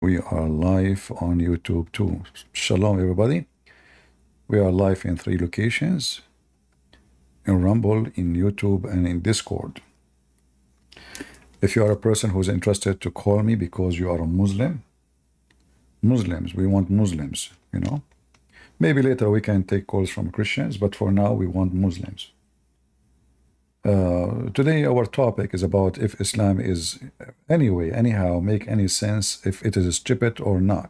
we are live on YouTube too. Shalom, everybody. We are live in 3 locations, in Rumble, in YouTube, and in Discord. If you are a person who's interested to call me because you are a Muslims, we want Muslims, you know. Maybe later we can take calls from Christians, but for now we want Muslims. Today our topic is about if Islam is anyhow make any sense, if it is stupid or not.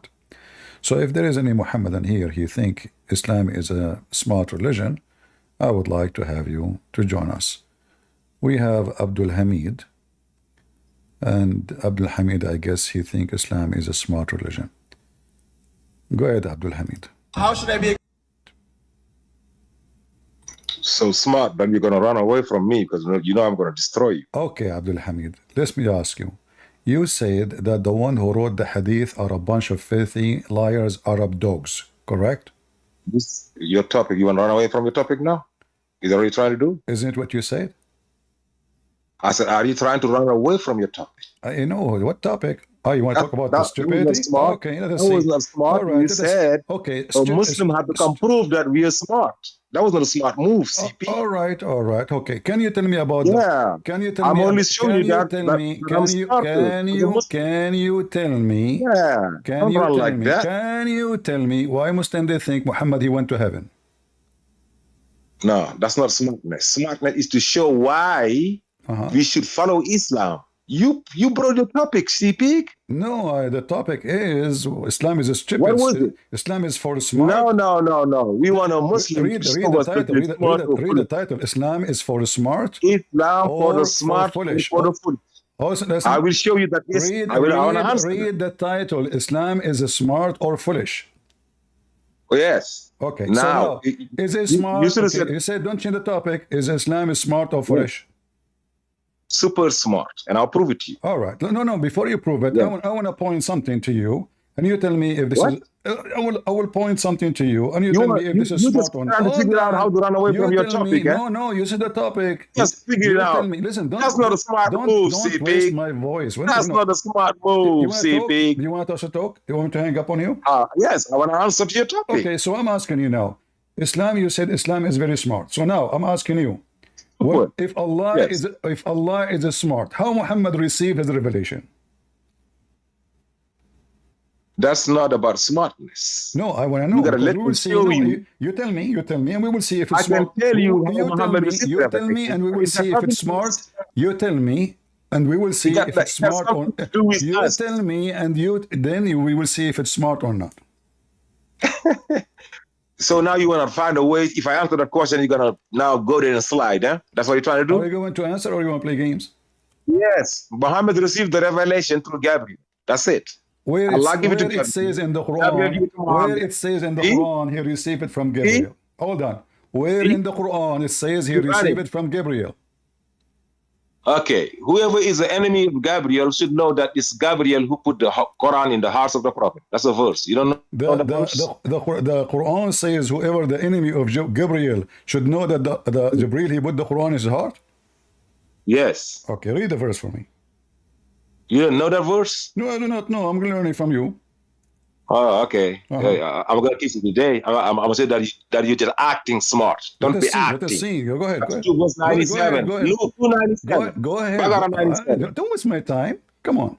So if there is any Muhammadan here, he think Islam is a smart religion, I would like to have you to join us. We have Abdul Hamid, and Abdul Hamid, I guess he think Islam is a smart religion. Go ahead, Abdul Hamid. How should I be so smart that you're going to run away from me because you know I'm going to destroy you? Okay, Abdul Hamid, let me ask you. You said that the one who wrote the hadith are a bunch of filthy liars, Arab dogs, correct? This your topic. You want to run away from your topic now? Is that what you're trying to do? Isn't it what you said? I said, are you trying to run away from your topic? I know. What topic? Oh, you want to talk about the stupidity? Okay, let's see. That was not smart. All right, you said okay, a Muslim had to come prove that we are smart. That was not a smart move, CP. All right. Okay. Can you tell me about that? Can you tell I'm me? only showing you that. Can you tell me? Can you tell me? Yeah. Can you tell me? Can you tell me why Muslims they think Muhammad he went to heaven? No, that's not smartness. Smartness is to show why we should follow Islam. You brought the topic, CP. No, the topic is Islam is a stupid. What was it? Islam is for smart. No. We want a Muslim. Read the title. Read the title. Islam is for the smart. Islam for the smart, for the foolish. I will show you that. Read the title. Islam is a smart or foolish. Oh, yes. Okay. Now, so is it smart? You said don't change the topic. Is Islam is smart or foolish? Super smart, and I'll prove it to you. All right. No. Before you prove it, I want to point something to you, and you tell me if this is. I will point something to you, and you tell me if this is smart or not. You're trying to figure out how to run away from your topic. No. You said the topic. Just figure it out. Tell me. Listen. That's not a smart move, CP. Don't waste my voice. That's not a smart move, CP. You want us to talk? You want me to hang up on you? Yes. I want to answer to your topic. Okay. So I'm asking you now. Islam. You said Islam is very smart. So now I'm asking you. Well, if Allah is smart, how Muhammad received his revelation? That's not about smartness. No, I want to know. You gotta let me show you. You tell me, and we will see if it's smart. I can tell you how Muhammad received You tell me, and we will see if it's smart. You tell me, and we will see if it's smart or not. You tell me, and we will see if it's smart or not. So now you want to find a way. If I answer that question, you're going to now go there and slide, huh? That's what you're trying to do? Are you going to answer or you want to play games? Yes. Muhammad received the revelation through Gabriel. That's it. Where it says in the Quran, he received it from Gabriel. Hold on. Where in the Quran it says he received it from Gabriel? Okay, whoever is the enemy of Gabriel should know that it's Gabriel who put the Quran in the hearts of the prophet. That's a verse. You don't know the verse? The Quran says whoever the enemy of Gabriel should know that the Jibreel, he put the Quran in his heart? Yes. Okay, read the verse for me. You don't know that verse? No, I do not know. I'm going to learn it from you. Oh, okay. I'm going to teach you today. I'm going to say that you're just acting smart. Don't be acting. Let us see. Go ahead. Verse 97. Go ahead. Luke 2:97. Go ahead. Don't waste my time. Come on.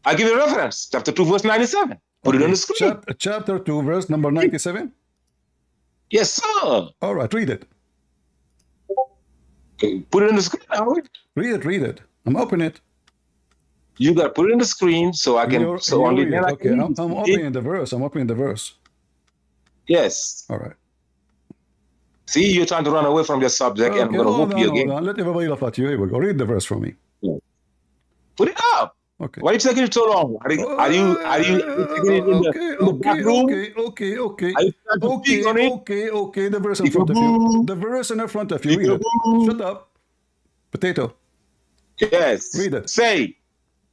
I give you a reference. Chapter 2, verse 97. Put it on the screen. Chapter 2, verse number 97? Yes, sir. All right, read it. Okay, put it on the screen. Read it. I'm opening it. You got to put it in the screen so I can. Okay, I'm opening the verse. I'm opening the verse. Yes. All right. See, you're trying to run away from your subject, and I'm going to whoop you again. Let everybody laugh at you. Here we go. Read the verse for me. Yeah. Put it up. Okay. Why are you taking it so long? Are you taking it in the back room? Okay. The verse in front of you. The verse in front of you. Read it. Shut up. Potato. Yes. Read it. Say.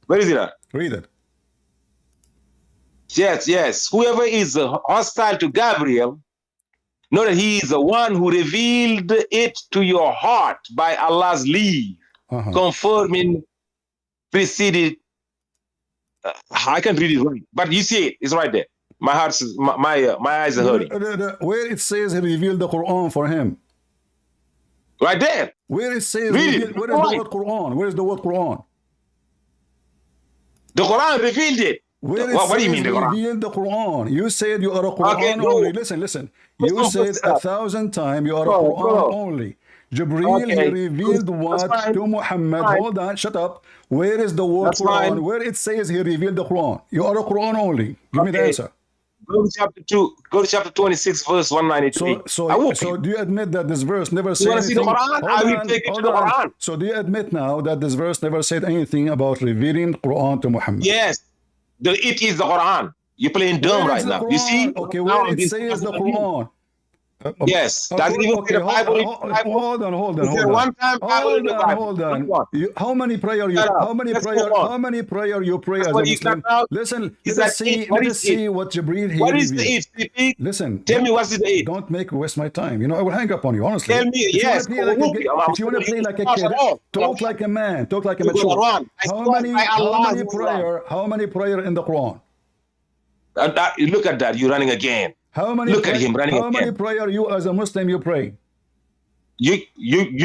Where is it at? Read it. Yes. Whoever is hostile to Gabriel, know that he is the one who revealed it to your heart by Allah's leave, confirming preceded I can read it right, but you see it. It's right there. My heart is my eyes are hurting. Where it says he revealed the Quran for him. Right there. Where it says Read it. where is the word Quran? Where is the word Quran? The Quran revealed it. Where it What do you says mean the Quran? revealed the Quran? You said you are a Quran Okay, go. only. Listen. You said 1,000 times you are a Bro, Quran bro. only. Jibreel, he Okay, revealed that's what fine. to Muhammad. Fine. Hold on, shut up. Where is the word That's Quran? fine. Where it says he revealed the Quran? You are a Quran only. Give me the Okay. answer. Go to chapter 2. Go to chapter 26, verse 193. So do you admit that this verse never You said want to see the anything? Quran? I will take you to the Quran. So do you admit now that this verse never said anything about revealing Quran to Muhammad? Yes. It is the Quran. You're playing dumb Where right is the now. You see? Quran? Okay, Now where I'm it being says the sarcastic at you. Quran? Yes. Does it even say the Bible in the Bible? Hold on. Is there one time Bible in the Bible? Hold Which on. one? How many prayer you Shut up. how many Let's prayer move on. how many prayer you pray That's as a what you got Muslim? now. Listen, Is let us that see it? What let is us see it? what Jibreel he What is the revealed. it, Speak? Listen, Tell me what's the it. don't make waste my time. You know, I will hang up on you, honestly. Tell me, If you want yes. to play like a if you want to play like a kid, talk like a man, talk like a mature. How many prayer in the Quran? Look at that. You're running again. Look at him running How many again. prayer you as a Muslim you pray? You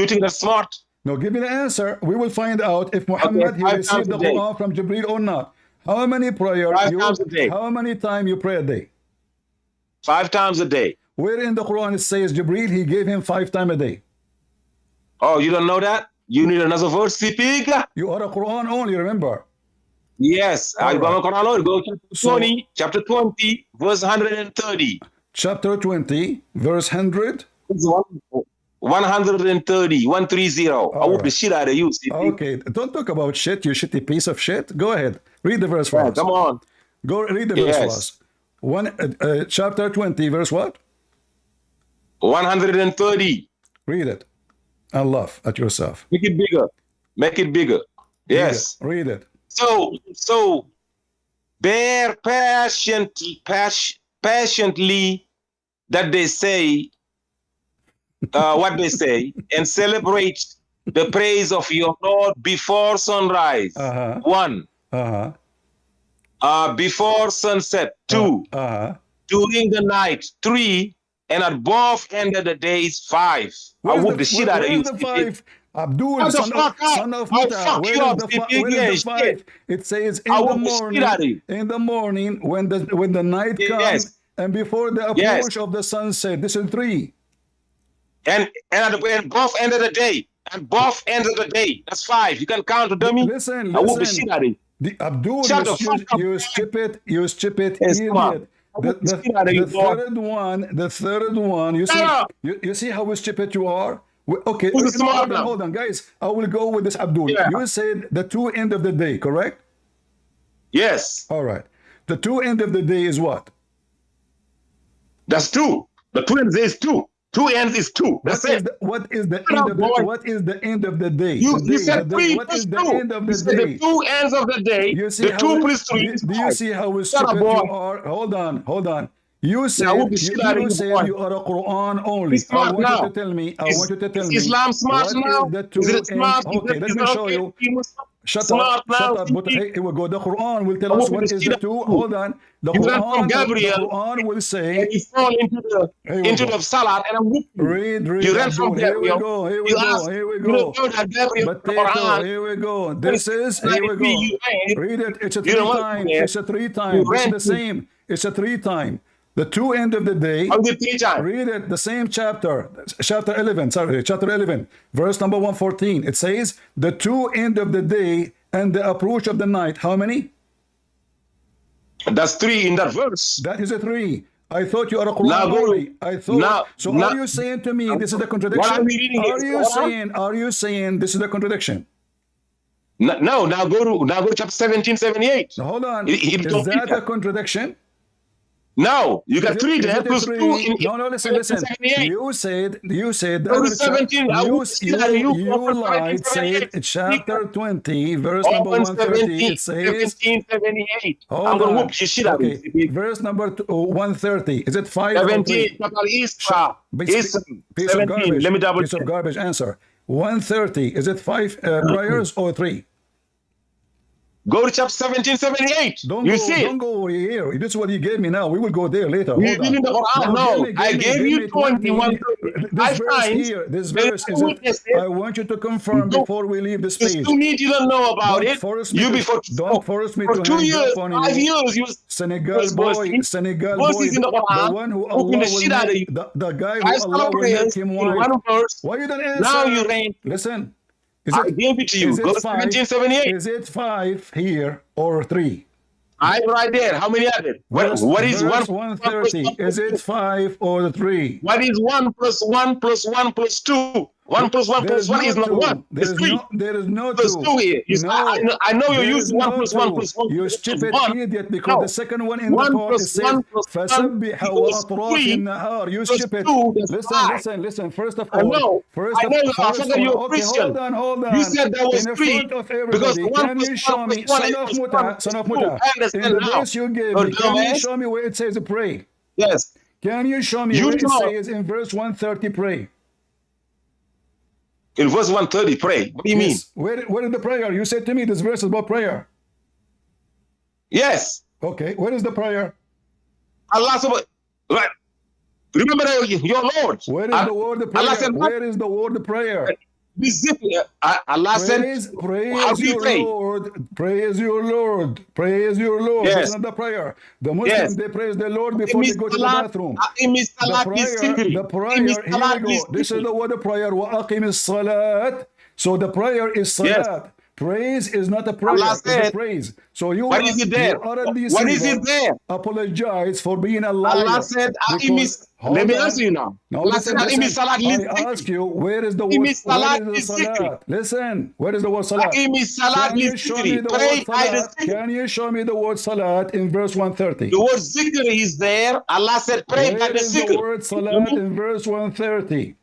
think that's smart? No, give me the answer. We will find out if Muhammad he received the Quran from Jibreel or not. How many prayer 5 times a day. How many times you pray a day? 5 times a day. Where in the Quran it says Jibreel he gave him 5 times a day? Oh, you don't know that? You need another verse, Speak? You are a Quran only, remember? Yes, I right. go on Quran only. Go to chapter 20, verse 130. Chapter 20, verse 100. 130, 130. I whoop the shit out of you, Speak. Okay, don't talk about shit, you shitty piece of shit. Go ahead, read the verse for us. Come on. Go read the verse for us. Chapter 20, verse what? 130. Read it and laugh at yourself. Make it bigger. Make it bigger. Yes. Read it. So bear patiently that they say what they say, and celebrate the praise of your Lord before sunrise. 1. Before sunset. 2. During the night. 3. And at both end of the days. 5. I whoop the shit out of you. 5? Abdul, son of Muta, where is the 5? It says in the morning when the night comes and before the approach of the sunset. This is 3. And at both end of the day. And both ends of the day. That's 5. You can count to dummy. Listen. I whoop the shit out of you. Abdul, you stupid idiot. The third one, you see how stupid you are? Okay, hold on, guys. I will go with this, Abdul. Yeah. You said the 2 end of the day, correct? Yes. All right. The 2 end of the day is what? That's 2. The 2 ends is 2. 2 ends is 2. That's it. What is the end of the day? You said 3 what plus is 2. The end of the day? The 2 ends of the day. The 2 plus 3 is 5. Do you see how stupid you are? Hold on. You said you are a Quran only. I want you to tell me. Islam smart now? Is it smart? Okay, let me show you. Shut up. But hey, here we go. The Quran will tell us what is the 2. Hold on. The Quran will say. And you fall into the salat and I'm read. You ran from Gabriel. Here we go. Potato. Here we go. Here we go. Read it. It's a 3 times. It's a 3 times. It's the same. It's a 3 times. The 2 end of the day. Read it. The same chapter. Chapter 11. Verse number 114. It says the 2 end of the day and the approach of the night. How many? That's 3 in that verse. That is a 3. I thought you are a Quran only. Are you saying to me this is the contradiction? Are you saying this is the contradiction? No. Now go to chapter 1778. Now, hold on. Is that a contradiction? No, you got 3 there plus 2 in. No, listen. You said the other 17. You lied. Said chapter 20, verse number 130. It says 1778. I'm gonna whoop your shit out of you. Verse number 130. Is it 5? 17. Piece of garbage. Let me double. Piece of garbage. Answer. 130. Is it 5 prayers or 3? Go to chapter 1778. Don't go over here. This is what you gave me now. We will go there later. Hold on. In the Quran, no. I gave you 21. This verse here, this verse is I want you to confirm before we leave this page. You need you don't know about it. Don't force me to 2 years, 5 years, you Senegal boy, the one who Allah will the guy who Allah will make him white. Why you don't answer? Now you reign. Listen. I gave it to you. Go to 1778. Is it 5 here or 3? I'm right there. How many are there? What is 130? Is it 5 or 3? What is 1 plus 1 plus 1 plus 2? 1 plus 1 plus 1 is not 1. It's 3. There is no 2. Plus 2 here. I know you use 1 plus 1 plus 1. You stupid idiot, because the second one in the part says فَسَبِّحَ وَأَطْرَافِ النَّهَارِ. You stupid. Listen. First of all, you're Christian. Hold on. You said that was 3 because 1 can you show me, son of Muta, in the verse you gave me, can you show me where it says pray? Yes. Can you show me where it says in verse 130 pray? In verse 130, pray. What do you mean? Where is the prayer? You said to me this verse is about prayer. Yes. Okay, where is the prayer? Allah right. Remember your Lord. Where is the word prayer? Allah said, where is the word prayer? Allah said, praise your Lord. Praise your Lord. Praise your Lord. Yes. That's not the prayer. The Muslims, they praise the Lord before they go to the bathroom. The prayer, here we go. This is the word of prayer. وَأَقِمِ الصَّلَاةِ. So the prayer is salat. Yes. Praise is not a prayer, it's a praise. So you what is it there? What is it there? Apologize for being a liar. Allah said, let me answer you now. Allah said, I ask you, where is the word salat? Listen, where is the word salat? Can you show me the word salat? Can you show me the word salat in verse 130? The word zikr is there. Allah said, pray by the zikr. Where is the word salat in verse 130?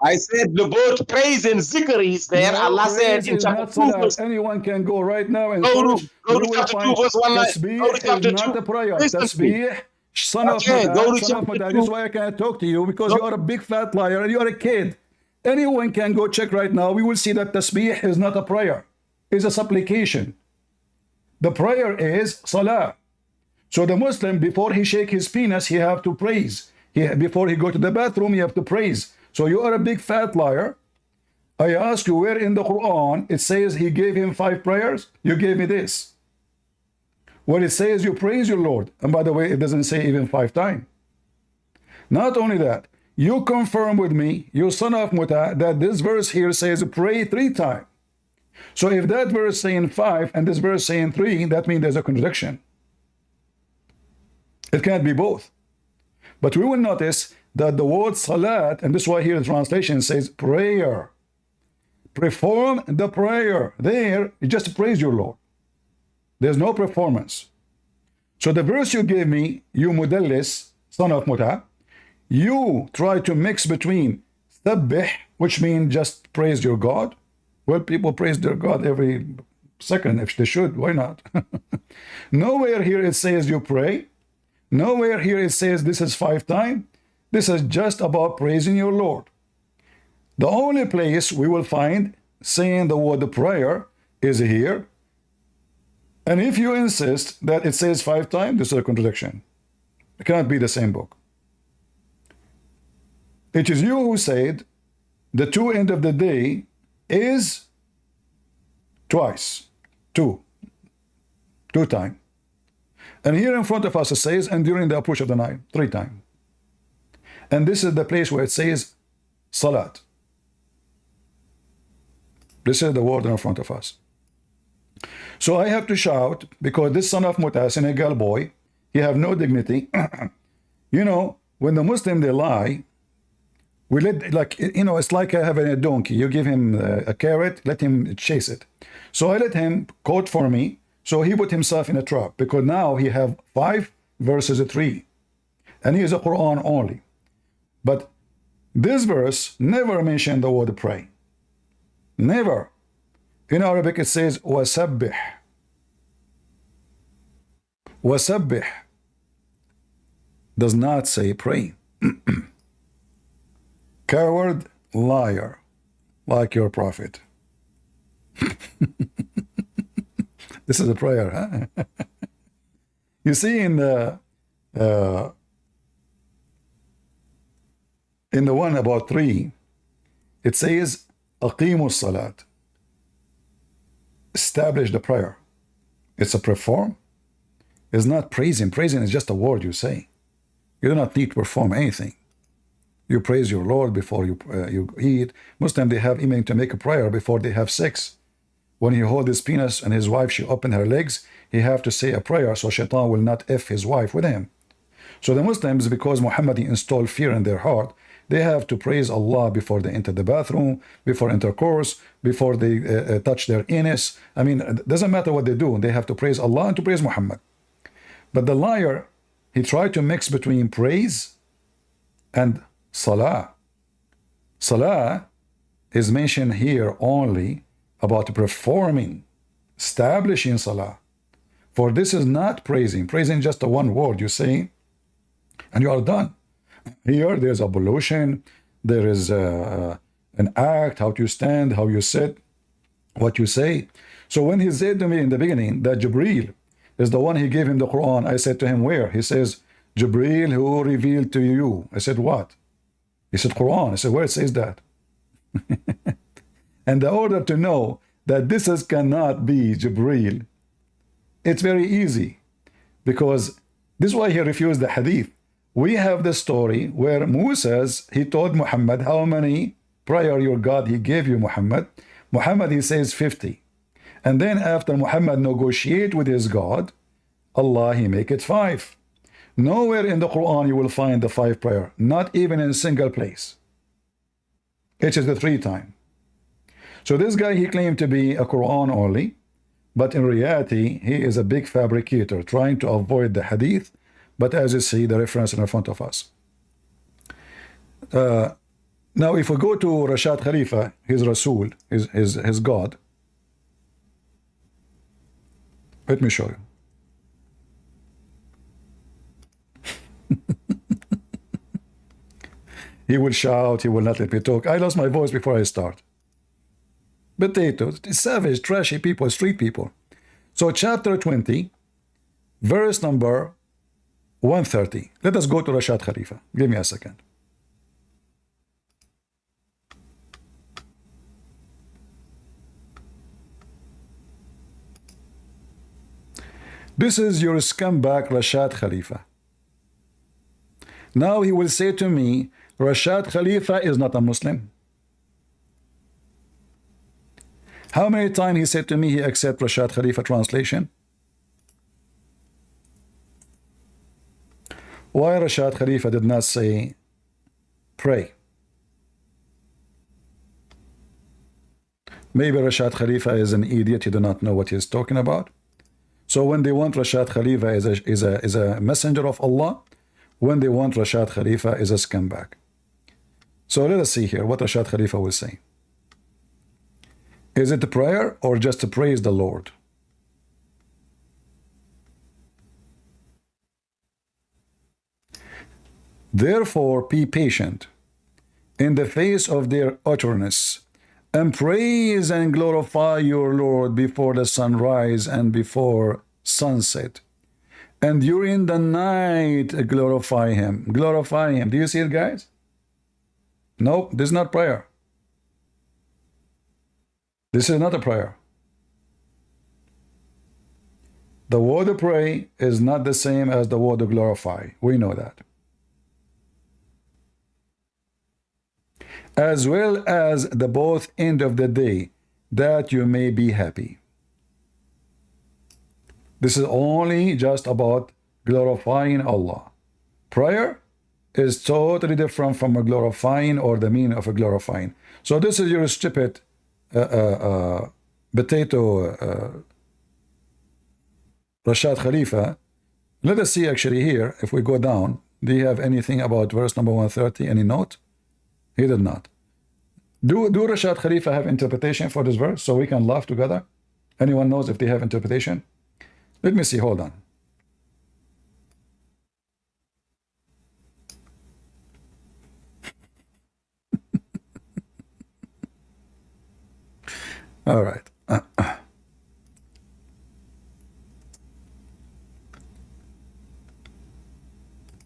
I said the word praise and zikr is there. No, Allah said in chapter 2 verse. Anyone can go right now and go to chapter 2 verse 1. Tasbih is not a prayer. Tasbih, son of Muta. This is why I can't talk to you, because you are a big fat liar and you are a kid. Anyone can go check right now. We will see that tasbih is not a prayer. It's a supplication. The prayer is salah. So the Muslim, before he shake his penis, he have to praise. Before he go to the bathroom, he have to praise. So you are a big fat liar. I ask you, where in the Quran it says he gave him 5 prayers? You gave me this. Where it says you praise your Lord. And by the way, it doesn't say even 5 times. Not only that, you confirm with me, you son of Muta, that this verse here says pray 3 times. So if that verse saying 5 and this verse saying 3, that means there's a contradiction. It can't be both. But we will notice that the word salat, and this is why here the translation says prayer. Perform the prayer. There, you just praise your Lord. There's no performance. So the verse you gave me, you mudallis, son of Muta, you try to mix between sabbih, which means just praise your God. Well, people praise their God every second if they should. Why not? Nowhere here it says you pray. Nowhere here it says this is 5 times. This is just about praising your Lord. The only place we will find saying the word prayer is here. And if you insist that it says 5 times, this is a contradiction. It cannot be the same book. It is you who said the 2 end of the day is twice. 2 times. And here in front of us it says, and during the approach of the night, 3 times. And this is the place where it says salat. This is the word in front of us. So I have to shout, because this son of Muta, Senegal boy, he have no dignity. You know, when the Muslim, they lie, we let, like, you know, it's like having a donkey. You give him a carrot, let him chase it. So I let him quote for me. So he put himself in a trap, because now he have 5 versus 3. And he is a Quran only. But this verse never mentioned the word pray. Never. In Arabic it says وَسَبِّحْ. وَسَبِّحْ does not say pray. Coward, liar, like your prophet. This is a prayer, huh? You see, in the one about 3, it says, "Aqimu salat." Establish the prayer. It's a perform. It's not praising. Praising is just a word you say. You do not need to perform anything. You praise your Lord before you eat. Muslims, they have even to make a prayer before they have sex. When he hold his penis and his wife, she open her legs, he have to say a prayer so shaitan will not F his wife with him. So the Muslims, because Muhammad installed fear in their heart, they have to praise Allah before they enter the bathroom, before intercourse, before they touch their anus. I mean, it doesn't matter what they do. They have to praise Allah and to praise Muhammad. But the liar, he tried to mix between praise and salah. Salah is mentioned here only about performing, establishing salah. For this is not praising. Praising just a one word you say, and you are done. Here there's ablution, there is an act, how you stand, how you sit, what you say. So when he said to me in the beginning that Jibreel is the one he gave him the Quran, I said to him, where? He says, Jibreel who revealed to you. I said, what? He said, Quran. I said, where it says that? And the order to know that this cannot be Jibreel, it's very easy, because this is why he refused the hadith. We have the story where Moses, he told Muhammad, how many prayer your God he gave you, Muhammad? Muhammad, he says 50. And then after Muhammad negotiate with his God, Allah, he make it 5. Nowhere in the Quran you will find the 5 prayer, not even in a single place. It is the 3 time. So this guy, he claimed to be a Quran only, but in reality, he is a big fabricator trying to avoid the hadith. But as you see, the reference in front of us. Now, if we go to Rashad Khalifa, his Rasul, his God, let me show you. He will shout, he will not let me talk. I lost my voice before I start. Potatoes, savage, trashy people, street people. So chapter 20, verse number 130. Let us go to Rashad Khalifa. Give me a second. This is your scumbag Rashad Khalifa. Now he will say to me, Rashad Khalifa is not a Muslim. How many times he said to me he accept Rashad Khalifa translation? Why Rashad Khalifa did not say pray? Maybe Rashad Khalifa is an idiot, he do not know what he is talking about. So when they want Rashad Khalifa is a messenger of Allah, when they want Rashad Khalifa is a scumbag. So let us see here what Rashad Khalifa will say. Is it a prayer or just to praise the Lord? Therefore, be patient in the face of their utterness, and praise and glorify your Lord before the sunrise and before sunset. And during the night, glorify him. Glorify him. Do you see it, guys? No, this is not prayer. This is not a prayer. The word to pray is not the same as the word to glorify. We know that. As well as the both end of the day, that you may be happy. This is only just about glorifying Allah. Prayer is totally different from a glorifying or the meaning of a glorifying. So this is your stupid potato Rashad Khalifa. Let us see actually here, if we go down, do you have anything about verse number 130, any note? He did not. Do Rashad Khalifa have interpretation for this verse so we can laugh together? Anyone knows if they have interpretation? Let me see, hold on. All right.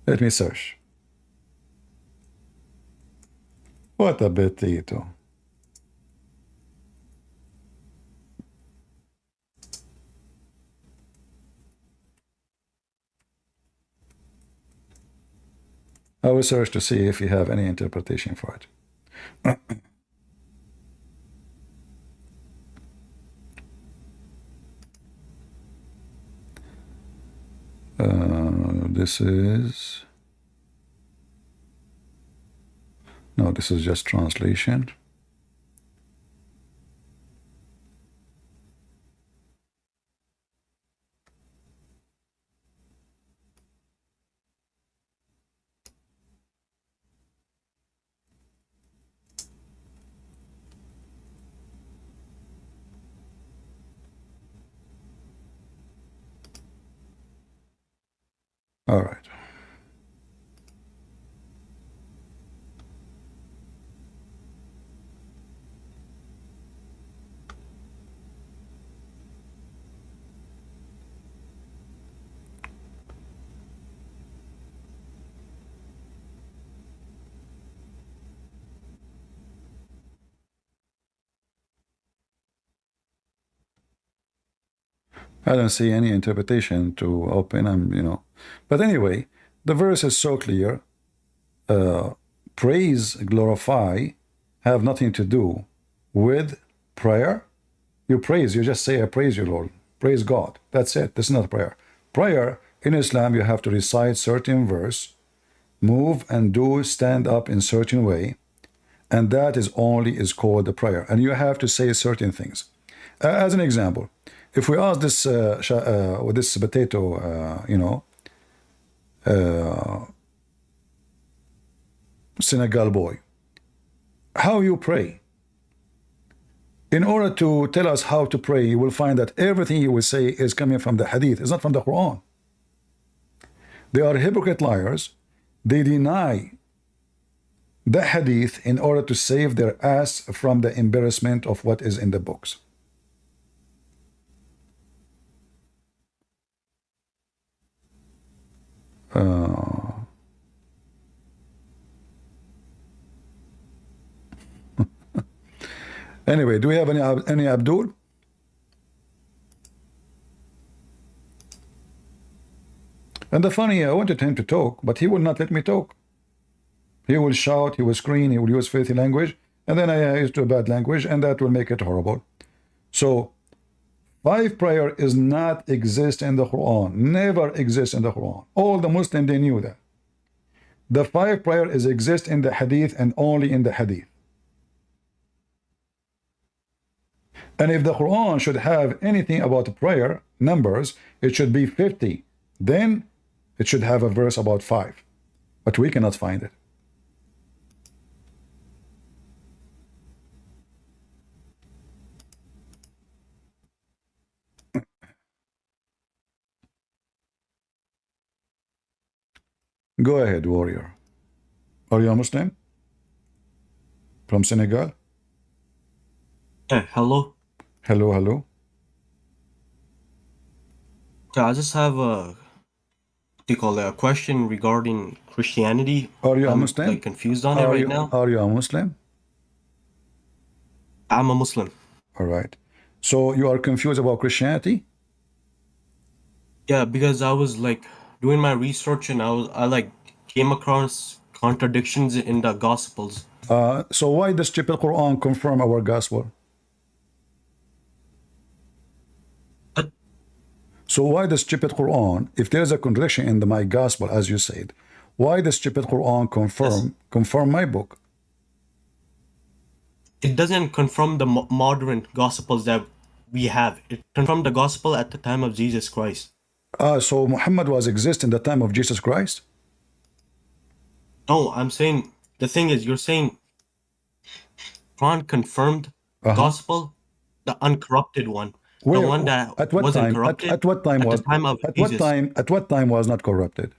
Let me search. What a potato. I will search to see if you have any interpretation for it. This is... No, this is just translation. All right. I don't see any interpretation to open, But anyway, the verse is so clear. Praise, glorify, have nothing to do with prayer. You praise, you just say, I praise you, Lord. Praise God. That's it. This is not prayer. Prayer, in Islam, you have to recite certain verse, move and do, stand up in certain way, and that is called the prayer. And you have to say certain things. As an example, if we ask this this potato, Senegal boy, how you pray? In order to tell us how to pray, you will find that everything he will say is coming from the hadith. It's not from the Quran. They are hypocrite liars. They deny the hadith in order to save their ass from the embarrassment of what is in the books. Anyway, do we have any Abdul? And the funny, I wanted him to talk, but he will not let me talk. He will shout, he will scream, he will use filthy language, and then I use a bad language, and that will make it horrible. So, 5 prayer is not exist in the Quran, never exists in the Quran. All the Muslims, they knew that. The 5 prayer is exist in the Hadith and only in the Hadith. And if the Quran should have anything about prayer, numbers, it should be 50. Then it should have a verse about 5. But we cannot find it. Go ahead, warrior. Are you a Muslim? From Senegal? Yeah, hello. Hello, hello. Yeah, I just have a question regarding Christianity. Are you a I'm Muslim? confused on it right now. Are you a Muslim? I'm a Muslim. All right. So you are confused about Christianity? Yeah, because I was doing my research and I came across contradictions in the Gospels. So why does stupid Quran confirm our gospel? But So why the stupid Quran, if there's a contradiction in my gospel, as you said, why the stupid Quran confirm my book? it doesn't confirm the modern Gospels that we have. It confirmed the Gospel at the time of Jesus Christ. So Muhammad was exist in the time of Jesus Christ? No, I'm saying, the thing is, you're saying Quran confirmed Gospel, the uncorrupted one. Where, the one that at what wasn't time? corrupted At what time at was? the time of At Jesus. At what time was not corrupted?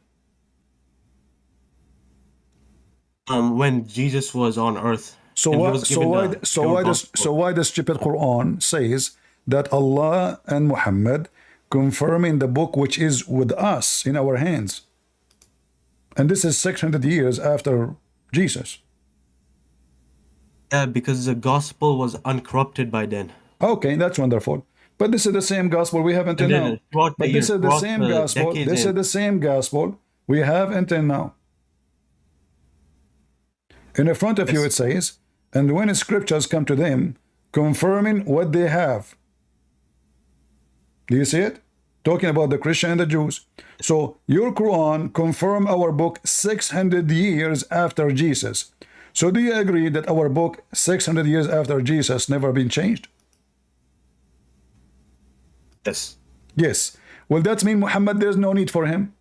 When Jesus was on earth. So and he why? was So given why? the So pure why does? gospel. So why the stupid Quran says that Allah and Muhammad confirming the book which is with us in our hands? And this is 600 years after Jesus. Yeah, because the gospel was uncorrupted by then. Okay, that's wonderful. But this is the same gospel we have until And now. then throughout the But this years, is the throughout same the gospel. decades, This is and the same gospel we have until now. In the front of you it says, and when scriptures come to them, confirming what they have. Do you see it? Talking about the Christian and the Jews. So your Quran confirm our book 600 years after Jesus. So do you agree that our book 600 years after Jesus never been changed? yes. Yes. Well, that means Muhammad, there's no need for him.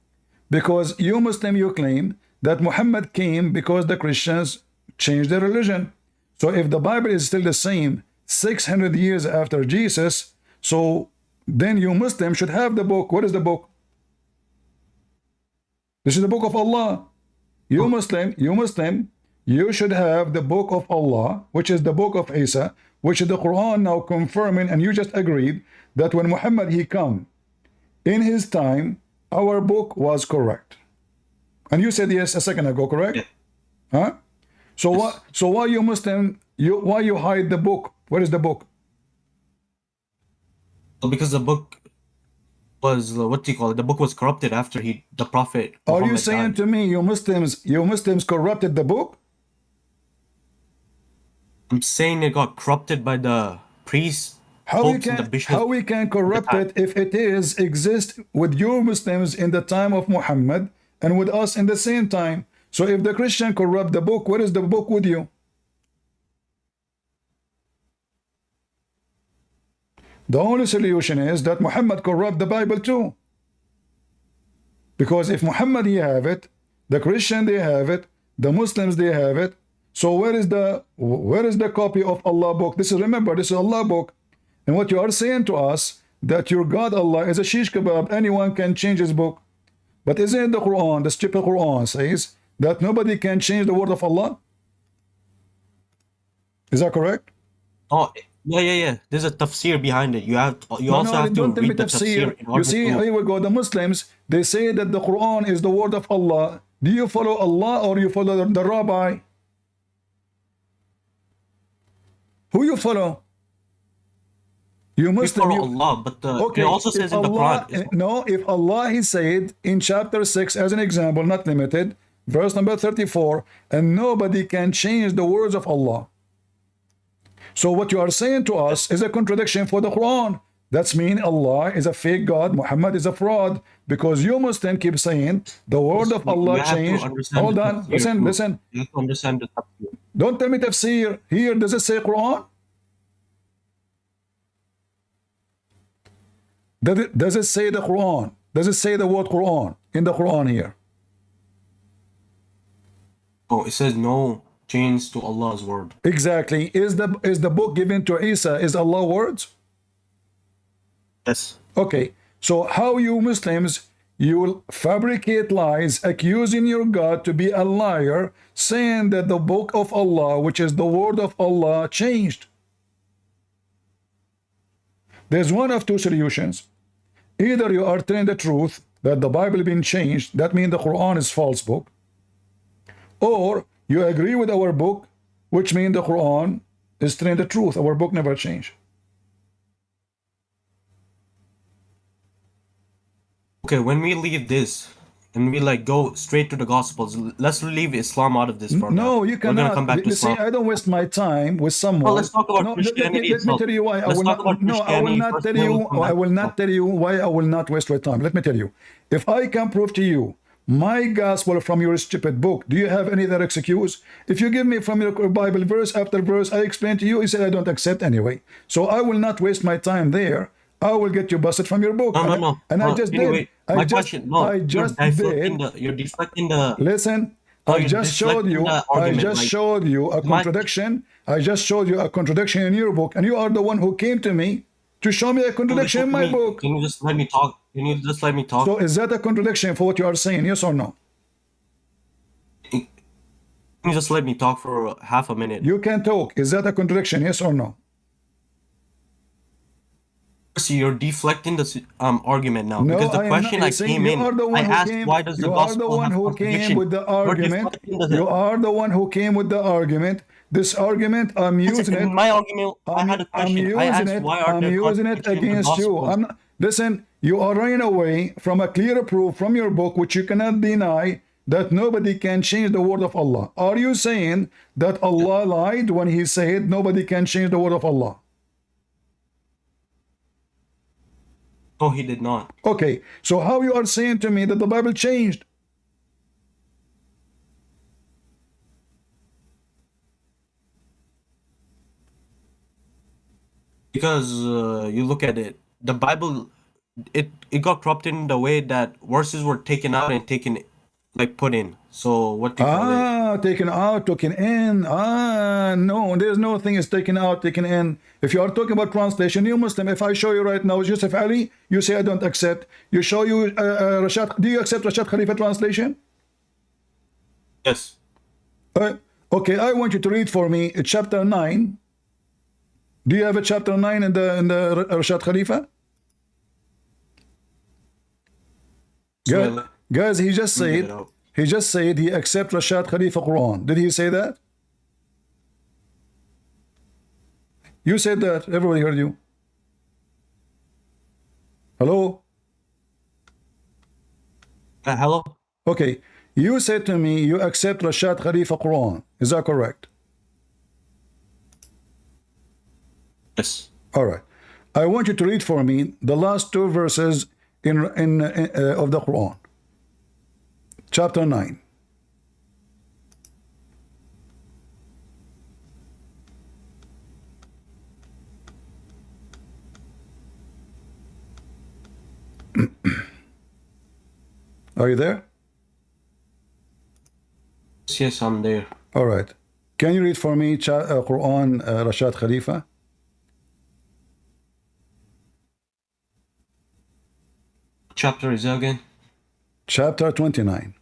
Because you Muslim, you claim that Muhammad came because the Christians changed their religion. So if the Bible is still the same 600 years after Jesus, so then you Muslim should have the book. What is the book? This is the book of Allah. You Muslim, you should have the book of Allah, which is the book of Isa, which is the Quran now confirming, and you just agreed that when Muhammad he come in his time, our book was correct. And you said yes a second ago, correct? Yeah. Huh? So Yes. what? So why you Muslim? Why you hide the book? Where is the book? So because the book was what do you call it? The book was corrupted after the Prophet Are you Muhammad saying died. to me you Muslims corrupted the book? I'm saying it got corrupted by the priests, How we popes, and the can bishops. corrupt time. it if it is exist with your Muslims in the time of Muhammad and with us in the same time? So if the Christian corrupt the book, where is the book with you? The only solution is that Muhammad corrupt the Bible too. Because if Muhammad he have it, the Christian they have it, the Muslims they have it. So where is the copy of Allah book? This is, remember, this is Allah book. And what you are saying to us that your God Allah is a shish kebab, anyone can change his book. But isn't it the Quran, the stupid Quran says that nobody can change the word of Allah? Is that correct? Oh, yeah. There's a tafsir behind it. You also have to don't tell me read the tafsir in tafsir. order You see, to. here we go. The Muslims, they say that the Quran is the word of Allah. Do you follow Allah or you follow the rabbi? Who you follow? You We Muslim. follow Allah, but Okay, it also if says in the Allah, Quran. no, if Allah he said in chapter 6 as an example, not limited, verse number 34, and nobody can change the words of Allah. So what you are saying to us is a contradiction for the Quran. That's mean Allah is a fake God, Muhammad is a fraud, because you Muslim keep saying the word of Allah You have to changed. understand Hold the on, tafsir too. listen. You have to understand the tafsir. Don't tell me tafsir. Here, does it say Quran? Does it say the Quran? Does it say the word Quran in the Quran here? Oh, it says no change to Allah's word. Exactly. Is the book given to Isa is Allah words? Yes. Okay. So how you Muslims, you will fabricate lies accusing your God to be a liar, saying that the book of Allah, which is the word of Allah, changed. There's one of two solutions. Either you are telling the truth that the Bible been changed, that means the Quran is false book, or you agree with our book, which means the Quran is telling the truth. Our book never changed. Okay, when we leave this and we go straight to the Gospels, let's leave Islam out of this for now. No, you We're gonna cannot. come back to You see, Islam. I don't waste my time with someone. Well, let's talk about No, Christianity let me itself. tell you why I Let's will talk not. about No, I will Christianity not first, tell then you. we'll come I back will to not Islam. tell you why I will not waste my time. Let me tell you. If I can prove to you my gospel from your stupid book, do you have any other excuse? If you give me from your Bible verse after verse, I explain to you. You said I don't accept anyway. So I will not waste my time there. I will get you busted from your book. No. And I just Anyway, did. my question. No, I just did. You're deflecting the. Listen, No, I you're just showed deflecting you. the I argument. just showed you a my- contradiction. I just showed you a contradiction in your book, and you are the one who came to me to show me a contradiction in my book. Can you just let me talk? Can you just let me talk? So is that a contradiction for what you are saying? Yes or no? Can you just let me talk for half a minute? You can talk. Is that a contradiction? Yes or no? See, you're deflecting the argument now, No, because the I am not. question I He's saying came you in, are the I one who asked, came. why does the You are the gospel one have who came contradiction? with the You're argument. deflecting You the. are the one who came with the argument. This argument, I'm using In it. my argument, I had a I'm question. I using asked, it. why are I'm there using it contradictions in the against you. gospels? I'm not. Listen, you are running away from a clear proof from your book, which you cannot deny, that nobody can change the word of Allah. Are you saying that Allah lied when He said nobody can change the word of Allah? No, he did not. Okay, so how you are saying to me that the Bible changed? Because you look at it, the Bible, it got corrupted in the way that verses were taken out and taken, like, put in. So what do you call it? Taken out, taken in. No, there's no thing is taken out, taken in. If you are talking about translation, you Muslim, if I show you right now, Yusuf Ali, you say I don't accept. You show you Rashad, do you accept Rashad Khalifa translation? Yes. Okay, I want you to read for me chapter 9. Do you have a chapter 9 in the Rashad Khalifa? Guys, he just said he accepts Rashad Khalifa Quran. Did he say that? You said that. Everybody heard you. Hello? Hello? Okay. You said to me you accept Rashad Khalifa Quran. Is that correct? Yes. All right. I want you to read for me the last two verses of the Quran. Chapter 9. Are you there? Yes, I'm there. All right. Can you read for me Quran, Rashad Khalifa? Chapter is that again? Chapter 29.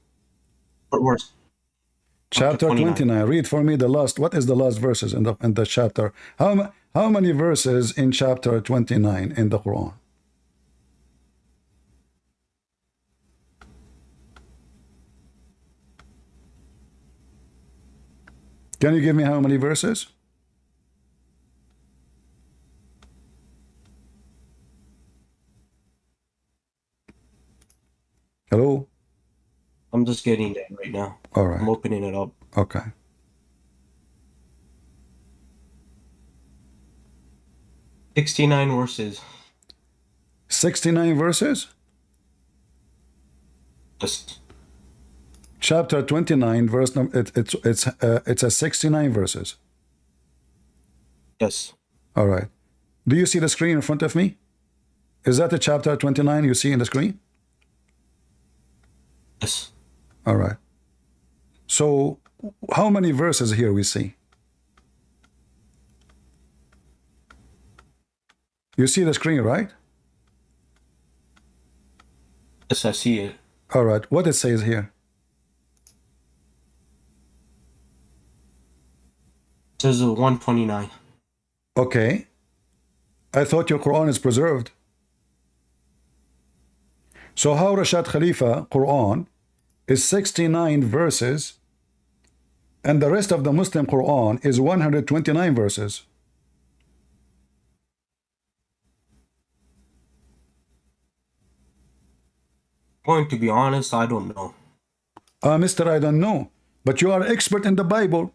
What verse? Chapter 29. Read for me the last. What is the last verses in the chapter? How many verses in chapter 29 in the Quran? Can you give me how many verses? Hello? I'm just getting there right now. All right. I'm opening it up. Okay. $69 verses. 69 verses? Yes. Chapter 29, verse number. It's a 69 verses. Yes. All right. Do you see the screen in front of me? Is that the chapter 29 you see in the screen? Yes. All right. So, how many verses here we see? You see the screen, right? Yes, I see it. All right. What it says here? It says 129. Okay. I thought your Quran is preserved. So how Rashad Khalifa Quran is 69 verses and the rest of the Muslim Quran is 129 verses? Going to be honest, I don't know. Mister, I don't know. But you are expert in the Bible.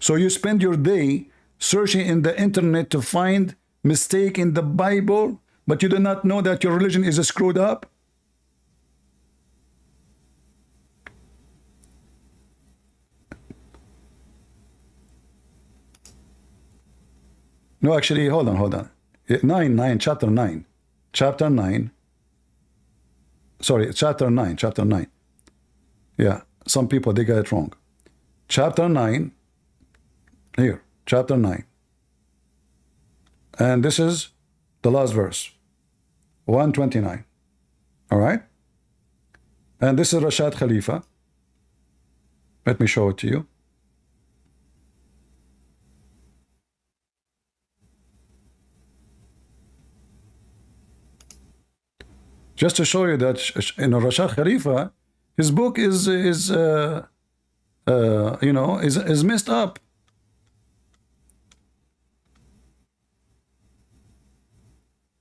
So you spend your day searching in the internet to find mistake in the Bible, but you do not know that your religion is screwed up? No, actually, hold on. 9, chapter 9. Chapter 9. Sorry, chapter 9. Yeah, some people, they get it wrong. Chapter 9. Here, chapter 9. And this is the last verse. 129. All right? And this is Rashad Khalifa. Let me show it to you. Just to show you that Rashad Khalifa, his book is is messed up.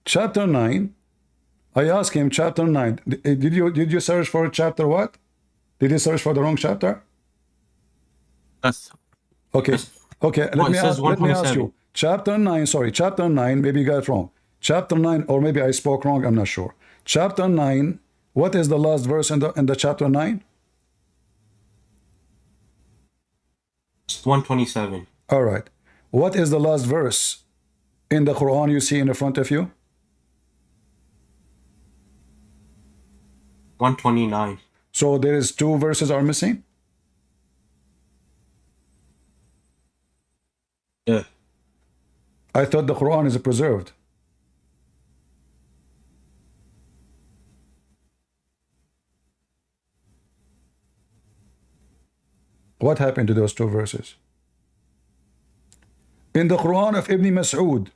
Chapter 9. I asked him chapter 9. Did you search for chapter what? Did you search for the wrong chapter? Yes. Okay. Yes. Okay. Oh, it says Let me ask 127. you. Chapter 9. Sorry. Chapter 9. Maybe you got it wrong. Chapter 9, or maybe I spoke wrong. I'm not sure. Chapter 9. What is the last verse in the chapter 9? It's 127. All right. What is the last verse in the Quran you see in the front of you? 129. So there is 2 verses are missing? Yeah. I thought the Quran is preserved. What happened to those 2 verses? In the Quran of Ibn Mas'ud,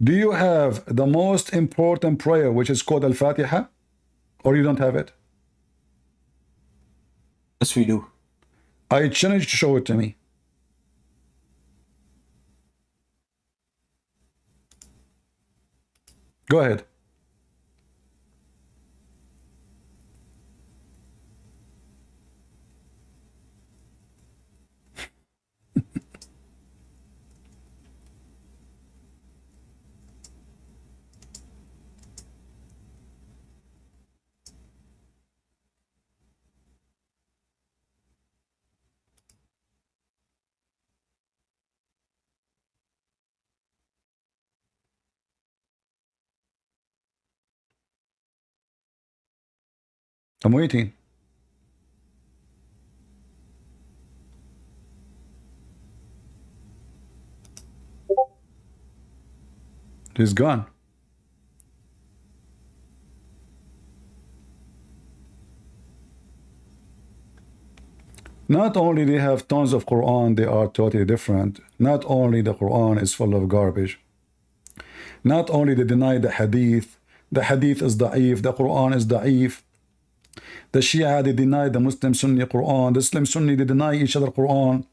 do you have the most important prayer, which is called Al-Fatiha? Or you don't have it? Yes, we do. I challenge you to show it to me. Go ahead. I'm waiting. He's gone. Not only they have tons of Quran, they are totally different. Not only the Quran is full of garbage. Not only they deny the Hadith is da'if, the Quran is da'if. The Shia, they deny the Muslim Sunni Quran. The Muslim Sunni, they deny each other Quran.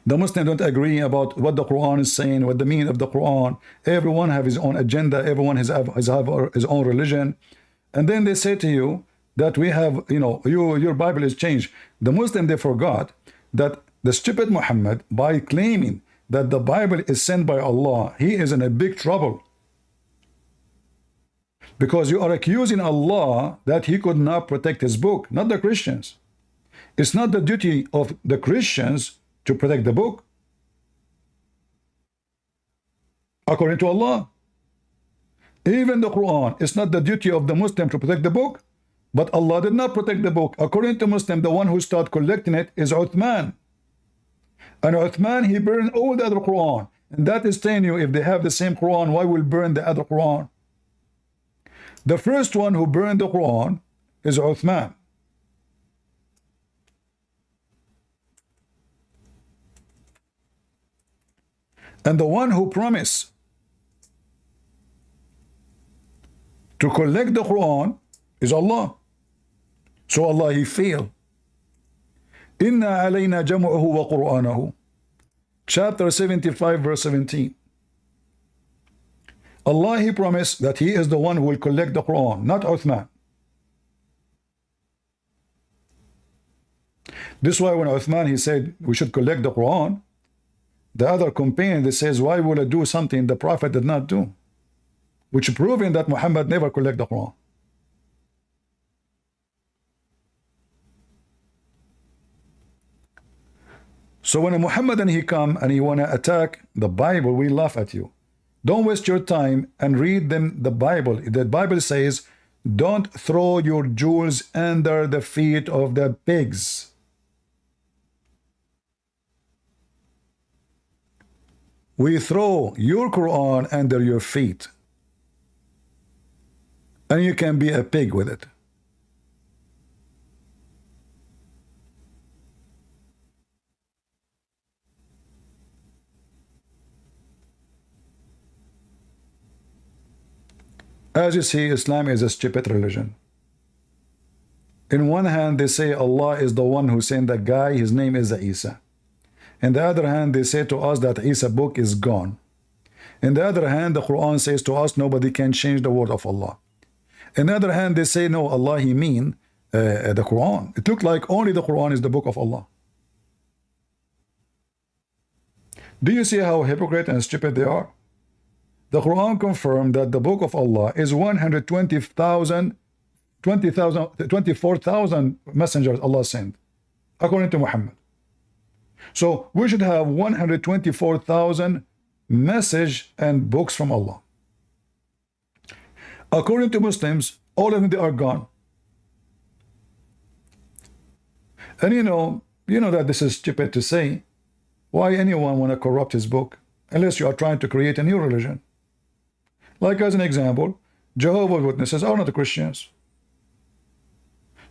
The Muslims don't agree about what the Quran is saying, what the meaning of the Quran. Everyone have his own agenda. Everyone has his own religion. And then they say to you that we have, your Bible is changed. The Muslim, they forgot that the stupid Muhammad, by claiming that the Bible is sent by Allah, he is in a big trouble. Because you are accusing Allah that he could not protect his book, not the Christians. It's not the duty of the Christians to protect the book, according to Allah. Even the Quran, it's not the duty of the Muslim to protect the book, but Allah did not protect the book. According to Muslim, the one who started collecting it is Uthman. And Uthman, he burned all the other Quran. And that is telling you, if they have the same Quran, why will burn the other Quran? The first one who burned the Quran is Uthman. And the one who promised to collect the Quran is Allah. So Allah, he failed. Inna alayna jam'uhu wa qur'anahu. Chapter 75, verse 17. Allah, he promised that he is the one who will collect the Quran, not Uthman. This is why when Uthman, he said we should collect the Quran, the other companion, that says, why will I do something the Prophet did not do? Which proving that Muhammad never collect the Quran. So when a Muhammadan he come and he want to attack the Bible, we laugh at you. Don't waste your time and read them the Bible. The Bible says, don't throw your jewels under the feet of the pigs. We throw your Quran under your feet. And you can be a pig with it. As you see, Islam is a stupid religion. In one hand, they say Allah is the one who sent that guy, his name is Isa. In the other hand, they say to us that Isa book is gone. In the other hand, the Quran says to us nobody can change the word of Allah. In the other hand, they say no, Allah, he mean the Quran. It looked like only the Quran is the book of Allah. Do you see how hypocrite and stupid they are? The Quran confirmed that the book of Allah is 24,000 messengers Allah sent, according to Muhammad. So we should have 124,000 message and books from Allah. According to Muslims, all of them, they are gone. And you know that this is stupid to say. Why anyone want to corrupt his book unless you are trying to create a new religion? Like as an example, Jehovah's Witnesses are not Christians.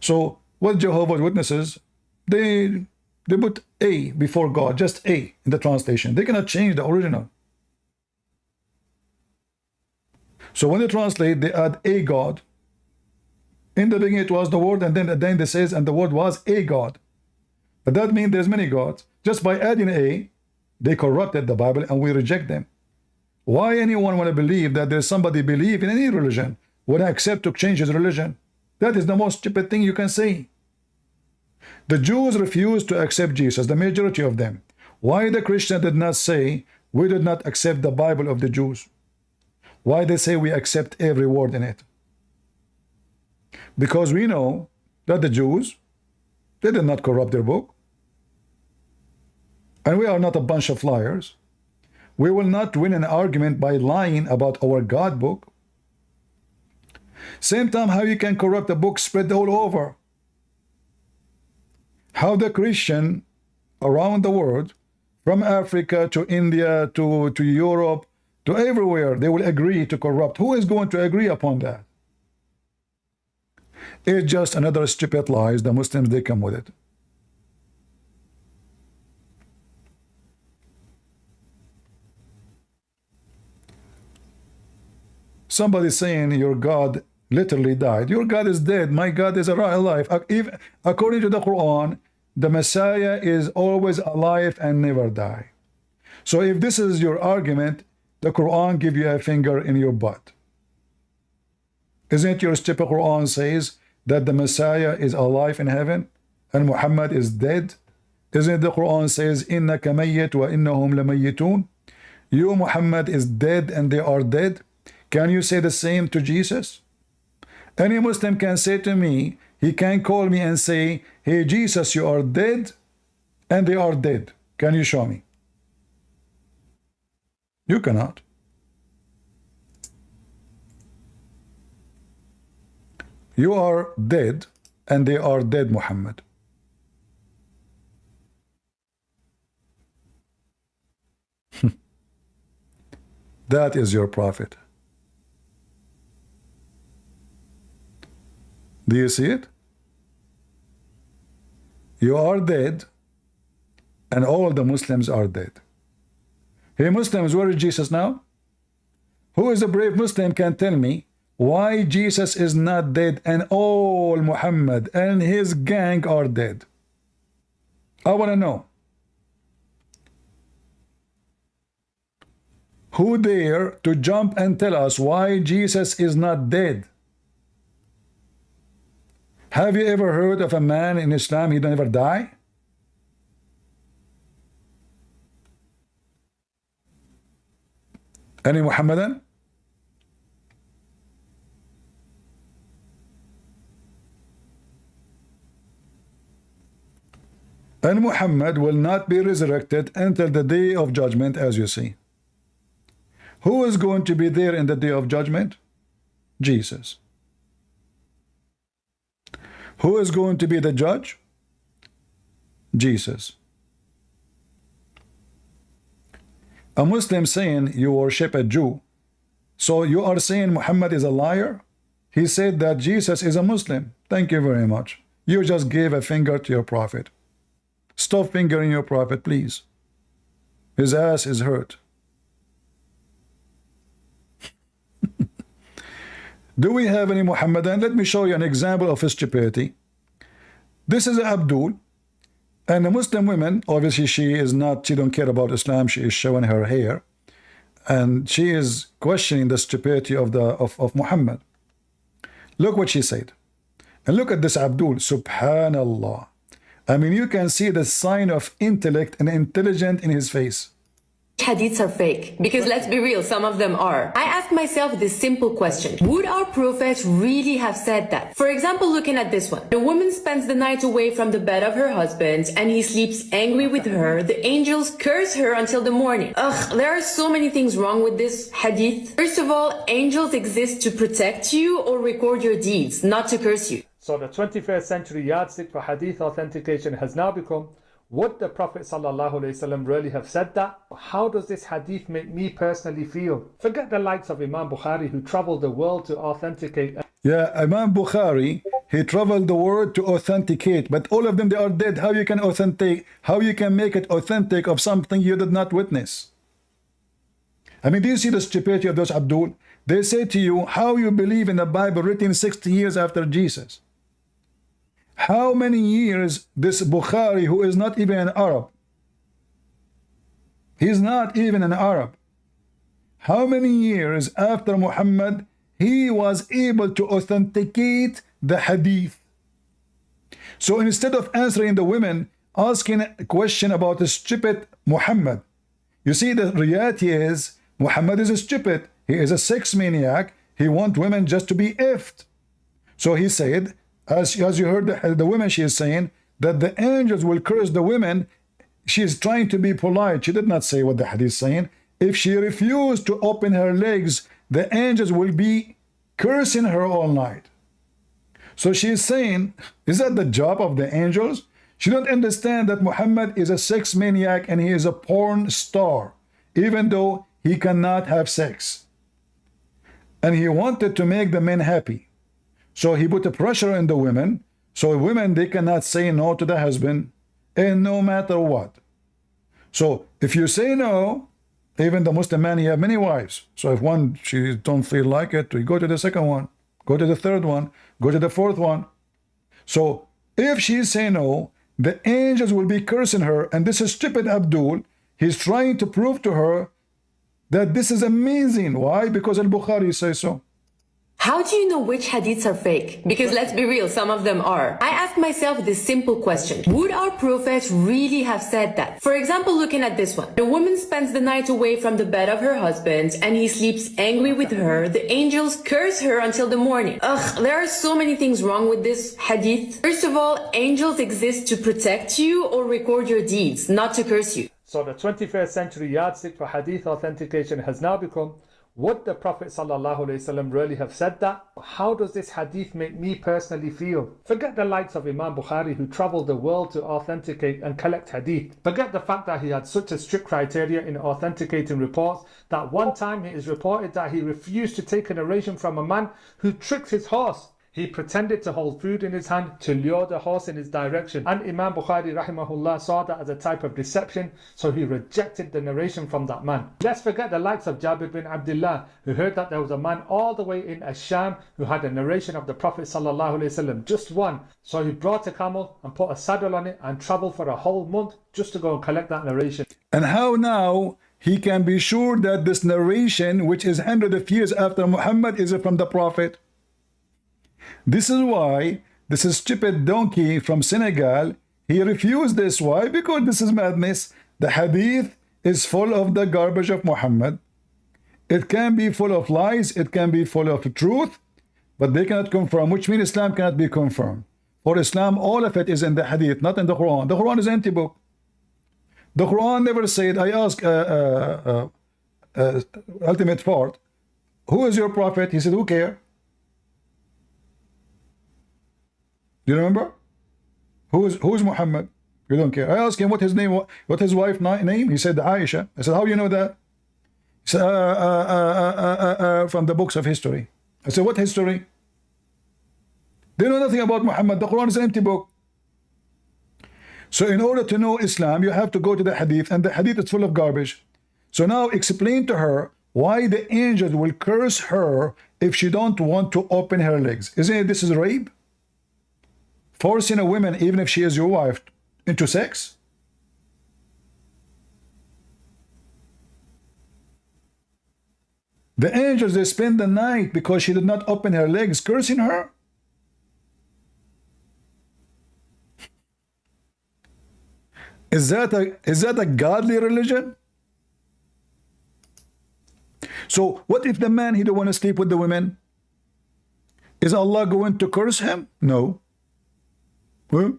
So what Jehovah's Witnesses, they put A before God, just A in the translation. They cannot change the original. So when they translate, they add a God. In the beginning it was the word, and then at the end it says, and the word was a God. But that means there's many gods. Just by adding a, they corrupted the Bible and we reject them. Why anyone want to believe that there's somebody believe in any religion would accept to change his religion? That is the most stupid thing you can say. The Jews refused to accept Jesus, the majority of them. Why the Christian did not say, we did not accept the Bible of the Jews? Why they say we accept every word in it? Because we know that the Jews, they did not corrupt their book. And we are not a bunch of liars. We will not win an argument by lying about our God book. Same time, how you can corrupt a book spread all over? How the Christian around the world, from Africa to India to Europe to everywhere, they will agree to corrupt. Who is going to agree upon that? It's just another stupid lies. The Muslims, they come with it. Somebody saying your God literally died. Your God is dead. My God is alive. Even according to the Quran, the Messiah is always alive and never die. So if this is your argument, the Quran give you a finger in your butt. Isn't your stupid Quran says that the Messiah is alive in heaven and Muhammad is dead? Isn't the Quran says innaka mayyit wa innahum lamayyitun? You Muhammad is dead and they are dead. Can you say the same to Jesus? Any Muslim can say to me, he can call me and say, hey Jesus, you are dead and they are dead. Can you show me? You cannot. You are dead and they are dead, Muhammad. That is your prophet. Do you see it? You are dead and all the Muslims are dead. Hey Muslims, where is Jesus now? Who is a brave Muslim can tell me why Jesus is not dead and all Muhammad and his gang are dead? I want to know. Who dare to jump and tell us why Jesus is not dead? Have you ever heard of a man in Islam he never die? Any Muhammadan? And Muhammad will not be resurrected until the day of judgment, as you see. Who is going to be there in the day of judgment? Jesus. Who is going to be the judge? Jesus. A Muslim saying you worship a Jew, so you are saying Muhammad is a liar? He said that Jesus is a Muslim. Thank you very much. You just gave a finger to your prophet. Stop fingering your prophet, please. His ass is hurt. Do we have any Muhammadan? Let me show you an example of his stupidity. This is Abdul, and the Muslim women, obviously she don't care about Islam, she is showing her hair, and she is questioning the stupidity of Muhammad. Look what she said. And look at this Abdul, subhanallah. I mean, you can see the sign of intellect and intelligence in his face. Hadiths are fake, because let's be real, some of them are. I asked myself this simple question: would our prophet really have said that? For example, looking at this one, the woman spends the night away from the bed of her husband and he sleeps angry with her. The angels curse her until the morning. Ugh, there are so many things wrong with this hadith. First of all, angels exist to protect you or record your deeds, not to curse you. So the 21st century yardstick for hadith authentication has now become, would the Prophet ﷺ really have said that? How does this hadith make me personally feel? Forget the likes of Imam Bukhari, who traveled the world to authenticate. Yeah, Imam Bukhari, he traveled the world to authenticate, but all of them, they are dead. How you can authenticate? How you can make it authentic of something you did not witness? I mean, do you see the stupidity of those Abdul? They say to you, how you believe in the Bible written 60 years after Jesus? How many years this Bukhari, who is not even an Arab, he's not even an Arab, how many years after Muhammad he was able to authenticate the hadith? So instead of answering the women, asking a question about the stupid Muhammad, you see, the reality is Muhammad is stupid. He is a sex maniac. He wants women just to be effed. So he said, as you heard the women, she is saying that the angels will curse the women. She is trying to be polite. She did not say what the hadith is saying. If she refused to open her legs, the angels will be cursing her all night. So she is saying, is that the job of the angels? She don't understand that Muhammad is a sex maniac and he is a porn star, even though he cannot have sex. And he wanted to make the men happy. So he put a pressure on the women. So women, they cannot say no to the husband, and no matter what. So if you say no, even the Muslim man, he have many wives. So if one, she don't feel like it, we go to the second one, go to the third one, go to the fourth one. So if she say no, the angels will be cursing her. And this is stupid Abdul. He's trying to prove to her that this is amazing. Why? Because Al-Bukhari says so. How do you know which hadiths are fake? Because let's be real, some of them are. I asked myself this simple question: would our prophet really have said that? For example, looking at this one, the woman spends the night away from the bed of her husband and he sleeps angry with her. The angels curse her until the morning. Ugh, there are so many things wrong with this hadith. First of all, angels exist to protect you or record your deeds, not to curse you. So the 21st century yardstick for hadith authentication has now become, would the Prophet ﷺ really have said that? How does this hadith make me personally feel? Forget the likes of Imam Bukhari, who traveled the world to authenticate and collect hadith. Forget the fact that he had such a strict criteria in authenticating reports that one time it is reported that he refused to take a narration from a man who tricked his horse. He pretended to hold food in his hand to lure the horse in his direction. And Imam Bukhari rahimahullah saw that as a type of deception, so he rejected the narration from that man. Let's forget the likes of Jabir bin Abdullah, who heard that there was a man all the way in Asham who had a narration of the Prophet sallallahu alaihi wasallam, just one. So he brought a camel and put a saddle on it and traveled for a whole month just to go and collect that narration. And how now he can be sure that this narration, which is hundreds of years after Muhammad, is from the Prophet? This is why this stupid donkey from Senegal, he refused this. Why? Because this is madness. The hadith is full of the garbage of Muhammad. It can be full of lies, it can be full of truth, but they cannot confirm, which means Islam cannot be confirmed. For Islam, all of it is in the hadith, not in the Quran. The Quran is an empty book. The Quran never said, I ask ultimate part, who is your prophet? He said, who cares? Do you remember? Who is Muhammad? You don't care. I asked him what his name, what his wife's name. He said Aisha. I said, how do you know that? He said, from the books of history. I said, what history? They know nothing about Muhammad. The Quran is an empty book. So in order to know Islam, you have to go to the hadith, and the hadith is full of garbage. So now explain to her why the angels will curse her if she don't want to open her legs? Isn't it this is rape? Forcing a woman, even if she is your wife, into sex? The angels, they spend the night because she did not open her legs, cursing her. Is that a godly religion? So what if the man, he don't want to sleep with the women? Is Allah going to curse him? No. Well,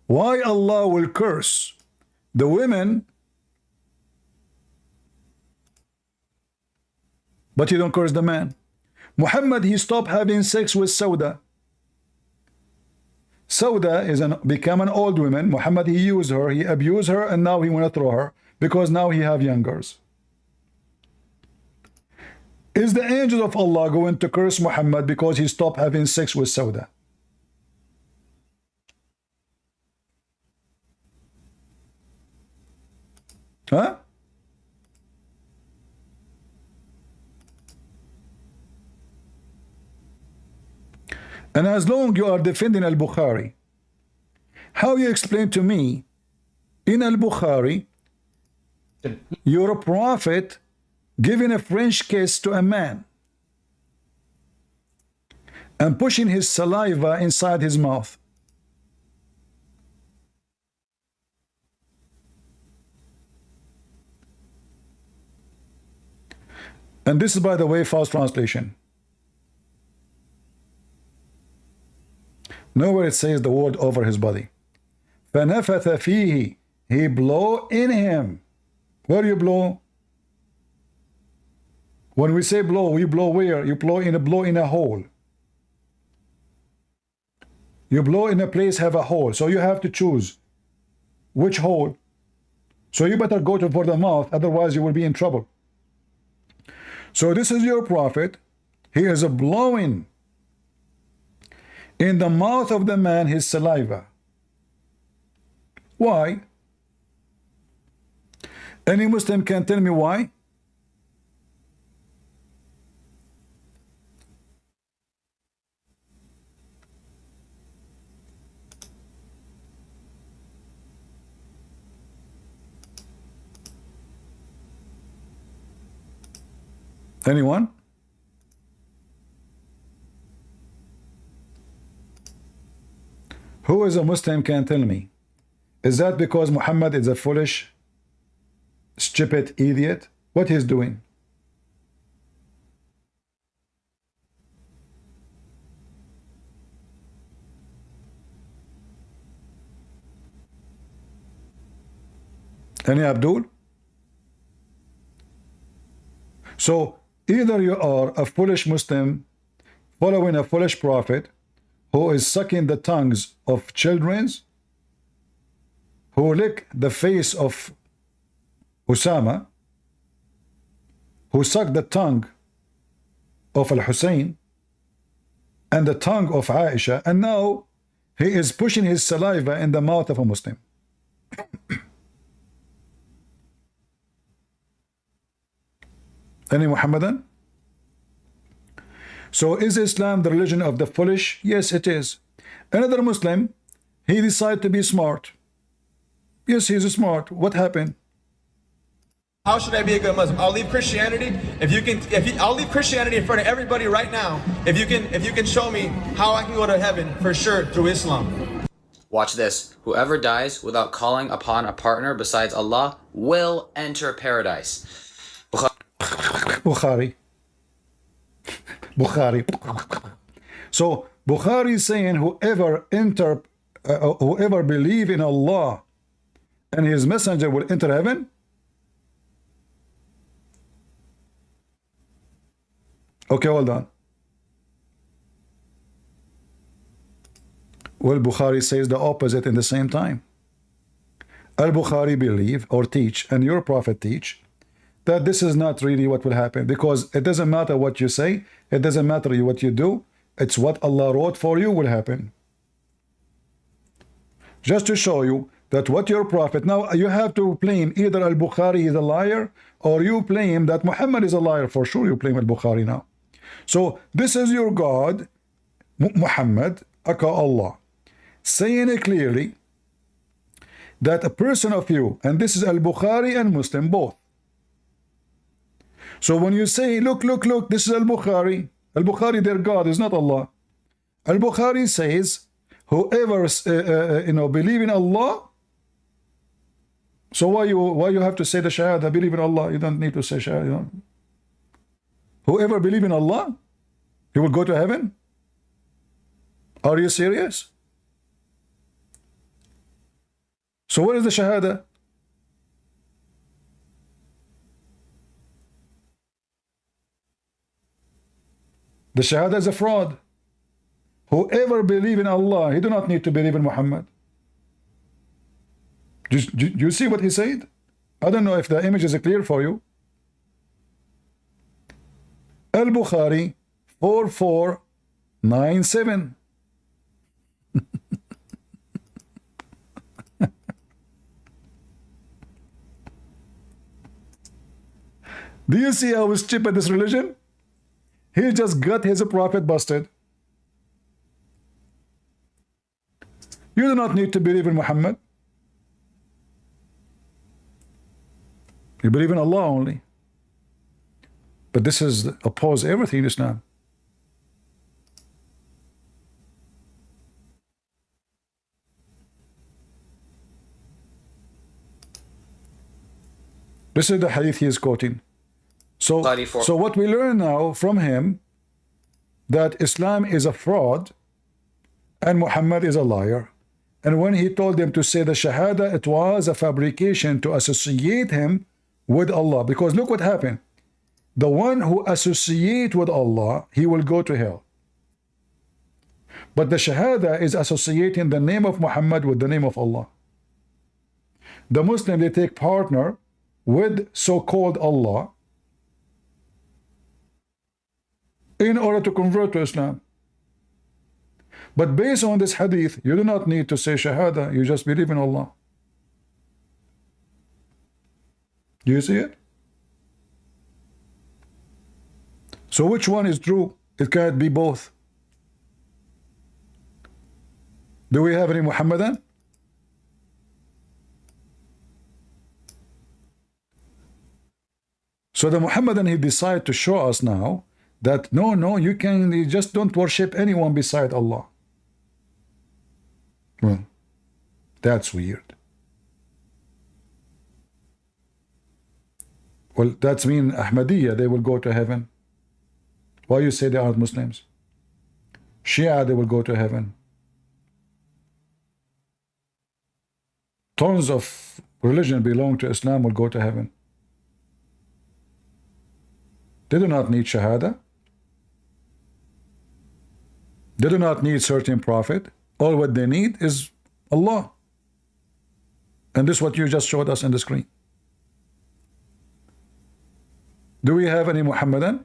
why Allah will curse the women, but he don't curse the man? Muhammad, he stopped having sex with Sauda. Sauda is become an old woman. Muhammad, he used her, he abused her, and now he want to throw her because now he have young girls. Is the angel of Allah going to curse Muhammad because he stopped having sex with Sauda? Huh? And as long you are defending al-Bukhari, how you explain to me in al-Bukhari your prophet giving a French kiss to a man and pushing his saliva inside his mouth? And this is, by the way, false translation. Nowhere it says the word over his body. فَنَفَثَ فِيهِ, he blow in him. Where do you blow? When we say blow, we blow where? You blow in a hole. You blow in a place have a hole. So you have to choose which hole. So you better go for the mouth, otherwise you will be in trouble. So this is your prophet. He is blowing in the mouth of the man his saliva. Why? Any Muslim can tell me why? Anyone? Who is a Muslim can tell me? Is that because Muhammad is a foolish, stupid idiot? What he's doing? Any Abdul? So either you are a foolish Muslim following a foolish prophet who is sucking the tongues of children, who lick the face of Usama, who sucked the tongue of Al-Hussein and the tongue of Aisha, and now he is pushing his saliva in the mouth of a Muslim. Any Muhammadan? So is Islam the religion of the foolish? Yes, it is. Another Muslim, he decided to be smart. Yes, he's smart. What happened? How should I be a good Muslim? I'll leave Christianity. I'll leave Christianity in front of everybody right now. If you can show me how I can go to heaven for sure through Islam. Watch this. Whoever dies without calling upon a partner besides Allah will enter paradise. Bukhari. So Bukhari is saying whoever believe in Allah and his messenger will enter heaven. Okay, hold on. Well, Bukhari says the opposite in the same time. Al-Bukhari believe or teach, and your prophet teach, that this is not really what will happen, because it doesn't matter what you say, it doesn't matter what you do, it's what Allah wrote for you will happen. Just to show you that what your prophet, now you have to claim either Al-Bukhari is a liar, or you claim that Muhammad is a liar. For sure you claim Al-Bukhari now. So this is your God, Muhammad, aka Allah, saying clearly that a person of you, and this is Al-Bukhari and Muslim both. So when you say, look, this is Al-Bukhari, Al-Bukhari, their God is not Allah. Al-Bukhari says, whoever believe in Allah. So why you have to say the Shahada, believe in Allah? You don't need to say Shahada. You know? Whoever believe in Allah, he will go to heaven? Are you serious? So what is the Shahada? The Shahada is a fraud. Whoever believe in Allah, he do not need to believe in Muhammad. Do you see what he said? I don't know if the image is clear for you. Al-Bukhari 4497. Do you see how stupid this religion? He just got his prophet busted. You do not need to believe in Muhammad. You believe in Allah only. But this is oppose everything in Islam. This is the hadith he is quoting. So what we learn now from him, that Islam is a fraud and Muhammad is a liar. And when he told them to say the Shahada, it was a fabrication to associate him with Allah. Because look what happened. The one who associate with Allah, he will go to hell. But the Shahada is associating the name of Muhammad with the name of Allah. The Muslim, they take partner with so-called Allah in order to convert to Islam. But based on this hadith, you do not need to say Shahada, you just believe in Allah. Do you see it? So which one is true? It can't be both. Do we have any Muhammadan? So the Muhammadan, he decided to show us now that no, you just don't worship anyone beside Allah. Well, that's weird. Well, that's mean Ahmadiyya, they will go to heaven. Why you say they aren't Muslims? Shia, they will go to heaven. Tons of religion belong to Islam will go to heaven. They do not need Shahada. They do not need certain prophet. All what they need is Allah. And this is what you just showed us on the screen. Do we have any Muhammadan?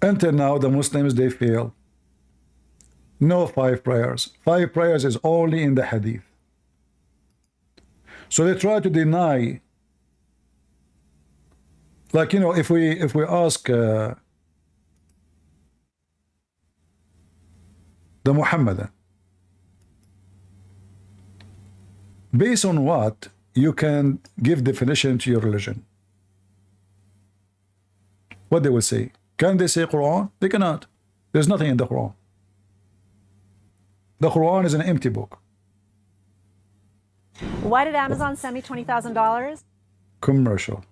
Until now, the Muslims, they fail. No 5 prayers. 5 prayers is only in the hadith. So they try to deny, like, if we ask the Muhammadan, based on what you can give definition to your religion? What they will say? Can they say Quran? They cannot. There's nothing in the Quran. The Quran is an empty book. Why did Amazon send me $20,000? Commercial.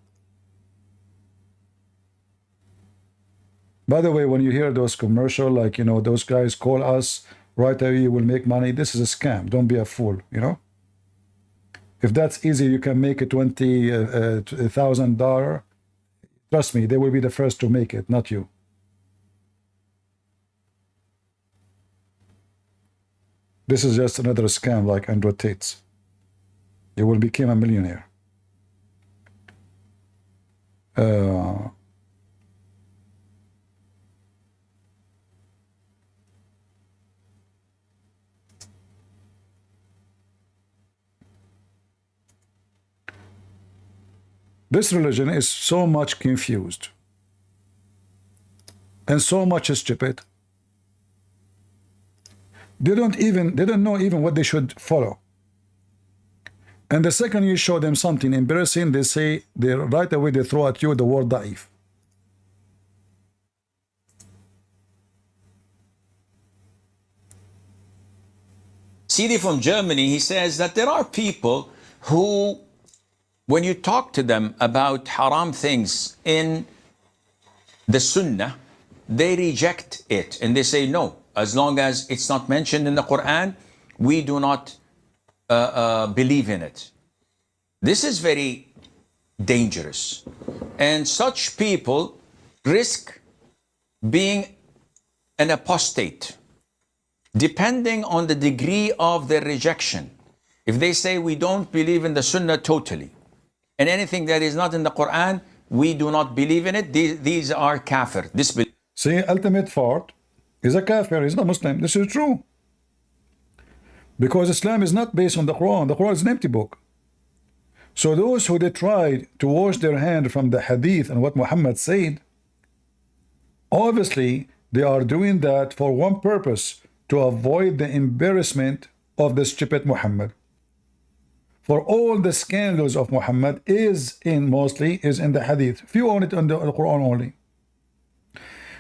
By the way, when you hear those commercial, like, those guys call us, right away you will make money. This is a scam. Don't be a fool, If that's easy, you can make a $20,000. Trust me, they will be the first to make it, not you. This is just another scam like Andrew Tate's. You will become a millionaire. This religion is so much confused and so much stupid. They don't know even what they should follow. And the second you show them something embarrassing, they right away they throw at you the word da'if. CD from Germany, he says that there are people who, when you talk to them about haram things in the Sunnah, they reject it and they say no, as long as it's not mentioned in the Quran, we do not believe in it. This is very dangerous, and such people risk being an apostate depending on the degree of their rejection. If they say we don't believe in the Sunnah totally, and anything that is not in the Quran, we do not believe in it, these are kafir. See, ultimate fault is a kafir, he's not Muslim. This is true. Because Islam is not based on the Quran. The Quran is an empty book. So those who they tried to wash their hand from the hadith and what Muhammad said, obviously they are doing that for one purpose, to avoid the embarrassment of the stupid Muhammad. For all the scandals of Muhammad mostly is in the hadith. Few on it on the Quran only.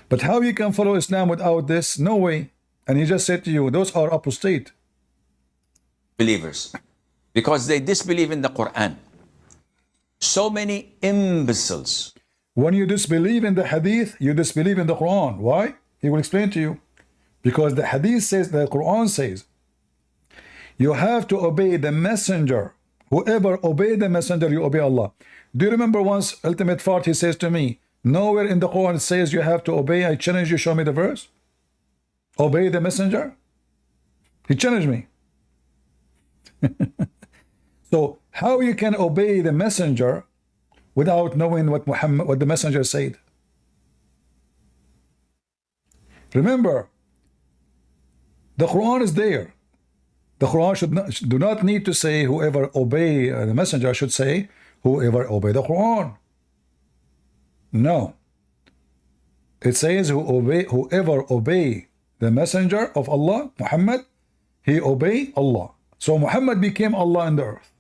But how you can follow Islam without this? No way. And he just said to you, those are apostate believers, because they disbelieve in the Quran. So many imbeciles. When you disbelieve in the hadith, you disbelieve in the Quran. Why? He will explain to you. Because the hadith says, the Quran says, you have to obey the messenger. Whoever obey the messenger, you obey Allah. Do you remember once, ultimate fault, he says to me, nowhere in the Quran it says you have to obey. I challenge you, show me the verse. Obey the messenger. He challenged me. So how you can obey the messenger without knowing what the messenger said? Remember, the Quran is there. The Quran do not need to say whoever obey the messenger, should say whoever obey the Quran. No. It says whoever obey the messenger of Allah, Muhammad, he obey Allah. So Muhammad became Allah in the earth.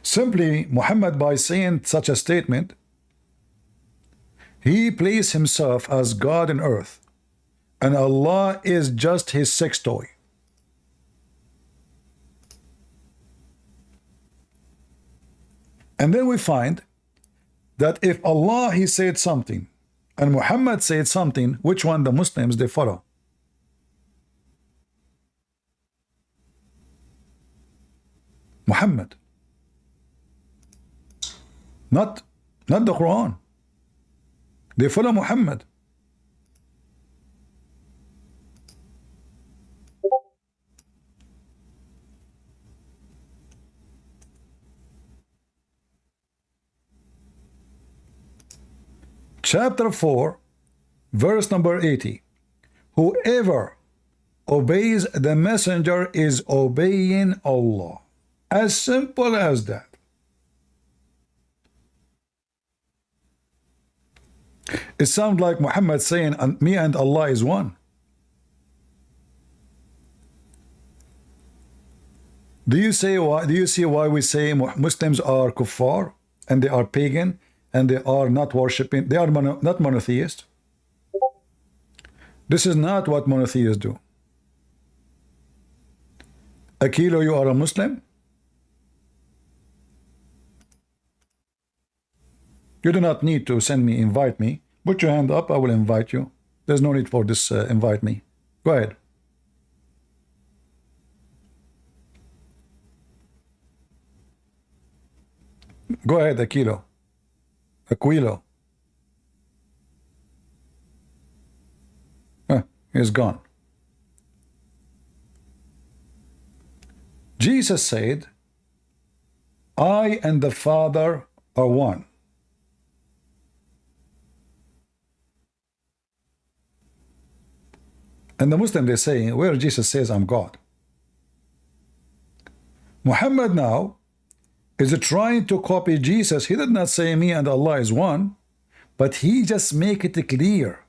Simply, Muhammad, by saying such a statement, he placed himself as God in earth, and Allah is just his sex toy. And then we find that if Allah, he said something, and Muhammad said something, which one the Muslims they follow? Muhammad. Not the Quran. They follow Muhammad. Chapter 4, verse number 80. Whoever obeys the messenger is obeying Allah. As simple as that. It sounds like Muhammad saying, me and Allah is one. Do you see why we say Muslims are kuffar and they are pagan and they are not worshipping, they are not monotheists? This is not what monotheists do. Akilo, you are a Muslim? You do not need to invite me. Put your hand up, I will invite you. There's no need for this invite me. Go ahead. Go ahead, Aquilo. He's gone. Jesus said, I and the Father are one. And the Muslim, they say, where Jesus says, I'm God. Muhammad now, is trying to copy Jesus. He did not say me and Allah is one, but he just make it clear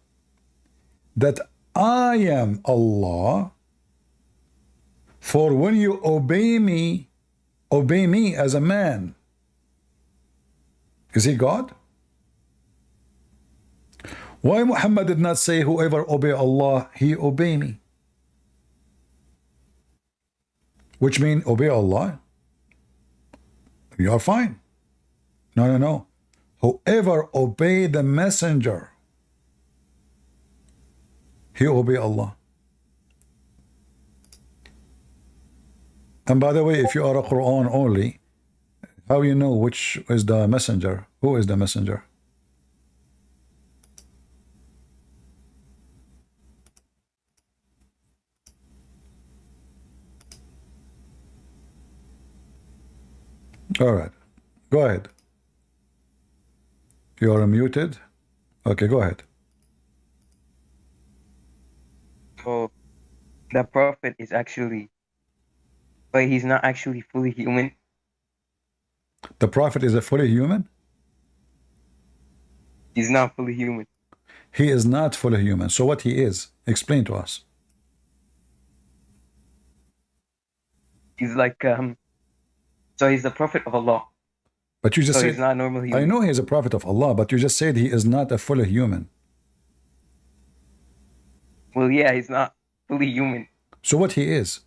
that I am Allah. For when you obey me as a man. Is he God? Why Muhammad did not say whoever obey Allah, he obey me? Which means obey Allah, you are fine. No. Whoever obey the messenger, he obey Allah. And by the way, if you are a Quran only, how you know which is the messenger? Who is the messenger? All right, go ahead. You are muted. Okay, go ahead. So the prophet is actually, but he's not actually fully human. The prophet is a fully human? He's not fully human. He is not fully human. So what he is? Explain to us. He's like, so he's the prophet of Allah. But you just So said, he's not normal human. I know he is a prophet of Allah, but you just said he is not a fully human. Well, yeah, he's not fully human. So what he is?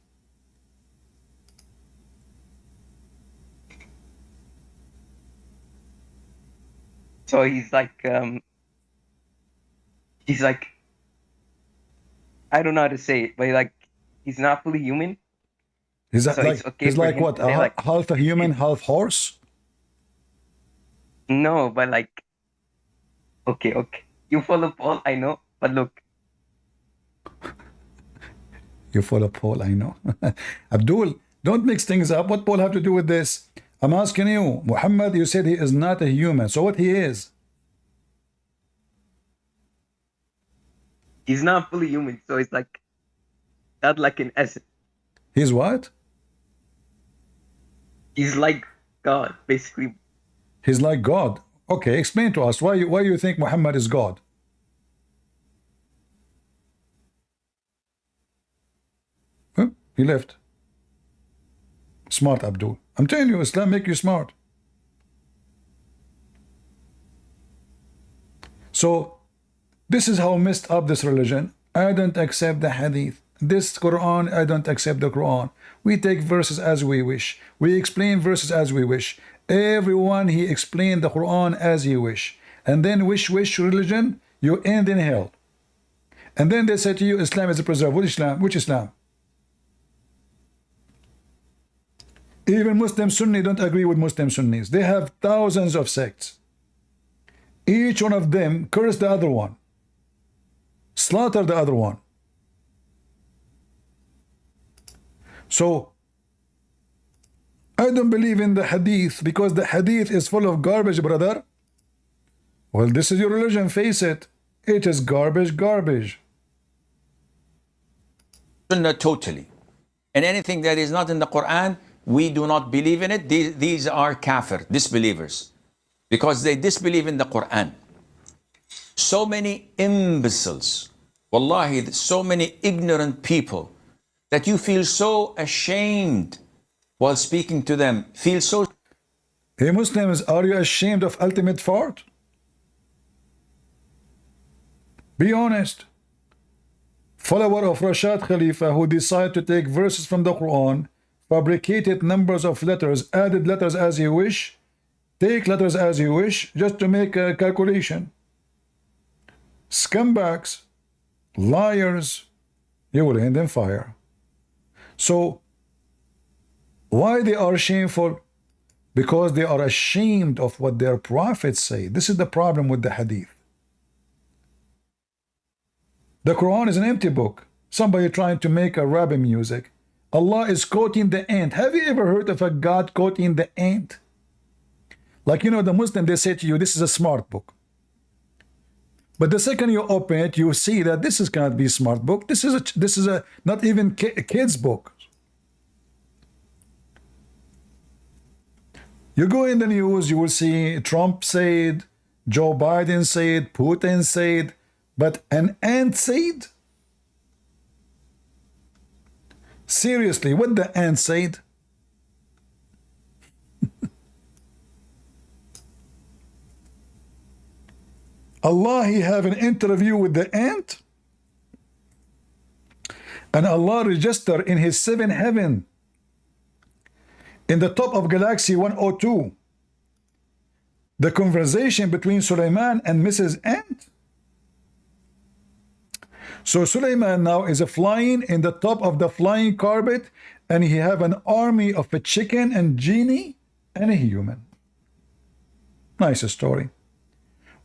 So he's like, I don't know how to say it, but like, he's not fully human. He's So like, it's okay he's for like him what? to say, like- Half a human, half horse? No, but like, okay. You follow Paul, I know, but look, You follow Paul, I know. Abdul, don't mix things up. What Paul have to do with this? I'm asking you, Muhammad, you said he is not a human. So what he is? he's not fully human. So it's like, not like an essence. He's what? He's like God, basically. He's like God. Okay, explain to us why you think Muhammad is God. Huh? He left. Smart Abdul. I'm telling you, Islam make you smart. So this is how messed up this religion. I don't accept the hadith. This Quran, I don't accept the Quran. We take verses as we wish. We explain verses as we wish. Everyone, he explained the Quran as he wish. And then wish religion, you end in hell. And then they say to you, Islam is a preserve. What Islam? Which Islam? Even Muslim Sunni don't agree with Muslim Sunnis. They have thousands of sects. Each one of them curse the other one. Slaughter the other one. So, I don't believe in the hadith because the hadith is full of garbage, brother. Well, this is your religion, face it. It is garbage. Sunnah totally. And anything that is not in the Quran, we do not believe in it. These are kafir, disbelievers. Because they disbelieve in the Quran. So many imbeciles. Wallahi, so many ignorant people that you feel so ashamed while speaking to them. Feel so... Hey Muslims, are you ashamed of ultimate fart? Be honest. Follower of Rashad Khalifa who decided to take verses from the Quran, fabricated numbers of letters, added letters as he wish, take letters as you wish, just to make a calculation. Scumbags, liars, you will end in fire. So, why they are shameful? Because they are ashamed of what their prophets say. This is the problem with the hadith. The Quran is an empty book. Somebody trying to make a rabbi music. Allah is quoting the ant. Have you ever heard of a God quoting the ant? Like, you know, the Muslim, they say to you, this is a smart book. But the second you open it, you see that this is cannot be a smart book. This is a not even a kid's book. You go in the news, you will see Trump said, Joe Biden said, Putin said, but an ant said? Seriously, what the ant said? Allah, he have an interview with the ant? And Allah register in his seventh heaven, in the top of galaxy 102, the conversation between Sulaiman and Mrs. Ant. So Sulaiman now is flying in the top of the flying carpet, and he have an army of a chicken and genie and a human. Nice story.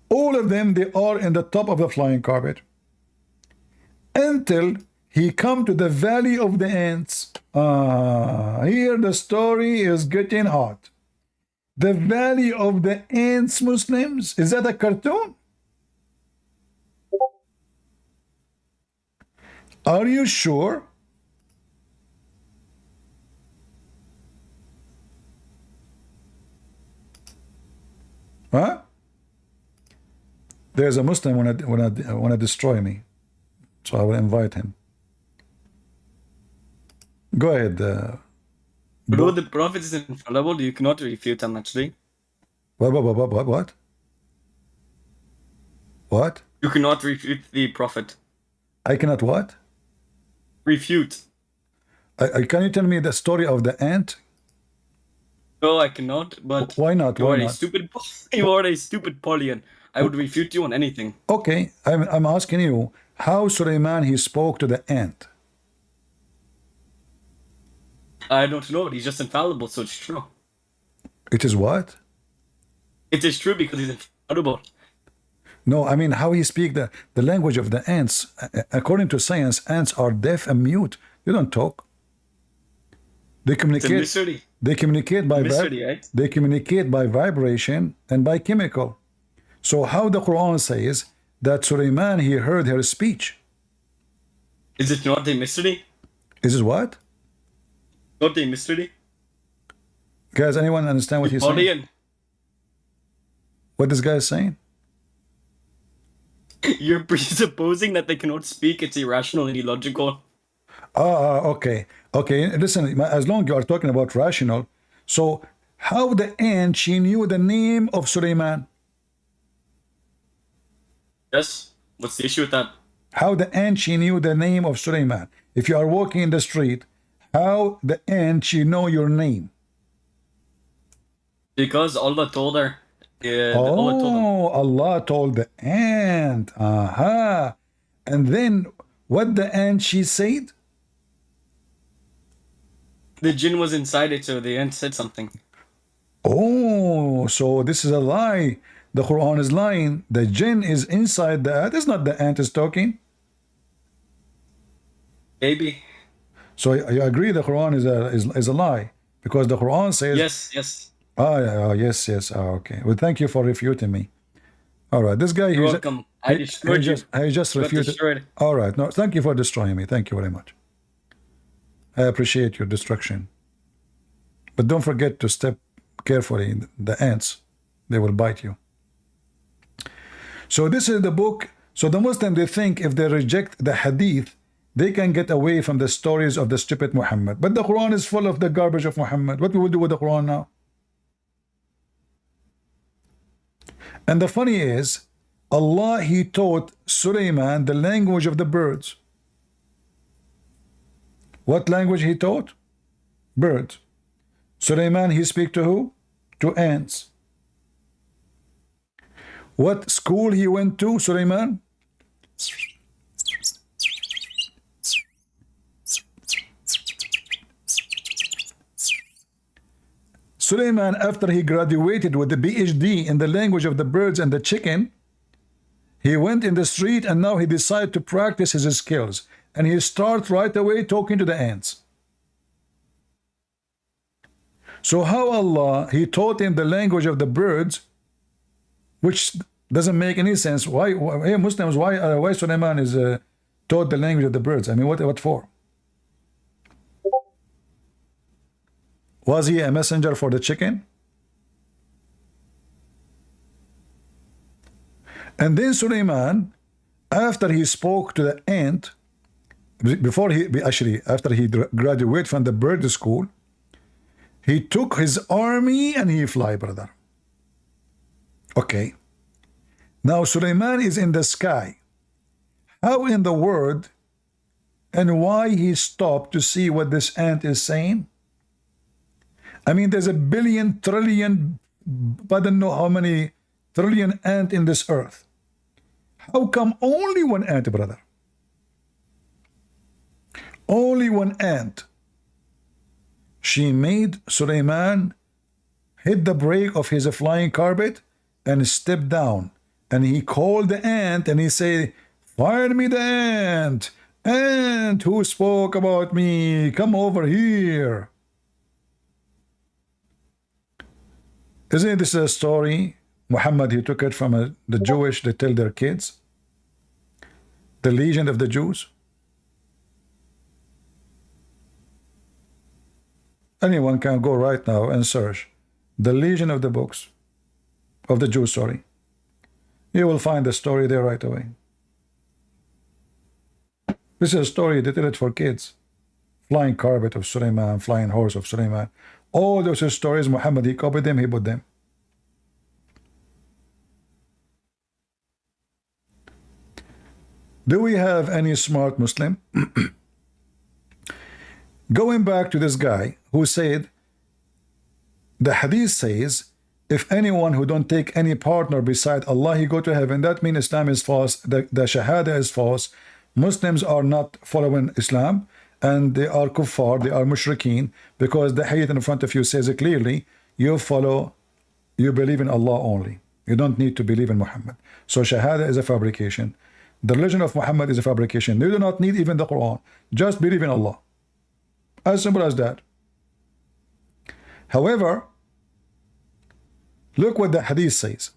All of them, they are in the top of the flying carpet, until he come to the valley of the ants. Here the story is getting hot. The valley of the ants, Muslims. Is that a cartoon? Are you sure? Huh? There's a Muslim wanna destroy me, so I will invite him. Go ahead. Bro, the Prophet is infallible. You cannot refute him, actually. What? What? You cannot refute the Prophet. I cannot what? Refute. Can you tell me the story of the ant? No, I cannot. But why not? You Why are not? a stupid. You are a stupid Polian. I would refute you on anything. Okay, I'm asking you how Sulaiman he spoke to the ant. I don't know. He's just infallible, so it's true. It is what? It is true because he's infallible. No, I mean how he speak the language of the ants. According to science, ants are deaf and mute. They don't talk. They communicate. It's a mystery. They communicate by mystery, right? They communicate by vibration and by chemical. So how the Quran says that Sulaiman he heard her speech? Is it not a mystery? Is it what? Not a mystery. Guys, anyone understand what he's saying? What this guy is saying? You're presupposing that they cannot speak. It's irrational and illogical. Okay. Listen, as long as you are talking about rational, so how the ant she knew the name of Sulaiman? Yes. What's the issue with that? How the ant she knew the name of Sulaiman? If you are walking in the street, how the ant she know your name? Because Allah told her. Allah told the ant. And then what the ant she said? The jinn was inside it, so the ant said something. Oh, so this is a lie. The Quran is lying. The jinn is inside the ant. It's not the ant is talking. Maybe. So you agree the Quran is a lie because the Quran says yes. Yes. Okay. Well, thank you for refuting me. All right, this guy. You're welcome. I destroyed you. I just refuted. Destroyed. All right. No, thank you for destroying me. Thank you very much. I appreciate your destruction. But don't forget to step carefully. The ants, they will bite you. So this is the book. So the Muslim, they think if they reject the hadith, they can get away from the stories of the stupid Muhammad. But the Quran is full of the garbage of Muhammad. What we will do with the Quran now? And the funny is, Allah, he taught Sulaiman the language of the birds. What language he taught? Birds. Sulaiman, he speak to who? To ants. What school he went to, Sulaiman? Sulaiman, after he graduated with the PhD in the language of the birds and the chicken, he went in the street and now he decided to practice his skills. And he starts right away talking to the ants. So how Allah, he taught him the language of the birds, which doesn't make any sense. Why hey Muslims, why Sulaiman is taught the language of the birds? I mean, what for? Was he a messenger for the chicken? And then Sulaiman, after he spoke to the ant, before after he graduated from the bird school, he took his army and he fly, brother. Okay. Now Sulaiman is in the sky. How in the world and why he stopped to see what this ant is saying? I mean, there's a billion, trillion, I don't know how many trillion ant in this earth. How come only one ant, brother? Only one ant. She made Sulaiman hit the brake of his flying carpet and step down. And he called the ant and he said, "Fire me the ant! Ant who spoke about me, come over here." Isn't this a story? Muhammad, he took it from the Jewish, they tell their kids. The legend of the Jews. Anyone can go right now and search the legend of the books of the Jews, sorry. You will find the story there right away. This is a story they tell it for kids. Flying carpet of Sulaiman, flying horse of Sulaiman. All those stories, Muhammad, he copied them, he put them. Do we have any smart Muslim? Going back to this guy who said, the hadith says, if anyone who don't take any partner beside Allah, he go to heaven. That means Islam is false, the Shahada is false. Muslims are not following Islam, and they are kuffar, they are mushrikeen, because the hadith in front of you says it clearly, you believe in Allah only. You don't need to believe in Muhammad. So Shahada is a fabrication. The religion of Muhammad is a fabrication. You do not need even the Quran. Just believe in Allah. As simple as that. However, look what the hadith says.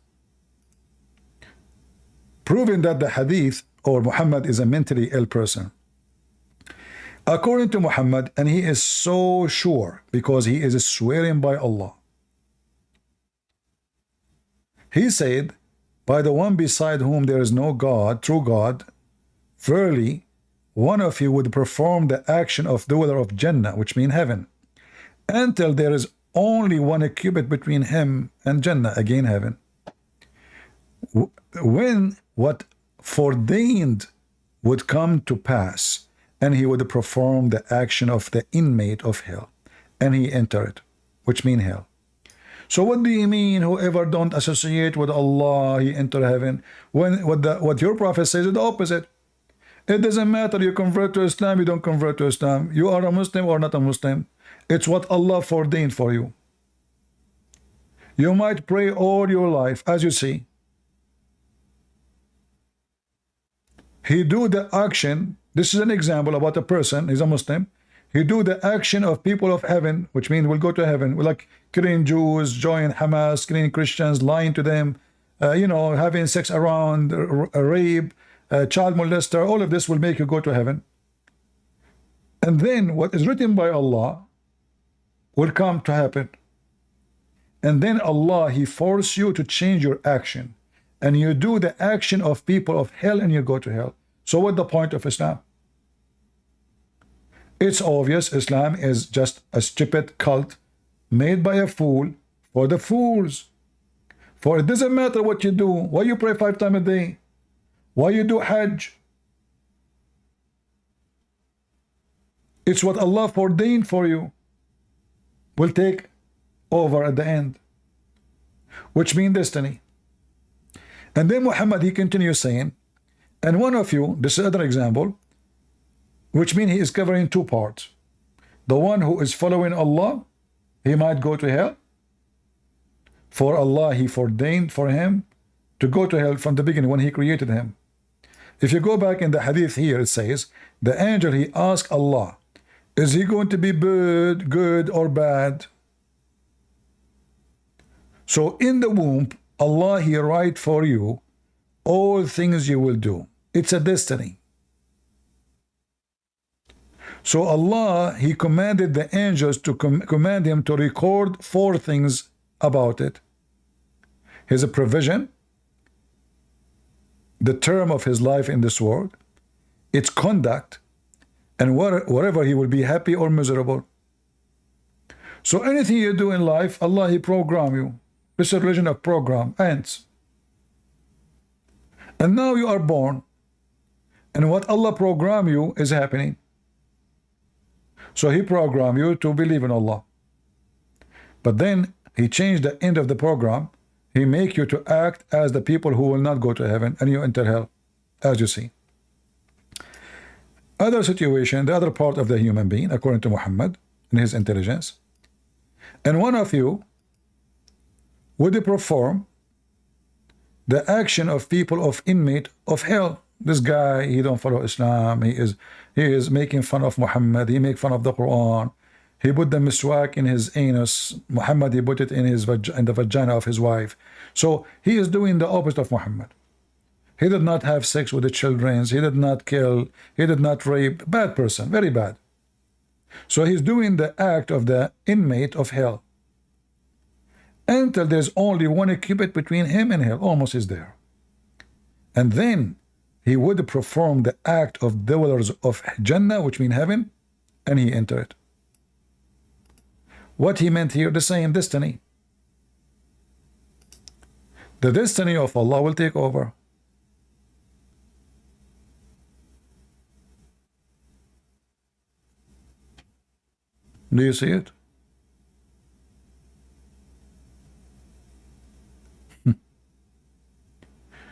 Proving that the hadith or Muhammad is a mentally ill person. According to Muhammad, and he is so sure because he is swearing by Allah. He said, by the one beside whom there is no God, true God, verily, one of you would perform the action of dweller of Jannah, which means heaven, until there is only one cubit between him and Jannah, again heaven. When what foreordained would come to pass, and he would perform the action of the inmate of hell, and he enter it, which means hell. So what do you mean, whoever don't associate with Allah, he enter heaven? When what your prophet says is the opposite. It doesn't matter, you convert to Islam, you don't convert to Islam. You are a Muslim or not a Muslim. It's what Allah foreordained for you. You might pray all your life, as you see. He do the action. This is an example about a person, he's a Muslim. He do the action of people of heaven, which means we'll go to heaven. We're like killing Jews, join Hamas, killing Christians, lying to them, having sex around, rape, child molester. All of this will make you go to heaven. And then what is written by Allah will come to happen. And then Allah, he force you to change your action. And you do the action of people of hell and you go to hell. So what's the point of Islam? It's obvious Islam is just a stupid cult made by a fool for the fools. For it doesn't matter what you do. Why you pray 5 times a day? Why you do Hajj? It's what Allah ordained for you will take over at the end, which means destiny. And then Muhammad, he continues saying, and one of you, this is another example, which means he is covering 2 parts. The one who is following Allah, he might go to hell. For Allah, he ordained for him to go to hell from the beginning when he created him. If you go back in the hadith here, it says, the angel, he asked Allah, is he going to be good or bad? So in the womb, Allah, he write for you all things you will do. It's a destiny. So Allah, he commanded the angels to command him to record 4 things about it. His provision, the term of his life in this world, its conduct, and whatever he will be happy or miserable. So anything you do in life, Allah, He program you. This is a religion of program, ends. And now you are born, and what Allah program you is happening. So He program you to believe in Allah. But then He changed the end of the program. He make you to act as the people who will not go to heaven, and you enter hell, as you see. Other situation, the other part of the human being, according to Muhammad and his intelligence, and one of you would perform the action of people of inmate of hell. This guy, he don't follow Islam. He is making fun of Muhammad. He make fun of the Quran. He put the miswak in his anus. Muhammad, he put it in the vagina of his wife. So he is doing the opposite of Muhammad. He did not have sex with the children. He did not kill. He did not rape. Bad person, very bad. So he's doing the act of the inmate of hell. Until there's only one cubit between him and hell, almost is there. And then he would perform the act of dwellers of Jannah, which means heaven, and he enter it. What he meant here, the same destiny. The destiny of Allah will take over. Do you see it?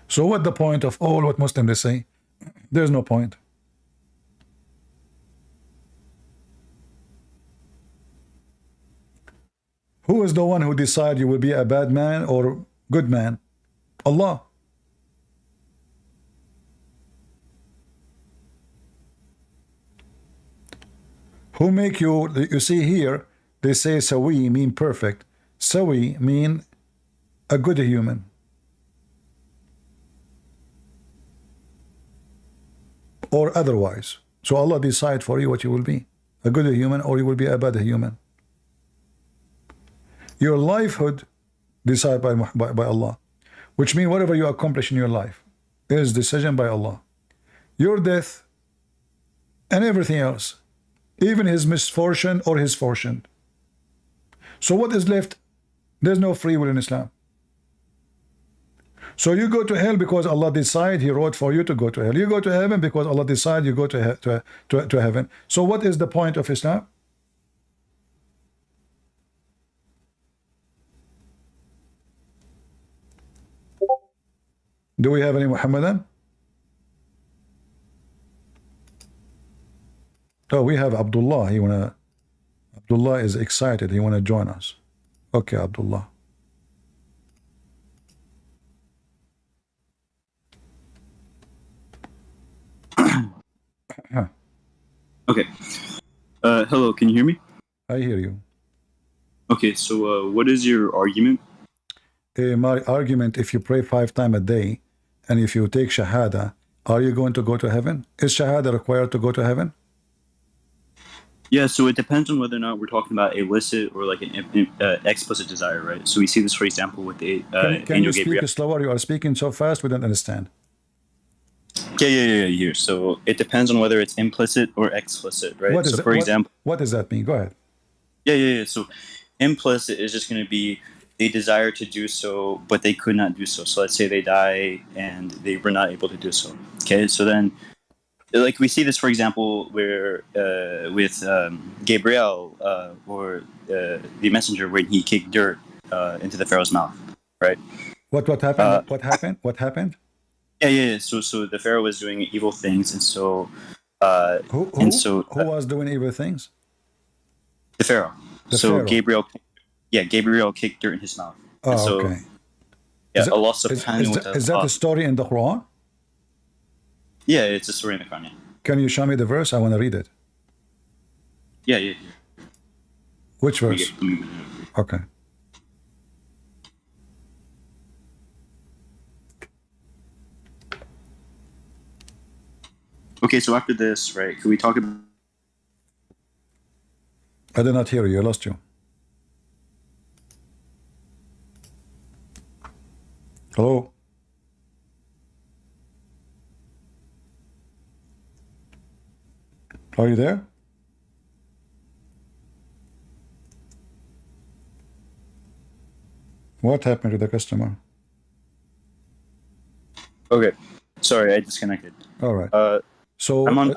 So what the point of all what Muslims they say? There's no point. Who is the one who decide you will be a bad man or good man? Allah. Who make you see here, they say sawi mean perfect. Sawi mean a good human. Or otherwise. So Allah decide for you what you will be. A good human or you will be a bad human. Your lifehood decided by Allah. Which means whatever you accomplish in your life is decision by Allah. Your death and everything else. Even his misfortune or his fortune. So what is left? There's no free will in Islam. So you go to hell because Allah decide He wrote for you to go to hell. You go to heaven because Allah decide you go to heaven. So what is the point of Islam? Do we have any Muhammadan? Oh, we have Abdullah. Abdullah is excited. He wanna join us. Okay, Abdullah. Okay. Hello, can you hear me? I hear you. Okay, so what is your argument? My argument, if you pray 5 times a day and if you take Shahada, are you going to go to heaven? Is Shahada required to go to heaven? Yeah, so it depends on whether or not we're talking about illicit or like an explicit desire, right? So we see this, for example, with the Can you speak Gabriel. slower? You are speaking so fast we don't understand. Yeah. Here, so it depends on whether it's implicit or explicit, right? What is so, that? for example, what does that mean? Go ahead. Yeah. So implicit is just going to be they desire to do so, but they could not do so. So let's say they die and they were not able to do so. Okay, so then, like we see this, for example, where with Gabriel or the messenger when he kicked dirt into the Pharaoh's mouth, right? What happened? What happened? What happened? Yeah. So the Pharaoh was doing evil things, and so who was doing evil things? The Pharaoh. Pharaoh. Gabriel kicked dirt in his mouth. Oh, so, okay. Yeah, Allah subhanahu wa ta'ala. Is that a story in the Quran? Yeah, it's a story in the Quran. Yeah. Can you show me the verse? I want to read it. Yeah. Which verse? Okay. Okay, so after this, right, can we talk about... I did not hear you. I lost you. Hello? Are you there? What happened to the customer? Okay, sorry, I disconnected. All right. So I'm on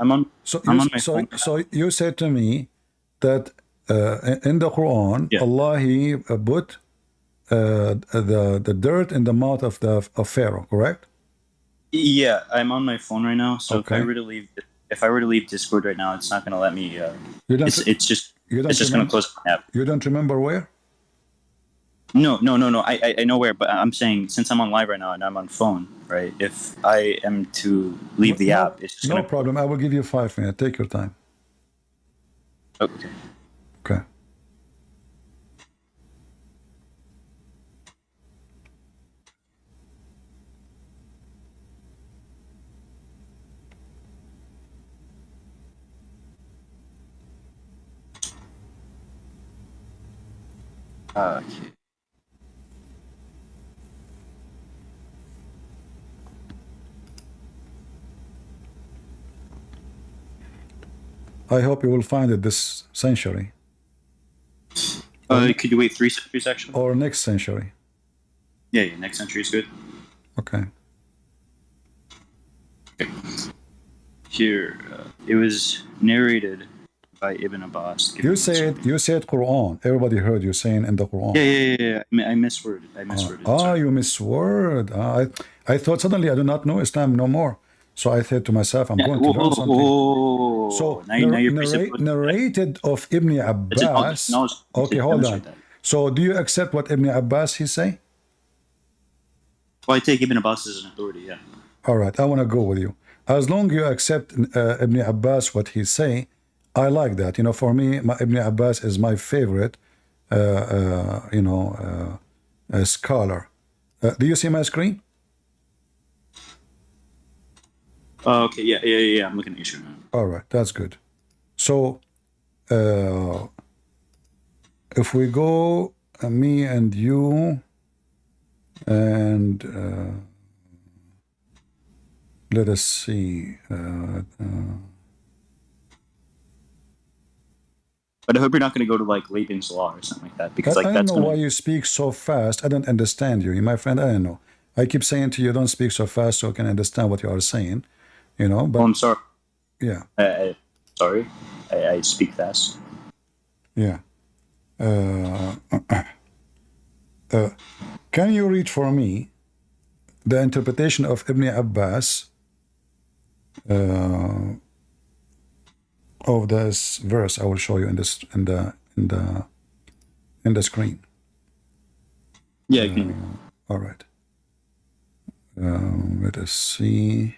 my phone. So you said to me that in the Quran, Allah he put the dirt in the mouth of Pharaoh, correct? Yeah, I'm on my phone right now. So Okay. if I were to leave Discord right now, it's not going to let me. It's just going to close my app. You don't remember where? No. I know where, but I'm saying since I'm on live right now and I'm on phone, right? If I am to leave the app, it's just no problem. I will give you 5 minutes. Take your time. Okay. Okay. Okay. I hope you will find it this century. Could you wait 3 centuries actually? Or next century. Yeah, next century is good. Okay. Here, it was narrated by Ibn Abbas. You said Quran. Everybody heard you saying in the Quran. Yeah. I misworded. You misword. I thought suddenly I do not know Islam no more. So I said to myself, I'm going to learn something. So narrated of Ibn Abbas. Okay, hold on. So do you accept what Ibn Abbas he say? Well, I take Ibn Abbas as an authority, yeah. All right, I want to go with you. As long you accept Ibn Abbas what he say, I like that. You know, for me, Ibn Abbas is my favorite, scholar. Do you see my screen? Okay, yeah. I'm looking at you sure now. All right, that's good. So, if we go, me and you, and let us see. But I hope you're not going to go to like Laban's Law or something like that, because I don't know why you speak so fast. I don't understand you, my friend. I don't know. I keep saying to you, don't speak so fast, so I can understand what you are saying. You know, but I'm sorry. Yeah. Sorry, I speak fast. Yeah. Can you read for me the interpretation of Ibn Abbas of this verse? I will show you in the screen. Yeah, I can. All right. Let us see.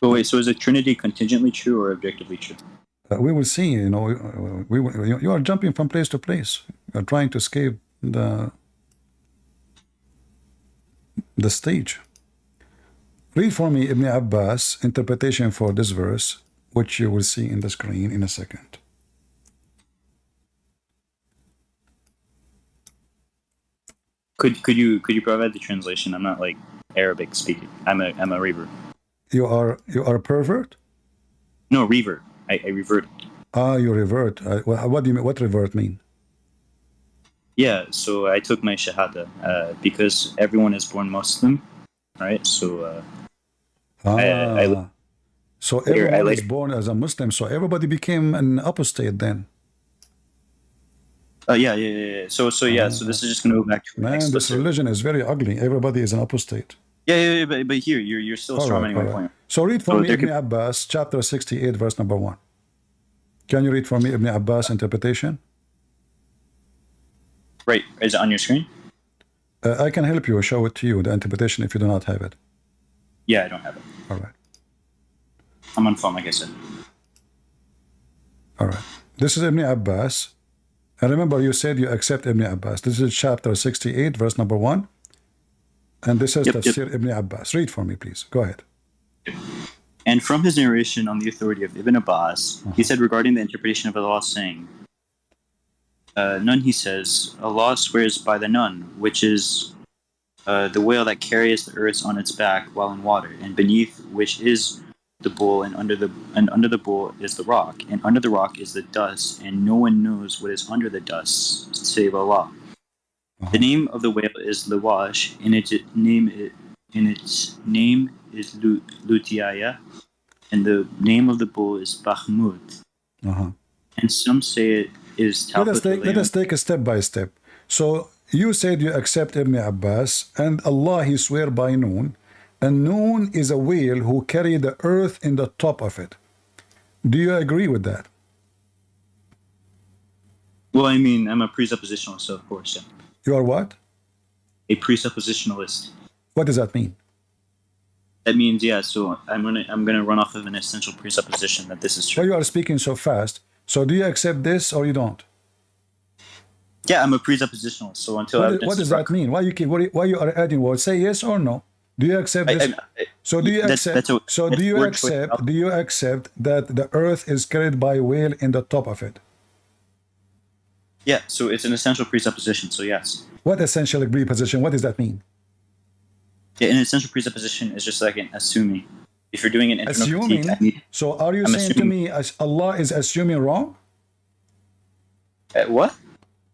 Oh wait, so is the Trinity contingently true or objectively true? We will see. You know, you are jumping from place to place. You are trying to escape the stage. Read for me Ibn Abbas interpretation for this verse, which you will see in the screen in a second. Could you provide the translation? I'm not like Arabic speaking. I'm a revert. You are a pervert? No, revert. I revert. You revert. What do you mean? What revert mean? Yeah, so I took my shahada because everyone is born Muslim, right? So so everyone is born as a Muslim. So everybody became an apostate then. Yeah. So this is just going to go back to man. This religion is very ugly. Everybody is an apostate. Yeah, but here you're still strawmanning my point. So read for me Ibn Abbas, chapter 68, verse number 1. Can you read for me Ibn Abbas interpretation? Right, is it on your screen? I can help you, show it to you, the interpretation, if you do not have it. Yeah, I don't have it. All right. I'm on phone, like I said. All right. This is Ibn Abbas. And remember, you said you accept Ibn Abbas. This is chapter 68, verse number 1. And this is Tafsir Ibn Abbas. Read for me, please. Go ahead. And from his narration on the authority of Ibn Abbas, he said regarding the interpretation of Allah saying, Nun, he says, Allah swears by the Nun, which is the whale that carries the earth on its back while in water, and beneath which is the bull, and under the bull is the rock, and under the rock is the dust, and no one knows what is under the dust save Allah. The name of the whale is Lawash, and its name is Lutiaya, and the name of the bull is Bahmud. And some say it is let us take a step by step. So you said you accept Ibn Abbas, and Allah he swear by Noon, and Noon is a whale who carry the earth in the top of it. Do you agree with that? Well, I mean, I'm a presuppositionalist, so of course, yeah. You are what? A presuppositionalist. What does that mean? That means, yeah, so I'm gonna run off of an essential presupposition that this is true. Well, you are speaking so fast. So do you accept this or you don't? Yeah, I'm a presuppositionalist. So until what does that mean? Why you are adding words? Say yes or no. Do you accept this? So do you accept? Do you accept that the earth is carried by a whale in the top of it? Yeah. So it's an essential presupposition. So yes. What essential presupposition? What does that mean? Yeah, an essential presupposition is just like an assuming. If you're doing an internal assuming. critique, so are you saying to me Allah is assuming wrong? What?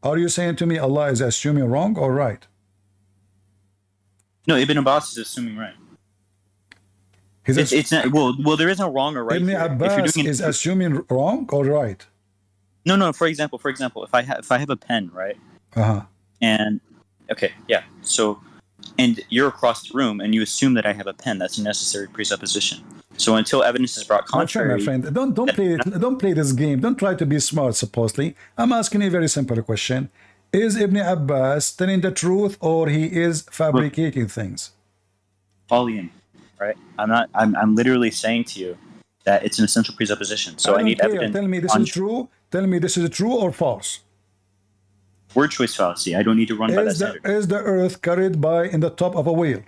Are you saying to me Allah is assuming wrong or right? No, Ibn Abbas is assuming right. It's not, well, there is no wrong or right. Ibn Abbas is assuming wrong or right? No. For example, if I have a pen, right? And okay, yeah. So, and you're across the room, and you assume that I have a pen. That's a necessary presupposition. So until evidence is brought contrary, my friend, don't play this game. Don't try to be smart. Supposedly, I'm asking you a very simple question: is Ibn Abbas telling the truth, or he is fabricating things? Pauline, right? I'm literally saying to you that it's an essential presupposition. So I need evidence. Tell me this is true. Tell me this is true or false. Word choice fallacy. I don't need to run by that standard. Is the earth carried by in the top of a whale?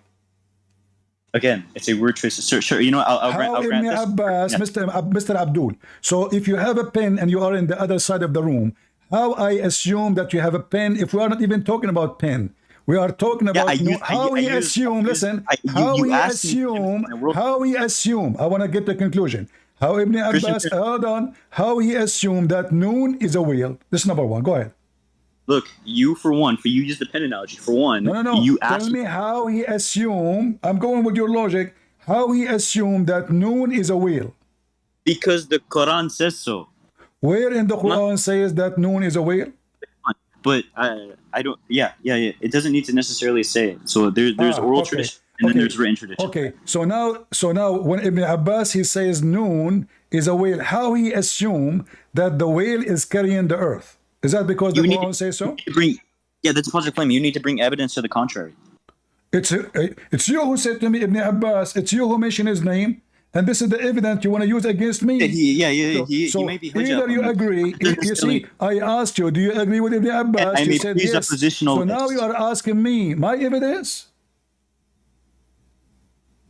Again, it's a word choice. Sure. You know, I'll grant this. Abbas, Mr. Abdul. So if you have a pen and you are in the other side of the room, how I assume that you have a pen if we are not even talking about pen? We are talking about how we assume. Listen, how we assume. I want to get the conclusion. How Ibn Abbas, hold on, how he assumed that Noon is a whale. This is number one. Go ahead. Look, you use the pen analogy. For one, no. You tell me how he assumed. I'm going with your logic. How he assumed that Noon is a whale. Because the Quran says so. Where in the Quran says that Noon is a whale? But I don't. Yeah. It doesn't need to necessarily say it. So there's oral tradition, and then there's written tradition. Okay. So now, when Ibn Abbas he says Noon is a whale, how he assume that the whale is carrying the earth? Is that because the Quran says so? That's a positive claim. You need to bring evidence to the contrary. It's you who said to me, Ibn Abbas. It's you who mentioned his name, and this is the evidence you want to use against me. He may be. Either you agree. You see, I asked you, do you agree with Ibn Abbas? You said yes. So now you are asking me my evidence.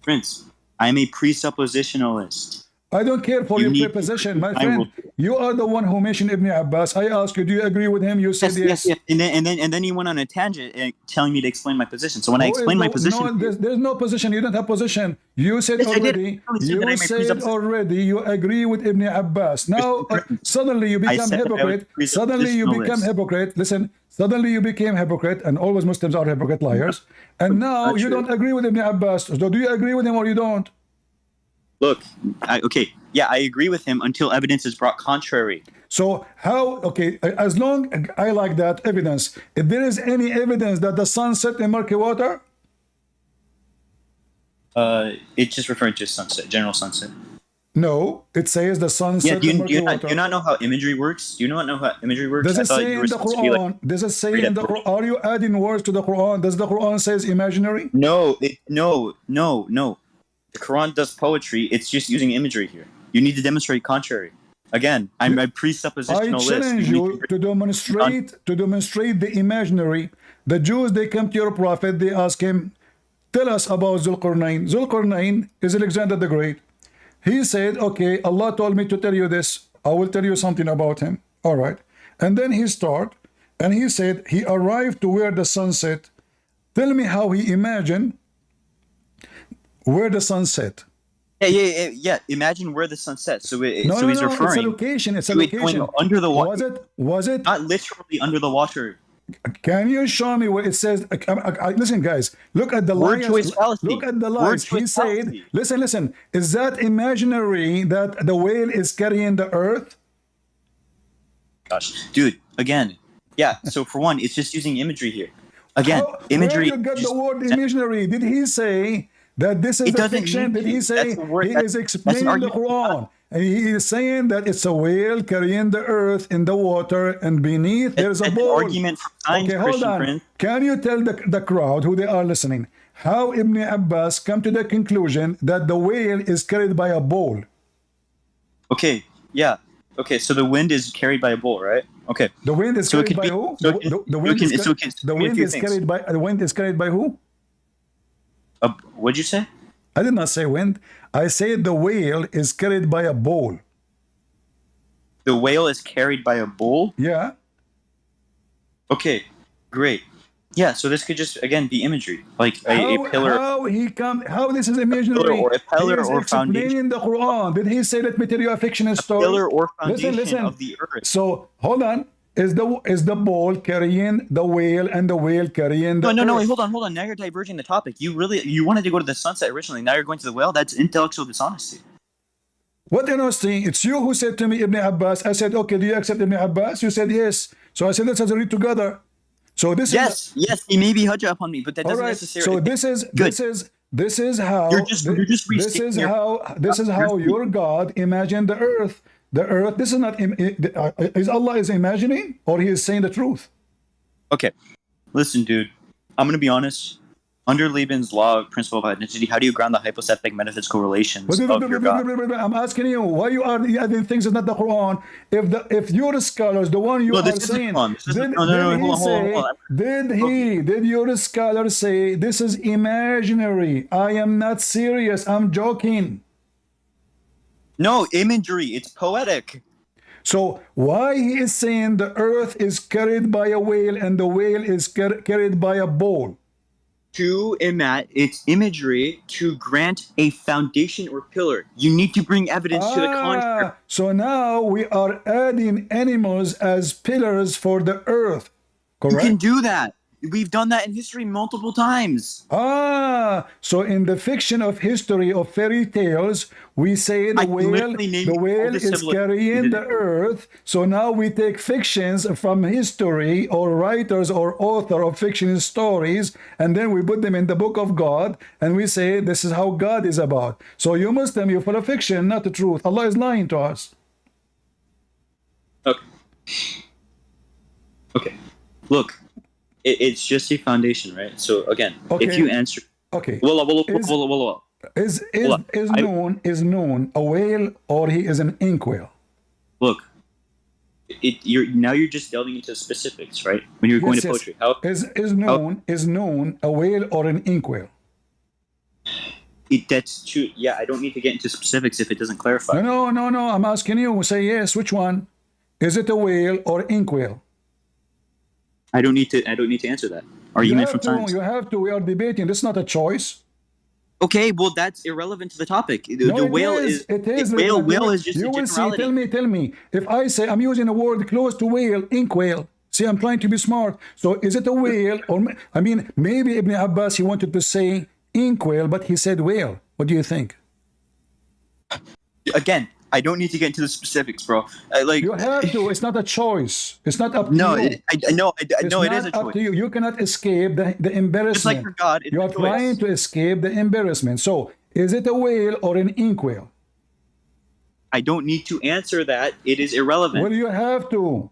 Prince, I'm a presuppositionalist. I don't care for your preposition, my friend. You are the one who mentioned Ibn Abbas. I asked you, do you agree with him? You said yes. And then you went on a tangent telling me to explain my position. So when I explain my position, there's no position. You don't have position. You said already. You said already. You agree with Ibn Abbas. Now suddenly you become hypocrite. Suddenly you become hypocrite. Listen. Suddenly you became hypocrite, and always Muslims are hypocrite liars. And now you don't agree with Ibn Abbas. So do you agree with him or you don't? Look, I agree with him until evidence is brought contrary. So as long I like that evidence, if there is any evidence that the sun set in murky water? It's just referring to sunset, general sunset. No, it says the sun set in murky water. Do you not know how imagery works? Do you not know how imagery works? Does it say in the Quran? Does it say in the Quran? Are you adding words to the Quran? Does the Quran says imaginary? No. The Quran does poetry. It's just using imagery here. You need to demonstrate contrary. Again, I'm a presuppositionalist. I challenge you to demonstrate the imaginary. The Jews, they come to your prophet. They ask him, tell us about Zulqarnain. Zulqarnain is Alexander the Great. He said, okay, Allah told me to tell you this. I will tell you something about him. All right. And then he started, and he said, he arrived to where the sun set. Tell me how he imagined where the sun set. Yeah. Imagine where the sun sets. So he's It's a referring location. It's a to it location. going under the water. Was it? Not literally under the water. Can you show me where it says? Listen, guys. Look at the Word lines. choice fallacy. Look at the Word lines. He choice said, fallacy. "Listen. Is that imaginary that the whale is carrying the earth?" Gosh, dude. Again, yeah. So for one, it's just using imagery here. Again, imagery. Where you got the word imaginary? Did he say that this is It the doesn't fiction? mean Did he to. say That's a word- he that's- is that's an explaining the argument. Quran? And he is saying that it's a whale carrying the earth in the water, and beneath there's a That's ball. an argument from science, Okay, hold Christian on. Prince. Can you tell the crowd who they are listening how Ibn Abbas come to the conclusion that the whale is carried by a ball? Okay. Yeah. Okay. So the wind is carried by a bull, right? Okay. The wind is So it carried could by be- who? so it can- The so it wind can- is so it can- the it can be a wind few is things. carried by the wind is carried by who? What'd you say? I did not say wind. I said the whale is carried by a ball. The whale is carried by a bull? Yeah. Okay, great. Yeah, so this could just, again, be imagery. Like a pillar. How this is imaginary? Or a pillar He is or explaining foundation. the Quran. Did he say, let me tell you a fictional story? Pillar or foundation Listen. of the earth. So, hold on. Is the ball carrying the whale and the whale carrying the No, earth? wait, hold on. Now you're diverging the topic. You wanted to go to the sunset originally. Now you're going to the whale? That's intellectual dishonesty. What honesty? It's you who said to me, Ibn Abbas. I said, okay, do you accept Ibn Abbas? You said yes. So I said, let's read together. So this Yes, he may be hujjah upon me, but that all doesn't right. necessarily. So this is how You're just this is how your God imagined the earth. The earth. This is not. Is Allah is imagining, or He is saying the truth? Okay, listen, dude. I'm gonna be honest. Under Liebman's law of principle of identity, how do you ground the hypostatic metaphysical relations of your God? I'm asking you why you are adding things that's not the Quran. If your scholars, the one you No, are this isn't saying, Quran. This isn't- hold on. did your scholar say this is imaginary? I am not serious. I'm joking. No, imagery. It's poetic. So why he is saying the earth is carried by a whale and the whale is carried by a ball? It's imagery to grant a foundation or pillar. You need to bring evidence to the contrary. So now we are adding animals as pillars for the earth. Correct? You can do that. We've done that in history multiple times. So in the fiction of history of fairy tales, we say the whale is carrying the earth. So now we take fictions from history or writers or author of fiction stories, and then we put them in the book of God, and we say this is how God is about. So you Muslim, you're full of fiction, not the truth. Allah is lying to us. Okay. Look. It's just a foundation, right? So again, if you answer, is known a whale or he is an inkwell? Look, you're just delving into specifics, right? When you're going to poetry, is known a whale or an inkwell? That's true. Yeah, I don't need to get into specifics if it doesn't clarify. No. I'm asking you. Say yes. Which one? Is it a whale or inkwell? I don't need to answer that. Argument from science. You have to. We are debating. This is not a choice. Okay, well that's irrelevant to the topic. The whale is whale is just you a will see. generality. Tell me. If I say I'm using a word close to whale, inkwell. See, I'm trying to be smart. So is it a whale or maybe Ibn Abbas he wanted to say inkwell, but he said whale. What do you think? Again, I don't need to get into the specifics, bro. You have to. It's not a choice. It's not up to you. It is a choice. Up to you. You cannot escape the embarrassment. Just like for God, you are trying to escape the embarrassment. So, is it a whale or an inkwell? I don't need to answer that. It is irrelevant. Well, you have to.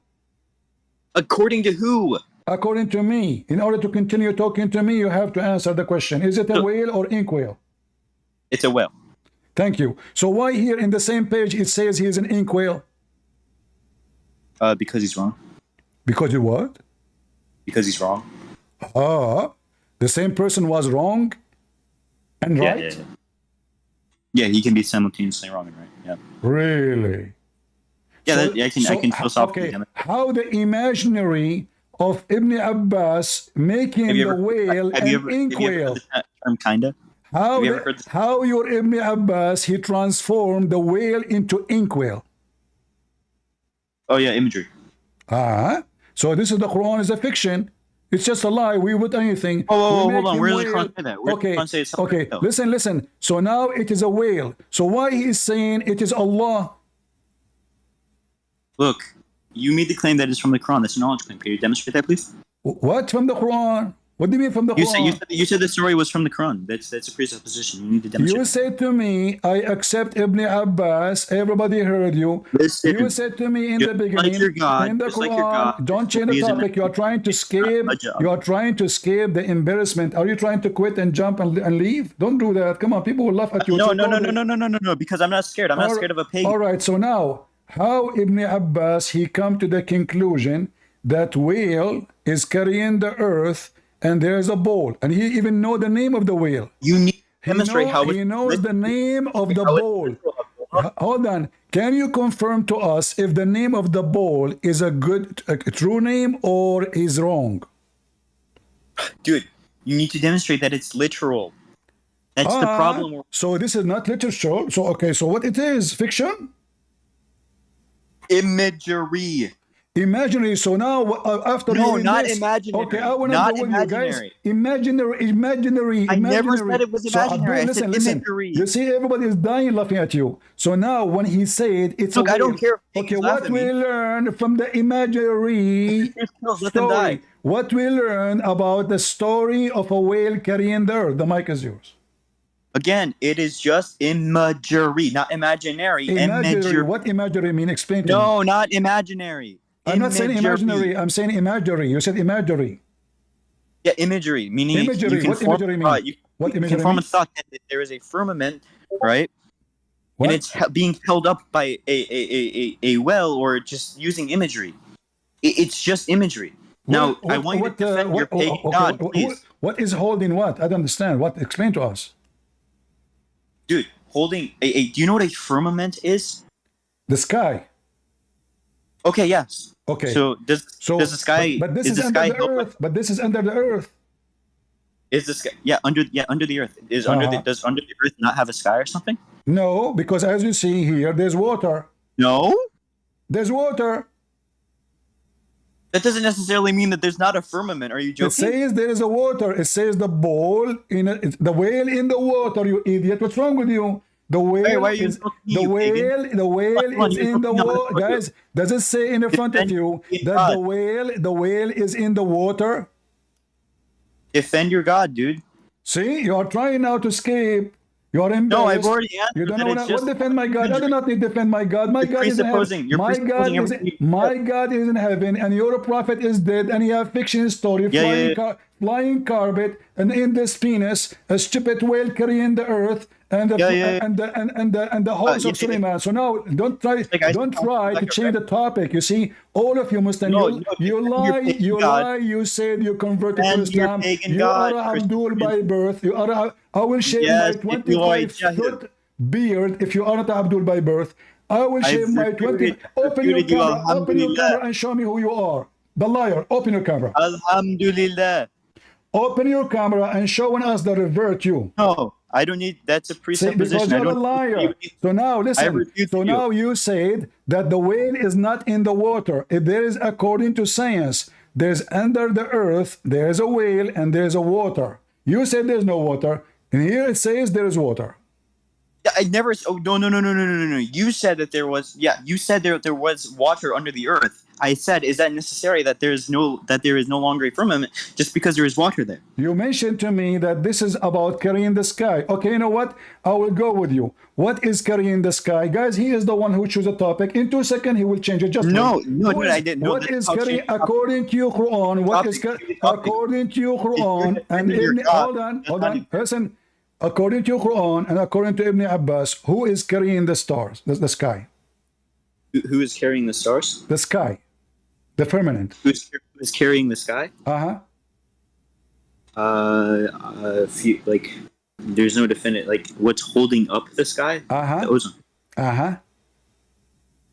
According to who? According to me. In order to continue talking to me, you have to answer the question. Is it a whale or inkwell? It's a whale. Thank you. So why here in the same page it says he is an inkwell? Because he's wrong. Because you what? Because he's wrong. The same person was wrong and right? Yeah, he can be simultaneously wrong and right. Yeah. Really? Yeah, I can philosophically. Okay. How the imaginary of Ibn Abbas making the whale an inkwell? Term kinda. How, Have you ever heard this? how your Ibn Abbas, he transformed the whale into inkwell. Oh yeah, imagery. So this is the Quran is a fiction. It's just a lie. We would anything. Oh, We hold make on. him Where does the whale. Quran say that? Where does the Okay, Quran say it's something okay. else? Listen. So now it is a whale. So why he is saying it is Allah? Look, you made the claim that it's from the Quran. That's a knowledge claim. Can you demonstrate that, please? What from the Quran? What do you mean from the Quran? You said the story was from the Quran. That's a presupposition. You need to demonstrate. You said to me, I accept Ibn Abbas. Everybody heard you. Listen, You said to me in the beginning, like your God, in the just Quran, like your God, don't change the reason topic. You are trying to escape. You are trying to escape the embarrassment. Are you trying to quit and jump and leave? Don't do that. Come on, people will laugh at you. No, because I'm not scared. I'm not scared of a pagan. All right, so now, how Ibn Abbas, he come to the conclusion that whale is carrying the earth and there's a bowl, and he even know the name of the whale. You need to demonstrate how he knows the name of the bowl. Hold on. Can you confirm to us if the name of the bowl is a true name or is wrong? Dude, you need to demonstrate that it's literal. That's the problem. So this is not literature. So okay, so what it is? Fiction? Imagery. Imaginary. So now after not this, imaginary. Okay, I want to not go with you guys. imaginary. Imaginary. I never said it was imaginary. I said listen. imagery. You see, everybody is dying laughing at you. So now when he said it's Look, a I don't care. Okay, what we learn from the imaginary story? What we learn about the story of a whale carrying the earth? The mic is yours. Again, it is just imagery, not imaginary. Imaginary. What imaginary mean? Explain to me. No, not imaginary. I'm not saying imaginary. I'm saying imagery. You said imagery. Yeah, imagery, meaning imagery. you can What form imagery a thought. mean? What you imagery can form mean? a thought that there is a firmament, right? What? And it's being held up by a well, or just using imagery. It's just imagery. Now, I want you to defend your pagan God, please. What is holding what? I don't understand. What? Explain to us. Dude, holding do you know what a firmament is? The sky. Okay, yes. Okay. So does the sky? But this is is the under sky the earth. But this is under the earth. Is the sky? Yeah, under the earth. Does under the earth not have a sky or something? No, because as you see here, there's water. No. There's water. That doesn't necessarily mean that there's not a firmament. Are you joking? It says there is a water. It says the bowl the whale in the water. You idiot! What's wrong with you? The whale is the whale is in the water. Guys, does it say in the front of you that the whale is in the water? Defend your God, dude. See, you are trying now to escape. You are embarrassed. No, I've already answered. You don't know what defend my God. I do not need to defend my God. My God is in heaven. My God is in heaven, and your prophet is dead, and you have fiction story, flying carpet, and in this penis, a stupid whale carrying the earth, and the horse of Suleiman. So now, don't try to change the topic. You see, all of you Muslims, you lie. You said you converted to Islam. You are Abdul by birth. You are. I will shave my 25-foot beard if you are not Abdul by birth. I will shave my 20. Open your camera and show me who you are. The liar. Open your camera. Alhamdulillah. Open your camera and show us the revert you. No, I don't need. That's a presupposition. Because you're a liar. So now listen. So now you said that the whale is not in the water. If there is, according to science, there's under the earth, there's a whale and there's a water. You said there's no water, and here it says there is water. I never. Oh no! You said that there was. Yeah, you said there was water under the earth. I said, is that necessary that there is no longer a firmament just because there is water there? You mentioned to me that this is about carrying the sky. Okay, you know what? I will go with you. What is carrying the sky, guys? He is the one who chose a topic. In 2 seconds, he will change it. Just no, I didn't. No, what is carrying according to your Quran? What is according to your Quran? And hold on. Listen. According to your Quran and according to Ibn Abbas, who is carrying the stars, the sky? Who is carrying the stars? The sky, the firmament. Who is carrying the sky? There's no definite, like, what's holding up the sky? The ozone.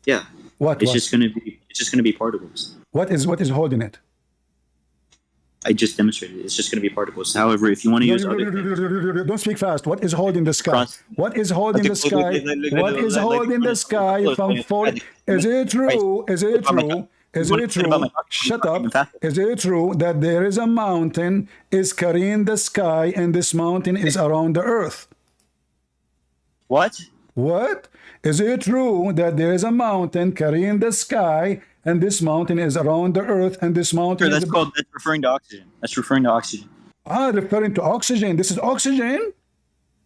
Yeah. It's just gonna be particles. What is holding it? I just demonstrated it. It's just going to be particles. However, if you want to use other things, don't speak fast. What is holding the sky? cross. What is holding Okay, the sky? What is holding the sky from falling? Is it true? Is it true? Is it true? Shut up. Is it true that there is a mountain is carrying the sky and this mountain is around the earth? What? What? Is it true that there is a mountain carrying the sky and this mountain is around the earth and this mountain Sure, is... that's referring to oxygen. That's referring to oxygen. Ah, referring to oxygen. This is oxygen?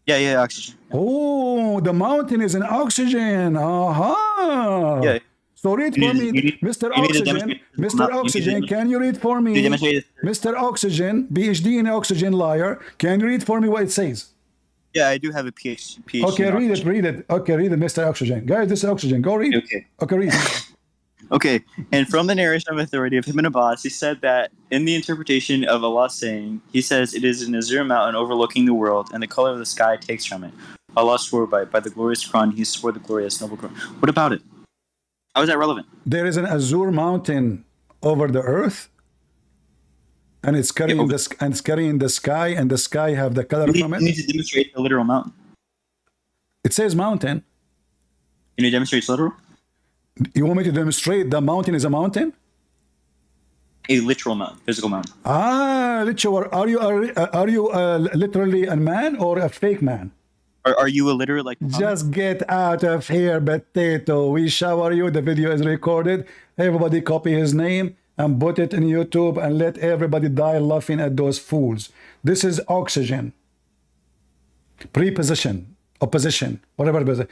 Yeah, oxygen. Oh, the mountain is in oxygen. Aha. Yeah. So read for me, Mr. Oxygen. Mr. Oxygen, can you read for me? Mr. Oxygen, PhD in oxygen liar. Can you read for me what it says? Yeah, I do have a PhD. Okay, read it. Okay, read it, Mr. Oxygen. Guys, this is oxygen. Go read. Okay, read. Okay, and from the narration of authority of Ibn Abbas, he said that in the interpretation of Allah saying, he says, it is an azure mountain overlooking the world, and the color of the sky takes from it. Allah swore by the glorious Quran, he swore the glorious noble Quran. What about it? How is that relevant? There is an azure mountain over the earth, and it's carrying the sky, and the sky have the color from it. You need to demonstrate the literal mountain. It says mountain. Can you demonstrate it's literal? You want me to demonstrate the mountain is a mountain? A literal mountain, physical mountain. Ah, literal. Are you literally a man or a fake man? Are you illiterate like Muhammad? Just get out of here, potato. We shower you. The video is recorded. Everybody copy his name and put it in YouTube and let everybody die laughing at those fools. This is oxygen. Preposition. Opposition. Whatever.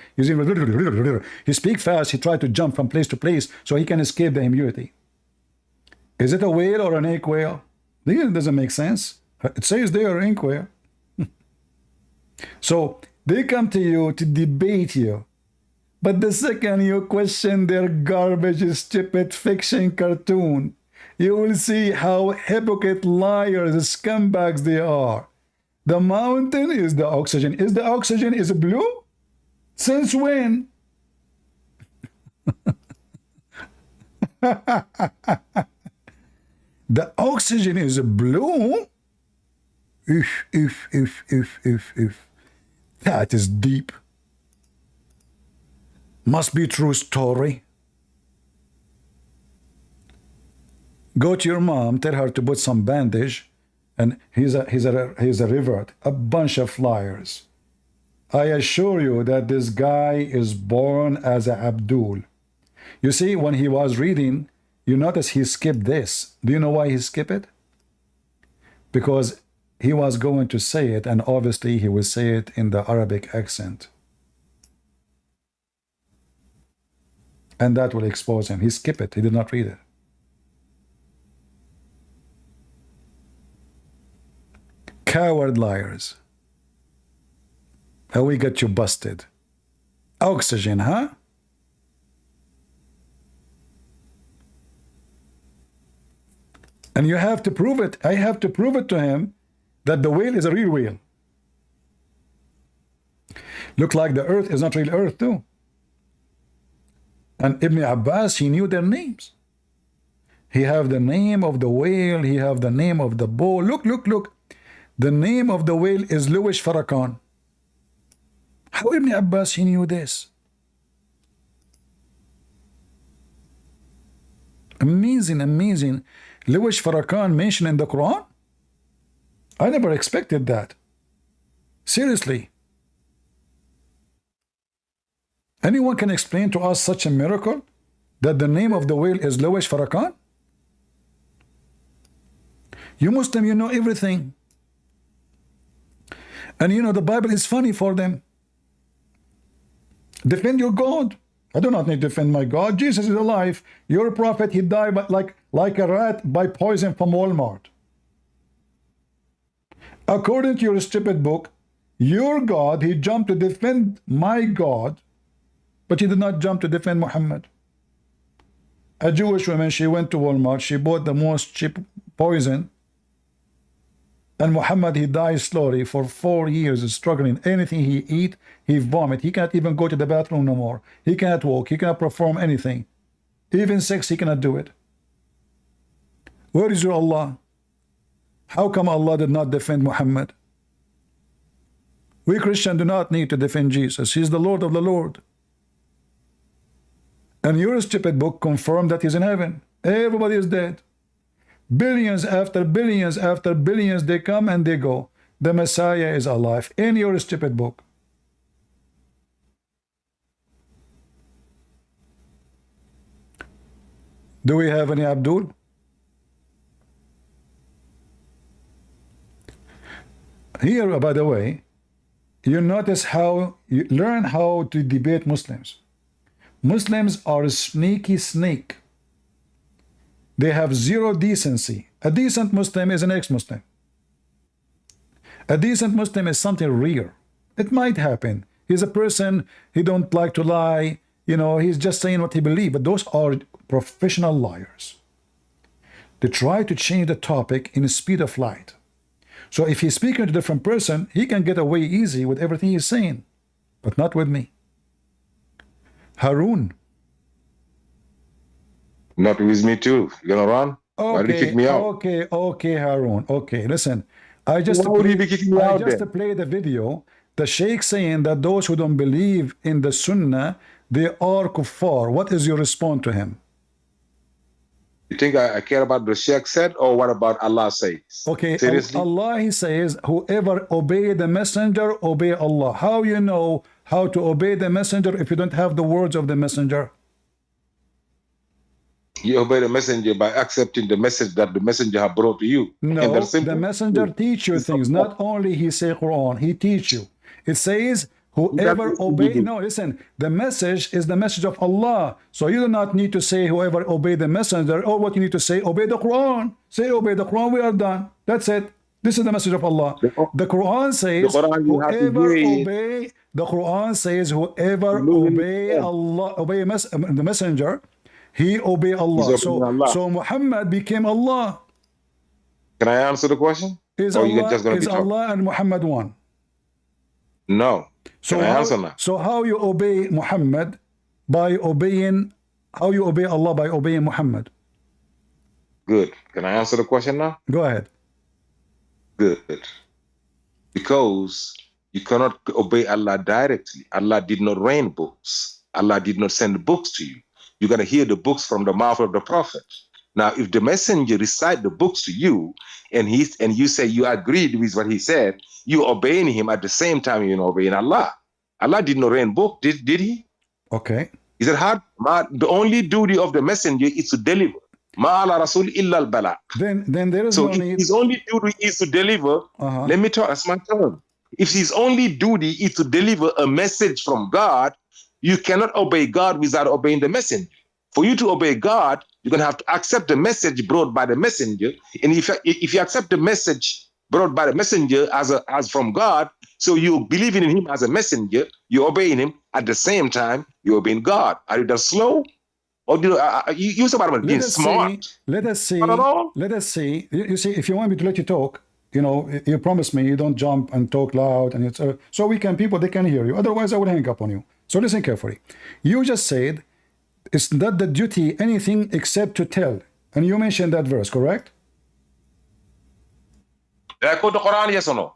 He speak fast. He tried to jump from place to place so he can escape the immunity. Is it a whale or an ink whale? This doesn't make sense. It says they are ink whale. So they come to you to debate you. But the second you question their garbage, stupid fiction cartoon, you will see how hypocrite liars, scumbags they are. The mountain is the oxygen. Is the oxygen is blue? Since when? The oxygen is blue? If. That is deep. Must be true story. Go to your mom, tell her to put some bandage, and he's a revert, a bunch of liars. I assure you that this guy is born as a Abdul. You see, when he was reading, you notice he skipped this. Do you know why he skipped it? Because he was going to say it, and obviously he will say it in the Arabic accent. And that will expose him. He skipped it. He did not read it. Coward liars. How we got you busted. Oxygen, huh? And you have to prove it. I have to prove it to him that the whale is a real whale. Look like the earth is not real earth too. And Ibn Abbas, he knew their names. He have the name of the whale. He have the name of the bull. Look. The name of the whale is Louis Farrakhan. How Ibn Abbas, he knew this? Amazing. Louis Farrakhan mentioned in the Quran? I never expected that. Seriously. Anyone can explain to us such a miracle? That the name of the whale is Louis Farrakhan? You Muslim, you know everything. And you know the Bible is funny for them. Defend your God. I do not need to defend my God. Jesus is alive. Your prophet, he died but like a rat by poison from Walmart. According to your stupid book, your God, he jumped to defend my God, but he did not jump to defend Muhammad. A Jewish woman, she went to Walmart, she bought the most cheap poison, and Muhammad, he died slowly for 4 years, struggling. Anything he eat, he vomit. He cannot even go to the bathroom no more. He cannot walk. He cannot perform anything. Even sex, he cannot do it. Where is your Allah? How come Allah did not defend Muhammad? We Christians do not need to defend Jesus. He's the Lord of the Lord. And your stupid book confirmed that he's in heaven. Everybody is dead. Billions after billions after billions, they come and they go. The Messiah is alive in your stupid book. Do we have any Abdul? Here, by the way, you notice how you learn how to debate Muslims. Muslims are a sneaky snake. They have zero decency. A decent Muslim is an ex-Muslim. A decent Muslim is something rare. It might happen. He's a person, he don't like to lie, you know, he's just saying what he believes, but those are professional liars. They try to change the topic in the speed of light. So if he's speaking to a different person, he can get away easy with everything he's saying, but not with me. Harun. Not with me too. You gonna run? Why did you kick me out? Okay, Harun. Okay, listen. I just played the video. The Sheikh saying that those who don't believe in the Sunnah, they are kuffar. What is your response to him? You think I care about the Sheikh said, or what about Allah says? Okay, seriously? Allah, he says, whoever obey the messenger, obey Allah. How you know how to obey the messenger if you don't have the words of the messenger? You obey the messenger by accepting the message that the messenger have brought to you. No, the messenger teach you things. Not only he say Quran, he teach you. It says, whoever obey, no, listen, the message is the message of Allah. So you do not need to say whoever obey the messenger, or what you need to say, obey the Quran. Say obey the Quran, we are done. That's it. This is the message of Allah. The Quran says, whoever obey, the Quran says, whoever obey Allah, obey the messenger, he obey Allah. So Muhammad became Allah. Can I answer the question? Is Allah and Muhammad one? No. Can I answer now? So how you obey Muhammad by obeying, how you obey Allah by obeying Muhammad? Good. Can I answer the question now? Go ahead. Good. Because you cannot obey Allah directly. Allah did not rain books. Allah did not send books to you. You got to hear the books from the mouth of the prophet. Now, if the messenger recite the books to you, and you say you agreed with what he said, you obeying him at the same time you're obeying Allah. Allah did not rain book, did he? Okay. Is it hard? The only duty of the messenger is to deliver. Ma'ala rasul illa al-bala. Then there is so no need. His only duty is to deliver. Let me talk. That's my turn. If his only duty is to deliver a message from God, you cannot obey God without obeying the messenger. For you to obey God, you're going to have to accept the message brought by the messenger. And if you accept the message brought by the messenger as from God, so you believing in him as a messenger, you're obeying him at the same time you're obeying God. Are you that slow? Or do you about being smart? Let us see. You see, if you want me to let you talk, you know, you promise me you don't jump and talk loud, and it's so people they can hear you. Otherwise, I would hang up on you. So listen carefully. You just said it's not the duty anything except to tell, and you mentioned that verse, correct? Did I quote the Quran? Yes or no?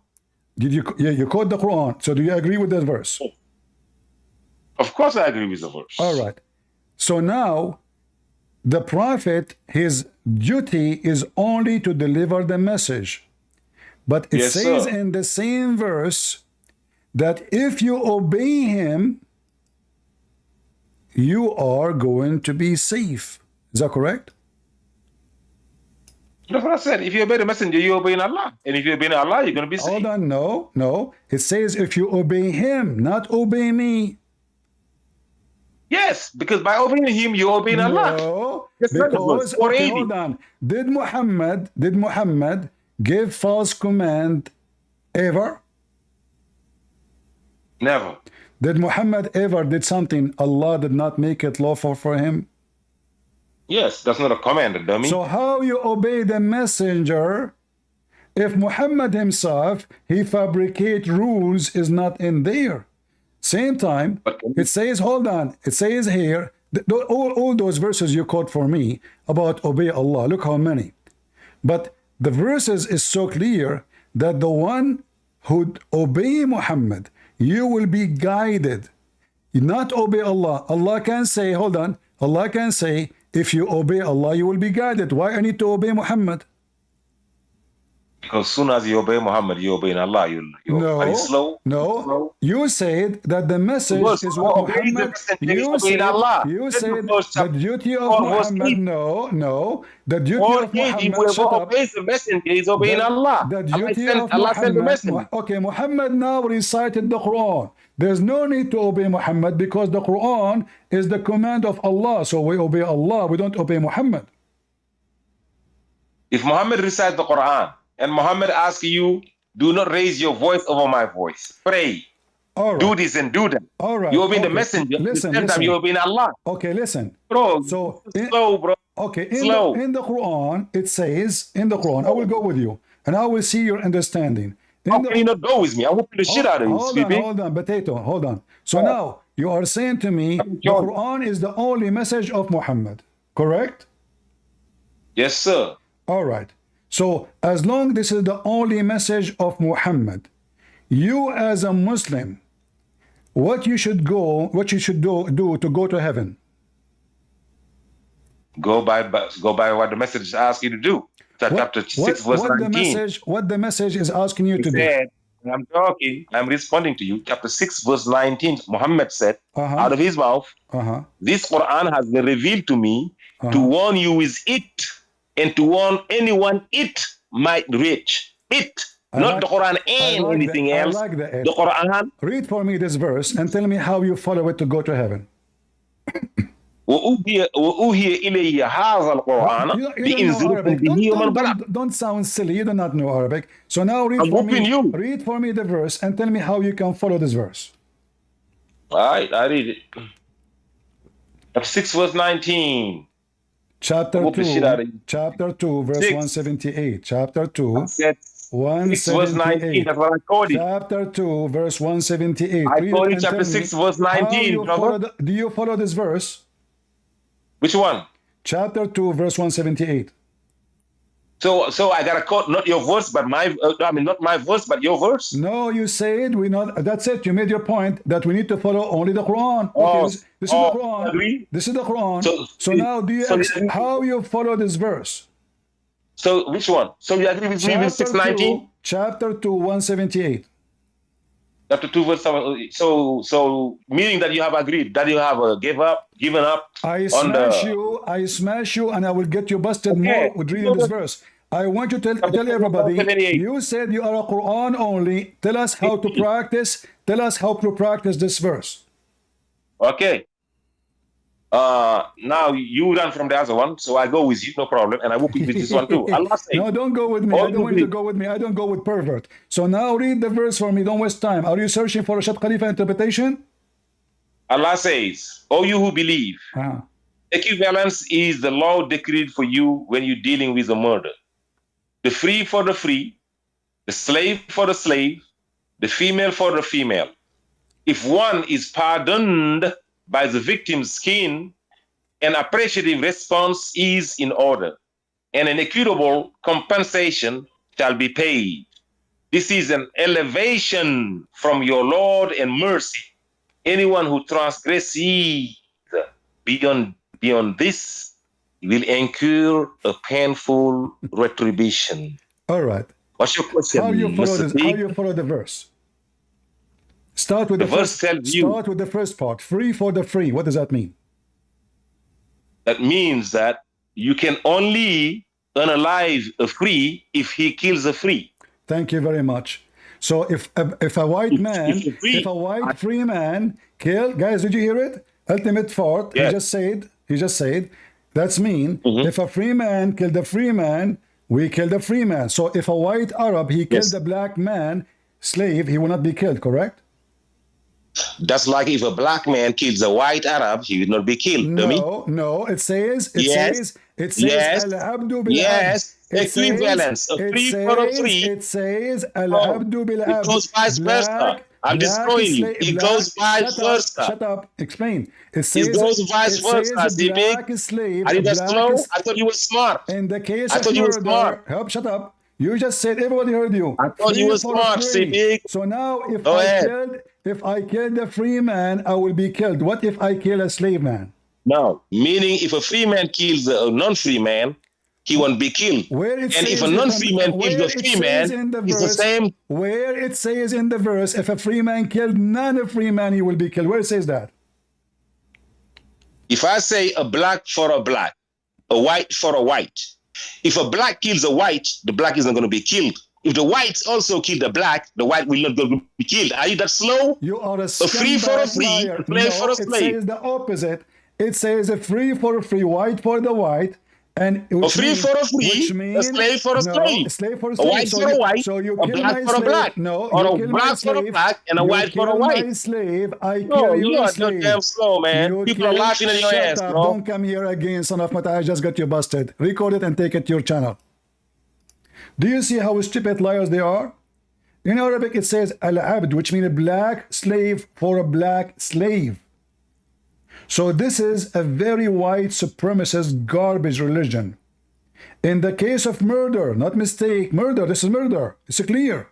Did you? Yeah, you quote the Quran. So do you agree with that verse? Of course, I agree with the verse. All right. So now, the prophet, his duty is only to deliver the message, but it says in the same verse that if you obey him, you are going to be safe. Is that correct? That's what I said. If you obey the messenger, you obey Allah. And if you obey Allah, you're going to be safe. Hold on. No. It says if you obey him, not obey me. Yes, because by obeying him, you obey Allah. No, because, okay, hold on. Did Muhammad give false command ever? Never. Did Muhammad ever did something Allah did not make it lawful for him? Yes, that's not a command, dummy. So how you obey the messenger if Muhammad himself, he fabricate rules is not in there? Same time, it says, hold on, it says here, all those verses you quote for me about obey Allah, look how many. But the verses is so clear that the one who obey Muhammad, you will be guided. You not obey Allah. Allah can say, hold on, Allah can say, if you obey Allah, you will be guided. Why I need to obey Muhammad? Because soon as you obey Muhammad, you obey Allah. Are you slow? No. Slow? You said that the message is what Muhammad. You said the duty of Muhammad. No. The duty of Muhammad. Shut up. Obeys the messenger is obeying Allah. The duty of Allah sent the Muhammad. messenger. Okay, Muhammad now recited the Quran. There's no need to obey Muhammad because the Quran is the command of Allah. So we obey Allah. We don't obey Muhammad. If Muhammad recites the Quran, and Muhammad asks you, do not raise your voice over my voice. Pray. All right. Do this and do that. All right. You obey the messenger. Listen, At the same time, you obey Allah. Okay, listen. Bro, so slow, bro. Okay, Slow. in the Quran, it says, in the Quran, I will go with you, and I will see your understanding. How can you not go with me? I whoop the shit out of you, hold on, potato, hold on. So now, you are saying to me, the Quran is the only message of Muhammad, correct? Yes, sir. All right. So, as long this is the only message of Muhammad, you as a Muslim, what you should do to go to heaven? Go by what the message asks you to do. Chapter 6, verse 19. What the message is asking you to do? I'm talking, I'm responding to you. Chapter 6, verse 19, Muhammad said, out of his mouth, this Quran has been revealed to me to warn you with it, and to warn anyone it might reach. It, not the Quran and anything else. The Quran. Read for me this verse and tell me how you follow it to go to heaven. Don't sound silly. You do not know Arabic. So now read for me the verse and tell me how you can follow this verse. All right, I read it. Chapter 6, verse 19. Chapter 2, verse 178. Chapter 2, 178. That's what I called it. Chapter 2, verse 178. I called it chapter 6, verse 19. Do you follow this verse? Which one? Chapter 2, verse 178. So I got to quote not your verse, but not my verse, but your verse. No, you said we not. That's it. You made your point that we need to follow only the Quran. Okay, this is the Quran. Agree? This is the Quran. So now, how you follow this verse? So which one? So you agree with me with 619? Chapter 2, 178. Chapter 2, verse 7. So meaning that you have agreed, that you have given up. I smash you, and I will get you busted more with reading this verse. I want you to tell everybody, you said you are a Quran only. Tell us how to practice. Tell us how to practice this verse. Okay. Now you run from the other one, so I go with you, no problem, and I will pick with this one too. Allah say, no, don't go with me. I don't want you to go with me. I don't go with pervert. So now read the verse for me. Don't waste time. Are you searching for a Shad Khalifa interpretation? Allah says, "O you who believe, equivalence is the law decreed for you when you're dealing with a murder. The free for the free, the slave for the slave, the female for the female. If one is pardoned by the victim's skin, an appreciative response is in order, and an equitable compensation shall be paid. This is an elevation from your Lord and mercy. Anyone who transgresses beyond this will incur a painful retribution." All right. What's your question? How you follow the verse? Start with the first part. Free for the free. What does that mean? That means that you can only unalive a free if he kills a free. Thank you very much. So if a white man, if a white free man kill, guys, did you hear it? Ultimate fault. Yes. He just said. That's mean. If a free man killed a free man, we kill the free man. So if a white Arab he killed a black man slave, he will not be killed. Correct? That's like if a black man kills a white Arab, he will not be killed. No. It says al-abdu bil equivalence. A free for a free. It says al-abdu bil abd. It goes vice versa. I'm destroying you. It goes vice versa. Shut up. Explain. It It goes vice versa. See, big? black slave. Are you that slow? I thought you were smart. In the case I of thought you were smart. murder, help, shut up. You just said everybody heard you. I thought you were smart, see, big? So now Go ahead. if I killed a free man, I will be killed. What if I kill a slave man? No, meaning if a free man kills a non-free man, he won't be killed. And if a non-free man kills a free man, it's the same. Where it says in the verse, if a free man killed non-free man, he will be killed. Where it says that? If I say a black for a black, a white for a white, if a black kills a white, the black is not going to be killed. If the whites also kill the black, the white will not be killed. Are you that slow? You are a free for a free, liar. a slave for a slave. It says the opposite. It says a free for a free, white for the white, and a free for a free, a slave for a slave, a slave for a slave, a white for a white, so you a kill black my for a slave. black, No, or you a kill black my for a slave. black and a white for a white. My slave, I No, kill you your are slave. damn slow, man. You People are laughing at your shut ass, up. bro. Don't come here again, son of Mata. I just got you busted. Record it and take it to your channel. Do you see how stupid liars they are? In Arabic, it says al-abd, which means a black slave for a black slave. So this is a very white supremacist garbage religion. In the case of murder, not mistake, murder, this is murder. It's clear.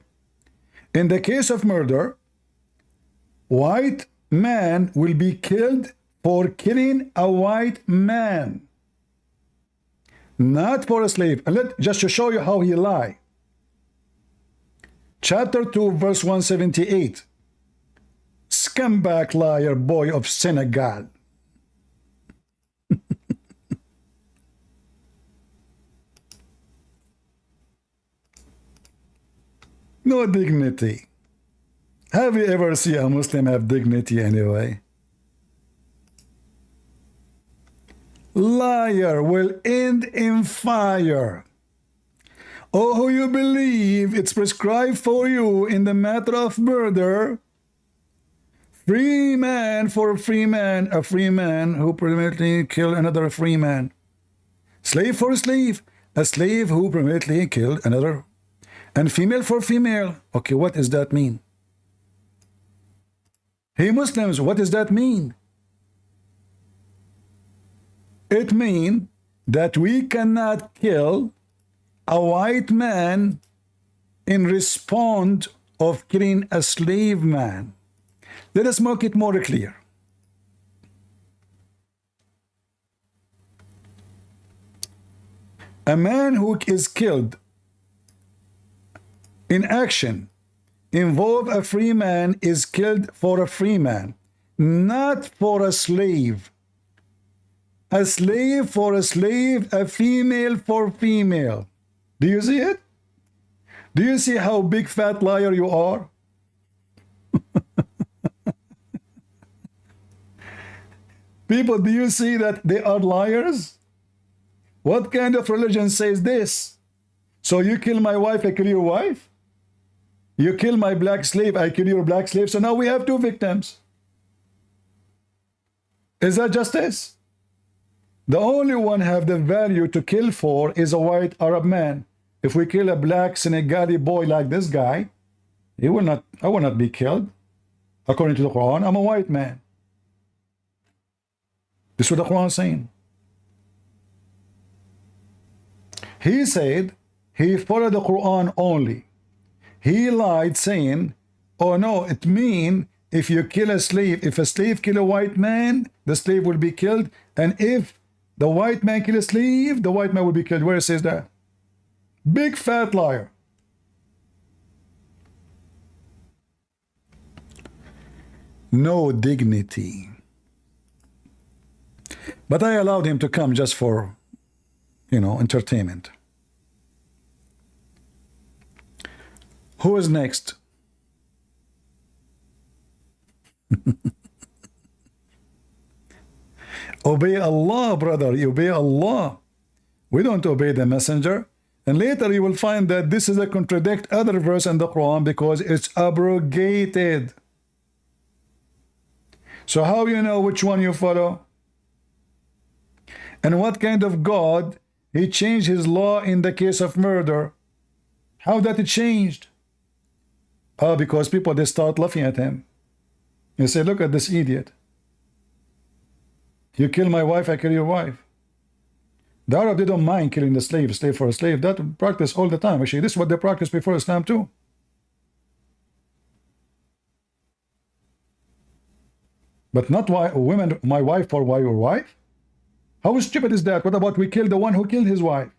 In the case of murder, white man will be killed for killing a white man, not for a slave. And just to show you how he lied. Chapter 2, verse 178. Scumbag liar boy of Senegal. No dignity. Have you ever seen a Muslim have dignity anyway? Liar will end in fire. Oh, who you believe it's prescribed for you in the matter of murder? Free man for a free man who permanently killed another free man. Slave for a slave who permanently killed another. And female for female. Okay, what does that mean? Hey Muslims, what does that mean? It means that we cannot kill a white man in response of killing a slave man. Let us make it more clear. A man who is killed in action involve a free man is killed for a free man, not for a slave. A slave for a slave, a female for female. Do you see it? Do you see how big fat liar you are? People, do you see that they are liars? What kind of religion says this? So you kill my wife, I kill your wife? You kill my black slave, I kill your black slave. So now we have two victims. Is that justice? The only one have the value to kill for is a white Arab man. If we kill a black Senegali boy like this guy, I will not be killed. According to the Quran, I'm a white man. This is what the Quran is saying. He said he followed the Quran only. He lied saying, oh no, it means if you kill a slave, if a slave kill a white man, the slave will be killed. And if the white man kill a slave, the white man will be killed. Where it says that? Big fat liar. No dignity. But I allowed him to come just for, entertainment. Who is next? Obey Allah, brother. You obey Allah. We don't obey the messenger. And later you will find that this is a contradict other verse in the Quran because it's abrogated. So how you know which one you follow? And what kind of God he changed his law in the case of murder? How that it changed? Because people, they start laughing at him. You say, look at this idiot. You kill my wife, I kill your wife. The Arab, they don't mind killing the slave for a slave. That practice all the time. Actually, this is what they practiced before Islam too. But not why women, my wife for why your wife? How stupid is that? What about we kill the one who killed his wife?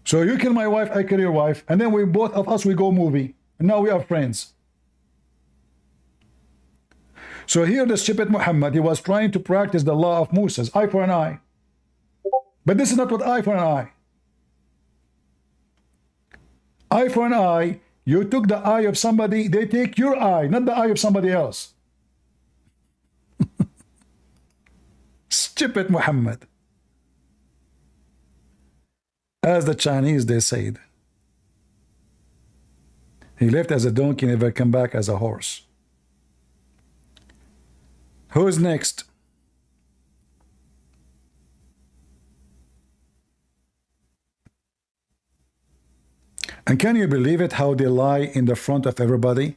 So you kill my wife, I kill your wife, and then we both of us, we go movie. And now we are friends. So here the stupid Muhammad, he was trying to practice the law of Moses, eye for an eye. But this is not what eye for an eye. Eye for an eye, you took the eye of somebody, they take your eye, not the eye of somebody else. Stupid Muhammad. As the Chinese, they said. He left as a donkey, never come back as a horse. Who's next? And can you believe it, how they lie in the front of everybody?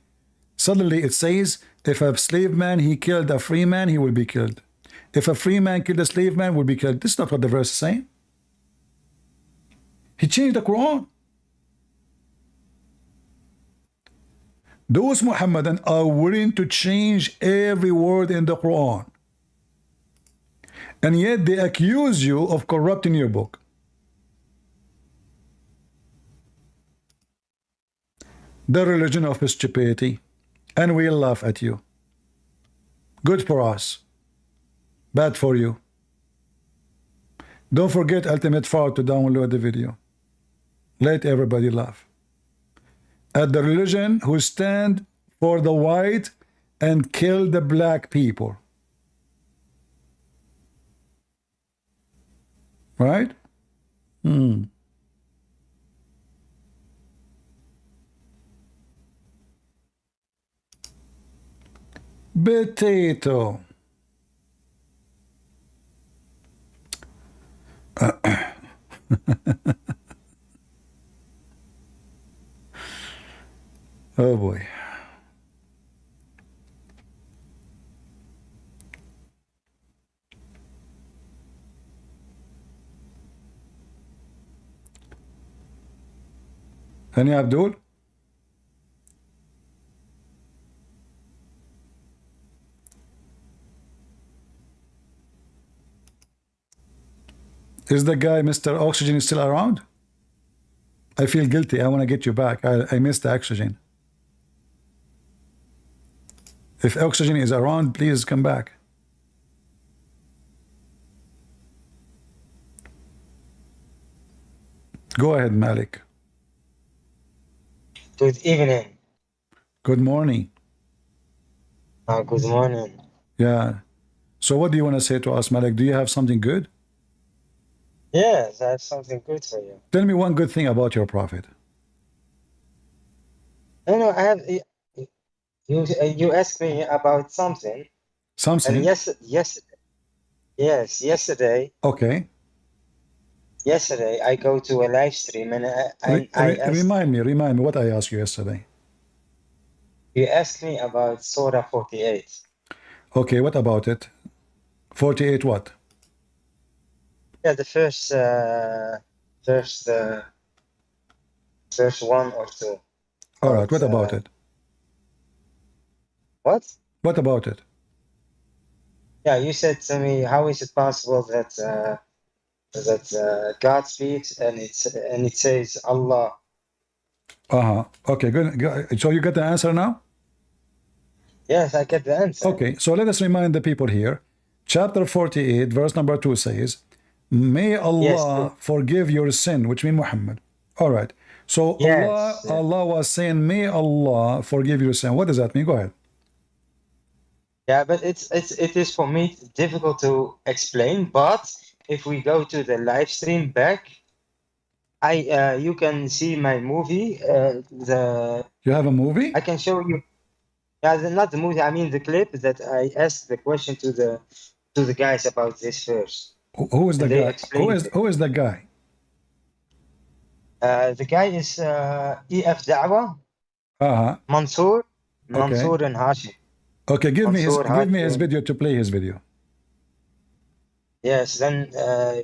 Suddenly it says, if a slave man, he killed a free man, he will be killed. If a free man killed a slave man, will be killed. This is not what the verse is saying. He changed the Quran. Those Muhammadan are willing to change every word in the Quran. And yet they accuse you of corrupting your book. The religion of stupidity. And we'll laugh at you. Good for us. Bad for you. Don't forget Ultimate Far to download the video. Let everybody laugh. At the religion who stand for the white and kill the black people. Right? Potato. Oh boy. Any Abdul? Is the guy Mr. Oxygen still around? I feel guilty. I want to get you back. I missed the oxygen. If Oxygen is around, please come back. Go ahead, Malik. Good evening. Good morning. Good morning. Yeah. So what do you want to say to us, Malik? Do you have something good? Yes, I have something good for you. Tell me one good thing about your prophet. No, I have. You asked me about something. Something? And yesterday. Okay. Yesterday, I go to a live stream and I asked, remind me what I asked you yesterday. You asked me about Surah 48. Okay, what about it? 48 what? Yeah, the first 1 or 2. All right, what about it? What? What about it? Yeah, you said to me, how is it possible that God speaks and it says Allah? Okay, good. So you get the answer now? Yes, I get the answer. Okay, so let us remind the people here. Chapter 48, verse number 2 says, may Allah forgive your sin, which means Muhammad. All right. So Allah was saying, may Allah forgive your sin. What does that mean? Go ahead. Yeah, but it is for me difficult to explain. But if we go to the live stream back, you can see my movie. You have a movie? I can show you. Yeah, not the movie. I mean the clip that I asked the question to the guys about this verse. Who is the guy? Who is the guy? The guy is EF Da'wah, Uh-huh. Mansour Okay. and Hashim. Okay, give me his Hashim. video to play his video. Yes, then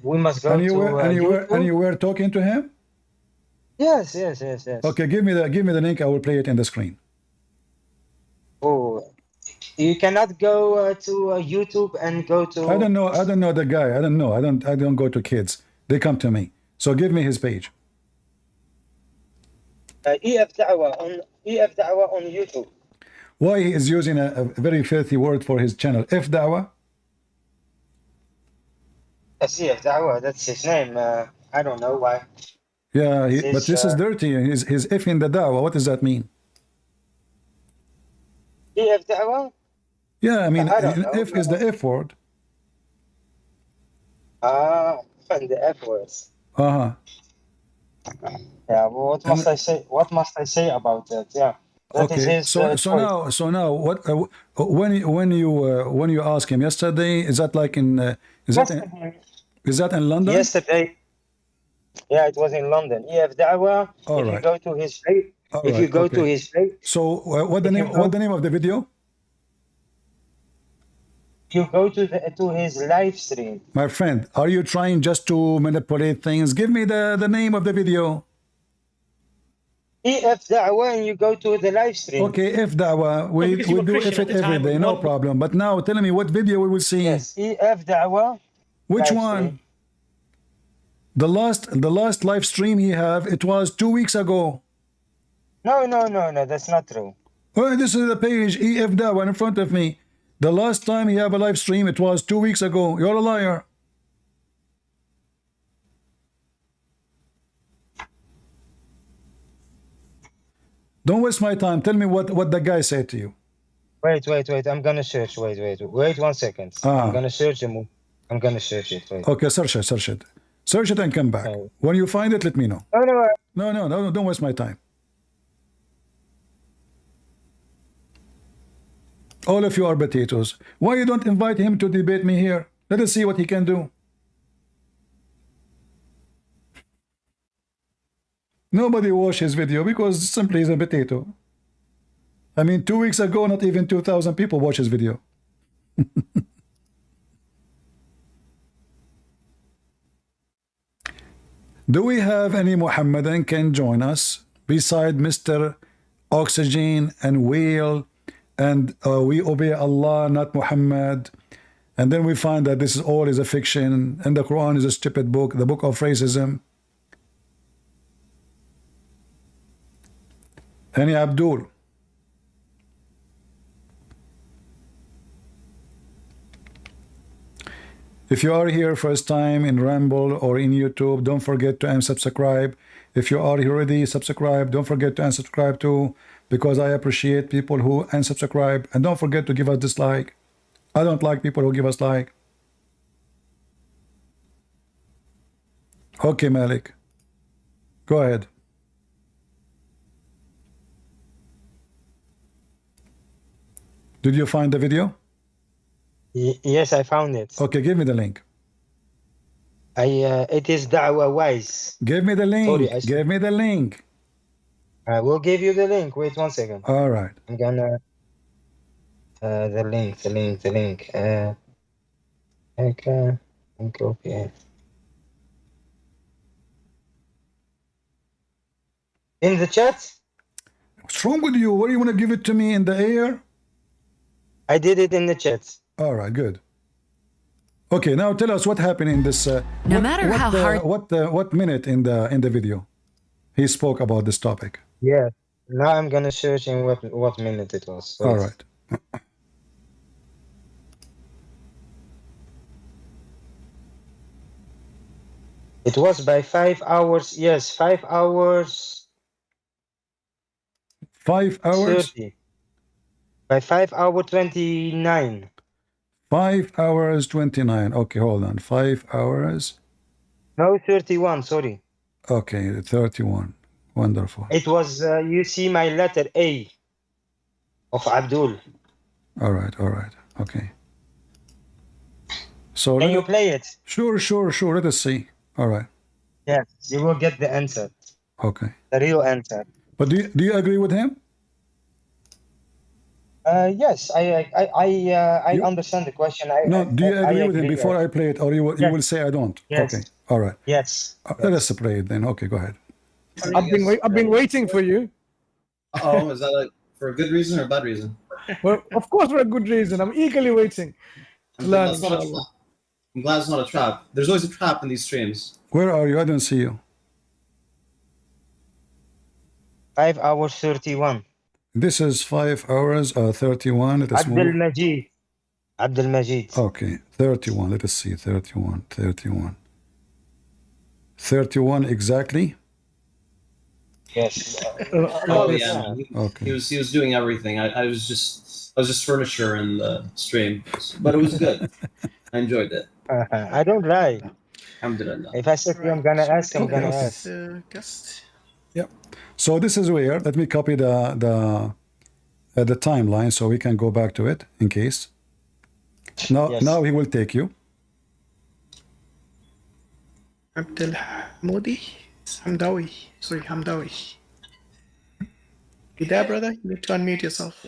we must go And you to were YouTube. and you were talking to him? Yes. Okay, give me the link. I will play it in the screen. Oh, you cannot go to YouTube and go to. I don't know the guy. I don't know. I don't go to kids. They come to me. So give me his page. EF Da'wah on YouTube. Why he is using a very filthy word for his channel? F Da'wah? Yes, EF Da'wah. That's his name. I don't know why. Yeah, but this is dirty. He's F in the Da'wah. What does that mean? EF Da'wah? Yeah, I mean, I don't know. F is the F word. And the F words. Uh-huh. Yeah, well, what must I say? What must I say about that? Yeah. That is Okay, his, so now what when you ask him yesterday, is that like in is that in London? Yesterday, yeah, it was in London. EF Da'wah. All if right. you go to his page, All if right, you go okay. to his page, So what the name of the video? you go to his live stream. My friend, are you trying just to manipulate things? Give me the name of the video. EF Da'wah, and you go to the live stream. Okay, F Da'wah. We do if it every day, no problem. But now tell me what video we will see. Yes, EF Da'wah. Which live one? stream. The last live stream he have, it was 2 weeks ago. No, that's not true. Oh, this is the page EF Da'wah in front of me. The last time he have a live stream, it was 2 weeks ago. You're a liar. Don't waste my time. Tell me what the guy said to you. Wait. I'm gonna search. Wait 1 second. I'm gonna search the movie. I'm gonna search it. Wait. Okay, search it. Search it and come back. Okay. When you find it, let me know. No. Don't waste my time. All of you are potatoes. Why you don't invite him to debate me here? Let us see what he can do. Nobody watched his video because simply he's a potato. I mean, 2 weeks ago, not even 2,000 people watched his video. Do we have any Muhammadan can join us beside Mr. Oxygen and Wheel and we obey Allah, not Muhammad? And then we find that this is all is a fiction and the Quran is a stupid book, the book of racism. Any Abdul? If you are here first time in Ramble or in YouTube, don't forget to unsubscribe. If you are here already subscribed, don't forget to unsubscribe too, because I appreciate people who unsubscribe. And don't forget to give us dislike. I don't like people who give us like. Okay, Malik. Go ahead. Did you find the video? Yes, I found it. Okay, give me the link. It is Da'wah Wise. Give me the link. Sorry, give me the link. I will give you the link. Wait 1 second. All right. I'm gonna the link. Okay, copy it. In the chat? What's wrong with you? What do you want to give it to me in the air? I did it in the chat. All right, good. Okay, now tell us what happened in this. No matter how hard. What minute in the video he spoke about this topic? Yeah. Now I'm gonna search in what minute it was. All right. It was by 5 hours. Yes, 5 hours. 5 hours. 30. By 5 hour 29. 5 hours 29. Okay, hold on. 5 hours. No, 31. Sorry. Okay, 31. Wonderful. It was. You see my letter A of Abdul. All right. Okay. So can you play it? Sure. Let us see. All right. Yes, you will get the answer. Okay. The real answer. But do you agree with him? Yes, I understand the question. No, do you I agree with him agree. before I play it, or you Yes. will say I don't? Yes. Okay, all right. Yes. Let us play it then. Okay, go ahead. I've been waiting for you. Oh, is that like for a good reason or a bad reason? Well, of course, for a good reason. I'm eagerly waiting to learn, That's not a inshallah. trap. I'm glad it's not a trap. There's always a trap in these streams. Where are you? I don't see you. 5 hours 31. This is 5 hours 31. Let us Abdul move. Majid. Abdul Majid. Okay, 31. Let us see. 31. 31 exactly. Yes. Oh yeah. Okay. He was doing everything. I was just furniture in the stream, but it was good. I enjoyed it. I don't lie. Alhamdulillah. If I say I'm gonna ask, I'm gonna ask. Yep. So this is where, let me copy the timeline so we can go back to it in case. Now he will take you. Abdul Modi? Hamdawi. Sorry, Hamdawi. You there, brother? You need to unmute yourself.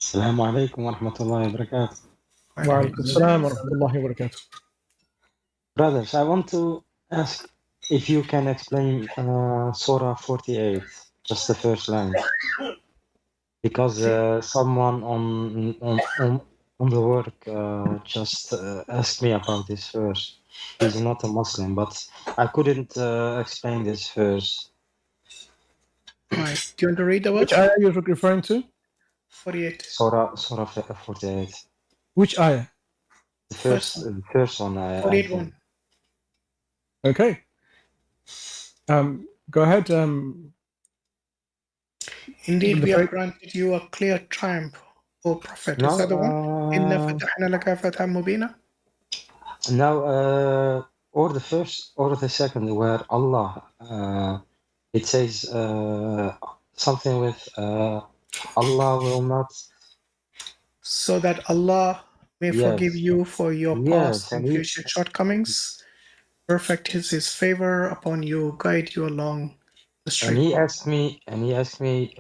Assalamu alaikum wa rahmatullahi wa barakatuh. Wa alaikum assalam wa rahmatullahi wa barakatuh. Brothers, I want to ask if you can explain Surah 48, just the first line. Because someone on the work just asked me about this verse. He's not a Muslim, but I couldn't explain this verse. Right. Do you want to read the verse? Which ayah are you referring to? 48. Surah 48. Which ayah? The first one. 48 one. Okay. Go ahead. Indeed, we have granted you a clear triumph, O Prophet. Is that the one? Inna fatahna laka fathan mubina? Now, or the first or the second, where Allah, it says something with Allah will not. So that Allah may forgive you for your past and future shortcomings, perfect His favor upon you, guide you along the straight And he path. asked me,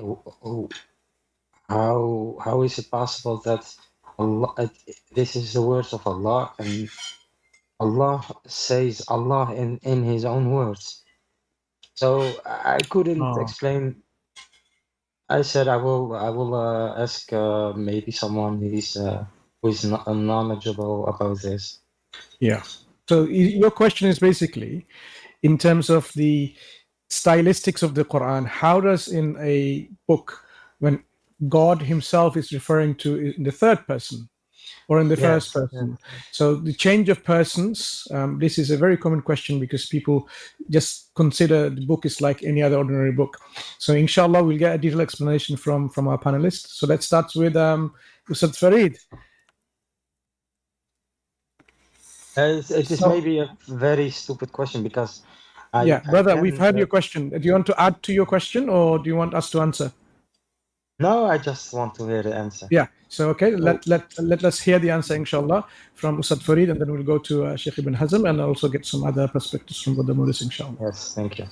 how is it possible that Allah, this is the words of Allah, and Allah says Allah in His own words. So I couldn't explain. I said I will ask maybe someone who is knowledgeable about this. Yeah. So your question is basically, in terms of the stylistics of the Quran, how does in a book, when God Himself is referring to in the third person or in the first person, so the change of persons, this is a very common question because people just consider the book is like any other ordinary book. So inshallah, we'll get a detailed explanation from our panelists. So let's start with Ustad Farid. It is maybe a very stupid question because brother, we've heard your question. Do you want to add to your question or do you want us to answer? No, I just want to hear the answer. Yeah. So okay, let us hear the answer, inshallah, from Ustad Farid, and then we'll go to Sheikh Ibn Hazm and also get some other perspectives from Brother Maurice, inshallah. Yes, thank you.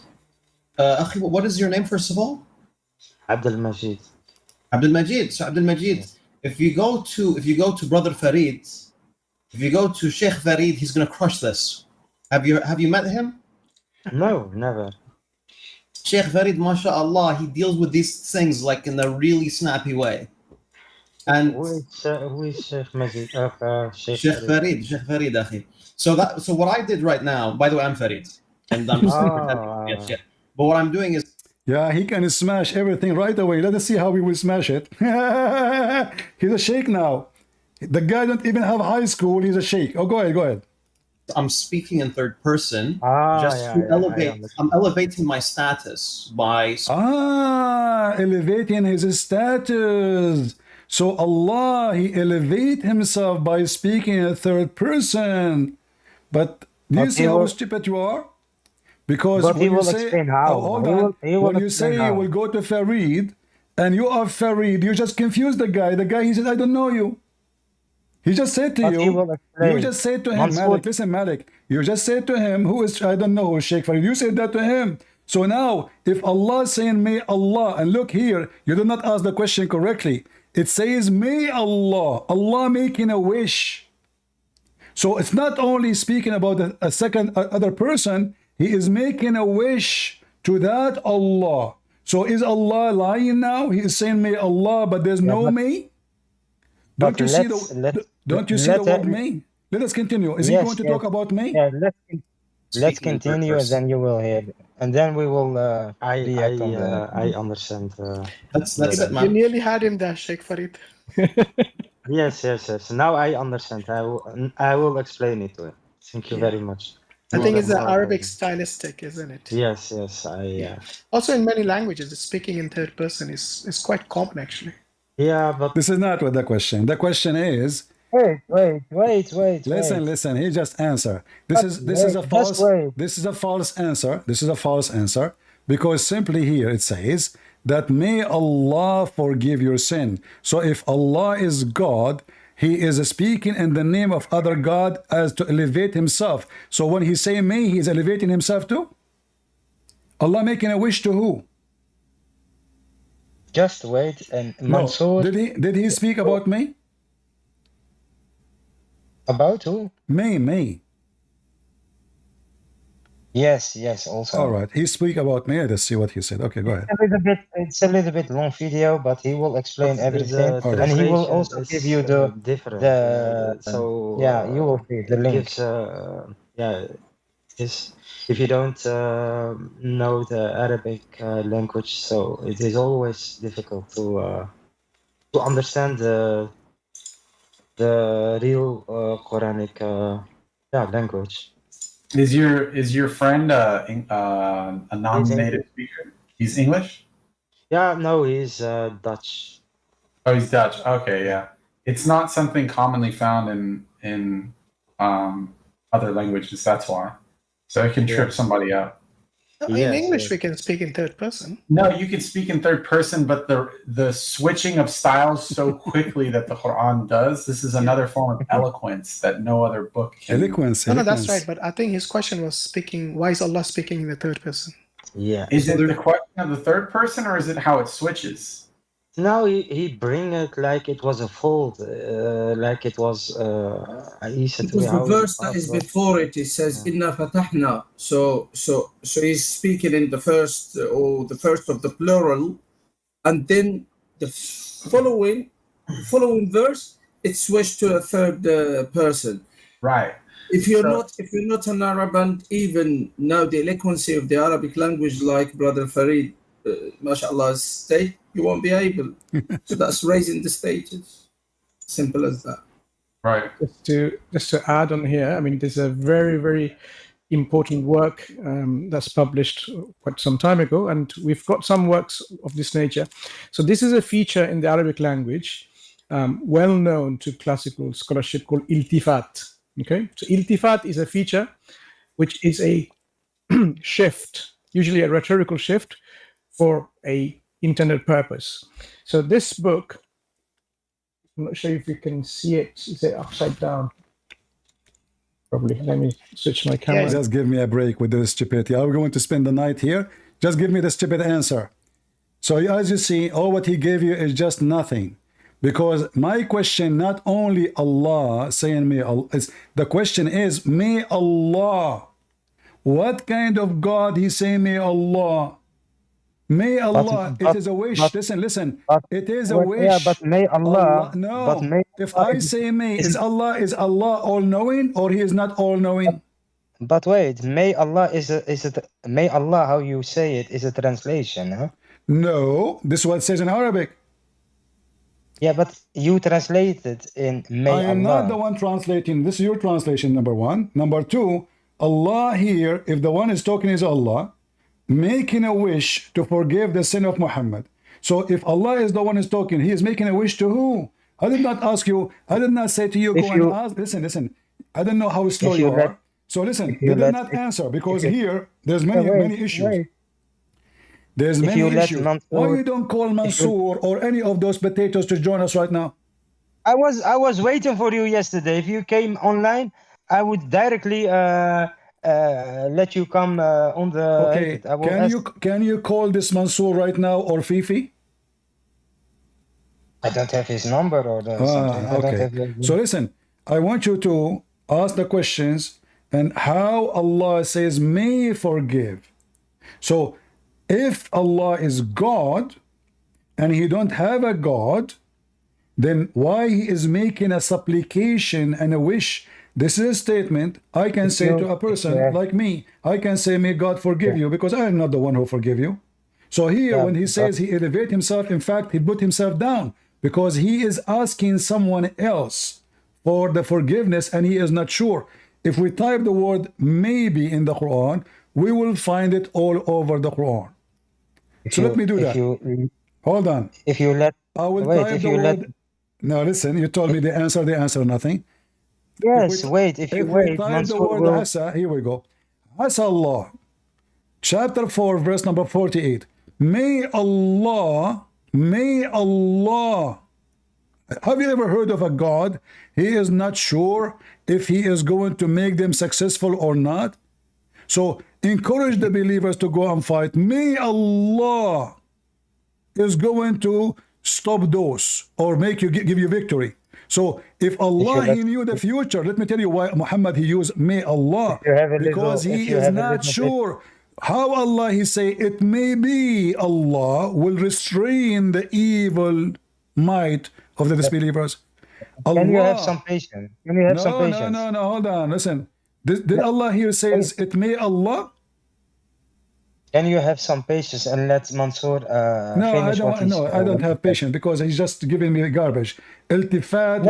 Akhi, what is your name first of all? Abdul Majid. Abdul Majid. So Abdul Majid, if you go to Brother Farid, if you go to Sheikh Farid, he's gonna crush this. Have you met him? No, never. Sheikh Farid, mashallah, he deals with these things like in a really snappy way. And who is Sheikh Majid? Sheikh Farid, akhi. So what I did right now, by the way, I'm Farid, and I'm yes. But what I'm doing is, he can smash everything right away. Let us see how he will smash it. He's a sheikh now. The guy don't even have high school. He's a sheikh. Oh, go ahead. I'm speaking in third person to elevate. I'm elevating my status by elevating his status. So Allah, He elevate Himself by speaking in third person. But do you see how stupid you are? Because when you say, when you say you will go to Farid, and you are Farid, you just confuse the guy. The guy, he said, I don't know you. He just said to But he you, will you explain. just said to him, Mansoor, Malik, listen, Malik, you just said to him, who is, I don't know who is Sheikh Farid, you said that to him. So now, if Allah is saying, may Allah, and look here, you did not ask the question correctly. It says, may Allah, Allah making a wish. So it's not only speaking about a second other person, he is making a wish to that Allah. So is Allah lying now? He is saying, may Allah, but there's no me? Don't you see the word me? Let us continue. Is he going to talk about me? Yeah, let's continue, and then you will hear, and then we will react on that. I understand. That's it, You man. nearly had him there, Sheikh Farid. Yes. Now I understand. I will explain it to him. Thank you very much. I think it's the Arabic stylistic, isn't it? Yes. Also, in many languages, speaking in third person is quite common, actually. Yeah, but this is not what the question. The question is. Wait. Listen. He just answered. This is a false. This is a false answer. This is a false answer because simply here it says that may Allah forgive your sin. So if Allah is God, He is speaking in the name of other God as to elevate Himself. So when He say may, He is elevating Himself too. Allah making a wish to who? Just wait, and Mansoor. No. Did he speak about me? About who? Me. Yes, also. All right. He speak about me. Let's see what he said. Okay, go ahead. It's a little bit long video, but he will explain everything, and he will also give you the different. So yeah, you will see the link. If you don't know the Arabic language, so it is always difficult to understand the real Quranic language. Is your friend a non-native speaker? He's English? Yeah, no, he's Dutch. Oh, he's Dutch. Okay, yeah. It's not something commonly found in other languages. That's why. So it can trip somebody up. No, in English, we can speak in third person. No, you can speak in third person, but the switching of styles so quickly that the Quran does, this is another form of eloquence that no other book can. Eloquence. No, that's right. But I think his question was why is Allah speaking in the third person? Yeah. Is it the question of the third person, or is it how it switches? No, he bring it like it was a fold, like it was because the verse that is before it says Inna Fatahna. So he's speaking in the first or the first of the plural, and then the following verse it switched to a third person. Right. If you're not an Arab and even know the eloquency of the Arabic language, like Brother Farid, mashallah, state, you won't be able. So that's raising the status. Simple as that. Right. Just to add on here, I mean, there's a very, very important work that's published quite some time ago, and we've got some works of this nature. So this is a feature in the Arabic language, well known to classical scholarship, called iltifat. Okay, so iltifat is a feature which is a shift, usually a rhetorical shift, for a intended purpose. So this book, I'm not sure if you can see it. Is it upside down? Probably. Let me switch my camera. Just give me a break with this stupidity. Are we going to spend the night here? Just give me the stupid answer. So as you see, all what he gave you is just nothing. Because my question, not only Allah saying may Allah, the question is, may Allah. What kind of God he say may Allah? May Allah, it is a wish. Listen. It is a wish. Yeah, but may Allah. No. But may if I say may, is Allah all-knowing, or He is not all-knowing? But wait, may Allah may Allah, how you say it, is a translation, huh? No, this is what it says in Arabic. Yeah, but you translated in may Allah. I am not the one translating. This is your translation, number one. Number two, Allah here, if the one is talking is Allah, making a wish to forgive the sin of Muhammad. So if Allah is the one who's talking, He is making a wish to who? I did not ask you. I did not say to you, go and ask. Listen. I don't know how slow you are. So listen, they did not answer because here there's many issues. There's many issues. Why you don't call Mansoor or any of those potatoes to join us right now? I was waiting for you yesterday. If you came online, I would directly let you come on the. Okay, I will ask. can you call this Mansour right now or Fifi? I don't have his number or something. I don't Okay. have. So listen, I want you to ask the questions and how Allah says may forgive. So if Allah is God and he don't have a God, then why he is making a supplication and a wish? This is a statement I can say to a person like me. I can say, may God forgive you, because I am not the one who forgive you. So here, when he says he elevate himself, in fact, he put himself down because he is asking someone else for the forgiveness and he is not sure. If we type the word maybe in the Quran, we will find it all over the Quran. So let me do that. Hold on. If you let. I will Wait, type if the you word. let. No, listen, you told me the answer nothing. Yes, wait, if you we wait, type Mansour the word will. Asa, here we go. Asa Allah, chapter 4, verse number 48. May Allah, have you ever heard of a God? He is not sure if he is going to make them successful or not. So encourage the believers to go and fight. May Allah is going to stop those or make you give you victory. So if Allah he knew the future, let me tell you why Muhammad he used may Allah, because he is not sure how Allah he say it may be Allah will restrain the evil might of the disbelievers. Can you have some patience? Can you have some patience? No, hold on, listen. Did Allah here says it may Allah? Can you have some patience and let Mansour finish what he's I don't have patience because he's just giving me garbage. Iltifat.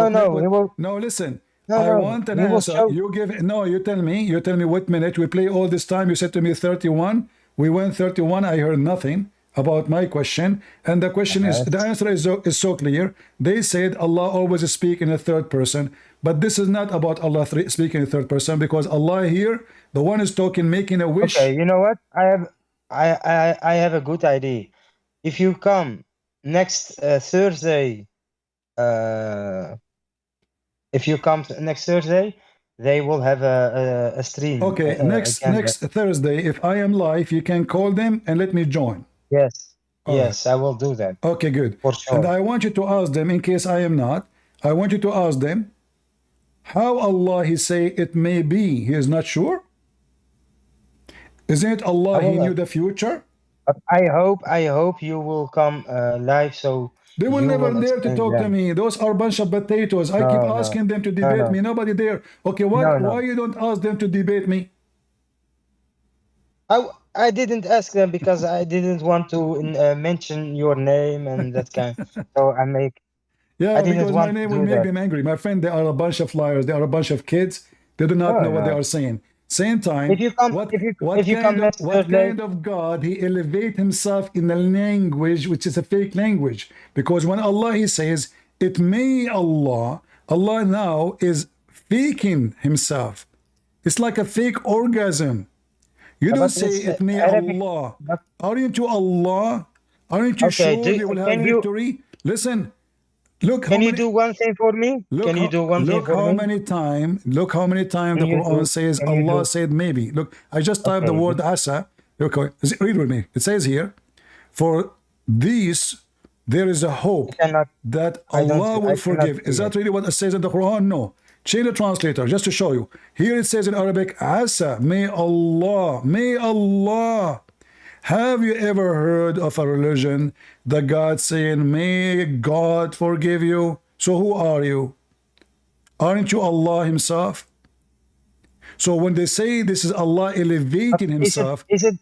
No, listen. I want an answer. You tell me what minute we play all this time. You said to me 31. We went 31. I heard nothing about my question. And the question is, the answer is so clear. They said Allah always speak in a third person. But this is not about Allah speaking in third person, because Allah here, the one is talking, making a wish. Okay, you know what? I have a good idea. If you come next Thursday, they will have a stream. Okay, next Thursday, if I am live, you can call them and let me join. Yes, yes, I will do that. Okay, good. For sure. And I want you to ask them, in case I am not, I want you to ask them how Allah he say it may be. He is not sure. Isn't it Allah he knew the future? But I hope you will come live so they will never dare to talk to me. Those are a bunch of potatoes. I keep asking them to debate me. Nobody there. Okay, why you don't ask them to debate me? I didn't ask them because I didn't want to mention your name and that kind. So I make. Yeah, because my name will make them angry. My friend, they are a bunch of liars. They are a bunch of kids. They do not know what they are saying. Same time, what kind of God he elevate himself in a language which is a fake language? Because when Allah he says it may Allah, Allah now is faking himself. It's like a fake orgasm. You don't say it may Allah. Aren't you Allah? Aren't you sure you will have victory? Listen. Look, can you do one thing for me? Look how many times the Quran says Allah said maybe. Look, I just typed the word Asa. Okay, read with me. It says here, for these there is a hope that Allah will forgive. Is that really what it says in the Quran? No. Change the translator just to show you. Here it says in Arabic, Asa, may Allah. Have you ever heard of a religion that God saying, may God forgive you? So who are you? Aren't you Allah himself? So when they say this is Allah elevating himself, is it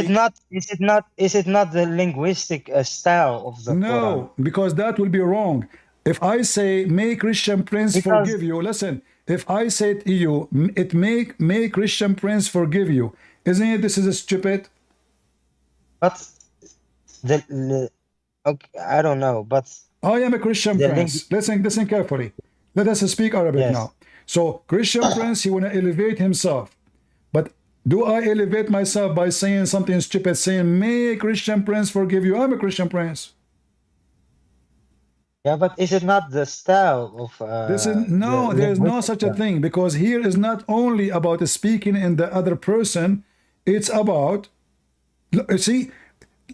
not the linguistic style of the Quran? No, because that will be wrong. If I say, may Christian Prince forgive you, listen, if I say to you, may Christian Prince forgive you, isn't it this is stupid? But I don't know, but I am a Christian prince. Listen carefully. Let us speak Arabic now. So Christian prince, he want to elevate himself. But do I elevate myself by saying something stupid, saying, may Christian prince forgive you? I'm a Christian prince. Yeah, but is it not the style of This is the no, there is no linguistic such a style? thing, because here is not only about speaking in the other person, it's about, see,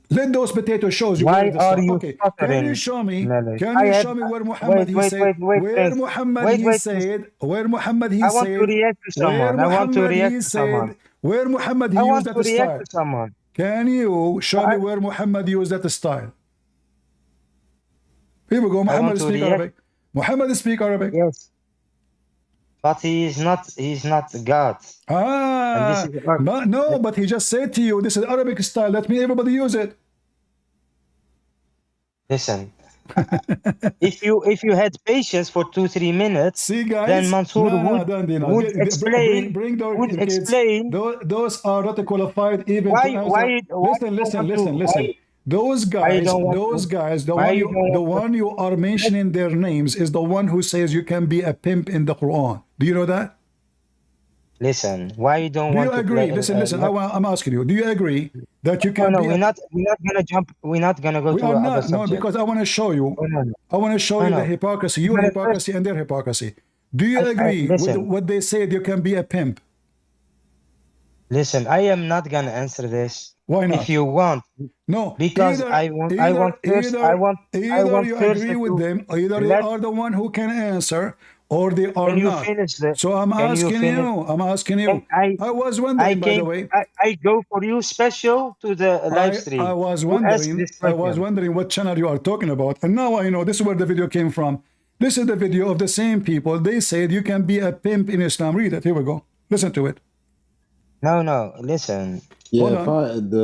let those potatoes shows you where Why the are start. you Okay, can you stuttering, show me? Malik? Can I you have show me where Muhammad wait, he wait, said? wait, wait, Where Prince. Muhammad Wait, he wait, Prince. said? Where Muhammad he I want to said? react to Where someone. I want to Muhammad react he to someone. said? Where Muhammad he I used want that to react style? to someone. Can you show me where Muhammad used that style? Here we go. I want Muhammad to speak react. Arabic. Muhammad speak Arabic. Yes, but he's not God. And this Ah, is but no, but he just said to you, this is Arabic style. Let me everybody use it. listen. If you had patience for 2-3 minutes, see, then guys, Mansour don't you know? would explain Bring their would kids. explain Those are not qualified even to why answer. Listen, you don't listen, want to listen, listen. Those why you guys, don't want those to guys, why you don't the want one you are mentioning their names is the one who says you can be a pimp in the Quran. Do you know that? listen. Why you don't Do you want to agree? play? Listen. I'm asking you. Do you agree that you No, can no, be a? we're not gonna jump. We're not gonna go We to are another not. No, subject. because I want to show you. Oh, no, no, I want to show you the no. hypocrisy, I'm your gonna first. hypocrisy and their hypocrisy. Do you agree with Listen. what they said? You can be a pimp. Listen, I am not gonna answer this. Why not? If you want, no, because I want first. I want you first agree with to them, either they let. are the one who can answer, or they are Can you not. finish the? So I'm Can you asking finish? you. I'm asking Can you. I was wondering, by the way. I go for you special to the live stream. I was to ask wondering. this I was question. wondering what channel you are talking about, and now I know this is where the video came from. This is the video of the same people. They said you can be a pimp in Islam. Read it. Here we go. Listen to it. No, listen. Hold Yeah, on.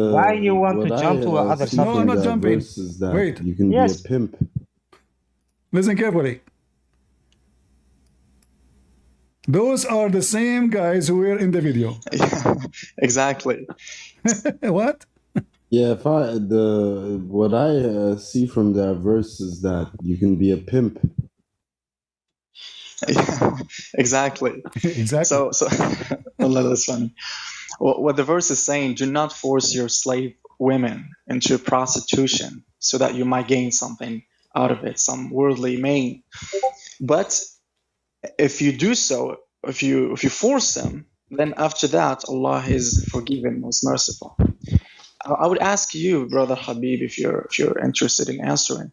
Why you want to jump to another see subject? No, I'm from not that jumping. verse is that Wait. you can Yes. be a pimp. Listen carefully. Those are the same guys who were in the video. Exactly. What? Yeah, what I see from that verse is that you can be a pimp. Exactly. Exactly. So Allah, that's funny. What the verse is saying: do not force your slave women into prostitution, so that you might gain something out of it, some worldly gain. But if you do so, if you force them, then after that, Allah is forgiving, most merciful. I would ask you, brother Habib, if you're interested in answering,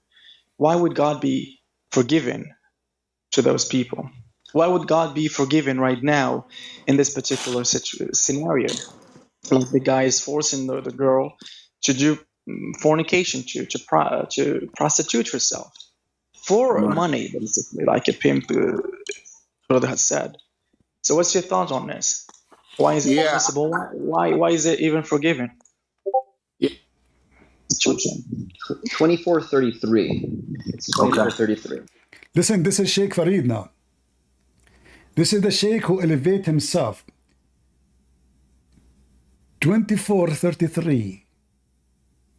why would God be forgiving to those people? Why would God be forgiving right now in this particular scenario? Like the guy is forcing the girl to do fornication, to prostitute herself for money, basically, like a pimp, brother has said. So what's your thought on this? Why is it permissible? Why is it even forgiven? 2433. It's 2433. Listen, this is Sheikh Farid now. This is the Sheikh who elevates himself. 2433.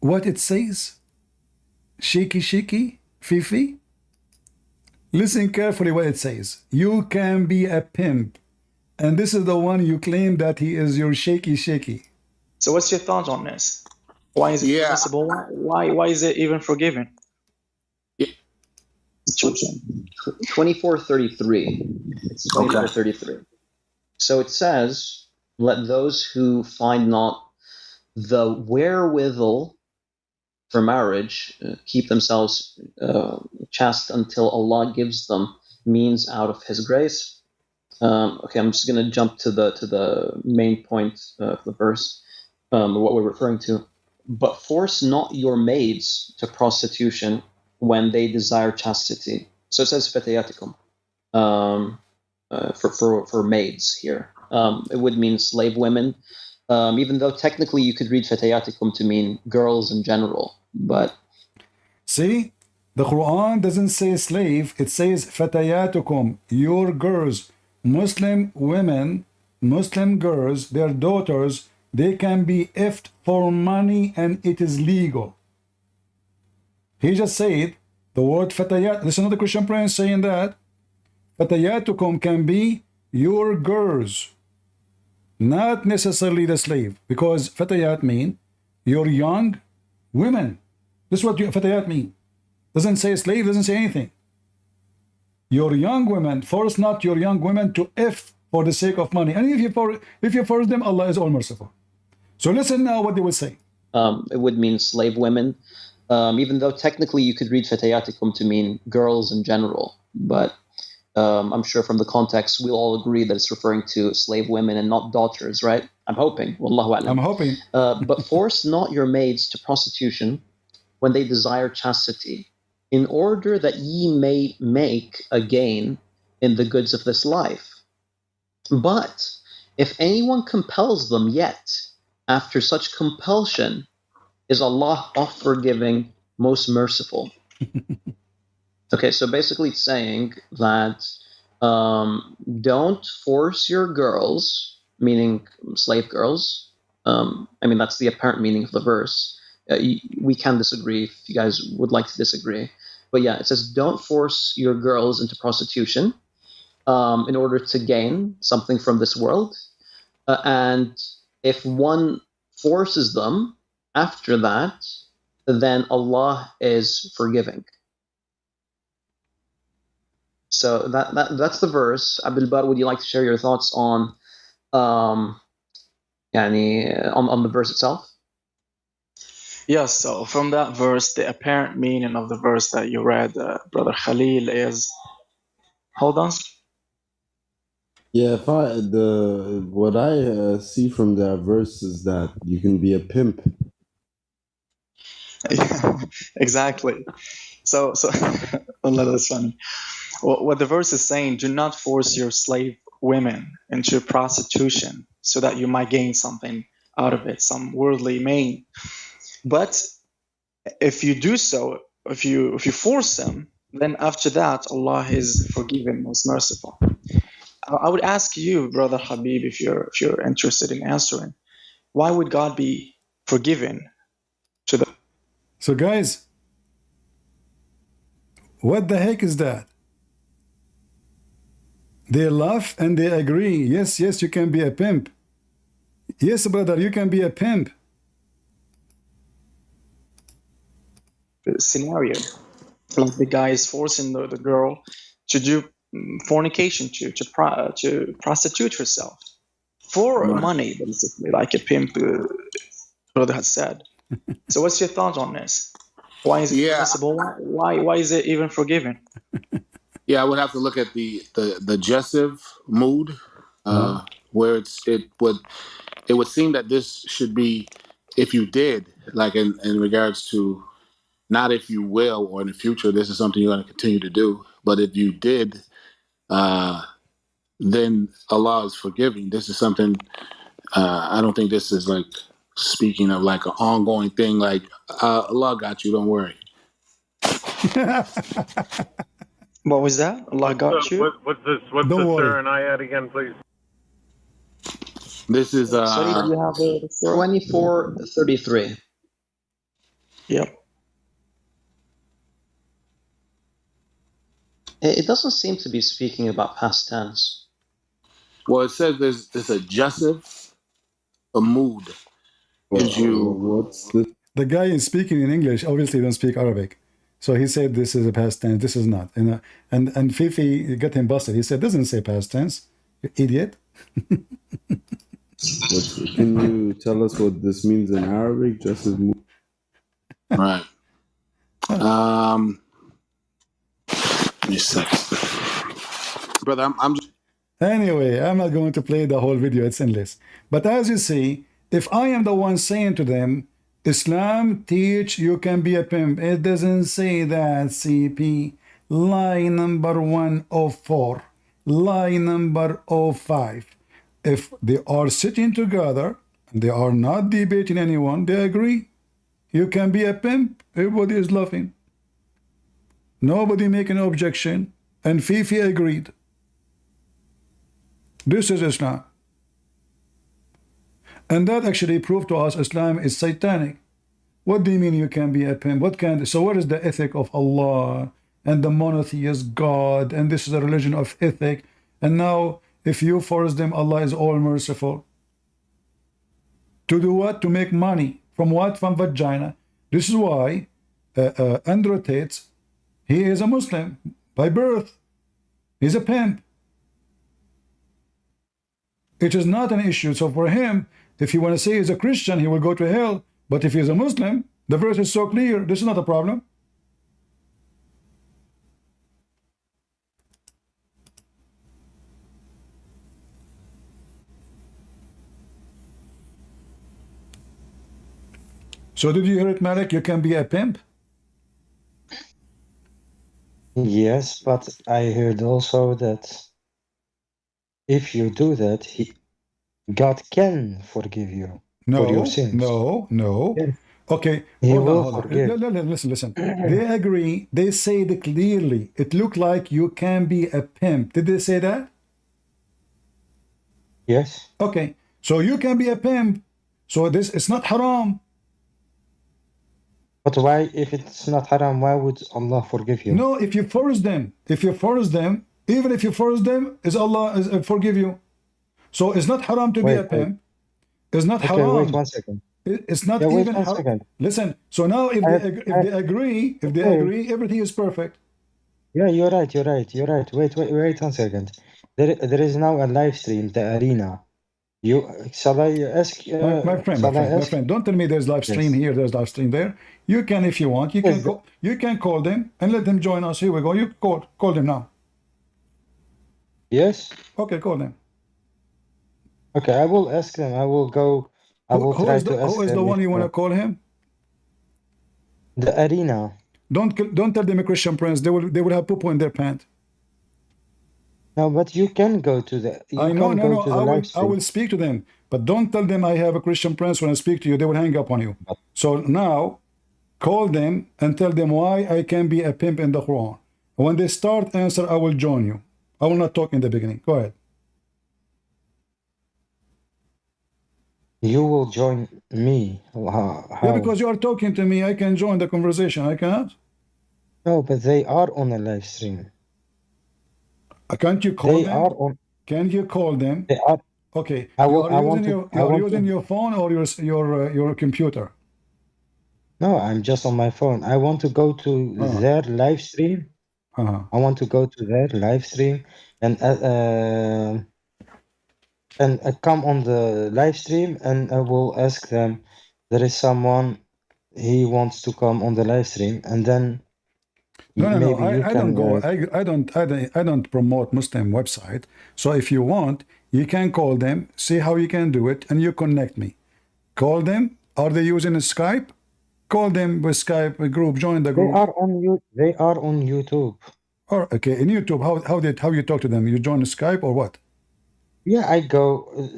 What it says? Shaky, Fifi? Listen carefully what it says. You can be a pimp. And this is the one you claim that he is your shaky. So what's your thought on this? Why is it permissible? Why is it even forgiven? 2433. It's 2433. So it says, let those who find not the wherewithal for marriage keep themselves chaste until Allah gives them means out of His grace. Okay, I'm just going to jump to the main point of the verse, what we're referring to. But force not your maids to prostitution when they desire chastity. So it says fatayatikum for maids here. It would mean slave women, even though technically you could read fatayatikum to mean girls in general. But see, the Quran doesn't say slave, it says fatayatukum, your girls, Muslim women, Muslim girls, their daughters, they can be effed for money and it is legal. He just said the word fatayat. Listen to the Christian prince saying that fatayatukum can be your girls, not necessarily the slave, because fatayat mean your young women. This is what fatayat mean. Doesn't say slave, doesn't say anything. Your young women, force not your young women to if for the sake of money. And if you force them, Allah is all merciful. So listen now what they will say. It would mean slave women, even though technically you could read fatayatikum to mean girls in general. But I'm sure from the context, we'll all agree that it's referring to slave women and not daughters, right? I'm hoping. Wallahu a'lam. I'm hoping. But force not your maids to prostitution when they desire chastity, in order that ye may make a gain in the goods of this life. But if anyone compels them yet, after such compulsion, is Allah oft forgiving, most merciful. Okay, so basically it's saying that don't force your girls, meaning slave girls. I mean, that's the apparent meaning of the verse. We can disagree if you guys would like to disagree. But yeah, it says don't force your girls into prostitution in order to gain something from this world. And if one forces them after that, then Allah is forgiving. So that's the verse. Abdul Bar, would you like to share your thoughts on on the verse itself? Yes, so from that verse, the apparent meaning of the verse that you read, Brother Khalil, is, hold on. Yeah, what I see from that verse is that you can be a pimp. Exactly. So Allah, that's funny. What the verse is saying, do not force your slave women into prostitution so that you might gain something out of it, some worldly gain. But if you do so, if you force them, then after that, Allah is forgiving, most merciful. I would ask you, Brother Habib, if you're interested in answering, why would God be forgiving to the... So guys, what the heck is that? They laugh and they agree. Yes, you can be a pimp. Yes, brother, you can be a pimp. Scenario, like the guy is forcing the girl to do fornication, to prostitute herself for money, basically, like a pimp, brother has said. So what's your thoughts on this? Why is it permissible? Why is it even forgiven? Yeah, I would have to look at the adjective mood, where it would seem that this should be if you did, like in regards to not if you will or in the future, this is something you're going to continue to do. But if you did, then Allah is forgiving. This is something, I don't think this is like speaking of like an ongoing thing, like Allah got you, don't worry. What was that? Allah got you? What's this sir and I at again, please? This is Sorry, do you have 24:33. Yep. It doesn't seem to be speaking about past tense. Well, it says there's this adjective, a mood. The guy is speaking in English, obviously don't speak Arabic. So he said this is a past tense, this is not. And Fifi got him busted. He said, doesn't say past tense, you idiot. Can you tell us what this means in Arabic? Just as right. Give me a second. Brother, I'm just... Anyway, I'm not going to play the whole video, it's endless. But as you see, if I am the one saying to them, Islam teach you can be a pimp, it doesn't say that, CP. Lie number 104, lie number 05. If they are sitting together, they are not debating anyone, they agree. You can be a pimp, everybody is laughing. Nobody making an objection, and Fifi agreed. This is Islam. And that actually proved to us Islam is satanic. What do you mean you can be a pimp? So what is the ethic of Allah and the monotheist God, and this is a religion of ethic, and now if you force them, Allah is all merciful. To do what? To make money. From what? From vagina. This is why Andrew Tate he is a Muslim by birth. He's a pimp. It is not an issue. So for him, if you want to say he's a Christian, he will go to hell. But if he's a Muslim, the verse is so clear. This is not a problem. So did you hear it, Malik? You can be a pimp? Yes, but I heard also that if you do that, God can forgive you for your sins. No. Yes. Okay, He hold will on. forgive. Listen. They agree. They say it clearly. It looked like you can be a pimp. Did they say that? Yes. Okay, so you can be a pimp. So this it's not haram. But why, if it's not haram, why would Allah forgive you? No, if you force them, even if you force them, is Allah forgive you? So it's not haram to be a pimp. It's not haram. Okay, wait 1 second. It's not wait even 1 haram. second. Listen. So now, if they agree, everything is perfect. Yeah, you're right. Wait 1 second. There is now a live stream, the arena. Shall I ask? My friend, don't tell me there's live stream here, there's live stream there. You can, if you want, you can call them and let them join us. Here we go. You call them now. Yes. Okay, call them. Okay, I will ask them. I will go. I will try to ask them. Who is the one you want to call him? The arena. Don't tell them a Christian Prince. They will have poo in their pants. No, but you can go to the. I will speak to them, but don't tell them I have a Christian Prince. When I speak to you, they will hang up on you. So now, call them and tell them why I can be a pimp in the Quran. When they start answer, I will join you. I will not talk in the beginning. Go ahead. You will join me. How? Yeah, because you are talking to me. I can join the conversation. I cannot. No, but they are on a live stream. Can't you call them? Can you call them? They are. Okay. You are using your phone or your computer? No, I'm just on my phone. I want to go to their live stream. I want to go to their live stream and come on the live stream, and I will ask them. There is someone he wants to come on the live stream, and then. No. I don't go. I don't promote Muslim website. So if you want, you can call them, see how you can do it, and you connect me. Call them. Are they using Skype? Call them with Skype group. Join the group. They are on YouTube. Or okay, in YouTube. How you talk to them? You join Skype or what? Yeah, I go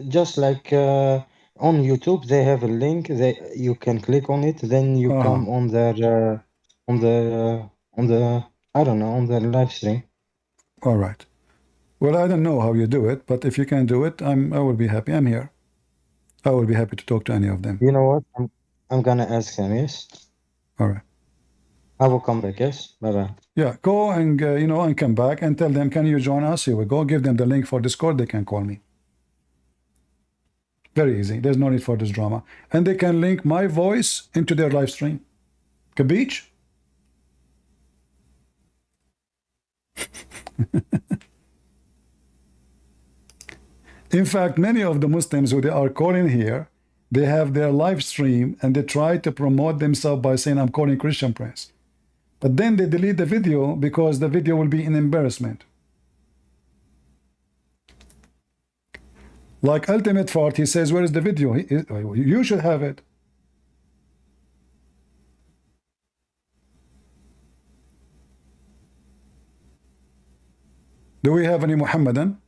just like on YouTube. They have a link. You can click on it. Then you come on their on the I don't know, on the live stream. All right. Well, I don't know how you do it, but if you can do it, I will be happy. I'm here. I will be happy to talk to any of them. You know what? I'm gonna ask them. Yes. All right. I will come back. Yes. Bye bye. Yeah. Go and and come back and tell them, can you join us? Here we go. Give them the link for Discord. They can call me. Very easy. There's no need for this drama, and they can link my voice into their live stream. Capiche? In fact, many of the Muslims who they are calling here, they have their live stream and they try to promote themselves by saying, I'm calling Christian Prince. But then they delete the video because the video will be an embarrassment. Like Ultimate Fart, he says, where is the video? You should have it. Do we have any Muhammadan?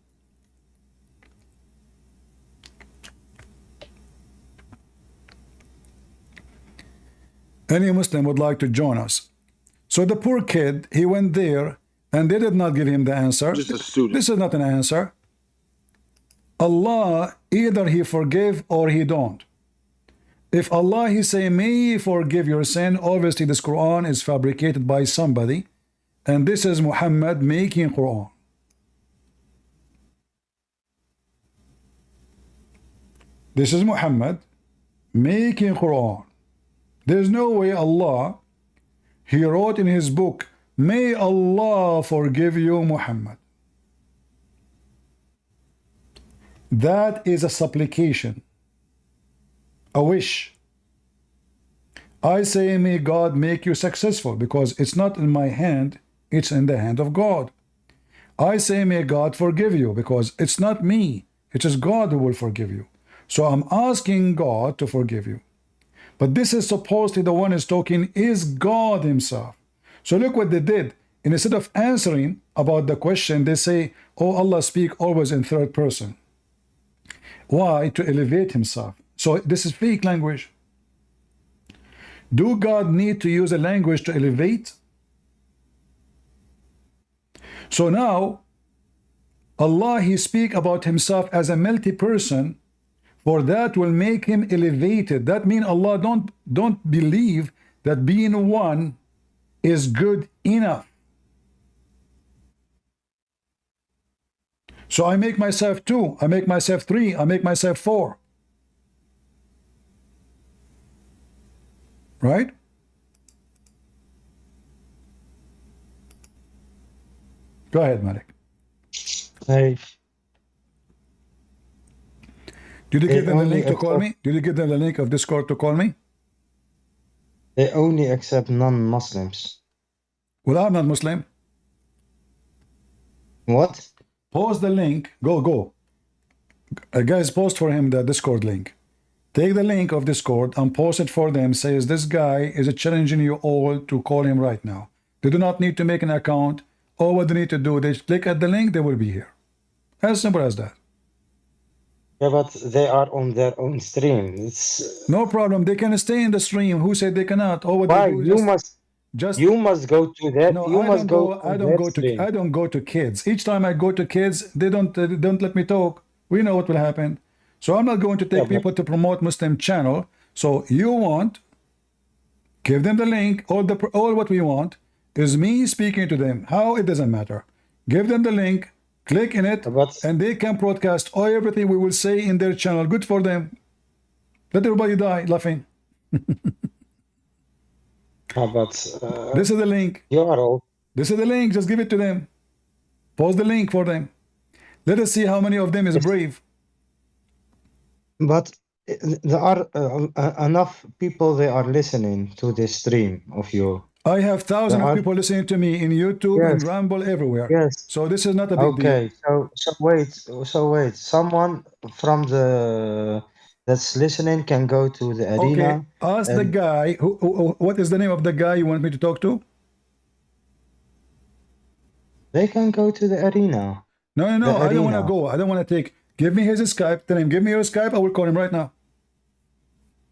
Any Muslim would like to join us. So the poor kid, he went there and they did not give him the answer. Just a student. This is not an answer. Allah, either he forgive or he don't. If Allah, he say, may forgive your sin, obviously this Quran is fabricated by somebody, and this is Muhammad making Quran. This is Muhammad making Quran. There's no way Allah, he wrote in his book may Allah forgive you, Muhammad. That is a supplication, a wish. I say, may God make you successful, because it's not in my hand, it's in the hand of God. I say, may God forgive you, because it's not me, it is God who will forgive you. So I'm asking God to forgive you. But this is supposedly the one is talking is God himself. So look what they did. And instead of answering about the question, they say, oh, Allah speak always in third person. Why? To elevate himself. So this is fake language. Do God need to use a language to elevate? So now, Allah, he speak about himself as a multi-person, for that will make him elevated. That means Allah don't believe that being one is good enough. So I make myself 2, I make myself 3, I make myself 4. Right? Go ahead, Malik. Hey. Did you They give them the only link to call accept- me? Did you give them the link of Discord to call me? They only accept non-Muslims. Well, I'm not Muslim. What? Post the link. Go. Guys, post for him the Discord link. Take the link of Discord and post it for them. Says this guy is challenging you all to call him right now. They do not need to make an account. All what they need to do, they click at the link, they will be here. As simple as that. Yeah, but they are on their own stream. It's No problem. They can stay in the stream. Who said they cannot? All what why they do is you must go to that. No, you I must don't go. go. I on don't their go to. stream. I don't go to kids. Each time I go to kids, they don't let me talk. We know what will happen. So I'm not going to take people to promote Muslim channel. So you want, give them the link. All what we want is me speaking to them. How? It doesn't matter. Give them the link. Click in it, and they can broadcast all everything we will say in their channel. Good for them. Let everybody die laughing. This is the link. You are all. This is the link. Just give it to them. Post the link for them. Let us see how many of them is brave. But there are enough people. They are listening to this stream of you. I have thousands of people listening to me in YouTube and Yes. Rumble everywhere. Yes. So this is not a big deal. Okay. So wait. Someone from that's listening can go to the arena. Okay. Ask the guy. What is the name of the guy you want me to talk to? They can go to the arena. No. I don't want to go. I don't want to take. Give me his Skype. Tell him, give me your Skype. I will call him right now.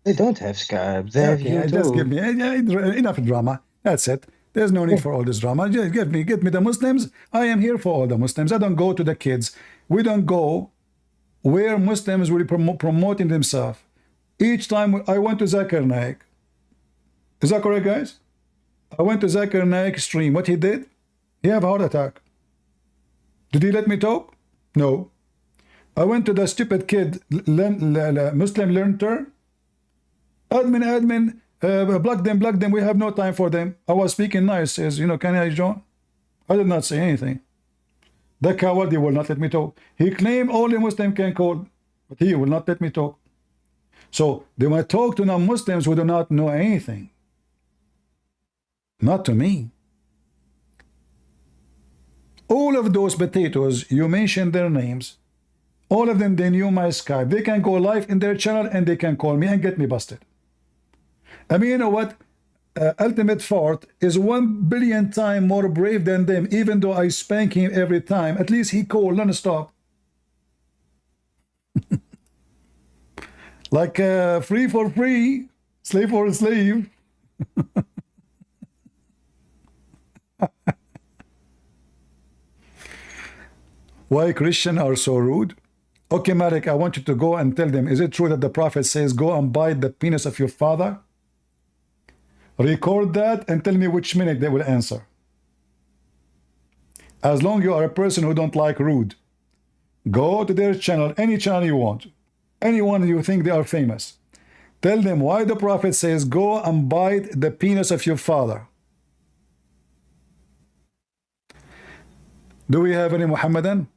They don't have Skype. They have YouTube. Just give me enough drama. That's it. There's no need for all this drama. Just get me the Muslims. I am here for all the Muslims. I don't go to the kids. We don't go where Muslims will be promoting themselves. Each time I went to Zakir Naik. Is that correct, guys? I went to Zakir Naik stream. What he did? He have a heart attack. Did he let me talk? No. I went to the stupid kid, Muslim learner. Admin, block them. We have no time for them. I was speaking nice. Says, can I join? I did not say anything. The coward, he will not let me talk. He claimed only Muslim can call, but he will not let me talk. So they might talk to non-Muslims who do not know anything. Not to me. All of those potatoes, you mentioned their names. All of them, they knew my Skype. They can go live in their channel and they can call me and get me busted. I mean, you know what? Ultimate Fort is 1 billion times more brave than them, even though I spank him every time. At least he called non-stop. Like free for free, slave for a slave. Why Christians are so rude? Okay, Malik, I want you to go and tell them, is it true that the Prophet says, go and bite the penis of your father? Record that and tell me which minute they will answer. As long as you are a person who don't like rude, go to their channel, any channel you want, anyone you think they are famous. Tell them why the Prophet says, go and bite the penis of your father. Do we have any Muhammadan?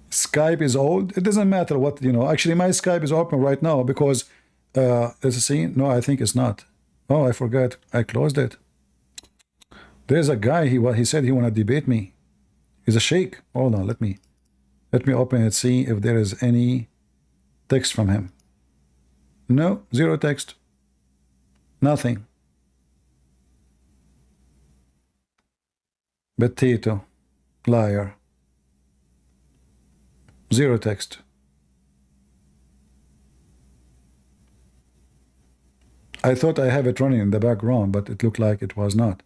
Skype is old. It doesn't matter what, you know. Actually, my Skype is open right now because, let's see. No, I think it's not. Oh, I forgot. I closed it. There's a guy, he said he want to debate me. He's a sheikh. Hold on, let me open it, see if there is any text from him. No, zero text. Nothing. Potato. Liar. Zero text. I thought I have it running in the background, but it looked like it was not.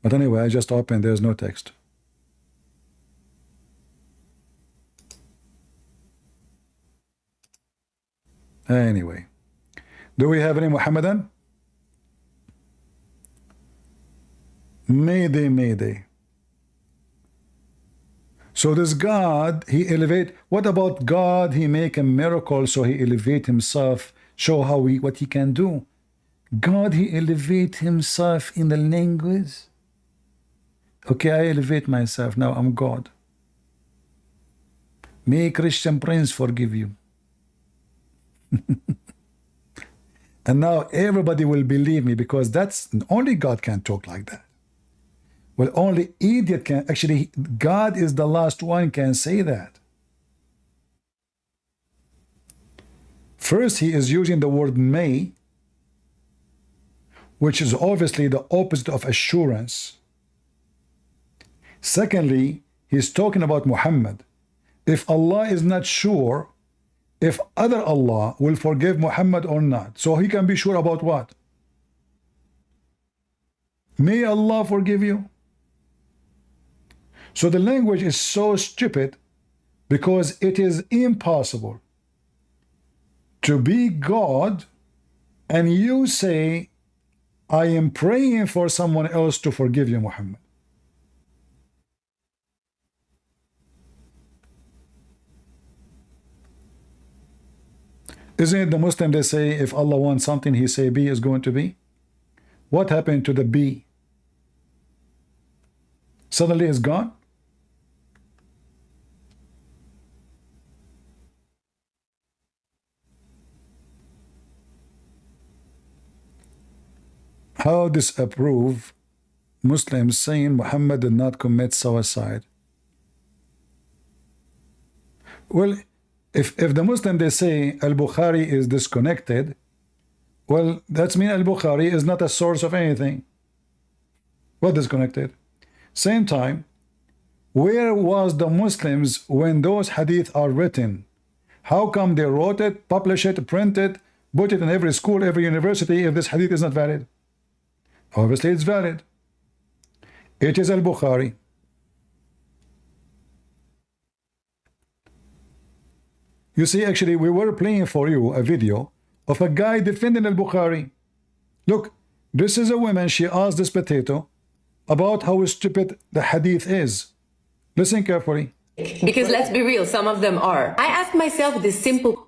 But anyway, I just opened, there's no text. Anyway, do we have any Muhammadan? Mayday, mayday. So this God, he elevate. What about God? He make a miracle, so he elevate himself, show what he can do. God, he elevate himself in the language. Okay, I elevate myself. Now I'm God. May Christian Prince forgive you. And now everybody will believe me because that's only God can talk like that. Well, only idiot can. Actually, God is the last one can say that. First, he is using the word may, which is obviously the opposite of assurance. Secondly, he's talking about Muhammad. If Allah is not sure if other Allah will forgive Muhammad or not, so he can be sure about what? May Allah forgive you. So the language is so stupid because it is impossible to be God and you say, I am praying for someone else to forgive you, Muhammad. Isn't it the Muslim, they say, if Allah wants something, he say B is going to be? What happened to the B? Suddenly it's gone? How disapprove Muslims saying Muhammad did not commit suicide? Well, if the Muslim they say Al-Bukhari is disconnected, well, that's mean Al-Bukhari is not a source of anything. What disconnected? Same time, where was the Muslims when those hadith are written? How come they wrote it, publish it, print it, put it in every school, every university if this hadith is not valid? Obviously it's valid. It is Al-Bukhari. You see, actually, we were playing for you a video of a guy defending Al-Bukhari. Look, this is a woman, she asked this potato about how stupid the hadith is. Listen carefully. Because let's be real, some of them are. I ask myself this simple: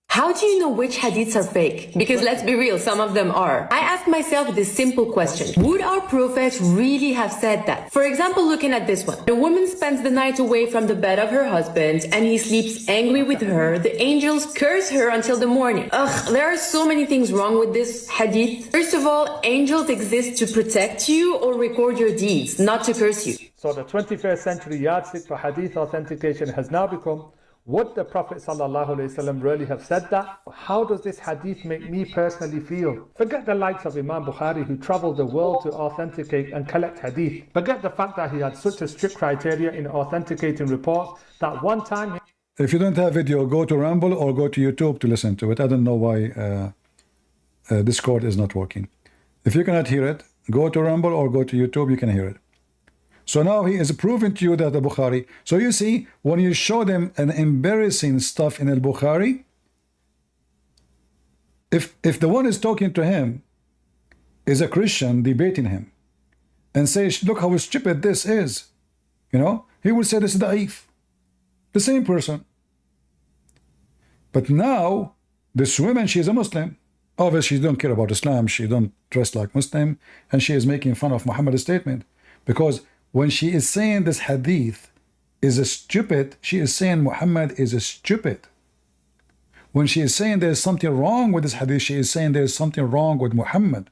how do you know which hadiths are fake? Because let's be real, some of them are. I ask myself this simple question: would our prophet really have said that? For example, looking at this one. The woman spends the night away from the bed of her husband and he sleeps angry with her. The angels curse her until the morning. Ugh, there are so many things wrong with this hadith. First of all, angels exist to protect you or record your deeds, not to curse you. So the 21st century yardstick for hadith authentication has now become: would the Prophet ﷺ really have said that? How does this hadith make me personally feel? Forget the likes of Imam Bukhari, who traveled the world to authenticate and collect hadith. Forget the fact that he had such a strict criteria in authenticating reports that one time... If you don't have video, go to Rumble or go to YouTube to listen to it. I don't know why Discord is not working. If you cannot hear it, go to Rumble or go to YouTube, you can hear it. So now he is proving to you that the Bukhari. So you see, when you show them an embarrassing stuff in Al-Bukhari, if the one is talking to him is a Christian debating him and says, look how stupid this is, you know, he will say this is da'if. The same person. But now, this woman, she is a Muslim. Obviously, she don't care about Islam. She don't dress like Muslim, and she is making fun of Muhammad's statement. Because when she is saying this hadith is a stupid, she is saying Muhammad is a stupid. When she is saying there is something wrong with this hadith, she is saying there is something wrong with Muhammad.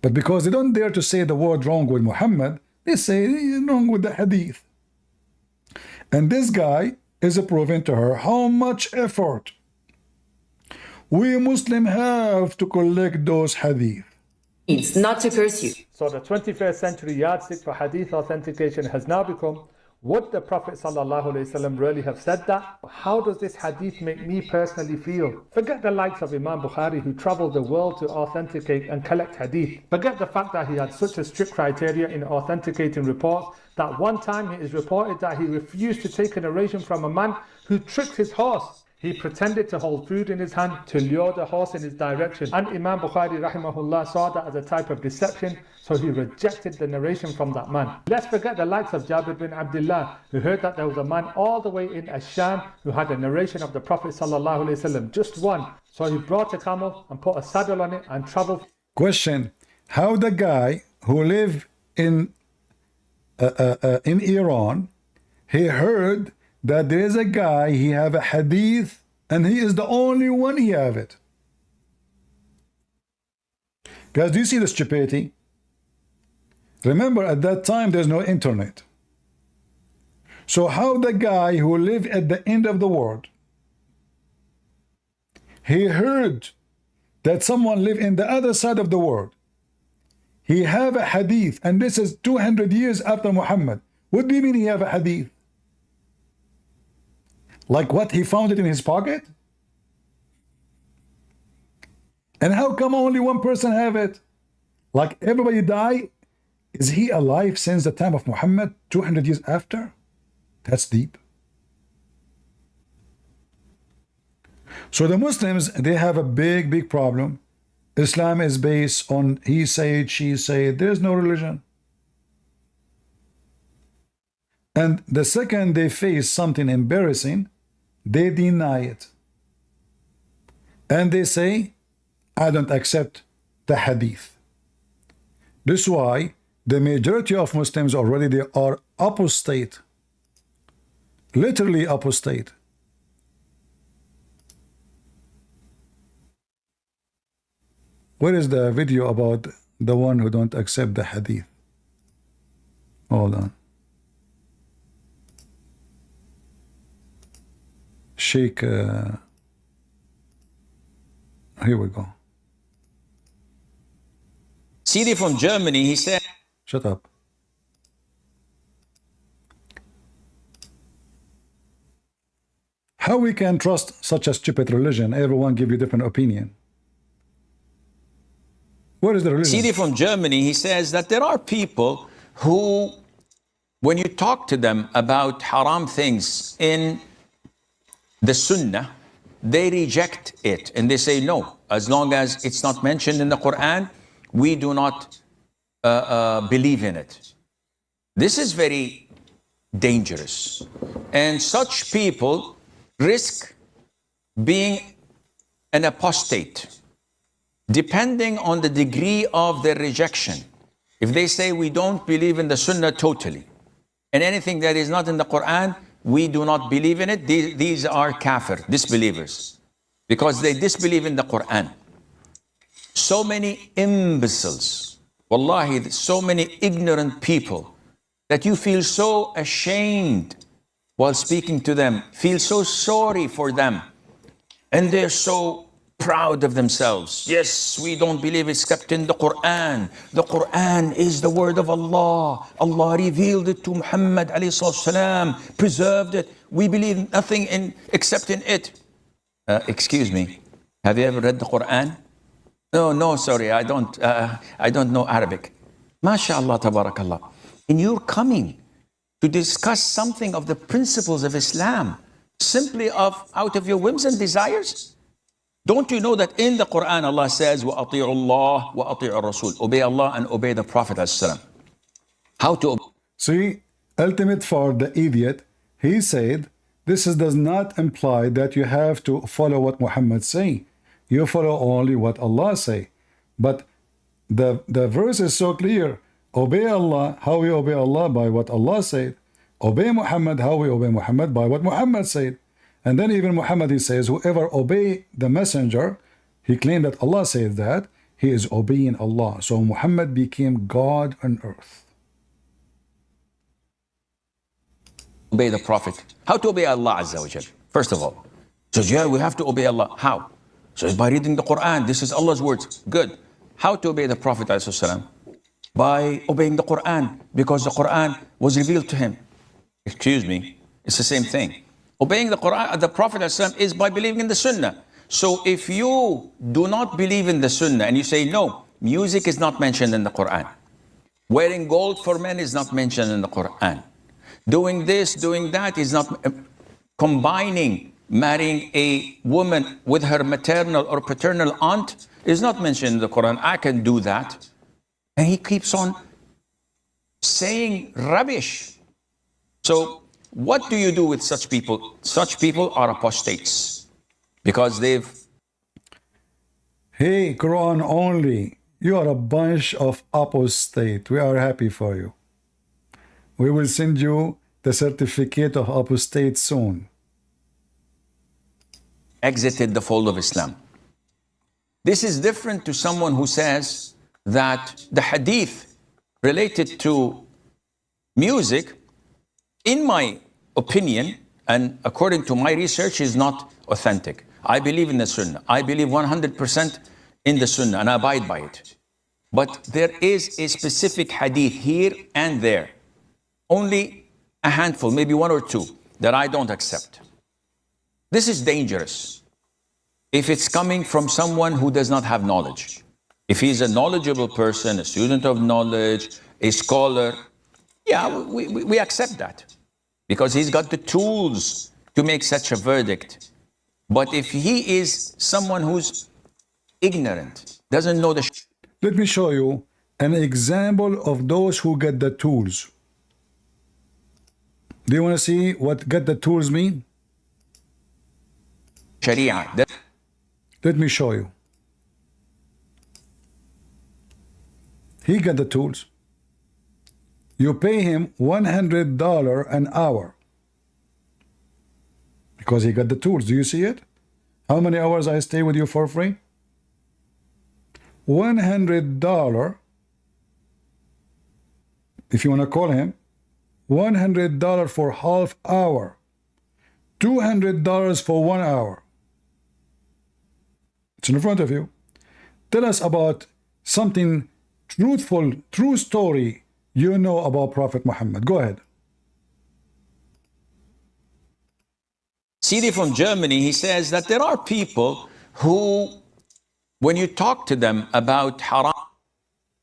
But because they don't dare to say the word wrong with Muhammad, they say wrong with the hadith. And this guy is proving to her how much effort we Muslims have to collect those hadith. It's not to curse you. So the 21st century yardstick for hadith authentication has now become, would the Prophet ﷺ really have said that? How does this hadith make me personally feel? Forget the likes of Imam Bukhari, who traveled the world to authenticate and collect hadith. Forget the fact that he had such a strict criteria in authenticating reports that one time it is reported that he refused to take a narration from a man who tricked his horse. He pretended to hold food in his hand to lure the horse in his direction. And Imam Bukhari rahimahullah saw that as a type of deception, so he rejected the narration from that man. Let's forget the likes of Jabir bin Abdullah, who heard that there was a man all the way in Asham who had a narration of the Prophet sallallahu alaihi wasallam, just one. So he brought a camel and put a saddle on it and traveled. Question: how the guy who lived in Iran, he heard that there is a guy, he have a hadith, and he is the only one he have it. Guys, do you see the stupidity? Remember, at that time, there's no internet. So how the guy who lived at the end of the world, he heard that someone lived in the other side of the world, he have a hadith, and this is 200 years after Muhammad. What do you mean he have a hadith? Like what, he found it in his pocket? And how come only one person have it? Like everybody die? Is he alive since the time of Muhammad, 200 years after? That's deep. So the Muslims, they have a big problem. Islam is based on he said, she said. There's no religion. And the second they face something embarrassing, they deny it. And they say, I don't accept the hadith. This is why the majority of Muslims already, they are apostate. Literally apostate. Where is the video about the one who don't accept the hadith? Hold on. Sheikh, here we go. CD from Germany, he said... Shut up. How we can trust such a stupid religion? Everyone give you different opinion. What is the religion? CD from Germany, he says that there are people who, when you talk to them about haram things in the Sunnah, they reject it and they say no, as long as it's not mentioned in the Quran, we do not believe in it. This is very dangerous, and such people risk being an apostate depending on the degree of their rejection. If they say we don't believe in the Sunnah totally, and anything that is not in the Quran, we do not believe in it, these are kafir, disbelievers, because they disbelieve in the Quran. So many imbeciles, wallahi, so many ignorant people that you feel so ashamed while speaking to them, feel so sorry for them, and they're so proud of themselves. Yes, we don't believe except in the Quran. The Quran is the word of Allah. Allah revealed it to Muhammad alayhi salam, preserved it. We believe nothing except in it. Excuse me, have you ever read the Quran? No, sorry, I don't know Arabic. MashaAllah, tabarakallah. And you're coming to discuss something of the principles of Islam simply out of your whims and desires? Don't you know that in the Quran Allah says, وَأَطِيعُ اللَّهِ وَأَطِيعُ الرَّسُولِ, obey Allah and obey the Prophet ﷺ. How to obey? See, ultimate for the idiot, he said, this does not imply that you have to follow what Muhammad say. You follow only what Allah say. But the verse is so clear. Obey Allah. How we obey Allah? By what Allah said. Obey Muhammad. How we obey Muhammad? By what Muhammad said. And then even Muhammad, he says, whoever obey the messenger, he claimed that Allah said that, he is obeying Allah. So Muhammad became God on earth. Obey the Prophet. How to obey Allah Azza wa Jal? First of all, says, yeah, we have to obey Allah. How? So by reading the Quran. This is Allah's words. Good. How to obey the Prophet ﷺ? By obeying the Quran, because the Quran was revealed to him. Excuse me, it's the same thing. Obeying the Quran, the Prophet ﷺ, is by believing in the Sunnah. So if you do not believe in the Sunnah and you say, no, music is not mentioned in the Quran. Wearing gold for men is not mentioned in the Quran. Doing this, doing that is not, combining, marrying a woman with her maternal or paternal aunt is not mentioned in the Quran. I can do that. And he keeps on saying rubbish. So what do you do with such people? Such people are apostates because they've... Hey, Quran only. You are a bunch of apostate. We are happy for you. We will send you the certificate of apostate soon. Exited the fold of Islam. This is different to someone who says that the hadith related to music, in my opinion, and according to my research, is not authentic. I believe in the Sunnah. I believe 100% in the Sunnah and I abide by it. But there is a specific hadith here and there, only a handful, maybe one or two, that I don't accept. This is dangerous if it's coming from someone who does not have knowledge. If he's a knowledgeable person, a student of knowledge, a scholar, yeah, we accept that because he's got the tools to make such a verdict. But if he is someone who's ignorant, doesn't know the... Let me show you an example of those who get the tools. Do you want to see what get the tools mean? Sharia. Let me show you. He got the tools. You pay him $100 an hour because he got the tools. Do you see it? How many hours I stay with you for free? $100. If you want to call him, $100 for half hour, $200 for 1 hour. It's in front of you. Tell us about something truthful, true story you know about Prophet Muhammad. Go ahead. CD from Germany, he says that there are people who, when you talk to them about haram...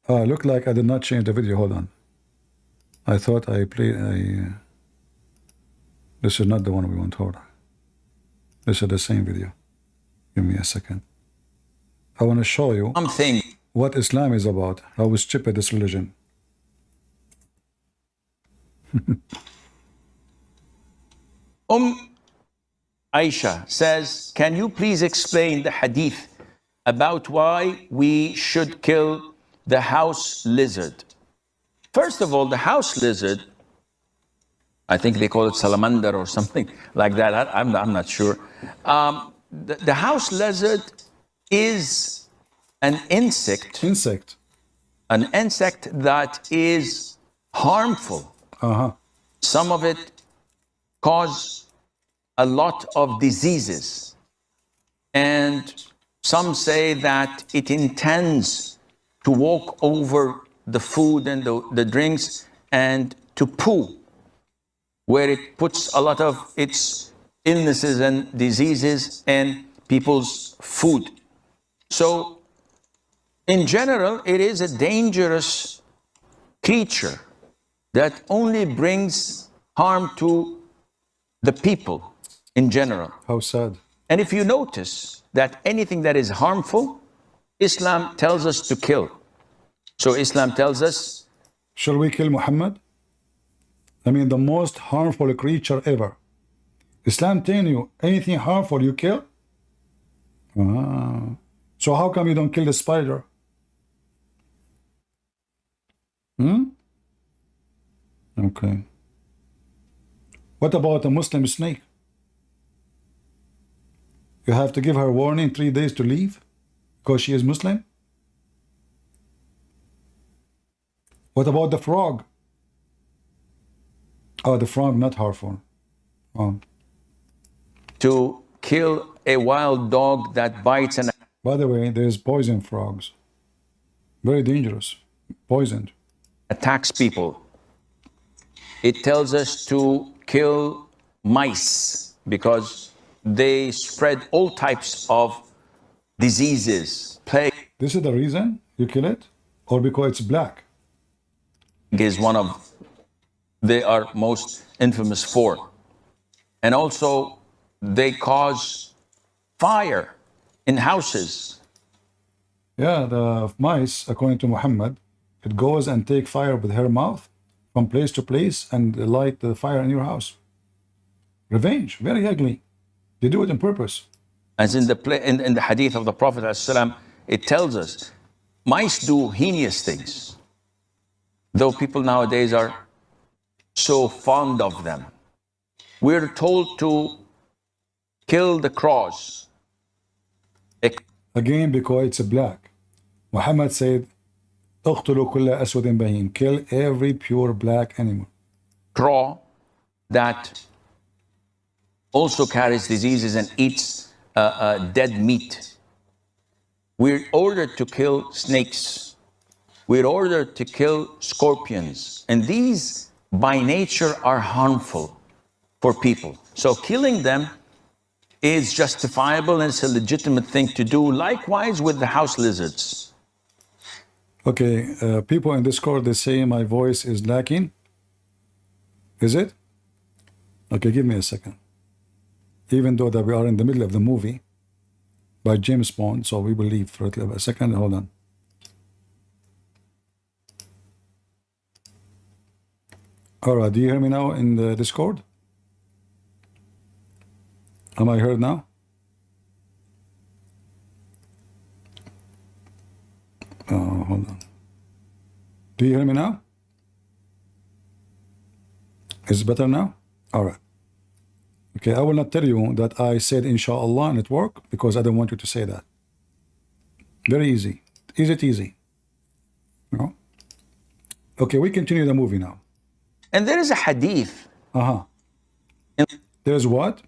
Look like I did not change the video. Hold on. I thought I played this is not the one we want. Hold on. This is the same video. Give me a second. I want to show you what Islam is about. How stupid this religion. Aisha says, can you please explain the hadith about why we should kill the house lizard? First of all, the house lizard, I think they call it salamander or something like that. I'm not sure. The house lizard is an insect. An insect that is harmful. Some of it cause a lot of diseases. And some say that it intends to walk over the food and the drinks and to poo, where it puts a lot of its illnesses and diseases in people's food. So, in general, it is a dangerous creature that only brings harm to the people in general. How sad. And if you notice that anything that is harmful, Islam tells us to kill. So Islam tells us... Shall we kill Muhammad? I mean, the most harmful creature ever. Islam telling you, anything harmful you kill? So how come you don't kill the spider? Okay. What about a Muslim snake? You have to give her warning 3 days to leave because she is Muslim? What about the frog? Oh, the frog not harmful. Oh. To kill a wild dog that bites and By the way, there's poison frogs. Very dangerous. Poisoned. attacks people. It tells us to kill mice because they spread all types of diseases. Plague This is the reason you kill it? Or because it's black? is one of they are most infamous for. And also they cause fire in houses. Yeah, the mice, according to Muhammad, it goes and take fire with her mouth from place to place and light the fire in your house. Revenge, very ugly. They do it on purpose. As in the hadith of the Prophet ﷺ, it tells us mice do heinous things. Though people nowadays are so fond of them. We're told to kill the crows. Again, because it's black. Muhammad said, اقتلوا كل أسود بهيم. Kill every pure black animal. Crow that also carries diseases and eats dead meat. We're ordered to kill snakes. We're ordered to kill scorpions. And these, by nature, are harmful for people. So killing them is justifiable and it's a legitimate thing to do. Likewise with the house lizards. Okay, people in Discord, they say my voice is lacking. Is it? Okay, give me a second. Even though that we are in the middle of the movie by James Bond, so we will leave for a second. Hold on. All right, do you hear me now in the Discord? Am I heard now? Hold on. Do you hear me now? Is it better now? All right. Okay, I will not tell you that I said inshallah and it worked because I don't want you to say that. Very easy. Is it easy? No? Okay, we continue the movie now. And there is a hadith. There's what?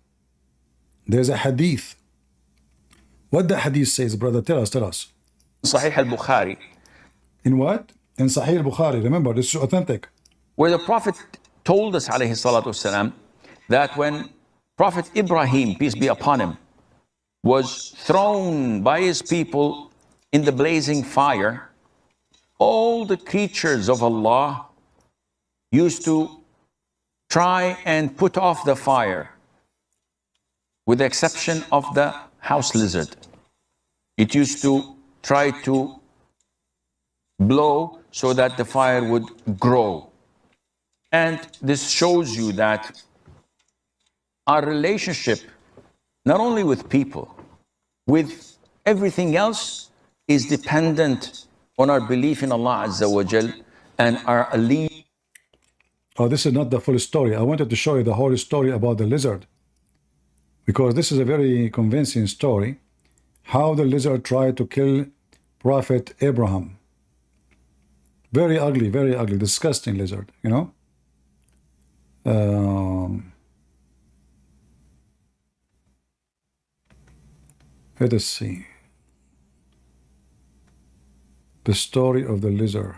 There's a hadith. What the hadith says, brother? Tell us. Sahih al-Bukhari. In what? In Sahih al-Bukhari. Remember, this is authentic. Where the Prophet told us, alayhi salatu wasalam, that when Prophet Ibrahim, peace be upon him, was thrown by his people in the blazing fire, all the creatures of Allah used to try and put off the fire, with the exception of the house lizard. It used to try to blow so that the fire would grow. And this shows you that our relationship, not only with people, with everything else, is dependent on our belief in Allah Azza wa Jal and our allegiance. Oh, this is not the full story. I wanted to show you the whole story about the lizard, because this is a very convincing story, how the lizard tried to kill Prophet Abraham. Very ugly, disgusting lizard, you know. Let us see. The story of the lizard.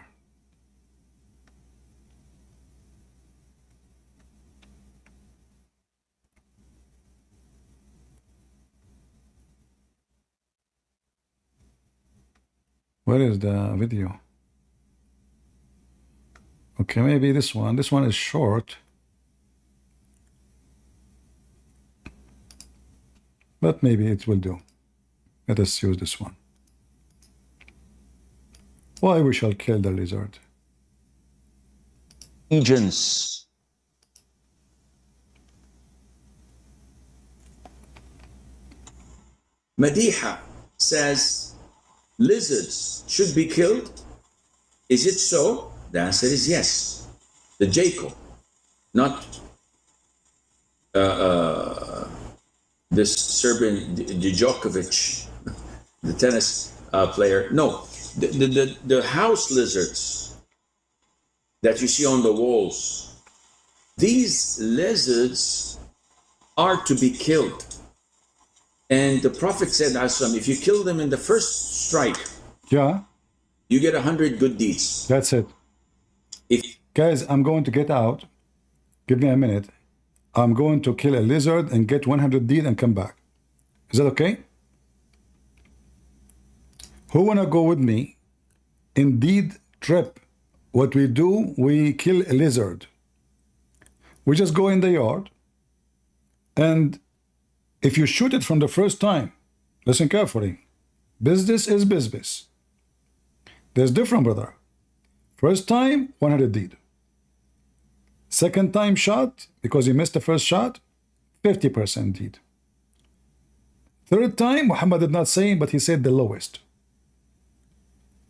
Where is the video? Okay, maybe this one. This one is short. But maybe it will do. Let us use this one. Why we shall kill the lizard? Allegiance. Madiha says, lizards should be killed? Is it so? The answer is yes. The jackal, not this Serbian Djokovic, the tennis player. No, the house lizards that you see on the walls, these lizards are to be killed. And the Prophet said, if you kill them in the first strike, yeah, you get 100 good deeds. That's it. Guys, I'm going to get out. Give me a minute. I'm going to kill a lizard and get 100 deed and come back. Is that okay? Who wanna go with me? Indeed trip. What we do, we kill a lizard. We just go in the yard, and if you shoot it from the first time, listen carefully, business is business. There's different, brother. First time, 100 deed. Second time shot, because you missed the first shot, 50% deed. Third time, Muhammad did not say, but he said the lowest.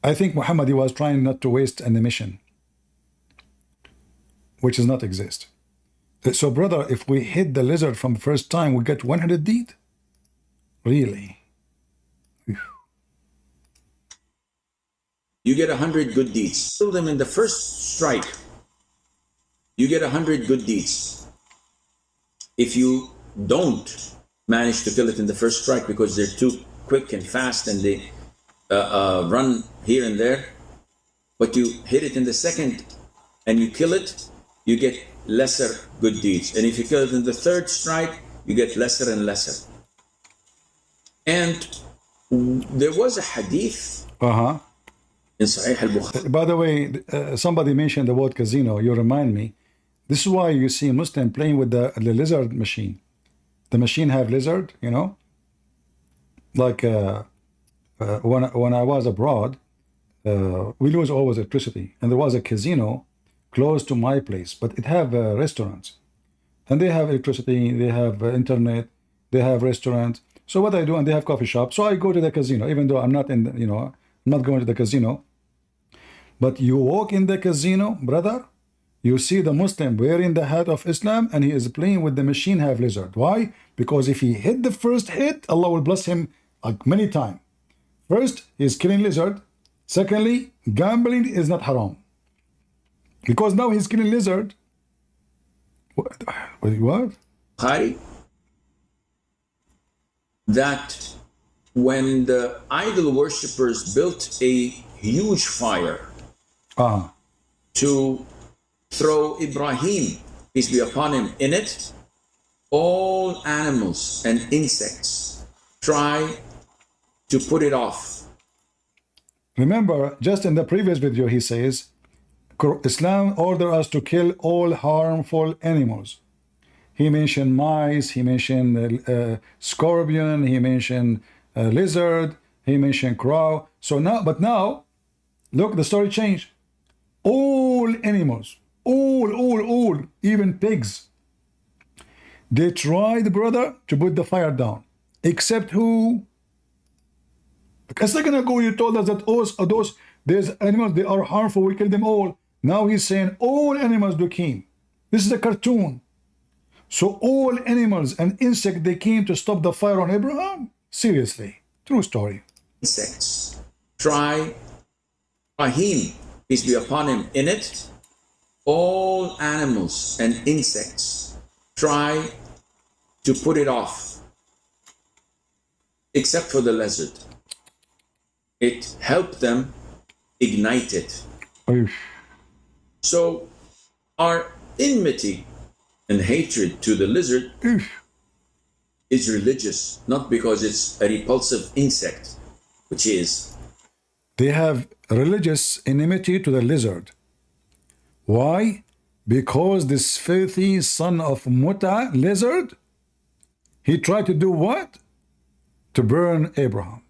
I think Muhammad, he was trying not to waste an emission, which does not exist. So, brother, if we hit the lizard from the first time, we get 100 deed? Really? You get 100 good deeds. Kill them in the first strike. You get 100 good deeds. If you don't manage to kill it in the first strike because they're too quick and fast and they run here and there, but you hit it in the second and you kill it, you get lesser good deeds. And if you kill it in the third strike, you get lesser and lesser. And there was a hadith in Sahih al-Bukhari. By the way, somebody mentioned the word casino. You remind me. This is why you see Muslim playing with the lizard machine. The machine have lizard, you know. Like when I was abroad, we lose always electricity, and there was a casino close to my place, but it have restaurants, and they have electricity, they have internet, they have restaurants. So what I do, and they have coffee shop. So I go to the casino, even though I'm not in, I'm not going to the casino. But you walk in the casino, brother, you see the Muslim wearing the hat of Islam, and he is playing with the machine have lizard. Why? Because if he hit the first hit, Allah will bless him like many times. First, he is killing lizard. Secondly, gambling is not haram. Because now he's killing lizard. What? Bukhari, that when the idol worshippers built a huge fire to throw Ibrahim, peace be upon him, in it, all animals and insects try to put it off. Remember, just in the previous video, he says, Islam orders us to kill all harmful animals. He mentioned mice, he mentioned scorpion, he mentioned lizard, he mentioned crow. So now, but now, look, the story changed. All animals, all, even pigs. They tried, brother, to put the fire down. Except who? A second ago, you told us that there's animals, they are harmful, we kill them all. Now he's saying all animals do came. This is a cartoon. So all animals and insects, they came to stop the fire on Abraham? Seriously. True story. Insects try Ibrahim, peace be upon him, in it. All animals and insects try to put it off, except for the lizard. It helped them ignite it. So our enmity and hatred to the lizard is religious, not because it's a repulsive insect, which is. They have religious enmity to the lizard. Why? Because this filthy son of Muta lizard, he tried to do what? To burn Abraham.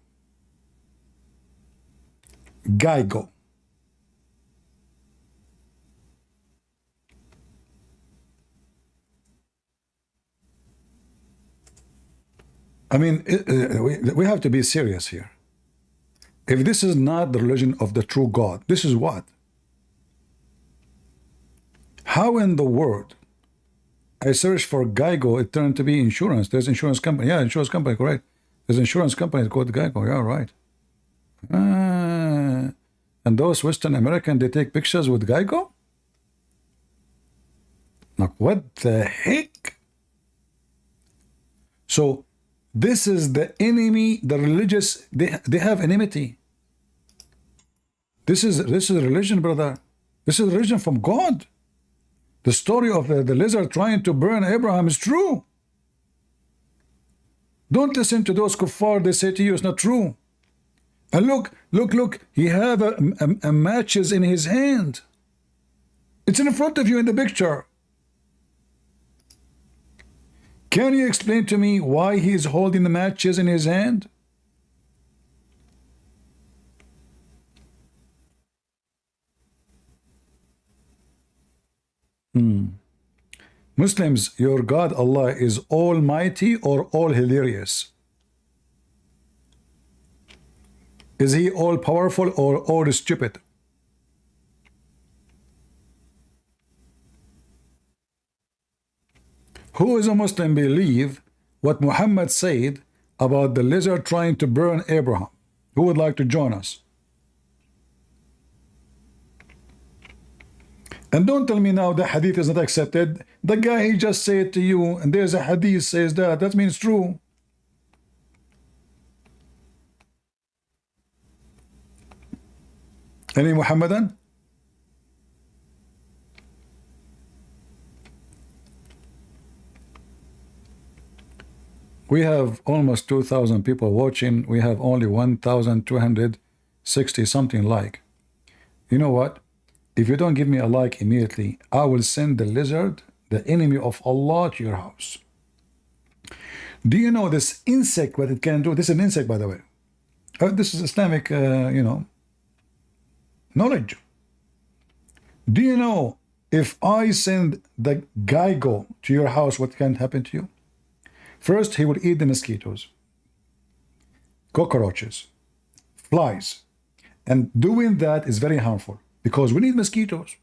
Geigo. I mean, we have to be serious here. If this is not the religion of the true God, this is what? How in the world? I searched for Geico, it turned to be insurance. There's insurance company. Yeah, insurance company, correct. There's insurance company called Geico. Yeah, right. And those Western American, they take pictures with Geico? Like, what the heck? So, this is the enemy, the religious, they have enmity. This is religion, brother. This is religion from God. The story of the lizard trying to burn Abraham is true. Don't listen to those kuffar, they say to you it's not true. And look, he have a matches in his hand. It's in front of you in the picture. Can you explain to me why he is holding the matches in his hand? Muslims, your God Allah is almighty or all hilarious? Is he all powerful or all stupid? Who is a Muslim believe what Muhammad said about the lizard trying to burn Abraham? Who would like to join us? And don't tell me now the hadith is not accepted. The guy, he just said to you, and there's a hadith says that means true. Any Muhammadan? We have almost 2,000 people watching. We have only 1,260 something like. You know what? If you don't give me a like immediately, I will send the lizard, the enemy of Allah, to your house. Do you know this insect, what it can do? This is an insect, by the way. This is Islamic, knowledge. Do you know if I send the Geigo to your house, what can happen to you? First, he will eat the mosquitoes, cockroaches, flies. And doing that is very harmful because we need mosquitoes.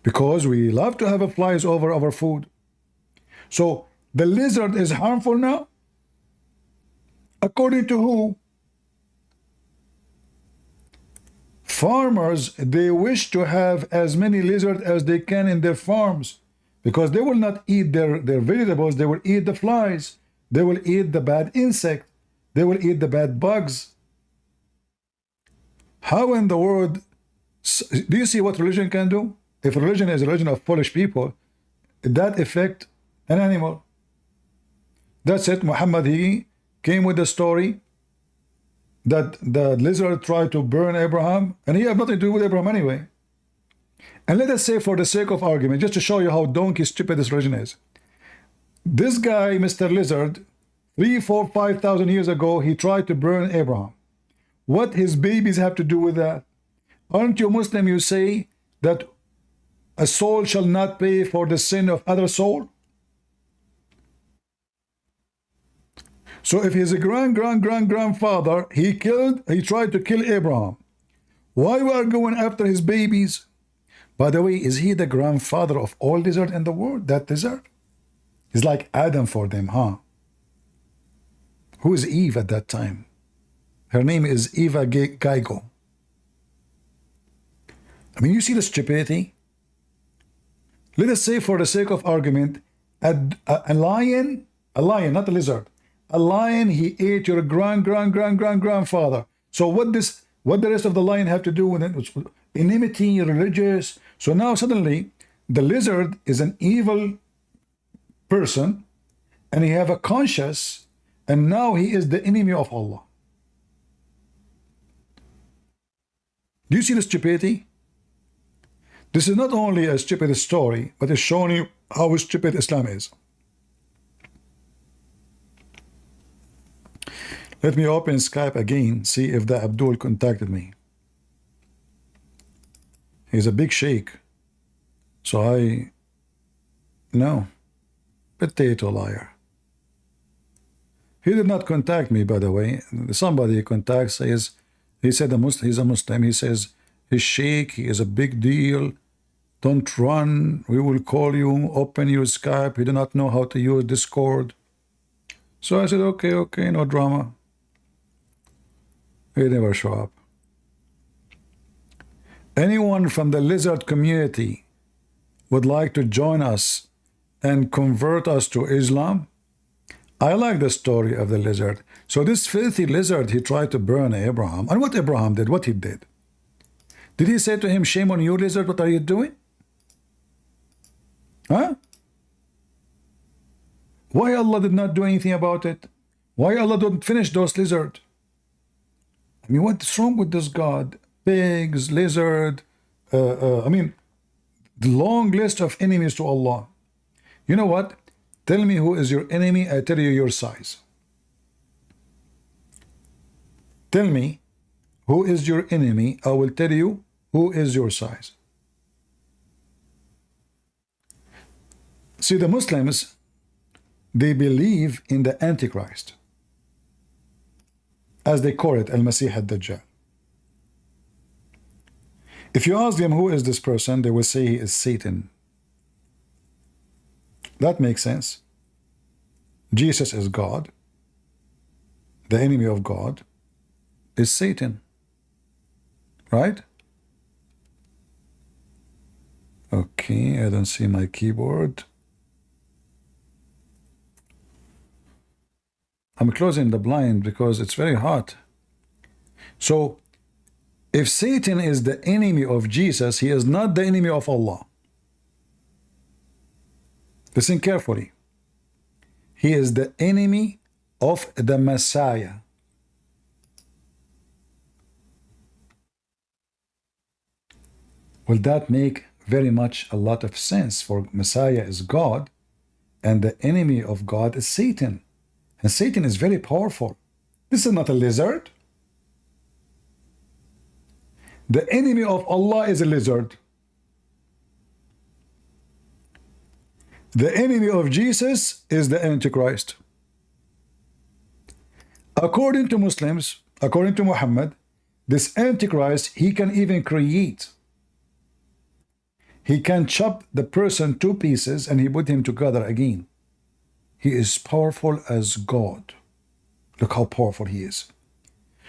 Because we love to have flies over our food. So the lizard is harmful now? According to who? Farmers, they wish to have as many lizards as they can in their farms because they will not eat their vegetables, they will eat the flies, they will eat the bad insect, they will eat the bad bugs. How in the world, do you see what religion can do? If religion is a religion of foolish people, that affect an animal. That's it. Muhammad, he came with the story that the lizard tried to burn Abraham, and he had nothing to do with Abraham anyway. And let us say, for the sake of argument, just to show you how donkey stupid this religion is, this guy, Mr. Lizard, 3, 4, 5,000 years ago, he tried to burn Abraham. What his babies have to do with that? Aren't you Muslim? You say that a soul shall not pay for the sin of other soul. So if his grandfather, he tried to kill Abraham, why we are going after his babies? By the way, is he the grandfather of all lizards in the world? That lizard? He's like Adam for them, huh? Who is Eve at that time? Her name is Eva Geigo. I mean, you see the stupidity? Let us say, for the sake of argument, a lion, not a lizard, a lion, he ate your grandfather. So what the rest of the lion have to do with it? Enmity, religious. So now suddenly the lizard is an evil person and he have a conscience, and now he is the enemy of Allah. Do you see the stupidity? This is not only a stupid story, but it's showing you how stupid Islam is. Let me open Skype again, see if the Abdul contacted me. He's a big sheikh. So no, potato liar. He did not contact me, by the way. Somebody contacts says, He said he's a Muslim. He says he's sheikh. He is a big deal. Don't run. We will call you. Open your Skype. He did not know how to use Discord. So I said, okay, no drama. He never show up. Anyone from the lizard community would like to join us and convert us to Islam? I like the story of the lizard. So this filthy lizard, he tried to burn Abraham. And what Abraham did, what he did? Did he say to him, shame on you, lizard, what are you doing? Huh? Why Allah did not do anything about it? Why Allah didn't finish those lizards? I mean, what's wrong with this God? Pigs, lizard, I mean, the long list of enemies to Allah. You know what? Tell me who is your enemy, I tell you your size. Tell me who is your enemy, I will tell you who is your size. See, the Muslims, they believe in the Antichrist, as they call it, Al-Masih al-Dajjal. If you ask them who is this person, they will say he is Satan. That makes sense. Jesus is God. The enemy of God is Satan. Right? Okay, I don't see my keyboard. I'm closing the blind because it's very hot. So, if Satan is the enemy of Jesus, he is not the enemy of Allah. Listen carefully. He is the enemy of the Messiah. Will that make very much a lot of sense? For Messiah is God, and the enemy of God is Satan. And Satan is very powerful. This is not a lizard. The enemy of Allah is a lizard. The enemy of Jesus is the Antichrist. According to Muslims, according to Muhammad, this Antichrist, he can even create. He can chop the person to pieces and he put him together again. He is powerful as God. Look how powerful he is.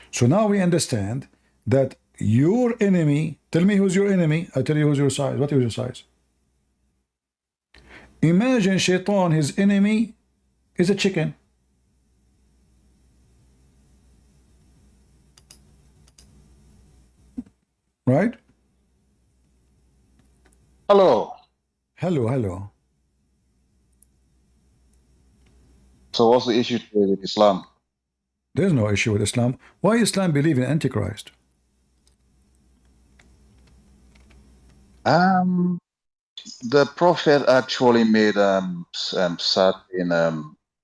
So now we understand that your enemy, tell me who's your enemy, I tell you who's your size. What is your size? Imagine Shaitan, his enemy is a chicken. Right? Hello. Hello. So what's the issue with Islam? There's no issue with Islam. Why Islam believe in Antichrist? The Prophet actually made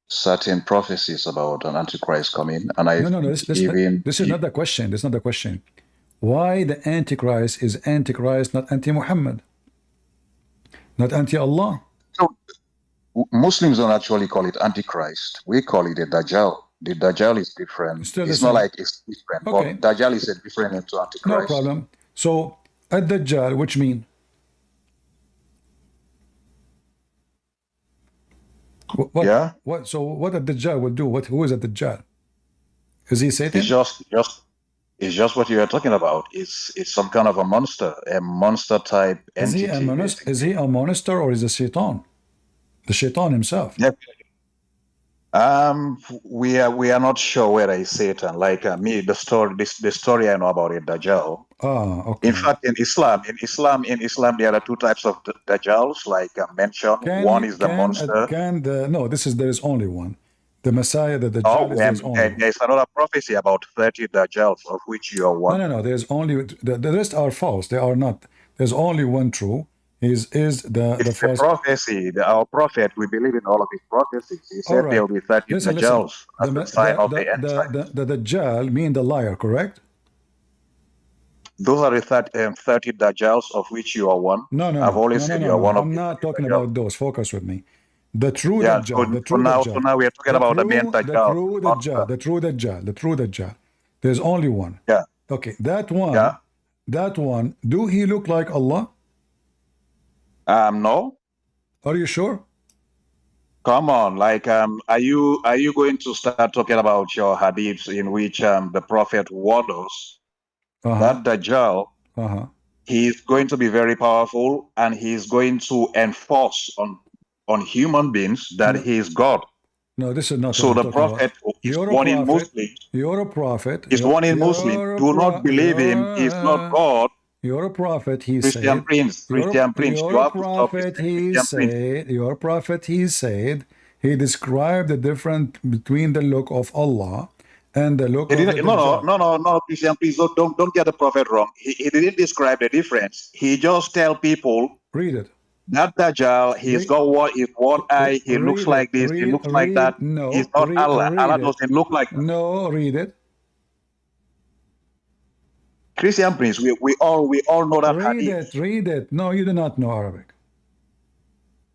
certain prophecies about an Antichrist coming, and No. This is not the question. This is not the question. Why the Antichrist is Antichrist, not anti-Muhammad, not anti-Allah? So Muslims don't actually call it Antichrist. We call it a Dajjal. The Dajjal is different. It's not like it's different, okay. But Dajjal is a different name to Antichrist. No problem. So Ad-Dajjal, which mean? What? Yeah. What? So what Ad-Dajjal will do? Who is Ad-Dajjal? Is he Satan? It's just what you are talking about. It's some kind of a monster type entity. Is he a monster or is he Shaitan? The Shaitan himself. Yeah. We are not sure whether it's Satan. Like me, the story I know about it, Dajjal. Okay. In fact, in Islam, there are two types of Dajjals, like mentioned. One is the monster. There is only one. The Messiah, the Dajjal, there's only one. There's another prophecy about 30 Dajjals, of which you are one. No. There's only the rest are false. They are not. There's only one true. It's the first prophecy. Our prophet, we believe in all of his prophecies. He said there will be 30 Dajjals as the sign of the end time. The Dajjal mean the liar, correct? Those are the 30 Dajjals of which you are one. No. I've always said you are one of them. I'm not talking about those. Focus with me. The true yeah, Dajjal. So now we are talking about the main Dajjal. The true Dajjal. There's only one. Yeah. Okay, that one, do he look like Allah? No. Are you sure? Come on, like, are you going to start talking about your hadiths in which the Prophet warned us that Dajjal, he's going to be very powerful and he's going to enforce on human beings that he is God. No, this is not so what I'm the talking Prophet about. is You're a warning prophet. Muslims. You're a prophet. He's warning Muslims. Do not believe him. He's not God. You're a prophet, he Christian said. Prince, Christian Prince, You're you a have to stop this. prophet, he Christian Prince. said. You're a prophet, he said. He described the difference between the look of Allah and the look of the Dajjal. No, Christian, please don't get the Prophet wrong. He didn't describe the difference. He just tell people. Read it. That Dajjal, he's got one eye, he looks like this, he looks like that. No, he's not Allah. Allah doesn't look like that. No, read it. Christian Prince, we all know that Read hadith. Read it. No, you do not know Arabic.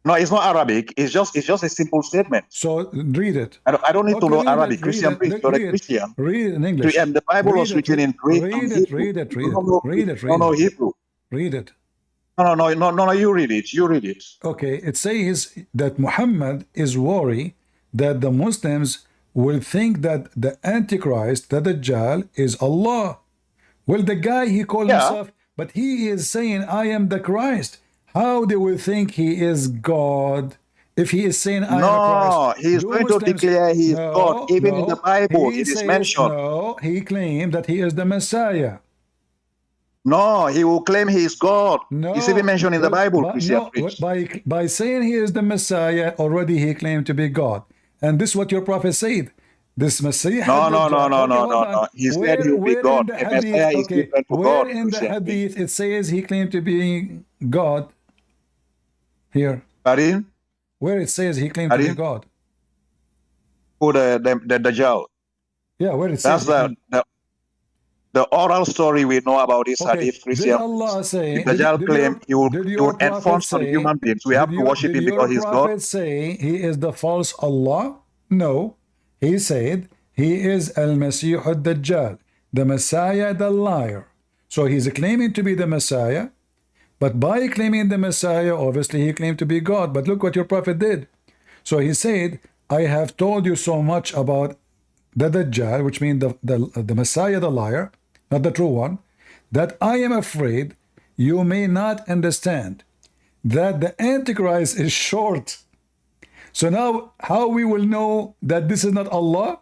No, it's not Arabic. It's just a simple statement. So read it. I don't need to know Arabic. Christian Prince, you're a Christian. Read it in English. And the Bible was written in Greek. Read it. No, Hebrew. Read it. No, you read it. You read it. Okay, it says that Muhammad is worried that the Muslims will think that the Antichrist, the Dajjal, is Allah. Well, the guy, he called himself, but he is saying, I am the Christ. How they will think he is God if he is saying, I am Christ? No, he is going to declare he is God. Even in the Bible, it is mentioned. No, he claimed that he is the Messiah. No, he will claim he is God. No, it's even mentioned in the Bible, Christian. By saying he is the Messiah, already he claimed to be God. And this is what your prophet said. This Messiah. No. He said he will be God. The Messiah is different to God. Where in the hadith it says he claimed to be God? Here. Pardon? Where it says he claimed to be God? Who, the Dajjal? Yeah, where it says. That's the oral story we know about this hadith, Christian. Did Allah say, the Dajjal claimed he will enforce on human beings. We have to worship him because he's God. Did your prophet say he is the false Allah? No. He said he is Al-Masih al-Dajjal, the Messiah, the liar. So he's claiming to be the Messiah, but by claiming the Messiah, obviously he claimed to be God. But look what your prophet did. So he said, I have told you so much about the Dajjal, which means the Messiah, the liar, not the true one, that I am afraid you may not understand that the Antichrist is short. So now, how we will know that this is not Allah?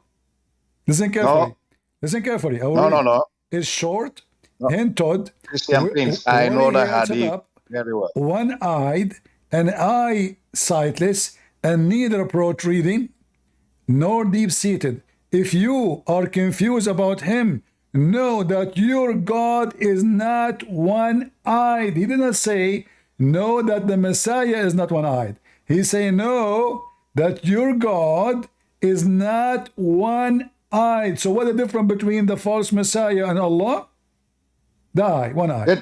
Listen carefully. No. Listen carefully. No. Is short, hinted, Christian Prince, I know the hadith very well. One-eyed, and eye sightless, and neither approach reading, nor deep-seated. If you are confused about him, know that your God is not one-eyed. He did not say, know that the Messiah is not one-eyed. He's saying, no, that your God is not one-eyed. So what is the difference between the false Messiah and Allah? The eye, one eye.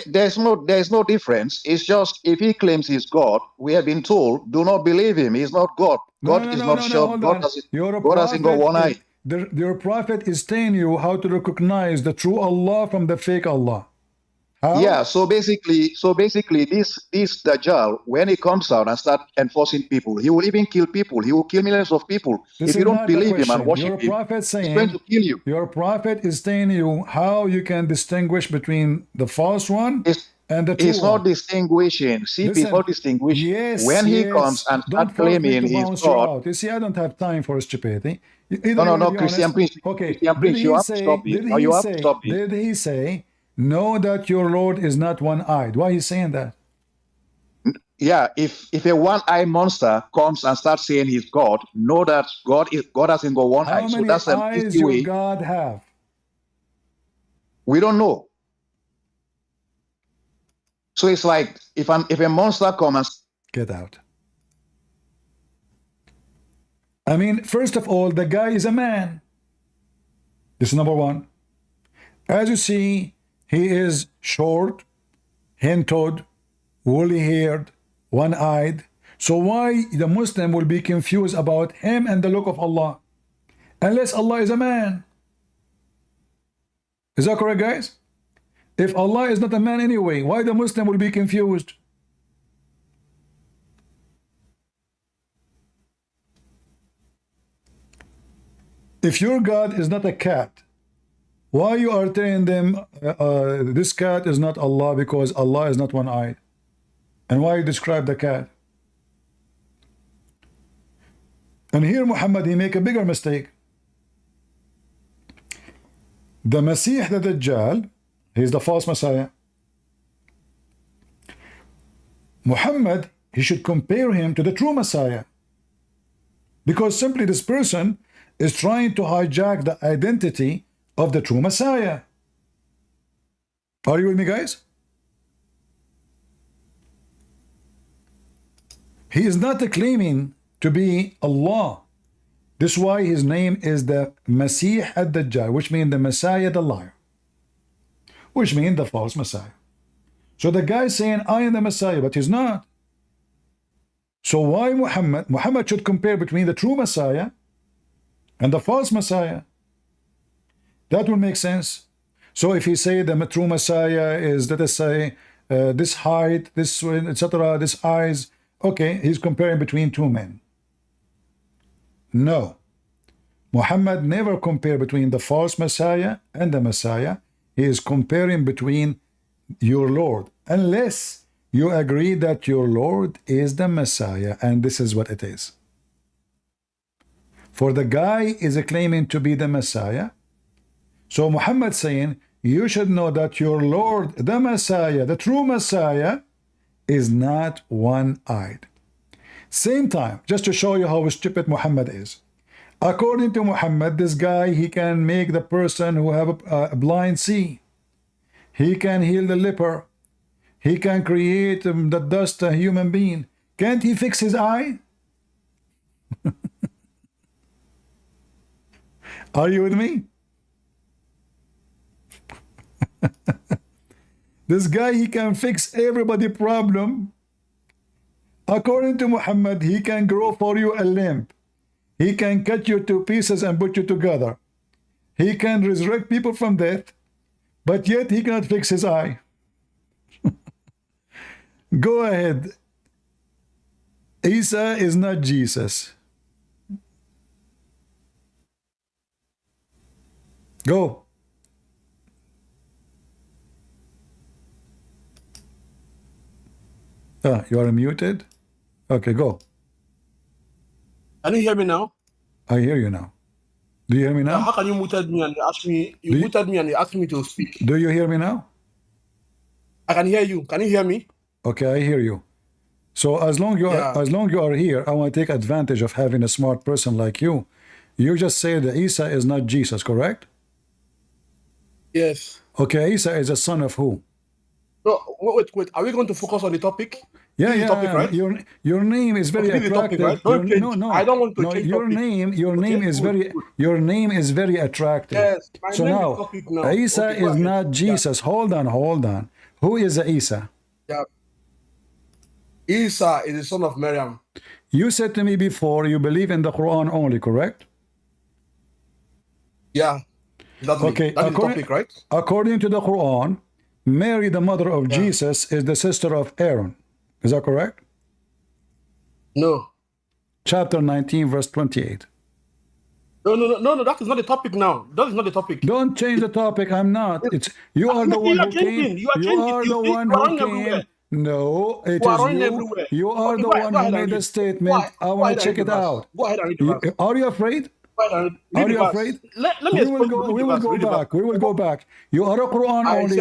There's no difference. It's just if he claims he's God, we have been told, do not believe him. He's not God. God is not sure. God hasn't got one eye. Your prophet is telling you how to recognize the true Allah from the fake Allah. How? Yeah, so basically this Dajjal, when he comes out and start enforcing people, he will even kill people. He will kill millions of people. This if you don't believe him and worship him, he's going to kill you. Your prophet is telling you how you can distinguish between the false one and the true one. It's not distinguishing. See, before distinguishing. Yes, when he comes and start claiming he's God. You see, I don't have time for stupidity. No, Christian Prince. Okay. Christian Prince, you have to stop it. You have to stop it. Did he say, know that your Lord is not one-eyed? Why is he saying that? Yeah, if a one-eyed monster comes and starts saying he's God, know that God hasn't got one eye. How many eyes does your God have? We don't know. So it's like if a monster comes get out. I mean, first of all, the guy is a man. This is number one. As you see, he is short, hen-toed, woolly-haired, one-eyed. So why the Muslim will be confused about him and the look of Allah? Unless Allah is a man. Is that correct, guys? If Allah is not a man anyway, why the Muslim will be confused? If your God is not a cat, why you are telling them this cat is not Allah because Allah is not one-eyed? And why you describe the cat? And here Muhammad, he make a bigger mistake. The Masih, the Dajjal, he's the false Messiah. Muhammad, he should compare him to the true Messiah. Because simply this person is trying to hijack the identity of the true Messiah. Are you with me, guys? He is not claiming to be Allah. This is why his name is the Masih ad-Dajjal, which means the Messiah, the liar, which means the false Messiah. So the guy is saying, I am the Messiah, but he's not. So why Muhammad should compare between the true Messiah and the false Messiah? That will make sense. So if he say the true Messiah is, let us say, this height, this, etc., this eyes, okay, he's comparing between two men. No. Muhammad never compared between the false Messiah and the Messiah. He is comparing between your Lord, unless you agree that your Lord is the Messiah, and this is what it is. For the guy is claiming to be the Messiah. So Muhammad saying, you should know that your Lord, the Messiah, the true Messiah, is not one-eyed. Same time, just to show you how stupid Muhammad is. According to Muhammad, this guy, he can make the person who have a blind see. He can heal the leper. He can create the dust a human being. Can't he fix his eye? Are you with me? This guy, he can fix everybody's problem. According to Muhammad, he can grow for you a limb. He can cut you to pieces and put you together. He can resurrect people from death, but yet he cannot fix his eye. Go ahead. Isa is not Jesus. Go. You are muted? Okay, go. Can you hear me now? I hear you now. Do you hear me now? How can you muted me and ask me? You muted me and you asked me to speak. Do you hear me now? I can hear you. Can you hear me? Okay, I hear you. So as long you are here, I want to take advantage of having a smart person like you. You just say that Isa is not Jesus, correct? Yes. Okay, Isa is a son of who? No, wait. Are we going to focus on the topic? Yeah, this is the topic, right? Your name is very attractive. Topic, right? No, I don't want to change your name is very attractive. Yes, so now, Isa is not Jesus. Hold on. Who is Isa? Yeah. Isa is the son of Maryam. You said to me before you believe in the Quran only, correct? Yeah. Okay. That is the topic, right? According to the Quran, Mary, the mother of Jesus, is the sister of Aaron. Is that correct? No. Chapter 19, verse 28. No, that is not the topic now. That is not the topic. Don't change the topic. I'm not. It's you are the one who came. You are the one who came. No, it is you. You are the one who made the statement. I want to check it out. Go ahead and read the verse. Are you afraid? Are you afraid? We will go back. You are a Quran only,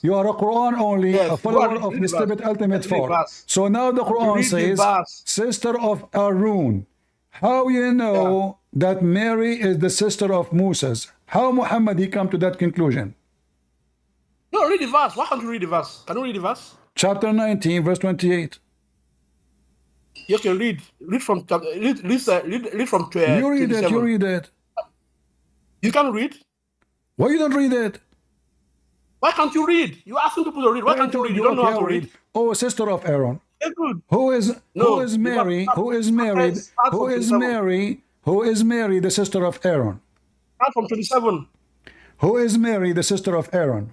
you are a Quran only, a follower of the stupid ultimate force. So now the Quran says, sister of Aaron. How you know that Mary is the sister of Moses? How Muhammad he come to that conclusion? No, read the verse. Why can't you read the verse? Can you read the verse? Chapter 19, verse 28. You can read from read from 12. You read it. You can read. Why you don't read it? Why can't you read? You asking people to read. Why can't you read? You don't know how to read. Oh, sister of Aaron. Who is Mary? Who is Mary, the sister of Aaron? Start from 27. Who is Mary, the sister of Aaron?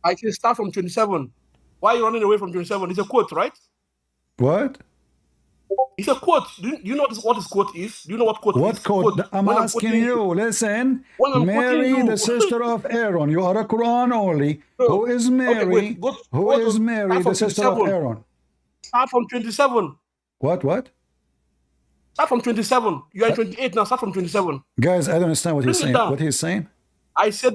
I can start from 27. Why are you running away from 27? It's a quote, right? What? It's a quote. Do you know what this quote is? Do you know what quote is? What quote? I'm asking you. Listen. Mary, the sister of Aaron. You are a Quran only. Who is Mary? Okay, wait, Who is Mary, the sister of Aaron? Start from 27. What? Start from 27. You are 28 now. Start from 27. Guys, I don't understand what he's saying. What he's saying? I said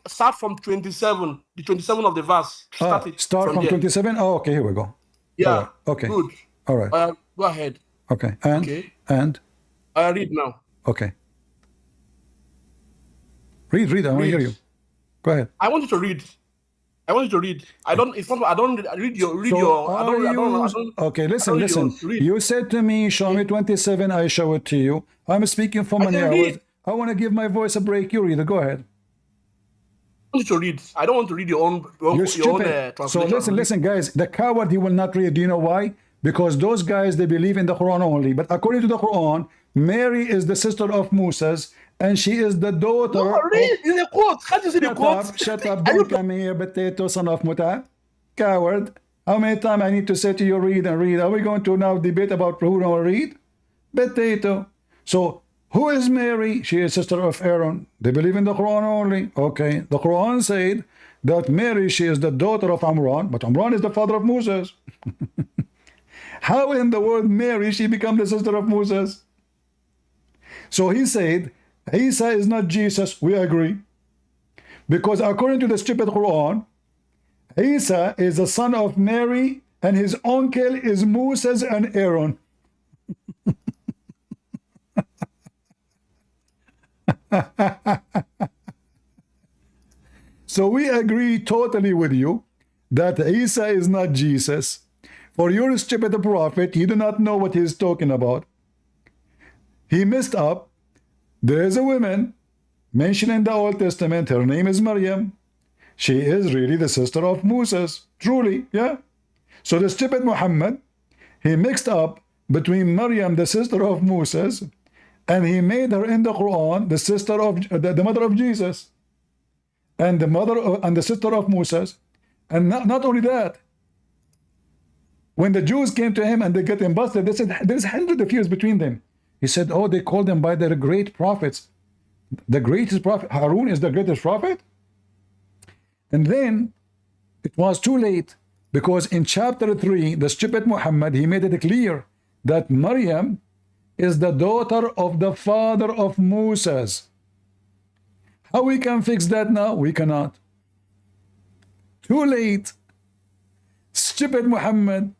start from 27. The 27 of the verse. Start from 27? Oh, okay, here we go. Yeah. Right. Okay. Good. All right. Go ahead. Okay. And? I read now. Okay. Read. I want to hear you. Go ahead. I want you to read. I don't read your Okay, listen. You said to me, show me 27, I show it to you. I'm speaking for many hours. I want to give my voice a break. You read it. Go ahead. I want you to read. I don't want to read your own translation. So listen, guys. The coward, he will not read. Do you know why? Because those guys, they believe in the Quran only. But according to the Quran, Mary is the sister of Moses, and she is the daughter. No, read in the quote. Can't you see the quote? Shut up! Don't come here, potato, son of muta, coward. How many times I need to say to you, read and read? Are we going to now debate about who will read? Potato. So who is Mary? She is sister of Aaron. They believe in the Quran only. Okay, the Quran said that Mary, she is the daughter of Amran, but Amran is the father of Moses. How in the world Mary, she become the sister of Moses? So he said, Isa is not Jesus. We agree. Because according to the stupid Quran, Isa is the son of Mary and his uncle is Moses and Aaron. So we agree totally with you that Isa is not Jesus. For your stupid prophet, he do not know what he is talking about. He messed up. There is a woman mentioned in the Old Testament. Her name is Maryam. She is really the sister of Moses. Truly, yeah. So the stupid Muhammad, he mixed up between Maryam, the sister of Moses, and he made her in the Quran the sister of the mother of Jesus, and the mother and the sister of Moses. And not only that, when the Jews came to him and they got him busted, they said there's hundreds of years between them. He said, oh, they called them by their great prophets. The greatest prophet, Harun is the greatest prophet? And then it was too late, because in chapter 3, the stupid Muhammad, he made it clear that Maryam is the daughter of the father of Moses. How we can fix that now? We cannot. Too late. Stupid Muhammad.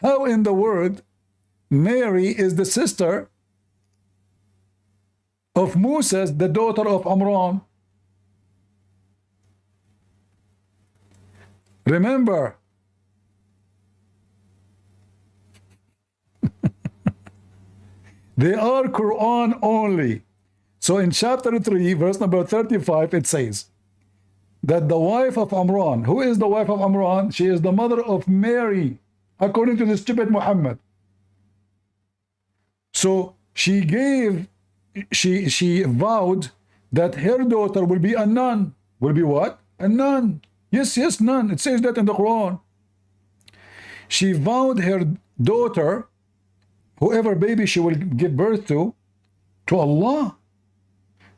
How in the world Mary is the sister of Moses, the daughter of Amran? Remember, they are Quran only. So in chapter 3, verse number 35, it says that the wife of Amran, who is the wife of Amran? She is the mother of Mary, according to the stupid Muhammad. So she vowed that her daughter will be a nun. Will be what? A nun. Yes, nun. It says that in the Quran. She vowed her daughter, whoever baby she will give birth to Allah.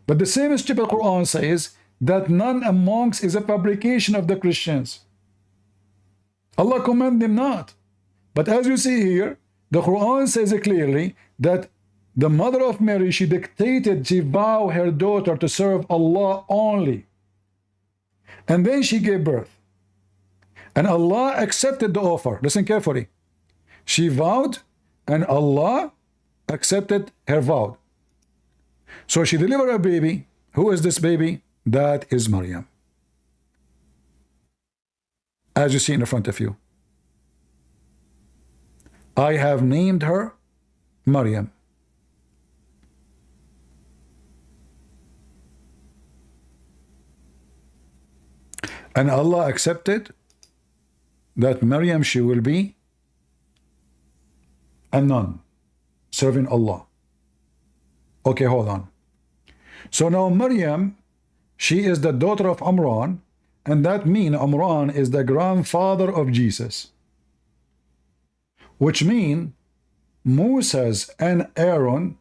But the same stupid Quran says that nun and monks is a fabrication of the Christians. Allah command them not. But as you see here, the Quran says clearly that the mother of Mary, she vowed her daughter to serve Allah only. And then she gave birth. And Allah accepted the offer. Listen carefully. She vowed and Allah accepted her vow. So she delivered a baby. Who is this baby? That is Maryam. As you see in front of you. I have named her Maryam. And Allah accepted that Maryam, she will be a nun serving Allah. Okay, hold on. So now Maryam, she is the daughter of Imran, and that means Imran is the grandfather of Jesus. Which means Moses and Aaron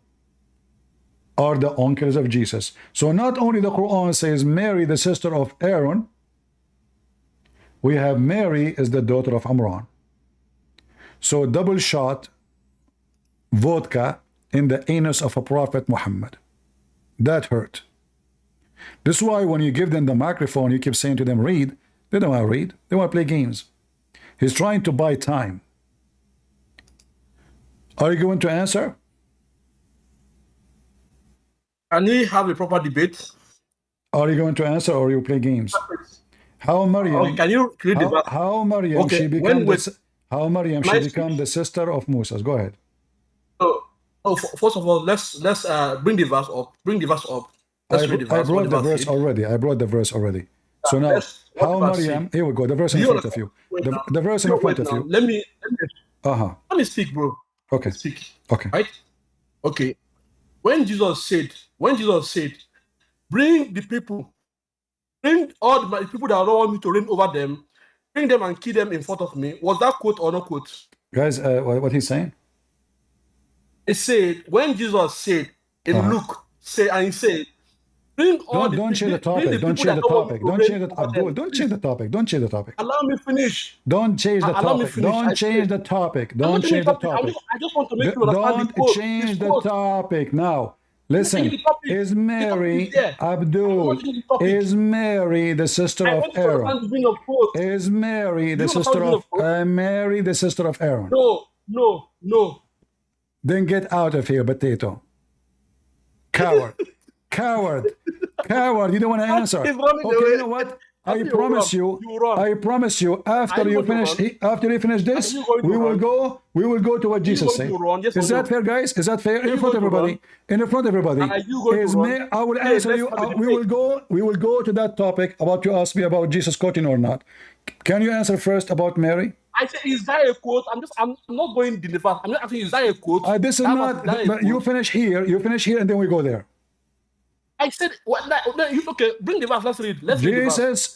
are the uncles of Jesus. So not only the Quran says Mary, the sister of Aaron, we have Mary is the daughter of Imran. So double shot vodka in the anus of a prophet Muhammad. That hurt. This is why when you give them the microphone, you keep saying to them, read. They don't want to read. They want to play games. He's trying to buy time. Are you going to answer? Can we have a proper debate? Are you going to answer or you play games? How Maryam? Can you create the verse? How Maryam Okay, she become the sister of Moses? Go ahead. First of all, let's bring the verse up. Bring the verse up. Let's read the verse. I brought the verse already. I brought the verse already. So now, how Maryam? Here we go. The verse in front of you. The verse in front of you. Let me speak, bro. Okay. Speak. Okay. Right? Okay. When Jesus said, bring the people, bring all the people that don't want me to reign over them, bring them and kill them in front of me. Was that quote or no quote? Guys, what he's saying? It said, when Jesus said in Luke, he said, bring all the don't change the topic. Don't change the topic. Don't change the topic. Don't change the topic. Don't change the topic. Allow me finish. Don't change the topic. Don't change the topic. Don't change the topic. I just want to make you understand the quote. Don't change the topic now. Listen, is Mary Abdul? Is Mary the sister of Aaron? Is Mary the sister of Mary the sister of Aaron? No. Then get out of here, potato. Coward. Coward. You don't want to answer. Okay, you know what? I promise you, after you finish this, we will go to what Jesus said. Is that fair, guys? Is that fair? In front of everybody. I will answer you. We will go to that topic about you asked me about Jesus quoting or not. Can you answer first about Mary? I said, is that a quote? I'm not going to the verse. I'm not asking, is that a quote? This is not. You finish here, and then we go there. I said, okay, bring the verse, let's read.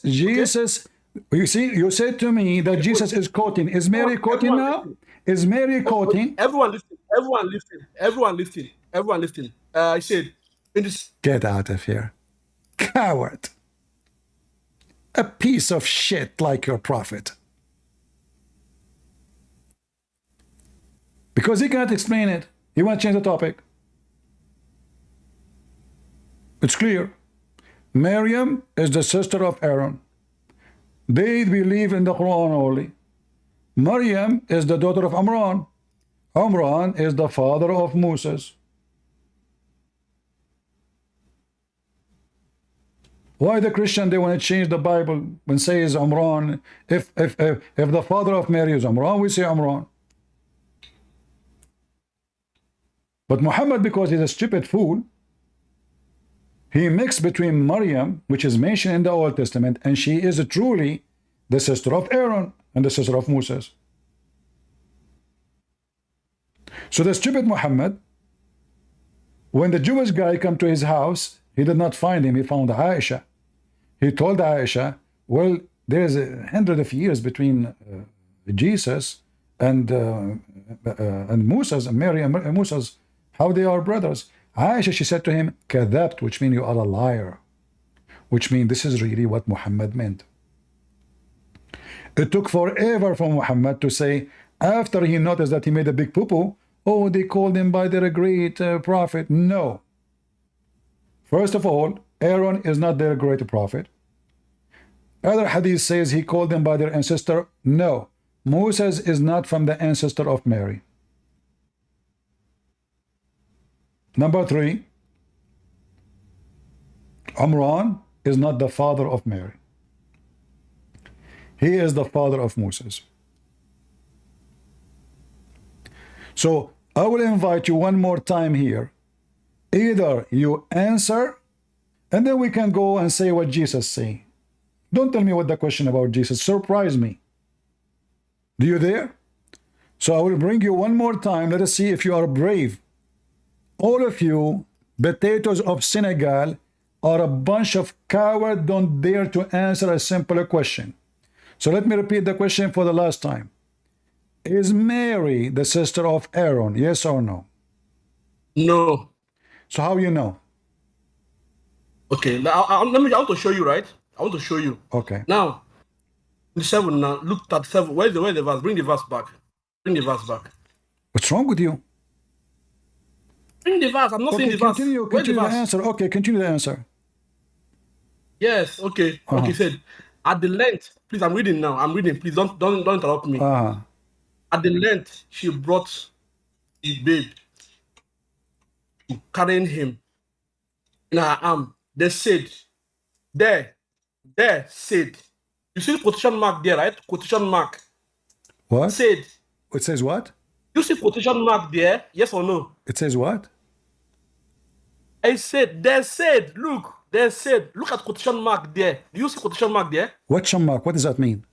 Jesus, you see, you said to me that Jesus is quoting. Is Mary quoting now? Is Mary quoting? Everyone listen. I said, get out of here. Coward. A piece of shit like your prophet. Because he cannot explain it. He wants to change the topic. It's clear. Maryam is the sister of Aaron. They believe in the Quran only. Maryam is the daughter of Imran. Imran is the father of Moses. Why the Christian, they want to change the Bible and say is Imran? If the father of Mary is Imran, we say Imran. But Muhammad, because he's a stupid fool, he mixed between Maryam, which is mentioned in the Old Testament, and she is truly the sister of Aaron and the sister of Moses. So the stupid Muhammad, when the Jewish guy come to his house, he did not find him, he found Aisha. He told Aisha, well, there is 100 of years between Jesus and Moses, and Mary and Moses, how they are brothers. Aisha, she said to him, kadhabt, which means you are a liar, which means this is really what Muhammad meant. It took forever for Muhammad to say, after he noticed that he made a big poo-poo, oh, they called him by their great prophet. No. First of all, Aaron is not their great prophet. Other hadith says he called them by their ancestor. No. Moses is not from the ancestor of Mary. Number 3, Imran is not the father of Mary. He is the father of Moses. So I will invite you one more time here. Either you answer, and then we can go and say what Jesus say. Don't tell me what the question about Jesus. Surprise me. Do you there? So I will bring you one more time. Let us see if you are brave. All of you Potatoes of Senegal are a bunch of cowards, don't dare to answer a simple question. So let me repeat the question for the last time. Is Mary the sister of Aaron? Yes or no? No. So how you know? Okay, now I want to show you, right? I want to show you. Okay. Now, the 7 now, look at 7. Where's the verse? Bring the verse back. Bring the verse back. What's wrong with you? Bring the verse. I'm not saying the verse. Continue Where's the verse? answer. Okay, continue the answer. Yes, okay. Okay, said, at the length, please, I'm reading now. I'm reading. Please don't interrupt me. At the length, she brought the babe, carrying him in her arm. They said, there said, you see the quotation mark there, right? Quotation mark. What? Said. It says what? You see quotation mark there? Yes or no? It says what? I said, they said, look, they said, look at quotation mark there. Do you see quotation mark there? What mark? What does that mean?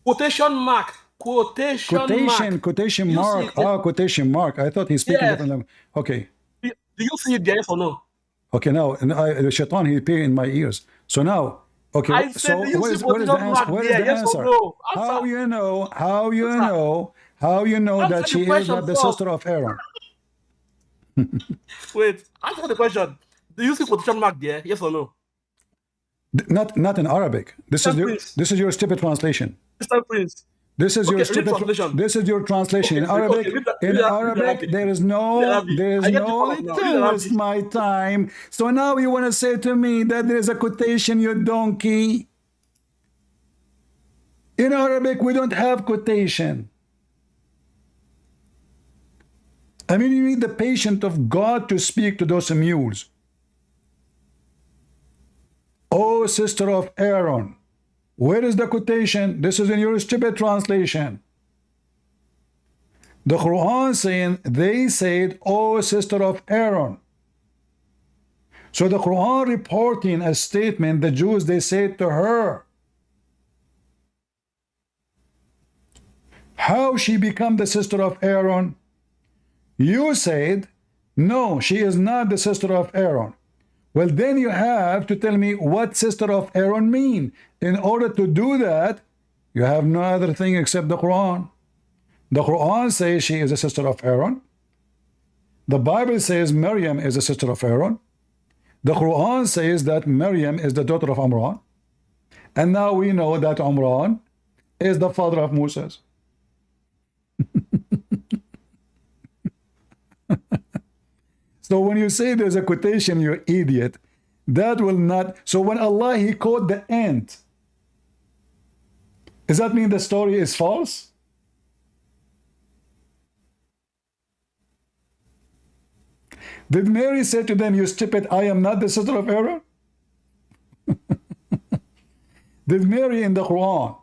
Quotation mark. Quotation mark. Quotation mark. Quotation mark. I thought he's speaking different language. Okay. Do you see it there, yes or no? Okay, now the shaitan he appeared in my ears. So now, okay. I said, so what is the answer? What is the answer? No? How you know? How you know? How you know that she is not the sister of Aaron? Wait, answer the question. Do you see quotation mark there? Yes or no? Not in Arabic. This is your stupid translation. Mr. Prince. This is your stupid translation. This is your translation in Arabic. In Arabic, there is no. Waste my time. So now you want to say to me that there is a quotation, you donkey. In Arabic, we don't have quotation. I mean, you need the patience of God to speak to those mules. Oh, sister of Aaron. Where is the quotation? This is in your stupid translation. The Quran saying, they said, oh, sister of Aaron. So the Quran reporting a statement, the Jews, they said to her. How she become the sister of Aaron? You said, no, she is not the sister of Aaron. Well, then you have to tell me what sister of Aaron mean. In order to do that, you have no other thing except the Quran. The Quran says she is a sister of Aaron. The Bible says Maryam is a sister of Aaron. The Quran says that Maryam is the daughter of Imran. And now we know that Imran is the father of Moses. So when you say there's a quotation, you idiot, that will not. So when Allah, he quote the ant, does that mean the story is false? Did Mary say to them, you stupid, I am not the sister of Aaron? Did Mary in the Quran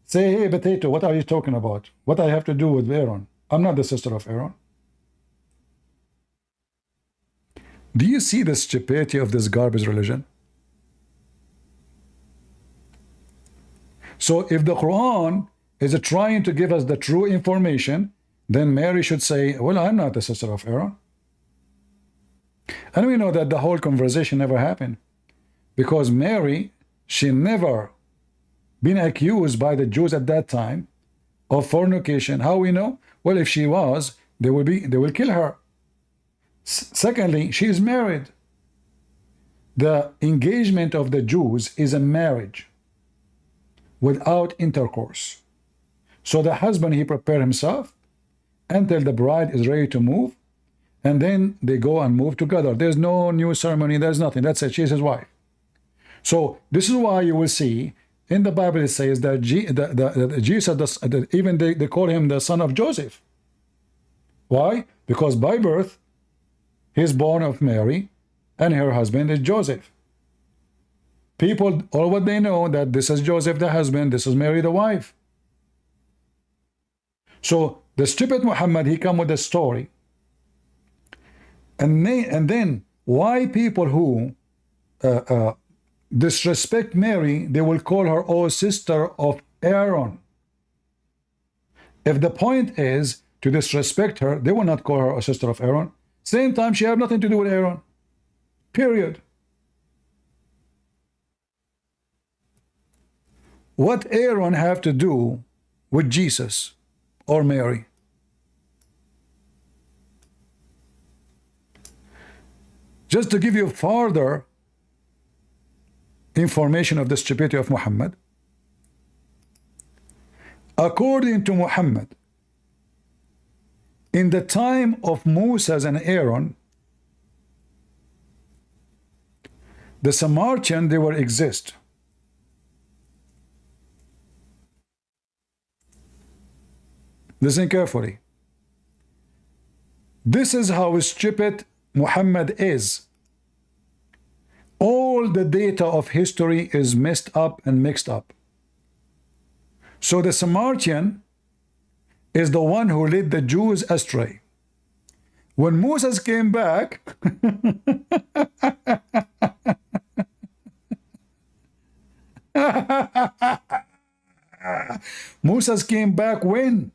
say, hey, potato, what are you talking about? What I have to do with Aaron? I'm not the sister of Aaron. Do you see the stupidity of this garbage religion? So if the Quran is trying to give us the true information, then Mary should say, well, I'm not the sister of Aaron. And we know that the whole conversation never happened, because Mary, she never been accused by the Jews at that time of fornication. How we know? Well, if she was, they will kill her. Secondly, she is married. The engagement of the Jews is a marriage without intercourse. So the husband, he prepared himself until the bride is ready to move, and then they go and move together. There's no new ceremony, there's nothing. That's it, she's his wife. So this is why you will see in the Bible it says that Jesus, even they call him the son of Joseph. Why? Because by birth, he's born of Mary, and her husband is Joseph. People, all what they know, that this is Joseph the husband, this is Mary the wife. So the stupid Muhammad, he come with a story. And then why people who disrespect Mary, they will call her, oh, sister of Aaron. If the point is to disrespect her, they will not call her a sister of Aaron. Same time, she had nothing to do with Aaron. Period. What Aaron have to do with Jesus or Mary? Just to give you further information of the stupidity of Muhammad, according to Muhammad, in the time of Moses and Aaron, the Samaritan, they were exist. Listen carefully. This is how stupid Muhammad is. All the data of history is messed up and mixed up. So the Samaritan is the one who led the Jews astray. When Moses came back, Moses came back when?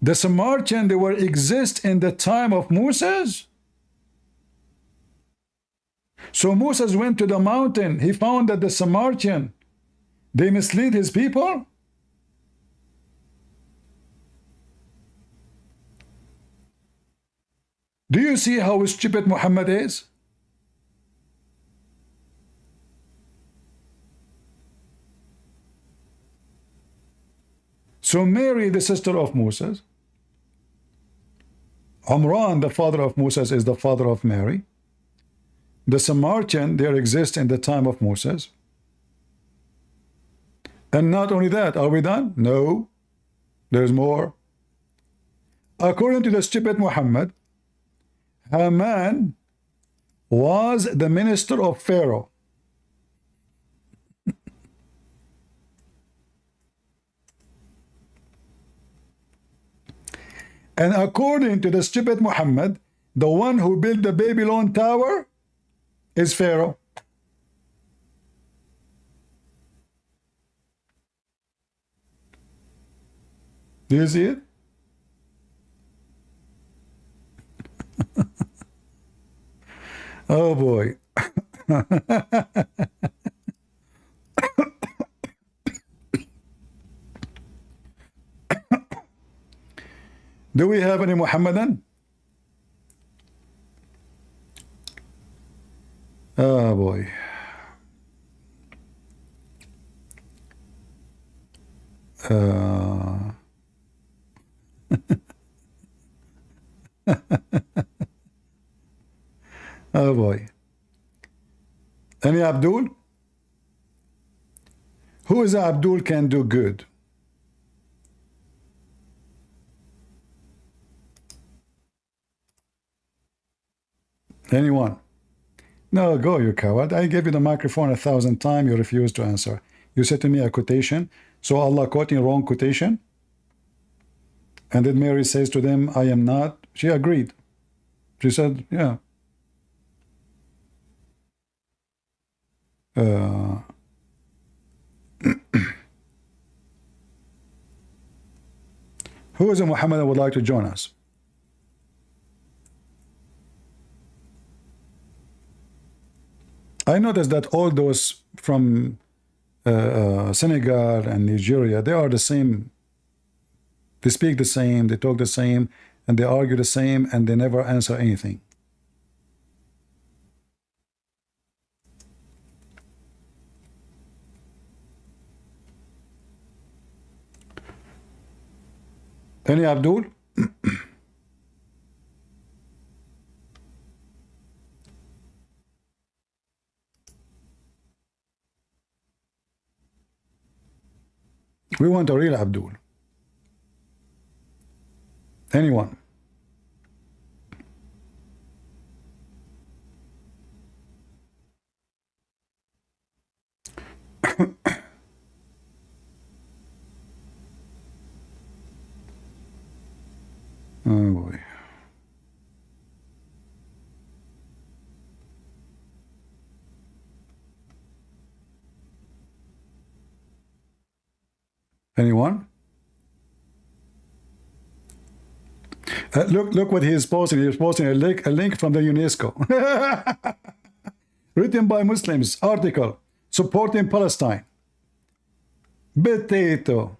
The Samaritan, they were exist in the time of Moses. So Moses went to the mountain. He found that the Samaritan, they mislead his people. Do you see how stupid Muhammad is? So Mary, the sister of Moses, Umran, the father of Moses, is the father of Mary. The Samaritan, there exist in the time of Moses. And not only that, are we done? No, there's more. According to the stupid Muhammad, Haman was the minister of Pharaoh. And according to the stupid Muhammad, the one who built the Babylon Tower is Pharaoh. Do you see it? Oh boy. Do we have any Muhammadan? Oh boy. Oh boy. Any Abdul? Who is Abdul can do good? Anyone? No, go, you coward. I gave you the microphone 1,000 times. You refused to answer. You said to me a quotation. So Allah quoting wrong quotation? And then Mary says to them, I am not. She agreed. She said, yeah. Who is a Muhammad that would like to join us? I noticed that all those from Senegal and Nigeria, they are the same. They speak the same, they talk the same, and they argue the same, and they never answer anything. Any Abdul? We want a real Abdul. Anyone? Oh boy. Anyone? Look what he is posting. He's posting a link from the UNESCO. Written by Muslims, article supporting Palestine. Potato.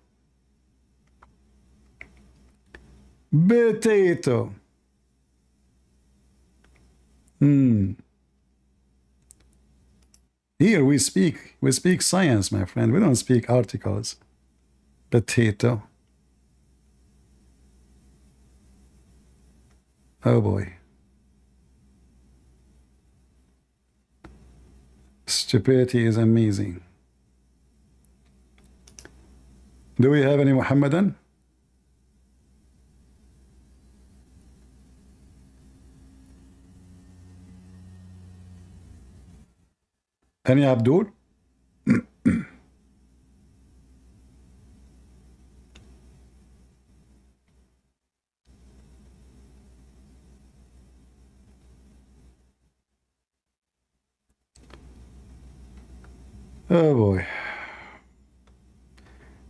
Here we speak science, my friend. We don't speak articles. Potato. Oh boy. Stupidity is amazing. Do we have any Muhammadan? Any Abdul? Oh boy.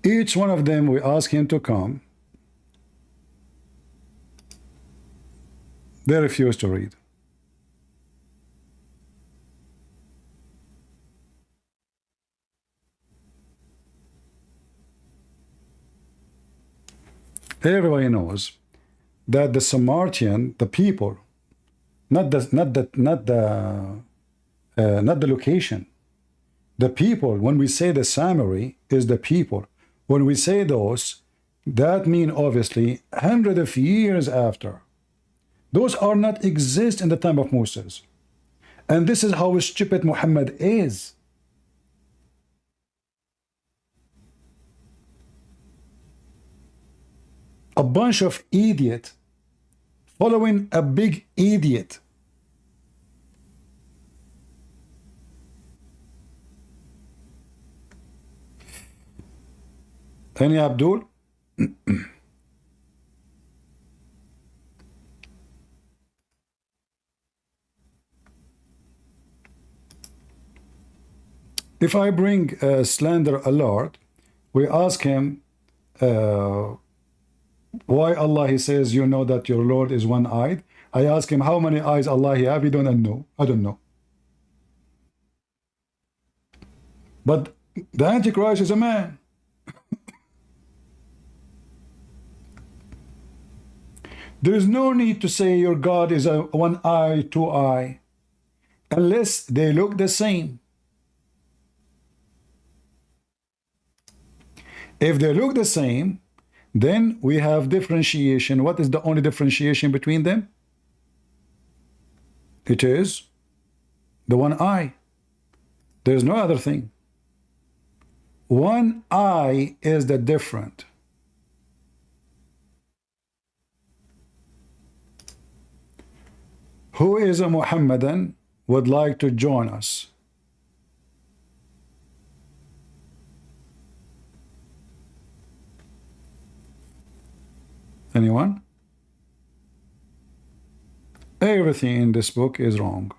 Each one of them, we ask him to come. They refuse to read. Everybody knows that the Samaritan, the people, not the location. The people, when we say the Samari, is the people. When we say those, that mean obviously hundreds of years after. Those are not exist in the time of Moses. And this is how stupid Muhammad is. A bunch of idiot following a big idiot. Any Abdul? If I bring slander alert, we ask him why Allah, he says, you know that your Lord is one-eyed. I ask him how many eyes Allah he have. He don't know. I don't know. But the Antichrist is a man. There is no need to say your God is a one eye, two eye, unless they look the same. If they look the same, then we have differentiation. What is the only differentiation between them? It is the one eye. There's no other thing. One eye is the different. Who is a Muhammadan would like to join us? Anyone? Everything in this book is wrong.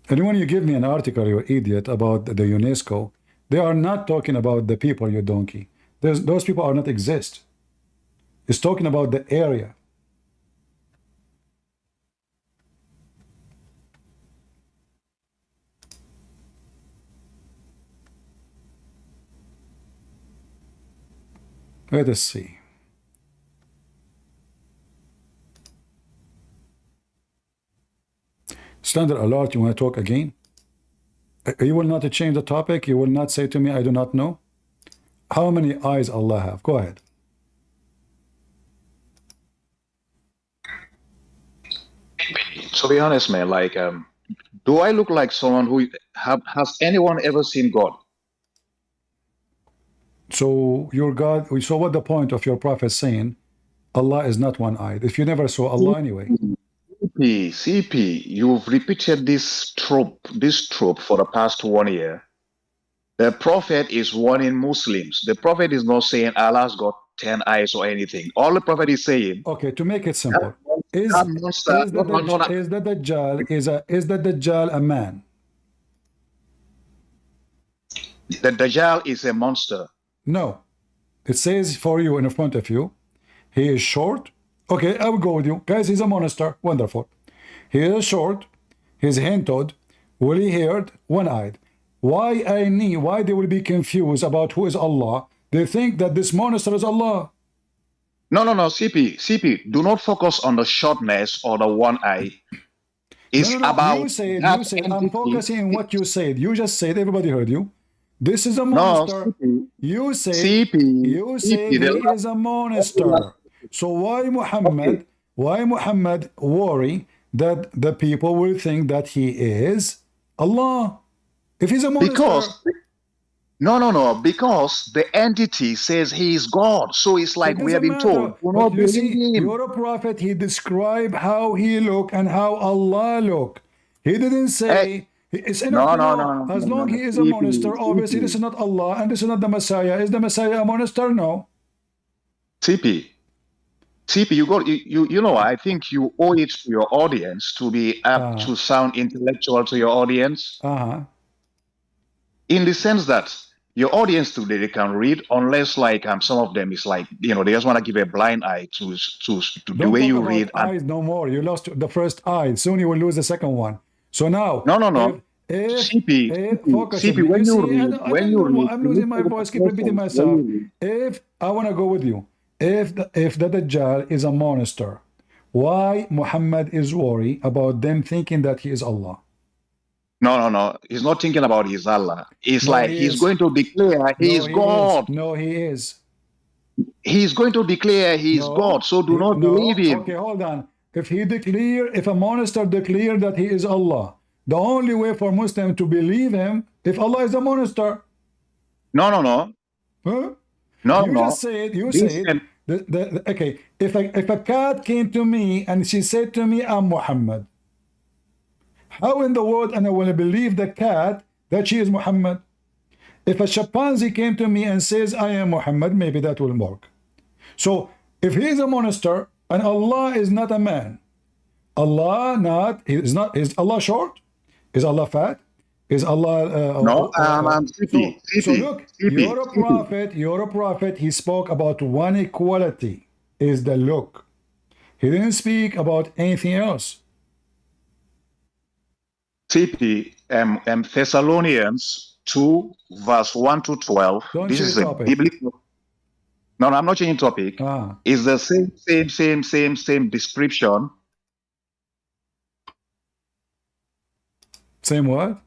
And when you give me an article, you idiot, about the UNESCO, they are not talking about the people, you donkey. Those people are not exist. It's talking about the area. Let us see. Standard alert, you want to talk again? You will not change the topic? You will not say to me, I do not know? How many eyes Allah have? Go ahead. To be honest, man, like, do I look like someone who has anyone ever seen God? So your God, so what the point of your prophet saying Allah is not one-eyed? If you never saw Allah anyway. CP, you've repeated this trope for the past 1 year. The prophet is warning Muslims. The prophet is not saying Allah's got 10 eyes or anything. All the prophet is saying. Okay, to make it simple, is the Dajjal a man? The Dajjal is a monster. No. It says for you in front of you, he is short. Okay, I will go with you. Guys, he's a monster. Wonderful. He is short. He's hand-toed, woolly-haired, one-eyed. Why they will be confused about who is Allah? They think that this monster is Allah. No, CP, do not focus on the shortness or the one eye. It's No. about You said, I'm focusing on what you said. You just said, everybody heard you. This is a monster. No, you said, CP, you said he is a monster. So why Muhammad worry that the people will think that he is Allah? If he's a monster. Because the entity says he is God. So it's like we have been told. But you see, you're a prophet. He described how he look and how Allah look. He didn't say it's no. As long he is a monster, obviously this is not Allah and this is not the Messiah. Is the Messiah a monster? No. CP, you know, I think you owe it to your audience to be apt to sound intellectual to your audience. In the sense that your audience today, they can read, unless like some of them is like, you know, they just want to give a blind eye to the way you read. Eyes no more. You lost the first eye. Soon you will lose the second one. So now, no. CP, when you read, I'm losing my voice. Keep repeating myself. If I want to go with you, if the Dajjal is a monster, why Muhammad is worried about them thinking that he is Allah? No. He's not thinking about his Allah. It's like he's going to declare he is God. No, he is. He's going to declare he is God. So do not believe him. Okay, hold on. If a monster declare that he is Allah, the only way for Muslim to believe him, if Allah is a monster. No. Huh? You said. Okay. If a cat came to me and she said to me, I'm Muhammad. How in the world and I will believe the cat that she is Muhammad? If a chimpanzee came to me and says I am Muhammad, maybe that will work. So if he is a monster and Allah is not a man, is Allah short? Is Allah fat? Is Allah no? So look, you're a prophet. He spoke about one equality, is the look. He didn't speak about anything else. CP, Thessalonians 2, verse 1 to 12. This is a biblical. No, I'm not changing topic. It's the same description. Same what?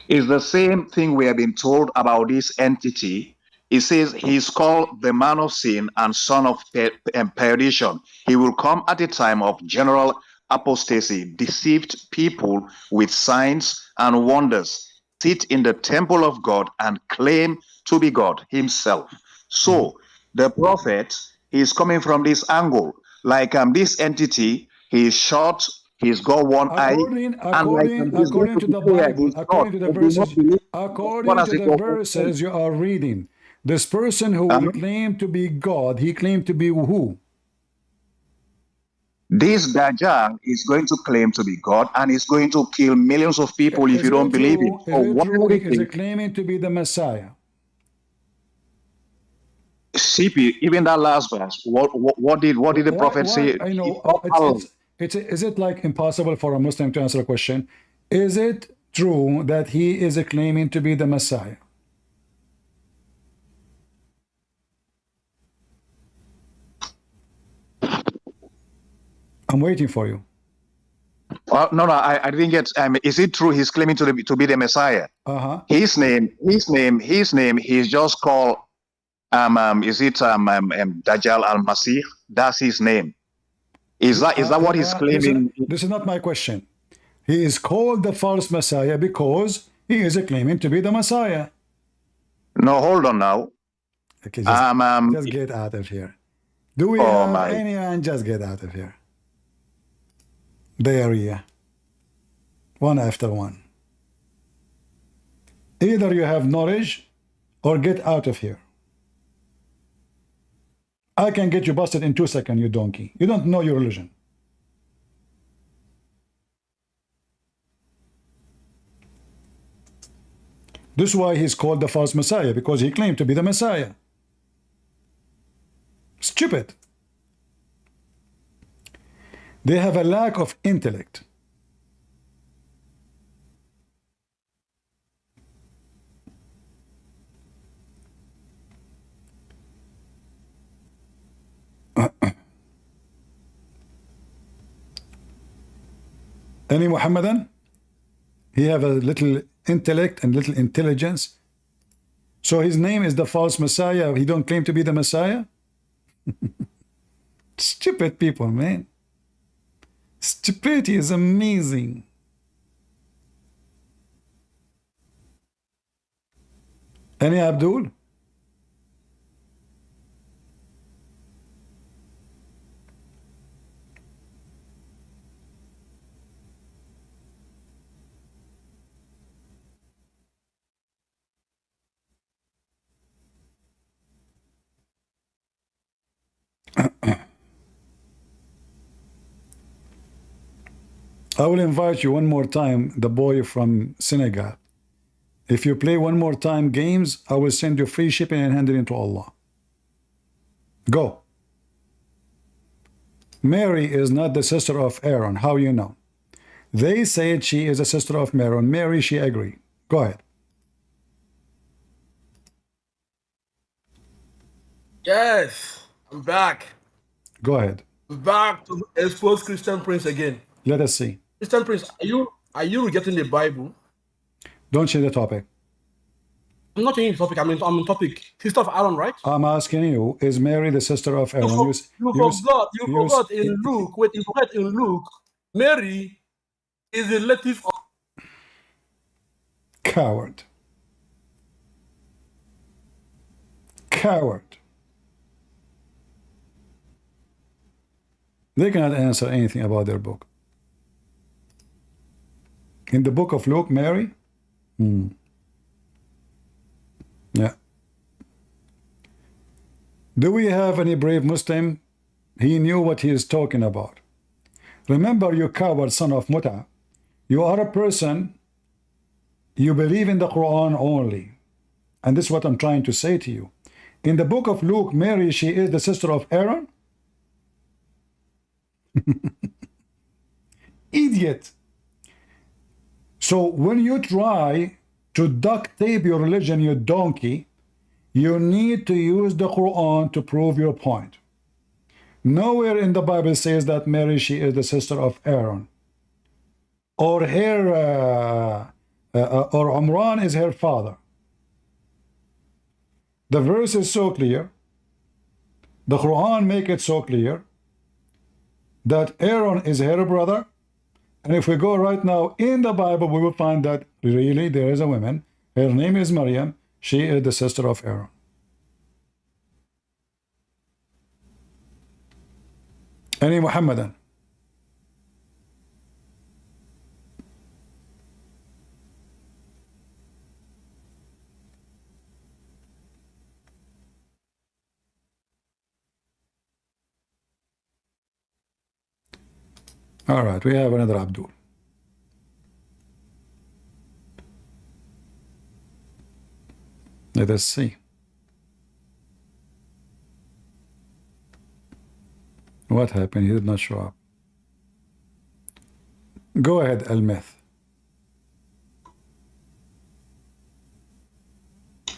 It's the same thing we have been told about this entity. It says he's called the man of sin and son of perdition. He will come at a time of general apostasy, deceived people with signs and wonders, sit in the temple of God and claim to be God himself. So the prophet is coming from this angle, like this entity, he is short, he's got one eye, according to the Bible, according to the verses you are reading, this person who will claim to be God, he claimed to be who? This Dajjal is going to claim to be God and is going to kill millions of people if you don't believe him. Is he claiming to be the Messiah? CP, even that last verse, what did the prophet say? I know. Is it like impossible for a Muslim to answer a question? Is it true that he is claiming to be the Messiah? I'm waiting for you. No, I didn't get. Is it true he's claiming to be the Messiah? His name. He's just called. Is it Dajjal al-Masih? That's his name. Is that what he's claiming? This is not my question. He is called the false Messiah because he is claiming to be the Messiah. No, hold on now. Okay, just get out of here. Do we have anyone? Just get out of here. Diarrhea. One after one. Either you have knowledge or get out of here. I can get you busted in 2 seconds, you donkey. You don't know your religion. This is why he's called the false Messiah, because he claimed to be the Messiah. stupid. They have a lack of intellect. Any Muhammadan? He have a little intellect and little intelligence. So his name is the false Messiah. He don't claim to be the Messiah? Stupid people, man. Stupidity is amazing. Any Abdul? I will invite you one more time, the boy from Senegal. If you play one more time games, I will send you free shipping and hand it into Allah. Go. Mary is not the sister of Aaron. How you know? They said she is a sister of Aaron. Mary, she agreed. Go ahead. Yes, I'm back. Go ahead. I'm back to expose Christian Prince again. Let us see. Christian Prince, are you rejecting the Bible? Don't change the topic. I'm not changing the topic. I'm in topic. Sister of Aaron, right? I'm asking you, is Mary the sister of Aaron? You forgot in Luke. Wait, you forgot in Luke. Mary is a relative of. Coward. Coward. They cannot answer anything about their book. In the book of Luke, Mary? Yeah. Do we have any brave Muslim? He knew what he is talking about. Remember, you coward son of Muta. You are a person, you believe in the Quran only. And this is what I'm trying to say to you. In the book of Luke, Mary, she is the sister of Aaron? Idiot. So when you try to duct tape your religion, you donkey, you need to use the Quran to prove your point. Nowhere in the Bible says that Mary, she is the sister of Aaron. Or or Umran is her father. The verse is so clear. The Quran make it so clear that Aaron is her brother. And if we go right now in the Bible, we will find that really there is a woman. Her name is Maryam. She is the sister of Aaron. Any Muhammadan? All right, we have another Abdul. Let us see. What happened? He did not show up. Go ahead, Al-Myth.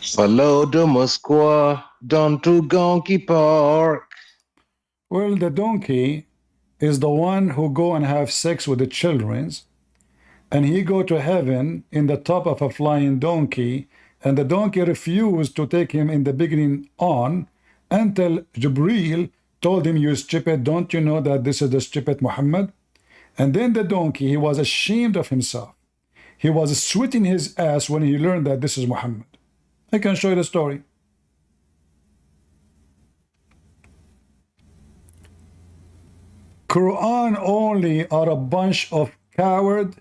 Follow the Moscow down to Donkey Park. Well, the donkey is the one who go and have sex with the children, and he go to heaven in the top of a flying donkey, and the donkey refused to take him in the beginning on until Jibreel told him, you stupid, don't you know that this is the stupid Muhammad? And then the donkey, he was ashamed of himself. He was sweating his ass when he learned that this is Muhammad. I can show you the story. Quran only are a bunch of cowards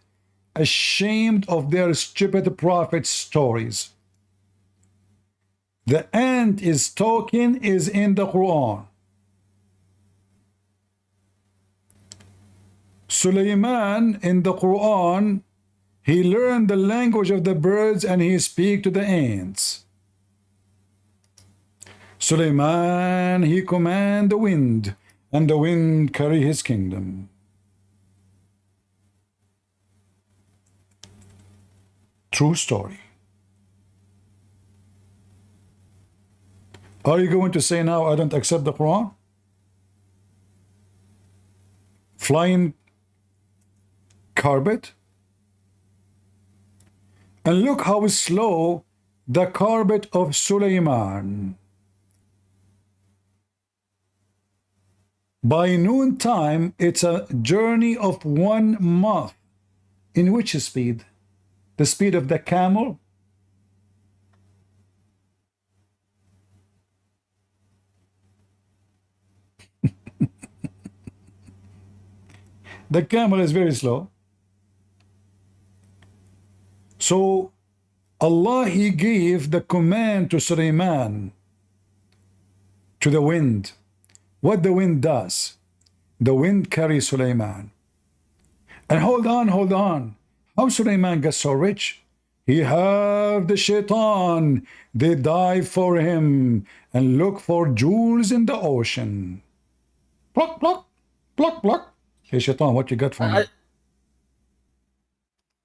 ashamed of their stupid prophet stories. The ant is talking is in the Quran. Sulaiman in the Quran, he learned the language of the birds and he speak to the ants. Suleiman, he command the wind, and the wind carry his kingdom. True story. Are you going to say now, I don't accept the Quran? Flying carpet? And look how slow the carpet of Suleiman. By noontime, it's a journey of 1 month. In which speed? The speed of the camel? The camel is very slow. So Allah, he gave the command to Suleiman, to the wind. What the wind does, the wind carries Suleiman. And hold on. How Suleiman got so rich? He have the shaitan. They dive for him and look for jewels in the ocean. Pluck, pluck, pluck, pluck. Hey, shaitan, what you got for me?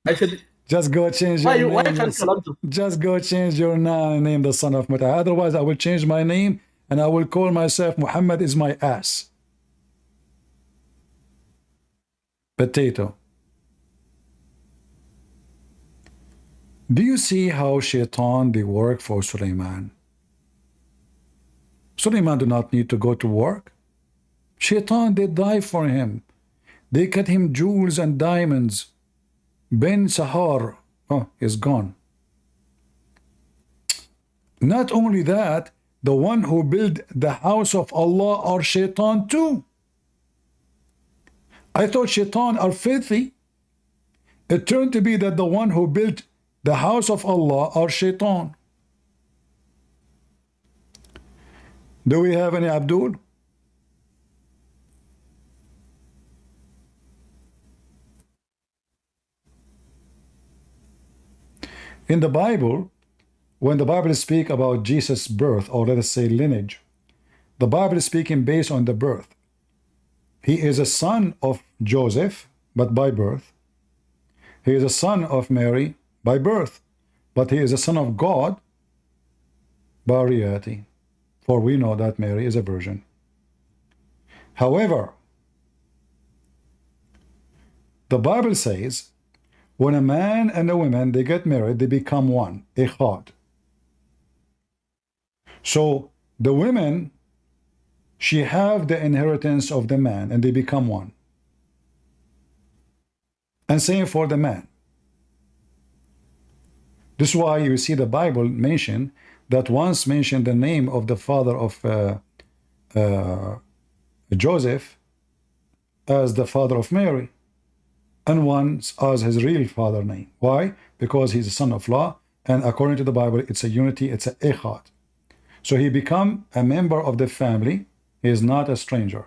I said, just go change your name. Just go change your name, the son of Muta. Otherwise, I will change my name and I will call myself Muhammad is my ass. Potato. Do you see how shaitan they work for Suleiman? Suleiman do not need to go to work. Shaitan, they die for him. They cut him jewels and diamonds. Ben Sahar is gone. Not only that, the one who built the house of Allah are shaitan too. I thought shaitan are filthy. It turned to be that the one who built the house of Allah are shaitan. Do we have any Abdul? In the Bible, when the Bible speaks about Jesus' birth, or let us say lineage, the Bible is speaking based on the birth. He is a son of Joseph, but by birth. He is a son of Mary by birth, but he is a son of God by reality. For we know that Mary is a virgin. However, the Bible says, when a man and a woman, they get married, they become one, echad. So the women, she have the inheritance of the man, and they become one. And same for the man. This is why you see the Bible mention that once mentioned the name of the father of Joseph as the father of Mary, and once as his real father name. Why? Because he's a son of law, and according to the Bible, it's a unity, it's a echad. So he become a member of the family. He is not a stranger.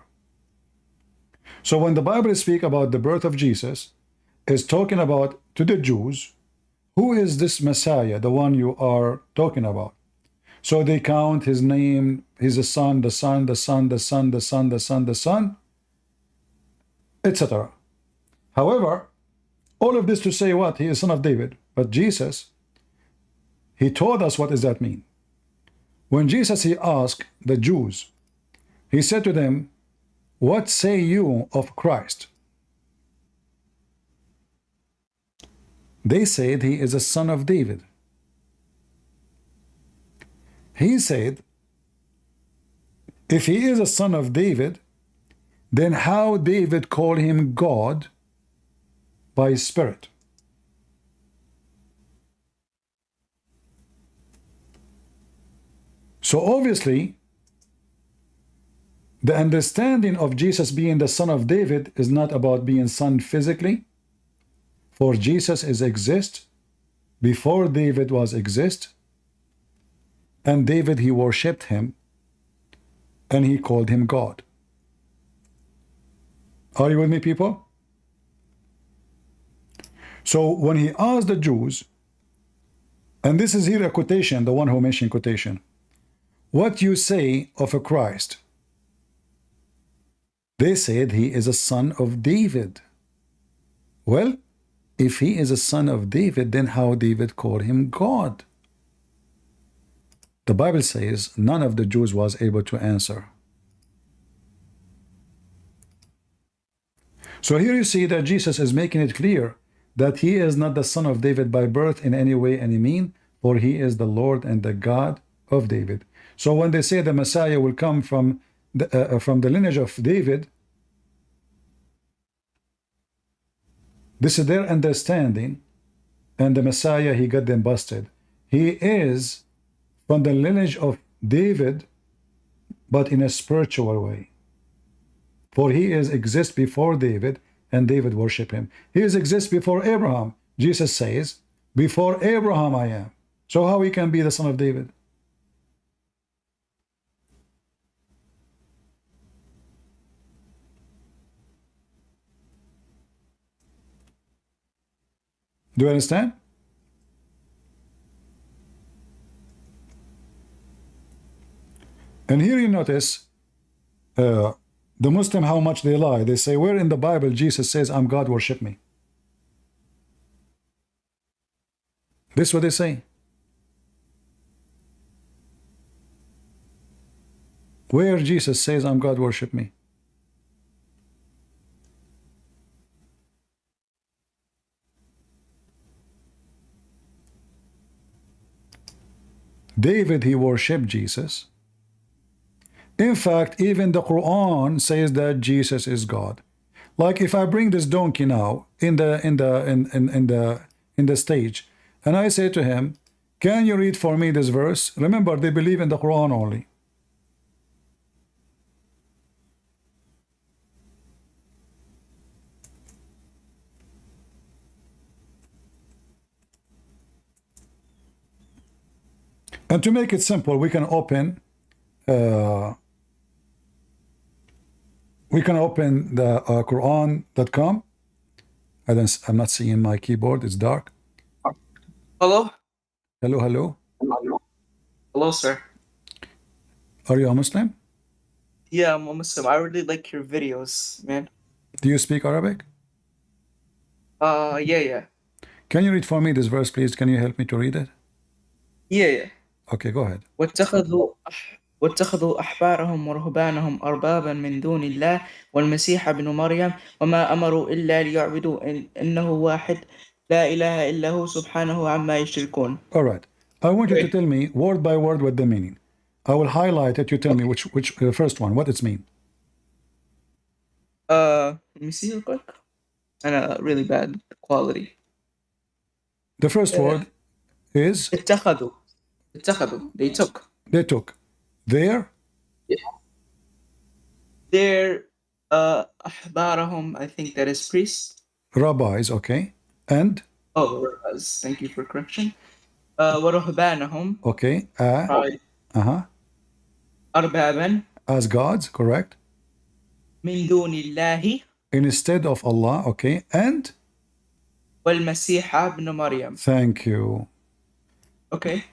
So when the Bible speaks about the birth of Jesus, it's talking about to the Jews, who is this Messiah, the one you are talking about? So they count his name, he's a son, the son, the son, the son, the son, the son, the son, etc. However, all of this to say what? He is son of David. But Jesus, he told us what does that mean. When Jesus, he asked the Jews, he said to them, what say you of Christ? They said he is a son of David. He said, if he is a son of David, then how David called him God by his spirit? So obviously, the understanding of Jesus being the son of David is not about being son physically, for Jesus is exist before David was exist, and David, he worshipped him, and he called him God. Are you with me, people? So when he asked the Jews, and this is here a quotation, the one who mentioned quotation, what you say of a Christ? They said he is a son of David. Well, if he is a son of David, then how David called him God? The Bible says none of the Jews was able to answer. So here you see that Jesus is making it clear that he is not the son of David by birth in any way, any mean, for he is the Lord and the God of David. So when they say the Messiah will come from the lineage of David, this is their understanding, and the Messiah, he got them busted. He is from the lineage of David, but in a spiritual way. For he exists before David, and David worship him. He exists before Abraham. Jesus says, before Abraham I am. So how he can be the son of David? Do you understand? And here you notice the Muslim, how much they lie. They say, where in the Bible Jesus says, I'm God, worship me? This is what they say. Where Jesus says, I'm God, worship me? David, he worshipped Jesus. In fact, even the Quran says that Jesus is God. Like if I bring this donkey now in the stage, and I say to him, can you read for me this verse? Remember, they believe in the Quran only. And to make it simple, we can open the Quran.com. I'm not seeing my keyboard, it's dark. Hello? Hello, hello. Hello, sir. Are you a Muslim? Yeah, I'm a Muslim. I really like your videos, man. Do you speak Arabic? Yeah. Can you read for me this verse, please? Can you help me to read it? Yeah. Okay, go ahead. واتخذوا أحبارهم ورهبانهم أربابا من دون الله والمسيح ابن مريم وما أمروا إلا ليعبدوا إنه واحد لا إله إلا هو سبحانه عما يشركون. All right. I want you to tell me word by word what the meaning. I will highlight it. You tell me which first one, what it's mean. Let me see real quick. And a really bad quality. The first word is اتخذوا. They took. They took. Their? Yeah. Their أحبارهم, I think that is priests. Rabbis, okay. And? Oh, rabbis. Thank you for correction. ورهبانهم. Okay. Right. أربابا. As gods, correct. من دون الله. Instead of Allah, okay. And? والمسيح ابن مريم. Thank you. Okay.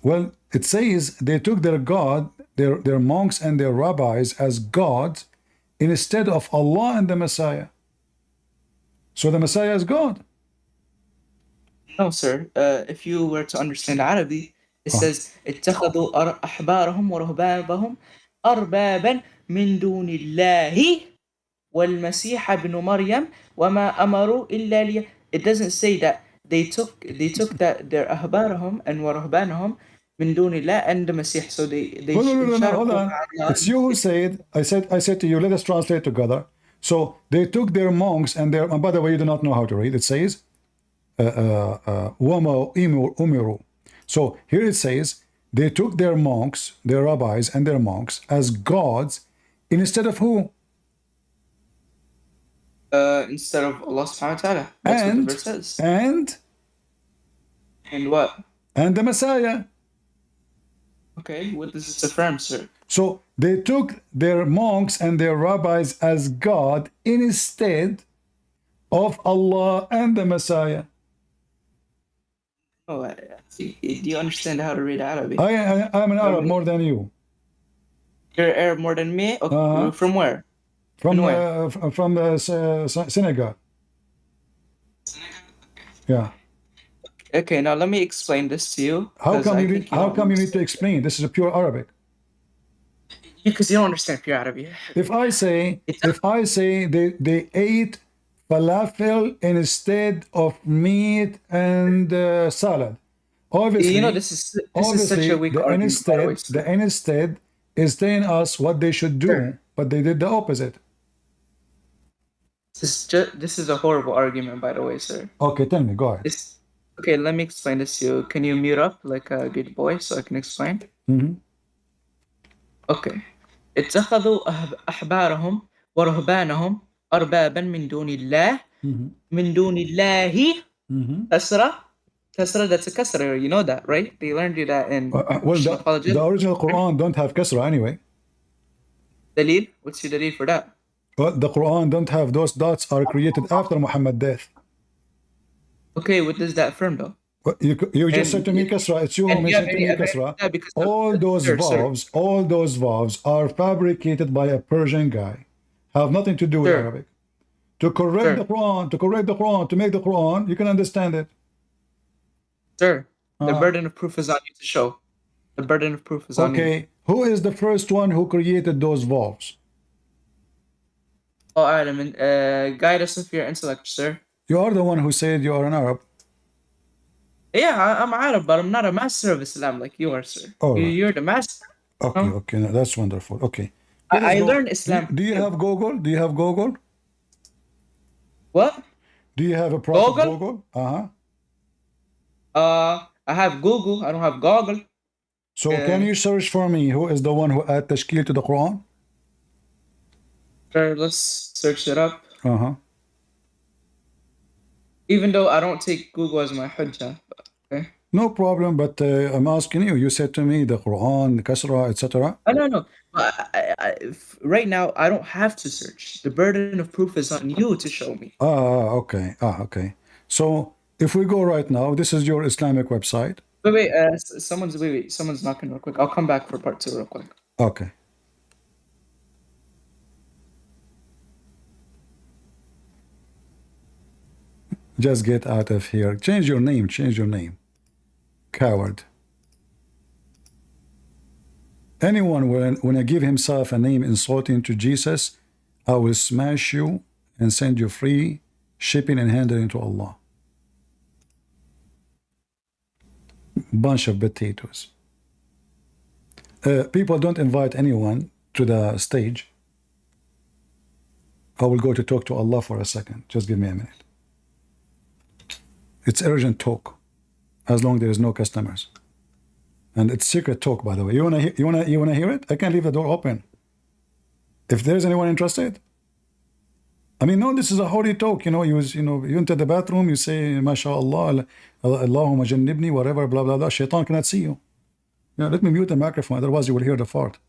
Well, it says they took their God, their monks and their rabbis as gods instead of Allah and the Messiah. So the Messiah is God. No, sir. If you were to understand Arabic, it says اتخذوا أحبارهم ورهبانهم أربابا من دون الله والمسيح ابن مريم وما أمروا إلا لي. It doesn't say that they took that their أحبارهم and ورهبانهم من دون الله and the Messiah. So they no, hold on. It's you who said. I said to you, let us translate together. So they took their monks and their. And by the way, you do not know how to read. It says, وَمَا أُمِرُوا. So here it says they took their monks, their rabbis, and their monks as gods instead of who? Instead of Allah subhanahu wa ta'ala. That's what the verse says. And what? And the Messiah. Okay, what does this affirm, sir? So they took their monks and their rabbis as God instead of Allah and the Messiah. Oh, do you understand how to read Arabic? I'm an Arab more than you. You're Arab more than me? Okay. From where? From Senegal. Yeah. Okay, now let me explain this to you. How come you need to explain? This is a pure Arabic. Because you don't understand pure Arabic. If I say they ate falafel instead of meat and salad, obviously, this is such a weak argument. The instead is telling us what they should do, but they did the opposite. This is a horrible argument, by the way, sir. Okay, tell me, go ahead. Okay, let me explain this to you. Can you mute up like a good boy so I can explain? Okay. اتخذوا أحبارهم ورهبانهم أربابا من دون الله كسرة, that's a kasra, you know that, right? They learned you that in the original Quran don't have kasra anyway. Dalil? What's your dalil for that? Well, the Quran don't have those dots are created after Muhammad's death. Okay, what does that affirm though? You just said to me kasra, it's you who mentioned to me kasra. All those vowels are fabricated by a Persian guy. Have nothing to do with Arabic. To correct the Quran, to make the Quran, you can understand it. Sir, the burden of proof is on you to show. The burden of proof is on you. Okay, who is the first one who created those vowels? Oh, Adam, guide us with your intellect, sir. You are the one who said you are an Arab. Yeah, I'm Arab, but I'm not a master of Islam like you are, sir. You're the master. Okay, no, that's wonderful. Okay. I learned Islam. Do you have Google? Do you have Google? What? Do you have a proper Google? I have Google. I don't have Google. So can you search for me who is the one who added tashkil to the Quran? Sure, let's search it up. Even though I don't take Google as my hujjah. Okay. No problem, but I'm asking you. You said to me the Quran, the Kasra, etc. No. Right now, I don't have to search. The burden of proof is on you to show me. Okay. So if we go right now, this is your Islamic website. Wait. Someone's knocking real quick. I'll come back for part 2 real quick. Okay. Just get out of here. Change your name. Coward. Anyone when I give himself a name insulting to Jesus, I will smash you and send you free shipping and handling to Allah. Bunch of potatoes. People don't invite anyone to the stage. I will go to talk to Allah for a second. Just give me a minute. It's urgent talk, as long as there is no customers, and it's secret talk. By the way, you wanna hear it? I can leave the door open. If there is anyone interested, I mean, no, this is a holy talk. You enter the bathroom, you say, MashaAllah, Allahumma jannibni, whatever, blah blah blah. Shaitan cannot see you. Let me mute the microphone, otherwise you will hear the fart.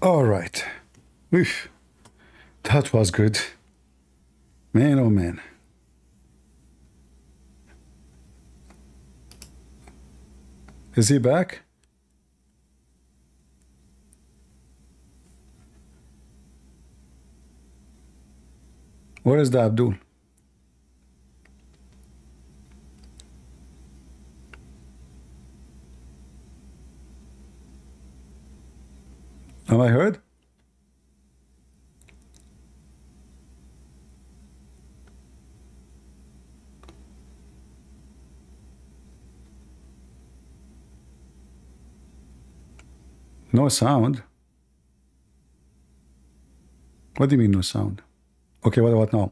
All right. Oof. That was good. Man, oh man. Is he back? Where is the Abdul? Am I heard? No sound. What do you mean no sound? Okay, what about now?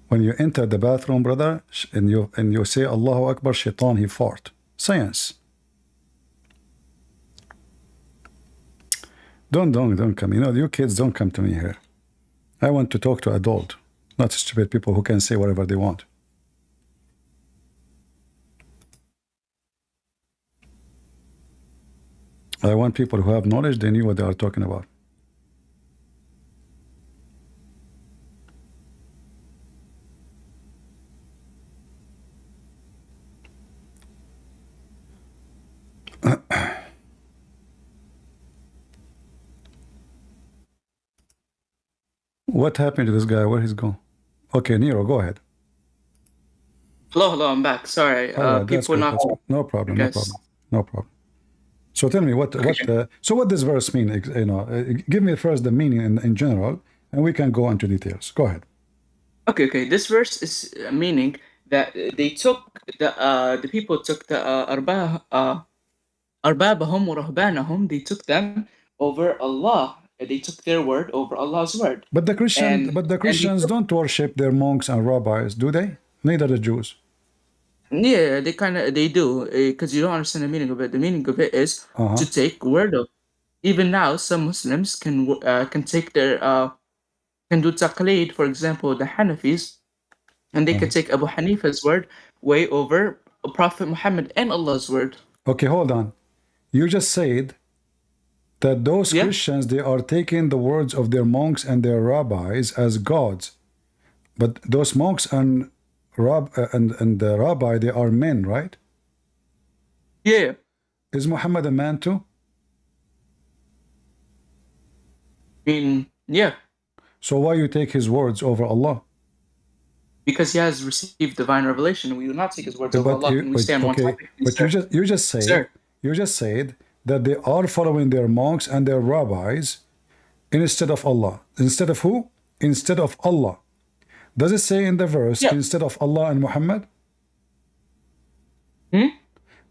When you enter the bathroom, brother, and you say Allahu Akbar, shaitan, he fart. Science. Don't come. You know, you kids don't come to me here. I want to talk to adult, not stupid people who can say whatever they want. I want people who have knowledge, they knew what they are talking about. What happened to this guy? Where he's gone? Okay, Nero, go ahead. Hello, I'm back. Sorry, people not. No problem. No problem. So tell me what does verse mean? You know, give me first the meaning in general, and we can go into details. Go ahead. Okay. This verse is meaning that they took the people took the arbabahum wa rahbanahum. They took them over Allah. They took their word over Allah's word. But the Christians don't worship their monks and rabbis, do they? Neither the Jews. Yeah, they do, because you don't understand the meaning of it. The meaning of it is to take word of. Even now, some Muslims can take their can do taqleed, for example, the Hanafis, and they can take Abu Hanifa's word way over Prophet Muhammad and Allah's word. Okay, hold on. You just said that those Christians, they are taking the words of their monks and their rabbis as gods, but those monks and the rabbi, they are men, right? Yeah. Is Muhammad a man too? Yeah. So why you take his words over Allah? Because he has received divine revelation. We do not take his words over Allah. Can we stay on one topic, please, but you just said that they are following their monks and their rabbis instead of Allah. Instead of who? Instead of Allah. Does it say in the verse instead of Allah and Muhammad?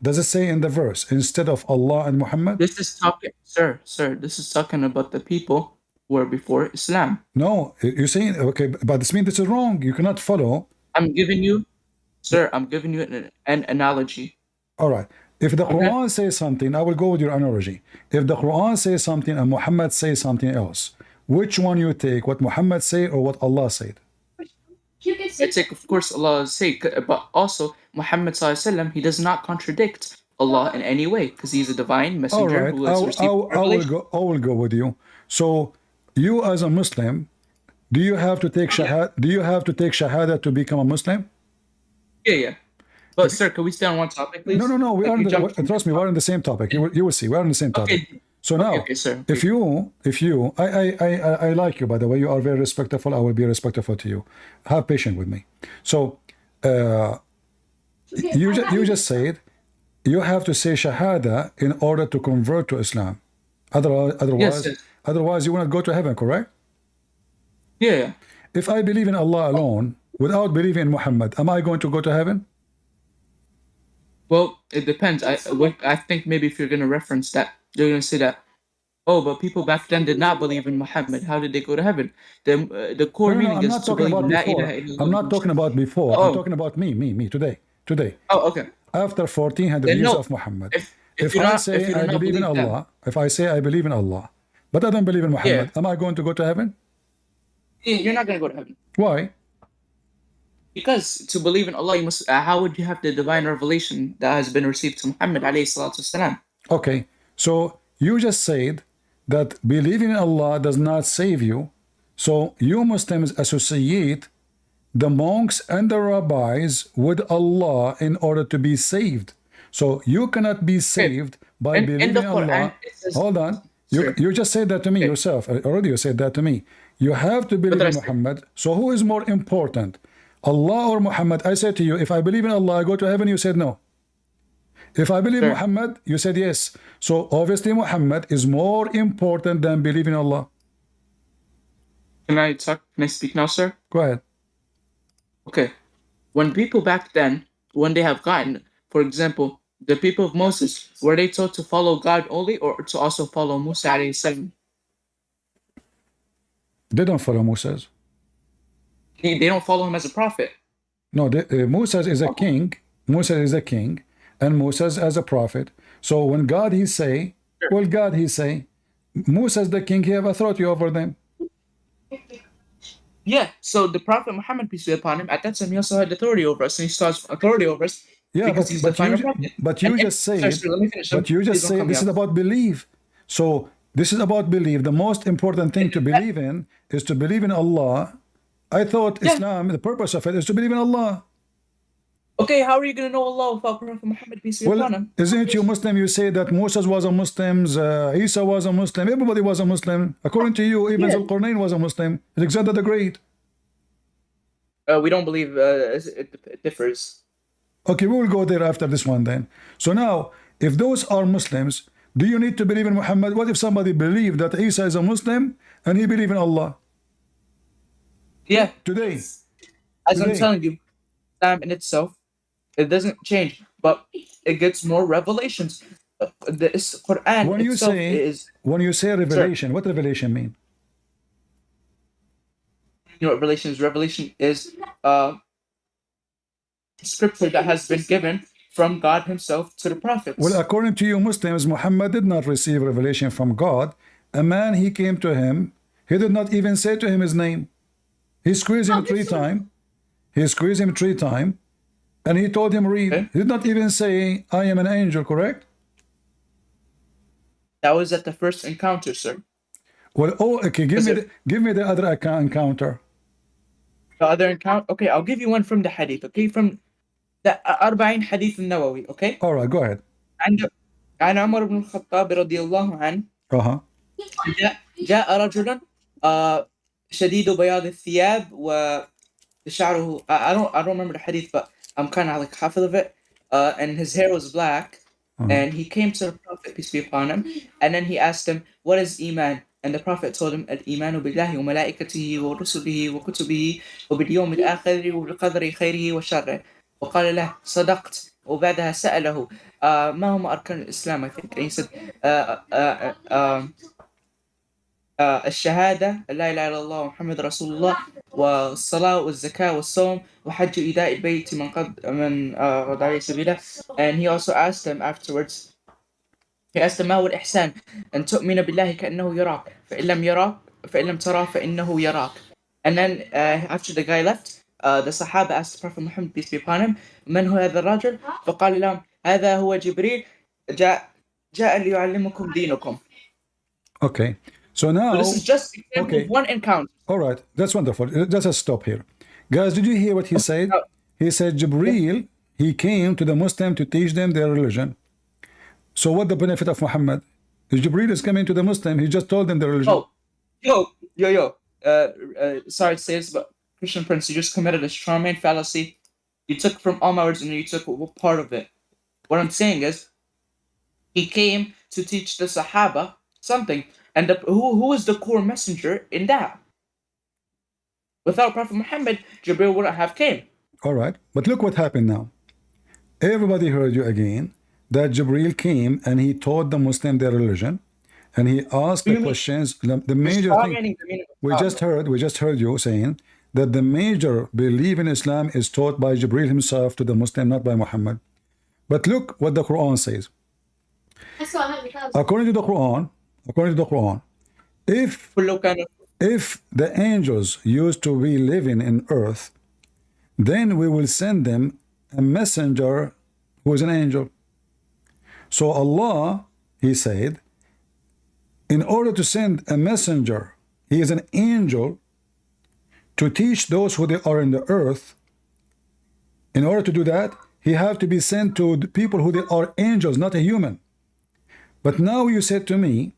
Does it say in the verse instead of Allah and Muhammad? This is talking, sir. This is talking about the people who were before Islam. No, you're saying okay, but this means this is wrong. You cannot follow. I'm giving you an analogy. All right. If the Quran says something, I will go with your analogy. If the Quran says something and Muhammad says something else, which one you take? What Muhammad said or what Allah said? I take, of course, Allah's sake, but also Muhammad ﷺ, he does not contradict Allah in any way because he's a divine messenger who has received revelation. I will go with you. So, you as a Muslim, do you have to take shahada? Do you have to take shahada to become a Muslim? Yeah. But sir, can we stay on one topic, please? No. Trust me, we're on the same topic. You will see. We're on the same topic. Okay. So now, sir. if you, I like you, by the way. You are very respectful. I will be respectful to you. Have patience with me. So, you just said you have to say shahada in order to convert to Islam. Otherwise, you will not go to heaven. Correct? Yeah. If I believe in Allah alone without believing in Muhammad, am I going to go to heaven? Well, it depends. I think maybe if you're going to reference that, you're going to say that, oh, but people back then did not believe in Muhammad. How did they go to heaven? The core meaning is to believe in La ilaha illallah. I'm not talking about before. I'm talking about me, today. Oh, okay. After 1400 years of Muhammad. If I say I believe in Allah, if I say I believe in Allah, but I don't believe in Muhammad, am I going to go to heaven? You're not going to go to heaven. Why? Because to believe in Allah, you must. How would you have the divine revelation that has been received to Muhammad alayhi salatu wasalam? Okay, so you just said that believing in Allah does not save you. So you Muslims associate the monks and the rabbis with Allah in order to be saved. So you cannot be saved by believing in Allah. Hold on. You just said that to me yourself. Already you said that to me. You have to believe in Muhammad. So who is more important? Allah or Muhammad? I said to you, if I believe in Allah, I go to heaven. You said no. If I believe Muhammad, you said yes. So obviously Muhammad is more important than believing Allah. Can I talk? Can I speak now, sir? Go ahead. Okay. When people back then, when they have gotten, for example, the people of Moses, were they told to follow God only or to also follow Musa alayhi salam? They don't follow Moses. They don't follow him as a prophet. No, Moses is a king. Moses is a king, and Moses as a prophet. So when God he say, well, God he say, Moses the king, he have authority over them. Yeah, so the Prophet Muhammad, peace be upon him, at that time he also had authority over us, and he still has authority over us because he's the final prophet. But you just said, this is about belief. So this is about belief. The most important thing to believe in is to believe in Allah. I thought Islam, the purpose of it is to believe in Allah. Okay, how are you going to know Allah without Prophet Muhammad, peace be upon him? Isn't it you Muslim? You say that Moses was a Muslim, Isa was a Muslim, everybody was a Muslim. According to you, even Al-Qur'an was a Muslim. Alexander the Great. We don't believe it differs. Okay, we will go there after this one then. So now, if those are Muslims, do you need to believe in Muhammad? What if somebody believed that Isa is a Muslim and he believe in Allah? Yeah. Today. As I'm telling you, Islam in itself, it doesn't change, but it gets more revelations. The Quran when you itself say, is... When you say revelation, what revelation mean? You know what revelation is? Revelation is scripture that has been given from God himself to the prophets. Well, according to you Muslims, Muhammad did not receive revelation from God. A man, he came to him, he did not even say to him his name. He squeezed him 3 times. He squeezed him 3 times. And he told him read. Okay. He did not even say, I am an angel, correct? That was at the first encounter, sir. Well, okay, give me the other encounter. The other encounter? Okay, I'll give you one from the hadith, okay? From the Arba'in Hadith al-Nawawi, okay? All right, go ahead. عن عمر بن الخطاب رضي الله عنه جاء رجل شديد بياض الثياب وشعره I don't remember the hadith, but I'm kind of like half of it, and his hair was black, and he came to the Prophet, peace be upon him, and then he asked him, what is Iman? And the Prophet told him, الإيمان بالله وملائكته ورسله وكتبه وباليوم الآخر وبالقدر خيره وشره. وقال له صدقت. وبعدها سأله ما هم أركان الإسلام, I think, and he said الشهادة لا إله إلا الله محمد رسول الله والصلاة والزكاة والصوم وحج إيداء البيت من قد عليه سبيله. And he also asked him afterwards, he asked him ما هو الإحسان أن تؤمن بالله كأنه يراك فإن لم يراك فإن لم ترى فإنه يراك. And then after the guy left, the Sahaba asked the Prophet Muhammad, peace be upon him, من هو هذا الرجل? فقال لهم هذا هو جبريل جاء ليعلمكم دينكم. Okay, so now this is just one encounter. All right, that's wonderful. Let's stop here, guys. Did you hear what he said? He said Jibreel, he came to the Muslim to teach them their religion. So what the benefit of Muhammad? If Jibreel is coming to the Muslim, he just told them their religion. Sorry to say this, but Christian Prince, you just committed a strawman fallacy. You took from all my words and you took part of it. What I'm saying is, he came to teach the Sahaba something, and who is the core messenger in that? Without Prophet Muhammad, Jibreel wouldn't have came. All right, but look what happened now. Everybody heard you again, that Jibreel came and he taught the Muslim their religion, and he asked the questions. The major thing we just heard you saying that the major belief in Islam is taught by Jibreel himself to the Muslim, not by Muhammad. But look what the Quran says. According to the Quran, if the angels used to be living in earth, then we will send them a messenger who is an angel. So Allah, he said, in order to send a messenger, he is an angel, to teach those who they are in the earth. In order to do that, he have to be sent to the people who they are angels, not a human. But now you said to me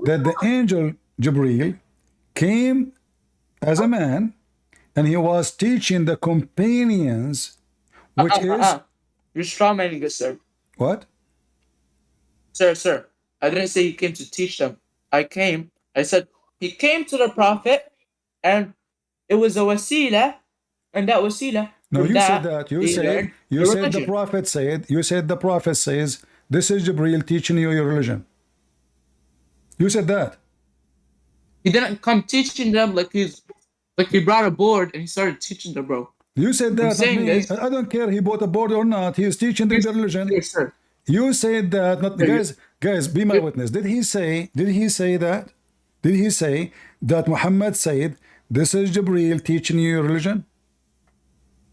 that the angel Jibreel came as a man, and he was teaching the companions, which is... You're strawmanning it, sir. What? Sir, I didn't say he came to teach them. I said he came to the Prophet, and it was a wasila, and that wasila... No, you said that. You said the Prophet said, you said the Prophet says, this is Jibreel teaching you your religion. You said that. He didn't come teaching them like he brought a board and he started teaching them, bro. You said that, not me. I don't care he bought a board or not. He is teaching them the religion. Yes, sir. You said that, not guys, be my witness. Did he say that? Did he say that Muhammad said, this is Jibreel teaching you your religion?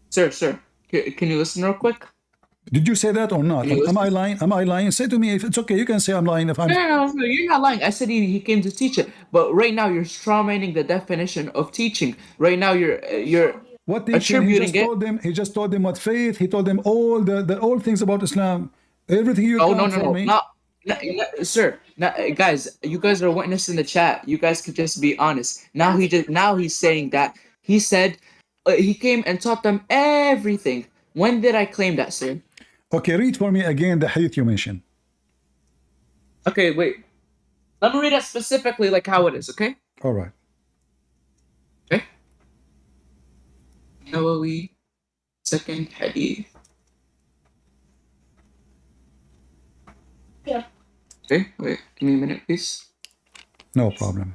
Sir, can you listen real quick? Did you say that or not? Am I lying? Am I lying? Say to me if it's okay. You can say I'm lying if I'm... No, you're not lying. I said he came to teach it. But right now you're strawmanning the definition of teaching. Right now you're what teaching? He just told them what faith. He told them all the old things about Islam. Everything you no, sir. Guys, you guys are witness in the chat. You guys could just be honest. Now he's saying that he said he came and taught them everything. When did I claim that, sir? Okay, read for me again the hadith you mentioned. Okay, wait. Let me read it specifically like how it is, okay? All right. Okay. Nawawi, second hadith. Yeah. Okay, wait. Give me a minute, please. No problem.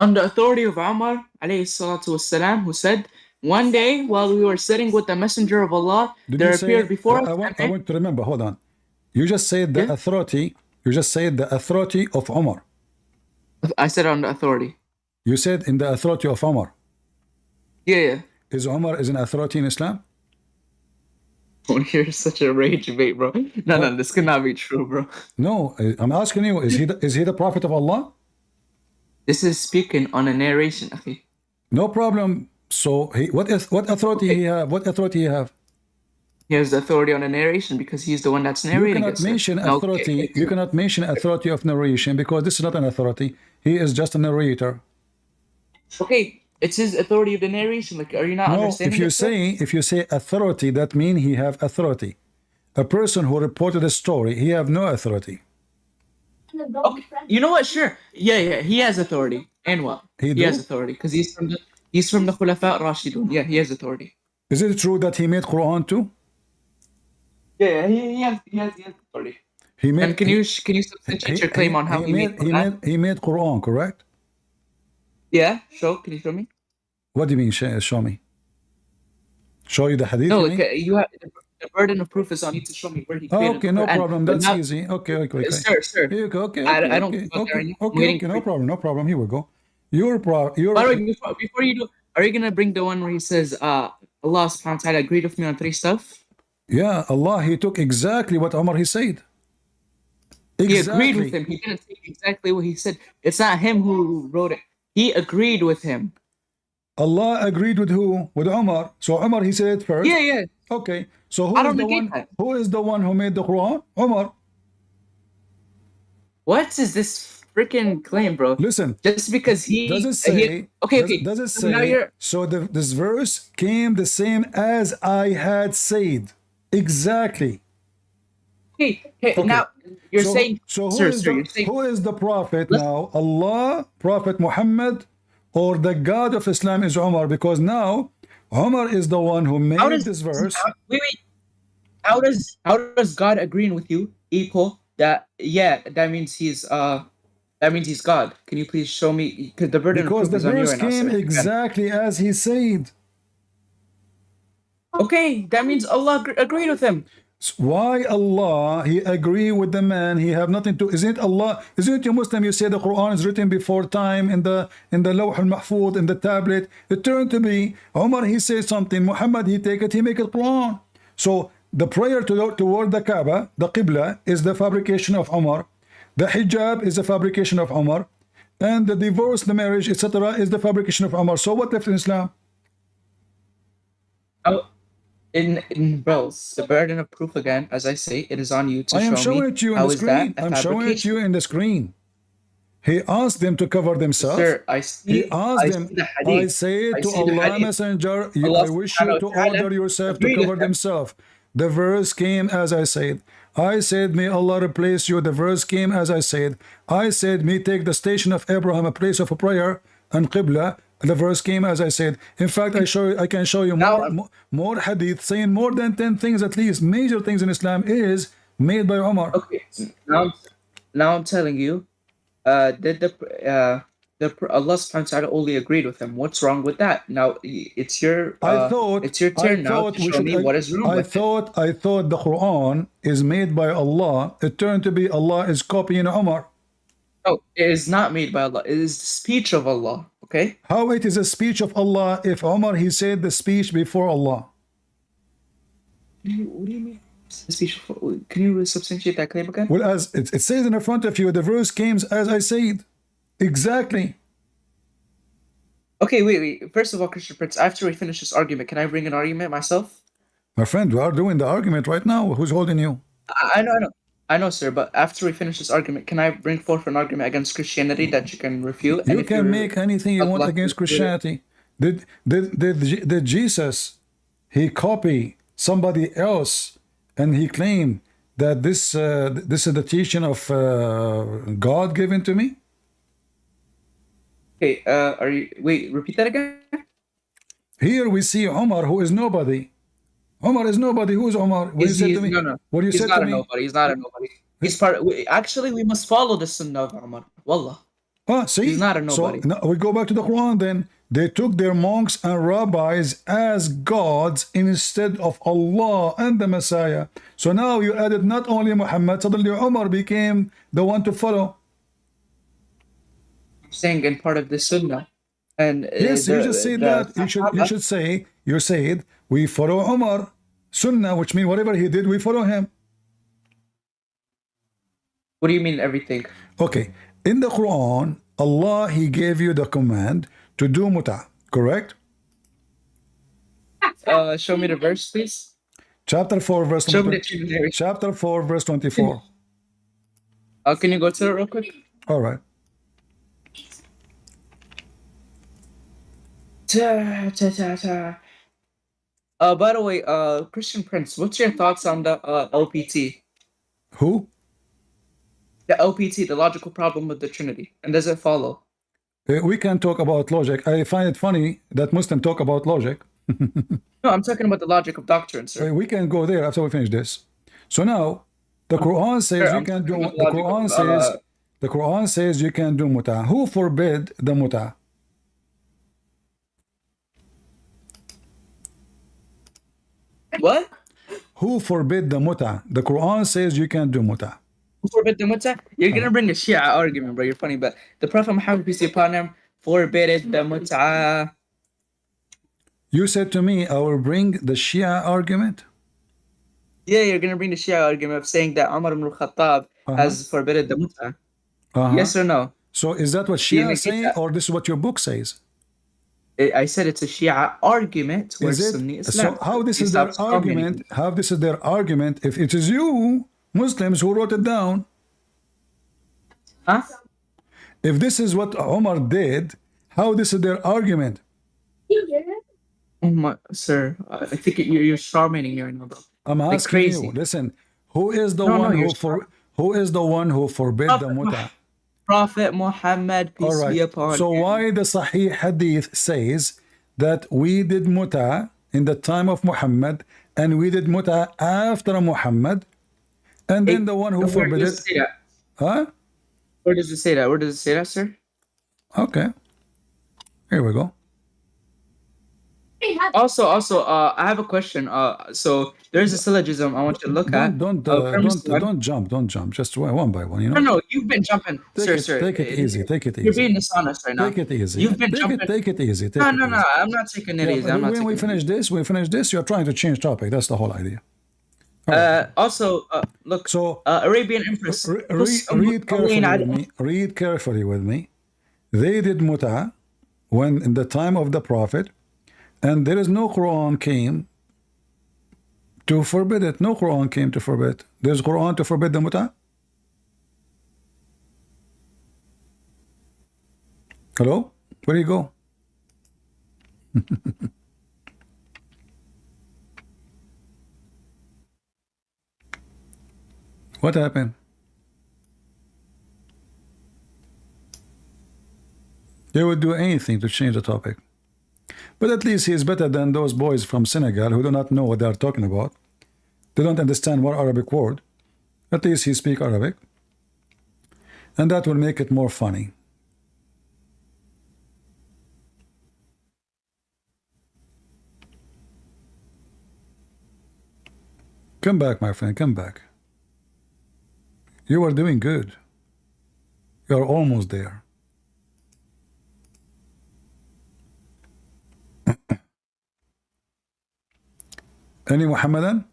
On the authority of Umar, alayhi salatu wassalam, who said, one day while we were sitting with the Messenger of Allah, there appeared before us... I want to remember, hold on. You just said the authority, of Umar. I said on the authority. You said in the authority of Umar. Yeah. Is Umar an authority in Islam? Oh, you're such a rage bait, bro. No, this cannot be true, bro. No, I'm asking you, is he the prophet of Allah? This is speaking on a narration, akhi. No problem. So what authority he have? What authority he have? He has the authority on a narration because he's the one that's narrating. You cannot mention authority. Okay. You cannot mention authority of narration because this is not an authority. He is just a narrator. Okay, it's his authority of the narration. Like, are you not understanding? If you say authority, that means he have authority. A person who reported a story, he have no authority. Okay. You know what? Sure. Yeah. He has authority. And what? He has authority because he's from the Khulafa Rashidun. Yeah, he has authority. Is it true that he made Quran too? Yeah, he has authority. And can you substantiate your claim on how he made Quran? He made Quran, correct? Yeah. Can you show me? What do you mean? Show me. Show you the hadith? No, you have the burden of proof is on you to show me where he created. Okay, no problem. That's easy. Okay. Sir. Here you go. Okay. No problem. Here we go. By the way, before you do, are you gonna bring the one where he says, Allah subhanahu wa ta'ala agreed with me on 3 stuff? Yeah, Allah, he took exactly what Umar he said. He agreed with him. He didn't take exactly what he said. It's not him who wrote it. He agreed with him. Allah agreed with who? With Umar. So Umar, he said it first. Yeah. Okay. So who is the one who made the Quran? Umar. What is this freaking claim, bro? Listen. Just because he does it say? Okay. Does it say? So this verse came the same as I had said. Exactly. Okay. Now you're saying. So who is the prophet now? Allah, Prophet Muhammad, or the God of Islam is Umar? Because now Umar is the one who made this verse. Wait. How does God agreeing with you equal that? Yeah, that means he's God. Can you please show me? Because the burden of proof is on you right now. Because the verse came exactly as he said. Okay, that means Allah agreed with him. Why Allah? He agree with the man. He have nothing to. Isn't it Allah? Isn't it you Muslim? You say the Quran is written before time in the Lawh al-Mahfuz, in the tablet. It turned to be Umar. He says something. Muhammad he take it. He make it Quran. So the prayer toward the Kaaba, the Qibla, is the fabrication of Umar. The hijab is the fabrication of Umar. And the divorce, the marriage, etc. is the fabrication of Umar. So what left in Islam? Oh, in bros, the burden of proof again, as I say, it is on you to show me. I am showing it to you on the screen. I'm showing it to you in the screen. He asked them to cover themselves. Sir, I see. He asked them. I say to Allah Messenger, I wish you to order yourself to cover themselves. The verse came as I said. I said, may Allah replace you. The verse came as I said. I said, may take the station of Abraham, a place of a prayer, and Qibla. The verse came as I said. In fact, I can show you more hadith saying more than 10 things, at least major things in Islam is made by Umar. Okay, now I'm telling you, did Allah subhanahu wa ta'ala only agreed with him? What's wrong with that? Now it's your turn now to show me what is wrong with it. I thought the Quran is made by Allah. It turned to be Allah is copying Umar. No, it is not made by Allah. It is the speech of Allah. Okay. How it is a speech of Allah if Umar he said the speech before Allah? What do you mean? Speech? Can you substantiate that claim again? Well, as it says in front of you, the verse came as I said. Exactly. Okay, wait. First of all, Christian Prince, after we finish this argument, can I bring an argument myself? My friend, we are doing the argument right now. Who's holding you? I know, sir, but after we finish this argument, can I bring forth an argument against Christianity that you can refute? You can make anything you want against Christianity. Did Jesus, he copy somebody else and he claimed that this is the teaching of God given to me? Okay, repeat that again? Here we see Umar, who is nobody. Umar is nobody. Who is Umar? What you said to me? No. What you He's said not to a me? nobody. He's not a nobody. He's part. Actually, we must follow the Sunnah of Umar. Wallah. See? He's not a nobody. So now we go back to the Quran then. They took their monks and rabbis as gods instead of Allah and the Messiah. So now you added not only Muhammad, suddenly Umar became the one to follow. I'm saying in part of the Sunnah. And yes, you just said that. You should say, you said, we follow Umar. Sunnah, which means whatever he did, we follow him. What do you mean everything? Okay. In the Quran, Allah, he gave you the command to do muta, correct? Show me the verse, please. Chapter 4, verse 24. Chapter 4, verse 24. Can you go to it real quick? All right. By the way, Christian Prince, what's your thoughts on the LPT? Who? The LPT, the logical problem with the Trinity, and does it follow? We can talk about logic. I find it funny that Muslims talk about logic. No, I'm talking about the logic of doctrine, sir. We can go there after we finish this. So now, the Quran says you can do. The Quran says you can do muta. Who forbid the muta? What? Who forbid the muta? The Quran says you can do muta. Who forbid the muta? You're gonna bring a Shia argument, bro. You're funny, but the Prophet Muhammad, peace be upon him, forbid the muta. You said to me, I will bring the Shia argument? Yeah, you're gonna bring the Shia argument of saying that Umar ibn al-Khattab has forbidden the muta. Yes or no? So is that what Shia say, or this is what your book says? I said it's a Shia argument where Sunni Islam. So how this is their argument? How this is their argument if it is you Muslims who wrote it down? Huh? If this is what Umar did, how this is their argument? Oh my, sir, I think you're strawmanning me right now, bro. I'm asking you. Listen, who is the one who forbid the muta? Prophet Muhammad, peace be upon him. So why the Sahih Hadith says that we did muta in the time of Muhammad and we did muta after Muhammad, and then the one who forbid it? Huh? Where does it say that? Where does it say that, sir? Okay. Here we go. Also, I have a question. So there's a syllogism I want you to look at. Don't jump. Just one by one. You know. No, you've been jumping, sir. Take it easy. You're being dishonest right now. Take it easy. You've been jumping. Take it easy. No. I'm not taking it easy. When we finish this, you're trying to change topic. That's the whole idea. Also, look. So Arabian Empress. read carefully with me. Read carefully with me. They did mut'ah when in the time of the Prophet, and there is no Quran came to forbid it. No Quran came to forbid. There's Quran to forbid the mut'ah. Hello? Where do you go? What happened? They would do anything to change the topic. But at least he is better than those boys from Senegal who do not know what they are talking about. They don't understand one Arabic word. At least he speaks Arabic. And that will make it more funny. Come back, my friend, come back. You are doing good. You are almost there. Any Muhammadan?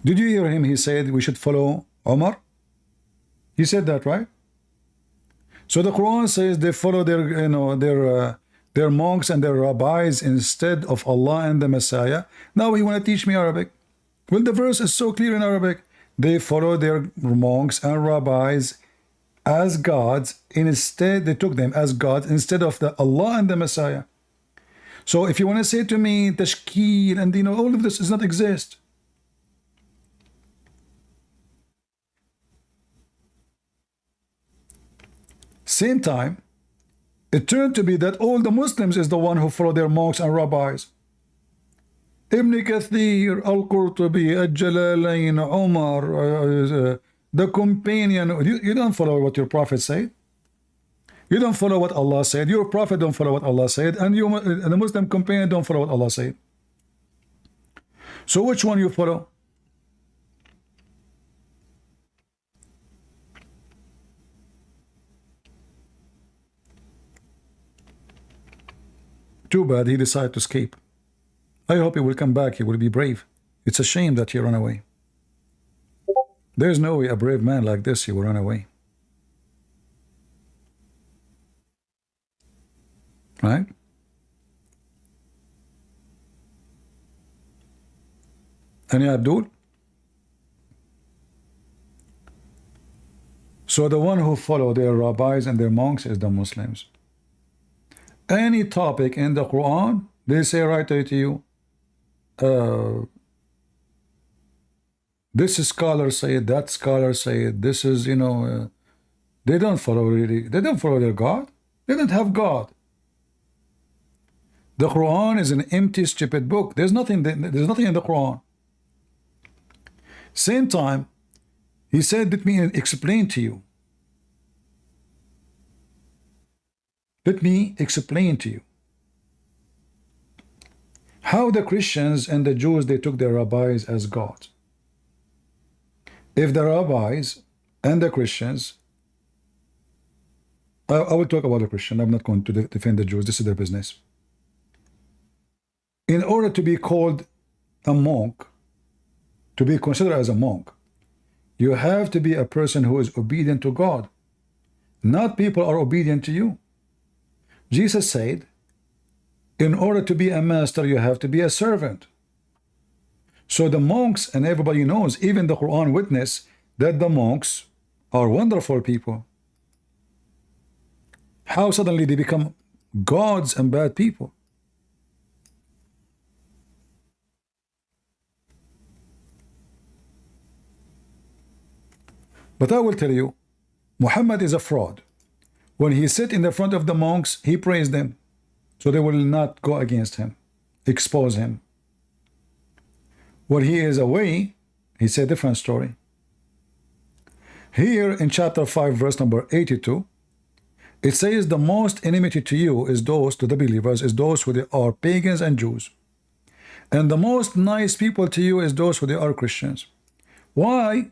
Did you hear him? He said we should follow Omar. He said that, right? So the Quran says they follow their monks and their rabbis instead of Allah and the Messiah. Now he want to teach me Arabic. Well, the verse is so clear in Arabic. They follow their monks and rabbis as gods. Instead, they took them as gods instead of the Allah and the Messiah. So if you want to say to me tashkil and all of this does not exist. Same time, it turned to be that all the Muslims is the one who follow their monks and rabbis. Ibn Kathir, Al-Qurtubi, Al-Jalalain, Umar, the companion. You don't follow what your prophet said. You don't follow what Allah said. Your prophet don't follow what Allah said. And the Muslim companion don't follow what Allah said. So which one you follow? Too bad he decided to escape. I hope he will come back. He will be brave. It's a shame that he ran away. There's no way a brave man like this, he will run away. Right? Any Abdul? So the one who follow their rabbis and their monks is the Muslims. Any topic in the Quran, they say right to you, this scholar said, that scholar said, this is, they don't follow really, they don't follow their God. They don't have God. The Quran is an empty, stupid book. There's nothing in the Quran. Same time, he said, let me explain to you. Let me explain to you how the Christians and the Jews, they took their rabbis as gods. If the rabbis and the Christians, I will talk about the Christian, I'm not going to defend the Jews, this is their business. In order to be called a monk, to be considered as a monk, you have to be a person who is obedient to God. Not people are obedient to you. Jesus said, in order to be a master, you have to be a servant. So the monks, and everybody knows, even the Quran witness, that the monks are wonderful people. How suddenly they become gods and bad people? But I will tell you, Muhammad is a fraud. When he sit in the front of the monks, he praised them, so they will not go against him, expose him. When he is away, he said a different story. Here in chapter 5, verse number 82, it says the most enmity to you is those, to the believers, is those who they are pagans and Jews. And the most nice people to you is those who they are Christians. Why?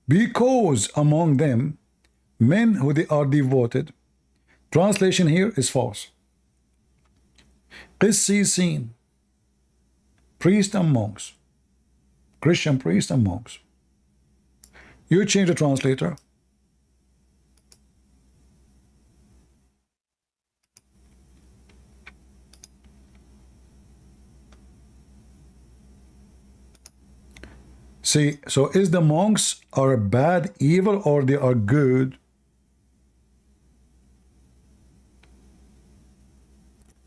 Because among them, men who they are devoted. Translation here is false. Qissisin. priests and monks. Christian priests and monks. You change the translator. See, so is the monks are bad, evil, or they are good?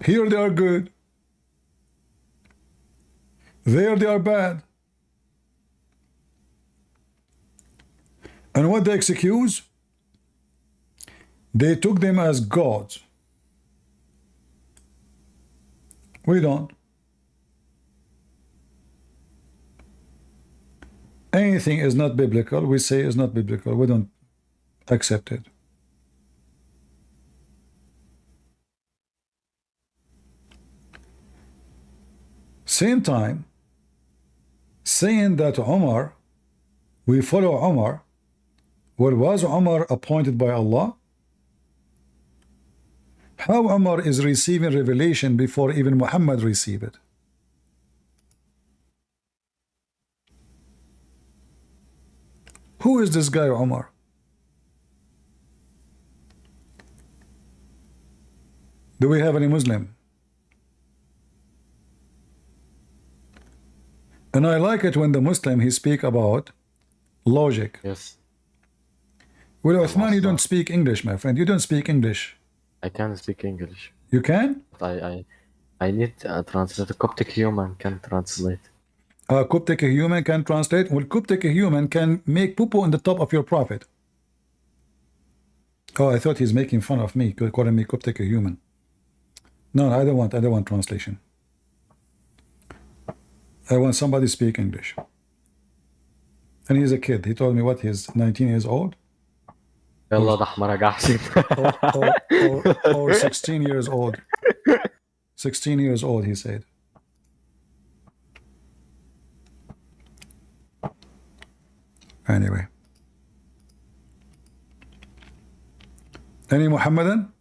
Here they are good. There they are bad. And what they excuse? They took them as gods. We don't. Anything is not biblical, we say is not biblical. We don't accept it. Same time, saying that Umar, we follow Umar. Well, was Umar appointed by Allah? How Umar is receiving revelation before even Muhammad received it? Who is this guy, Umar? Do we have any Muslim? And I like it when the Muslim, he speak about logic. Yes. Well, Uthman, you don't speak English, my friend. You don't speak English. I can speak English. You can? But I need a translator. Coptic human can translate. Coptic human can translate. Well, Coptic human can make poo-poo on the top of your prophet. Oh, I thought he's making fun of me, calling me Coptic human. No, I don't want translation. I want somebody to speak English. And he's a kid. He told me what, he's 19 years old? Or 16 years old. 16 years old, he said. Anyway. Any Muhammadan?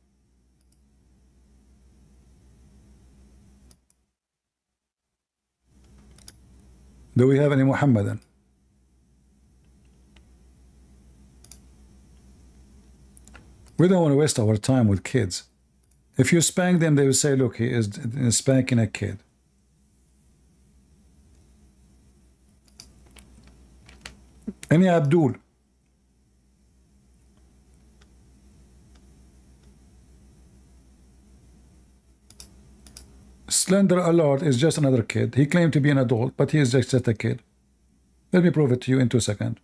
Do we have any Muhammadan? We don't want to waste our time with kids. If you spank them, they will say, look, he is spanking a kid. Any Abdul? Slender Allard is just another kid. He claimed to be an adult, but he is just a kid. Let me prove it to you in 2 seconds.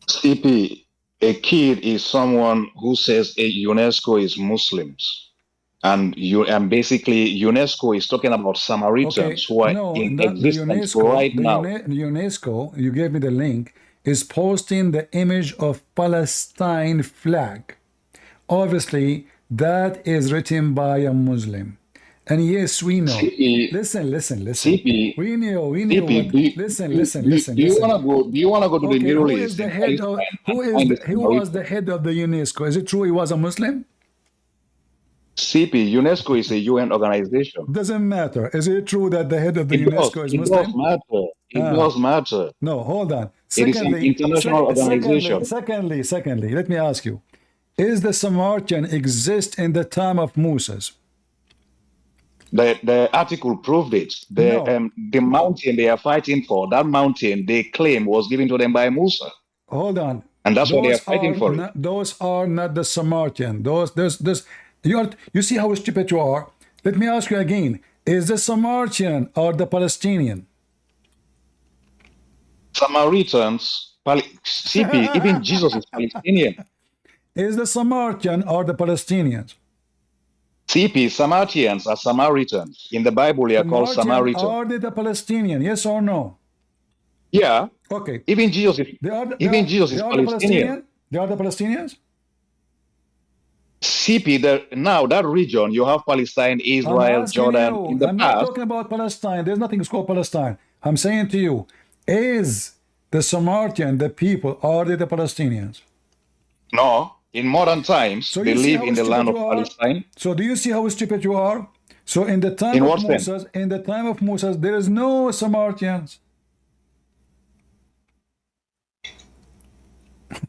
CP, a kid is someone who says UNESCO is Muslims. And basically UNESCO is talking about Samaritans who are in existence right now. UNESCO, you gave me the link, is posting the image of Palestine flag. Obviously, that is written by a Muslim. And yes, we know. CP, listen. CP, We know. CP, Listen. Do you want to go to the Middle East? Who was the head of the UNESCO? Is it true he was a Muslim? CP, UNESCO is a UN organization. Doesn't matter. Is it true that the head of the UNESCO is Muslim? It does matter. It does matter. No, hold on. It is an international organization. Secondly, let me ask you. Is the Samaritan exist in the time of Moses? The article proved it. The mountain they are fighting for, that mountain they claim was given to them by Musa. Hold on. And that's why they are fighting for it. Those are not the Samaritan. You see how stupid you are? Let me ask you again. Is the Samaritan or the Palestinian? Samaritans, CP, even Jesus is Palestinian. Is the Samaritan or the Palestinians? CP, Samaritans are Samaritans. In the Bible, they are called Samaritans. Are they the Palestinian? Yes or no? Yeah. Okay. Even Jesus is Palestinian. They are the Palestinians? CP, now that region, you have Palestine, Israel, Jordan. In the I'm past, not talking about Palestine. There's nothing called Palestine. I'm saying to you, is the Samaritan, the people, are they the Palestinians? No. In modern times, they live in the land of Palestine. So do you see how stupid you are? So in the time In of what sense? Moses, there is no Samaritans.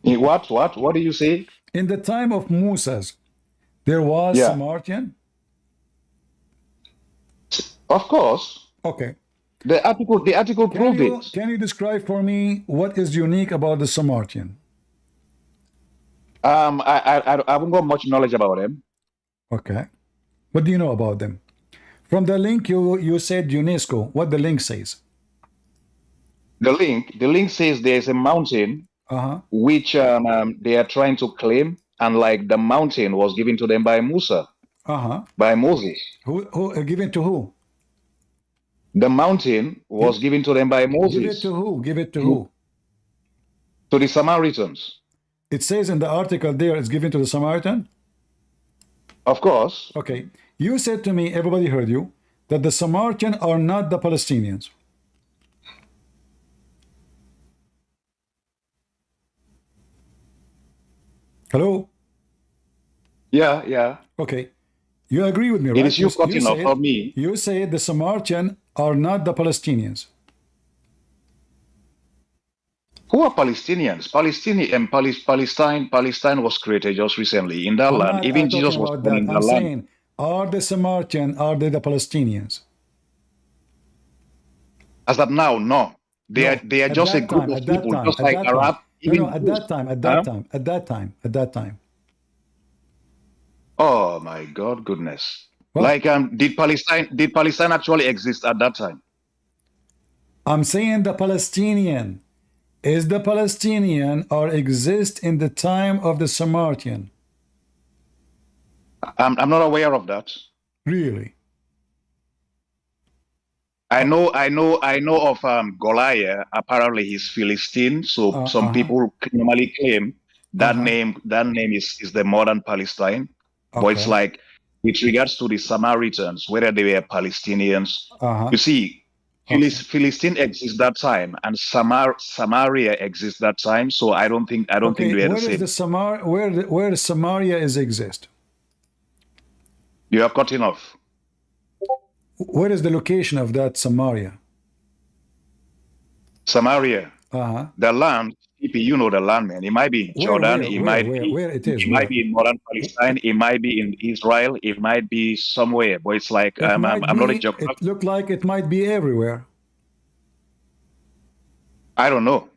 In what? What do you say? In the time of Moses, there was Yeah. Samaritan. Of course. Okay. The article proved it. Can you describe for me what is unique about the Samaritan? I haven't got much knowledge about them. Okay. What do you know about them? From the link you said UNESCO. What the link says? The link says there's a mountain which they are trying to claim, and like the mountain was given to them by Musa, by Moses. Who given to who? The mountain was given to them by Moses. Give it to who? Give it to who? To the Samaritans. It says in the article there it's given to the Samaritan? Of course. Okay. You said to me, everybody heard you, that the Samaritan are not the Palestinians. Hello? Yeah. Okay. You agree with me, right? It is you cutting off, not me. You say the Samaritan are not the Palestinians. Who are Palestinians? Palestine was created just recently in that land. Even Jesus was born in that land. I'm saying, are the Samaritan, are they the Palestinians? As that now, no. They are just a group of people, just like Arab. At that time. Oh my God, goodness! What? Like, did Palestine actually exist at that time? I'm saying the Palestinian. Is the Palestinian or exist in the time of the Samaritan? I'm not aware of that. Really? I know of Goliath. Apparently he's Philistine, so some people normally claim that name is the modern Palestine. Okay. But it's like, with regards to the Samaritans, whether they were Palestinians, you see, Philistine exists that time, and Samaria exists that time. So I don't think they are the same. Where Samaria exist? You are cutting off. Where is the location of that Samaria? Samaria. The land. You know the land, man. It might be in Jordan. It might be in modern Palestine. It might be in Israel. It might be somewhere. But it's like I'm not a geographer. It looked like it might be everywhere. I don't know.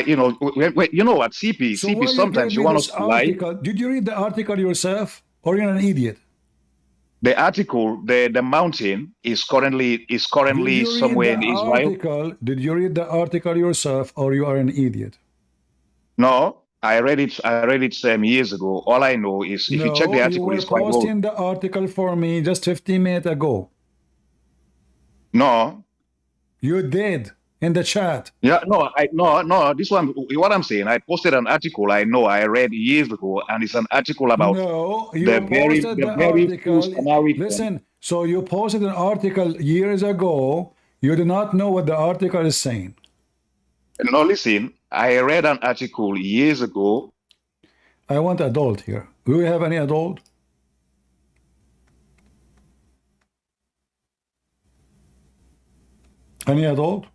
You know what? CP. Sometimes you want us to lie. Did you read the article yourself, or you're an idiot? The article, the mountain is currently somewhere in Israel. Did you read the article yourself, or you are an idiot? No, I read it years ago. All I know is if you check the article, you were posting the article for me just 15 minutes ago. No, you did in the chat. Yeah, no. This one, what I'm saying, I posted an article I read years ago, and it's an article about the article. Listen, so you posted an article years ago. You do not know what the article is saying. No, listen. I read an article years ago. I want adult here. Do we have any adult? Any adult?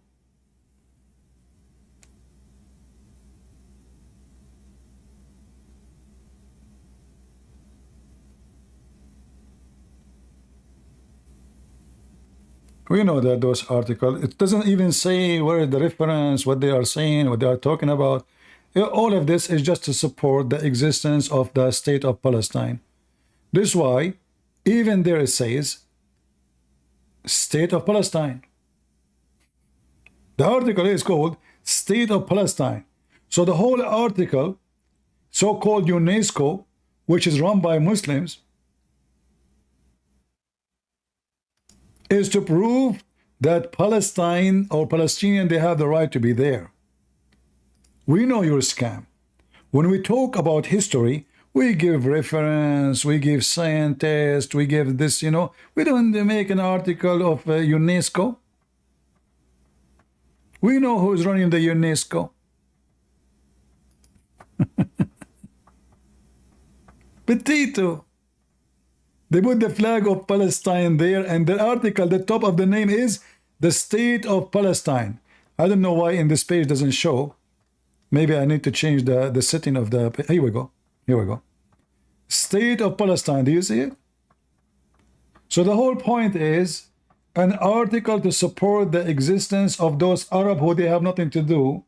We know that those articles, it doesn't even say where is the reference, what they are saying, what they are talking about. All of this is just to support the existence of the state of Palestine. This is why even there it says state of Palestine. The article is called State of Palestine. So the whole article, so-called UNESCO, which is run by Muslims, is to prove that Palestine or Palestinian, they have the right to be there. We know you're a scam. When we talk about history, we give reference, we give scientists, we give this, you know. We don't make an article of UNESCO. We know who's running the UNESCO. Petito. They put the flag of Palestine there, and the article, the top of the name is the State of Palestine. I don't know why in this page doesn't show. Maybe I need to change the setting of the. Here we go. Here we go. State of Palestine. Do you see it? So the whole point is an article to support the existence of those Arab who they have nothing to do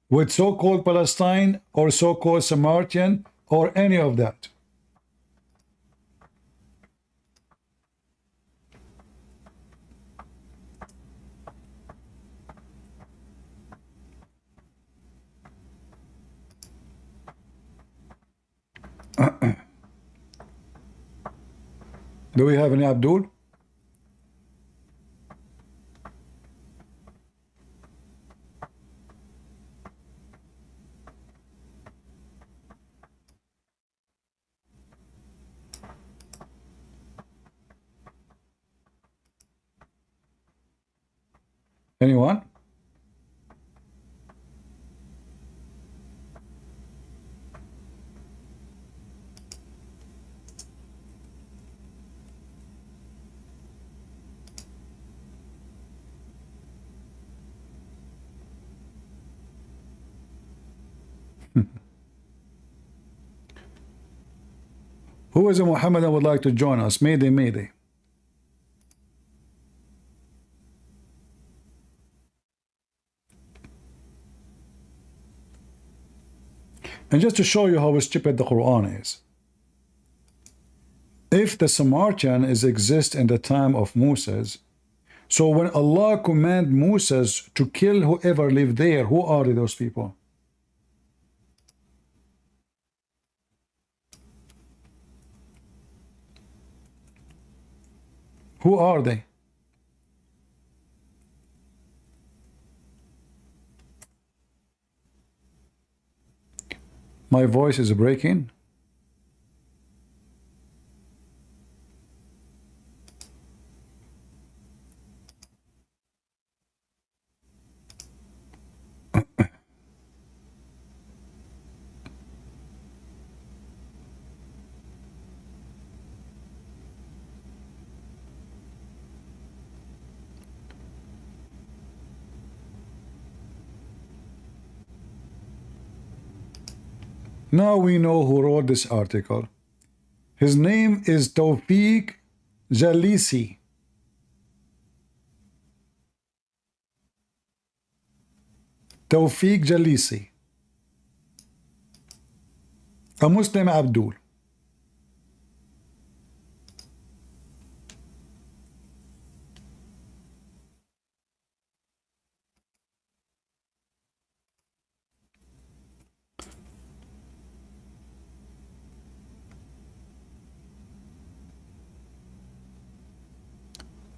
with so-called Palestine or so-called Samaritan or any of that. Do we have any Abdul? Anyone? Who is a Muhammadan would like to join us? Mayday, Mayday. And just to show you how stupid the Quran is. If the Samaritan exists in the time of Moses, so when Allah commanded Moses to kill whoever lived there, who are those people? Who are they? My voice is breaking. Now we know who wrote this article. His name is Tawfiq Jalisi. Tawfiq Jalisi. A Muslim Abdul.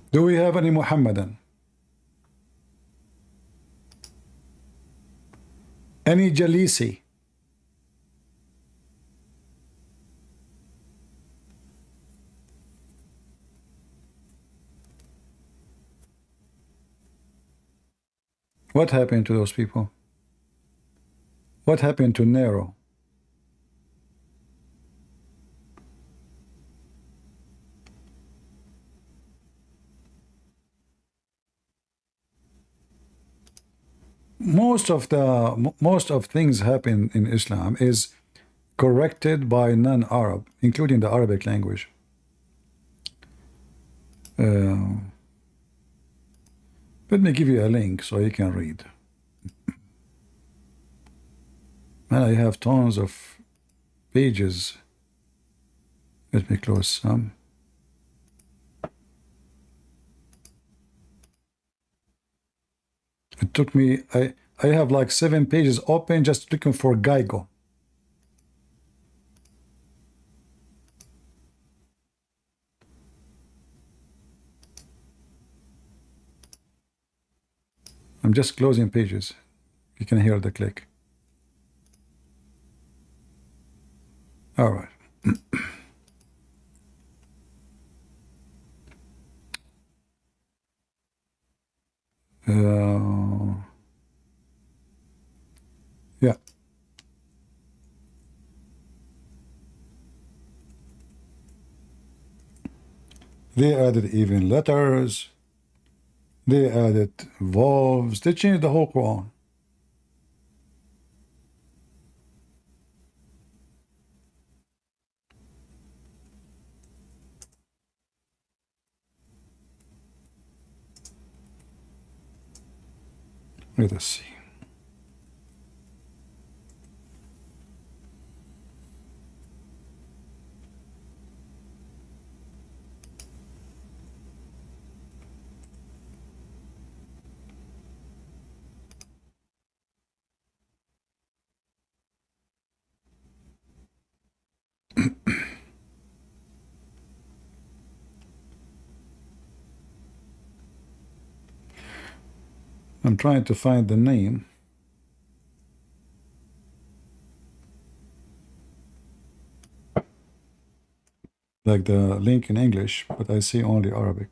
Do we have any Muhammadan? Any Jalisi? What happened to those people? What happened to Nero? Most of things happen in Islam is corrected by non-Arab, including the Arabic language. Let me give you a link so you can read. And I have tons of pages. Let me close some. It took me, I have like 7 pages open just looking for Geigo. I'm just closing pages. You can hear the click. All right. Yeah. They added even letters. They added vowels. They changed the whole Quran. Let us see. I'm trying to find the name. Like the link in English, but I see only Arabic.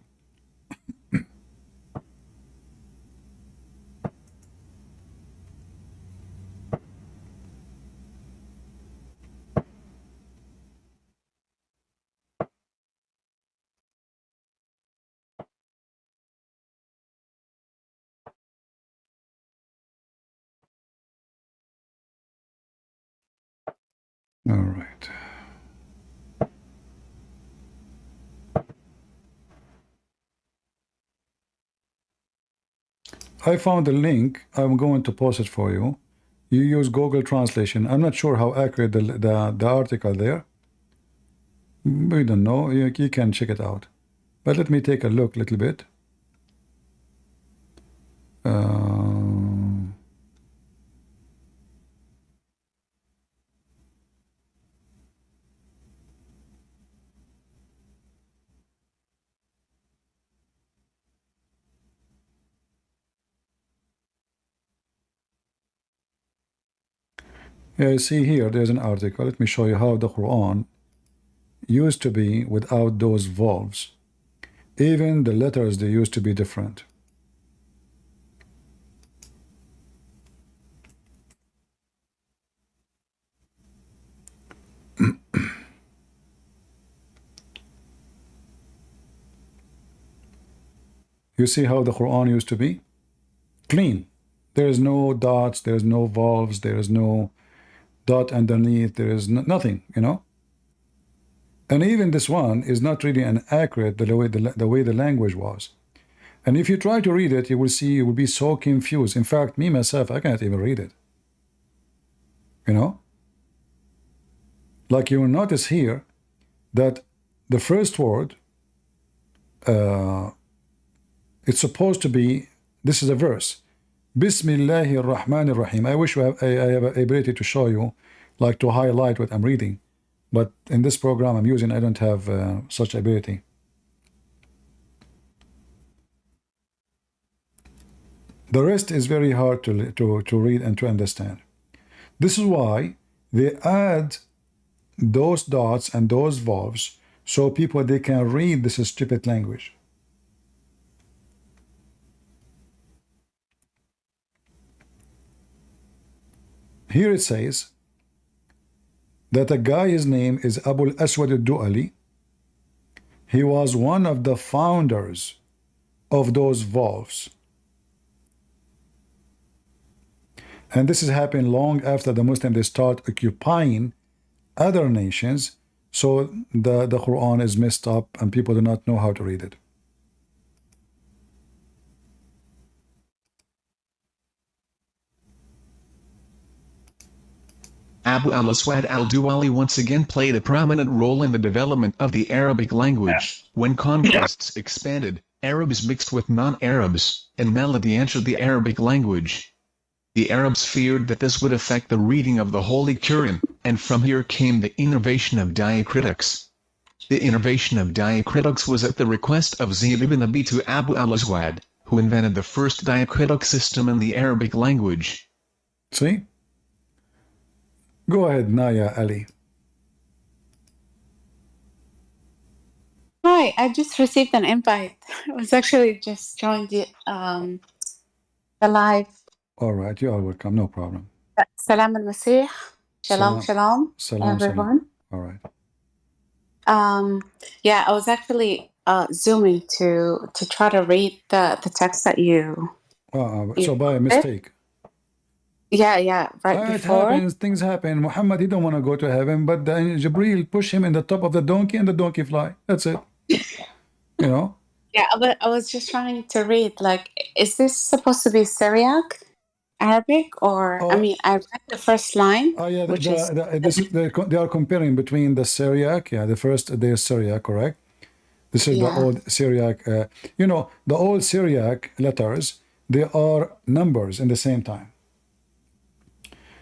All right. I found the link. I'm going to post it for you. You use Google Translation. I'm not sure how accurate the article there. We don't know. You can check it out. But let me take a look a little bit. Yeah, you see here, there's an article. Let me show you how the Quran used to be without those vowels. Even the letters, they used to be different. You see how the Quran used to be? Clean. There is no dots, there is no vowels, there is no dot underneath, there is nothing, you know? And even this one is not really an accurate the way the language was. And if you try to read it, you will see you will be so confused. In fact, me myself, I can't even read it. You know? Like you will notice here that the first word, it's supposed to be, this is a verse. Bismillahir Rahmanir Rahim. I wish I have an ability to show you, like to highlight what I'm reading. But in this program I'm using, I don't have such ability. The rest is very hard to read and to understand. This is why they add those dots and those vowels so people, they can read this stupid language. Here it says that a guy, his name is Abu al-Aswad al-Du'ali. He was one of the founders of those vowels. And this is happening long after the Muslims, they start occupying other nations, so the Quran is messed up and people do not know how to read it. Abu al-Aswad al-Duwali once again played a prominent role in the development of the Arabic language. When conquests expanded, Arabs mixed with non-Arabs, and melody entered the Arabic language. The Arabs feared that this would affect the reading of the Holy Quran, and from here came the innovation of diacritics. The innovation of diacritics was at the request of Zayd ibn Abi to Abu al-Aswad, who invented the first diacritic system in the Arabic language. See? Go ahead, Naya Ali. Hi, I just received an invite. I was actually just joined the live. All right, you are welcome, no problem. Salam al-Masih. Shalom, Salam. shalom, everyone. All right. Yeah, I was actually zooming to try to read the text that you. So by mistake. Yeah, right It before. happens, things happen. Muhammad, he don't want to go to heaven, but then Jibreel push him in the top of the donkey and the donkey fly. That's it. You know? Yeah, but I was just trying to read, like, is this supposed to be Syriac, Arabic, or, I mean, I read the first line, Yeah, which is... they are comparing between the Syriac, the first they is Syriac, correct? This is the old Syriac. You know, the old Syriac letters, they are numbers in the same time.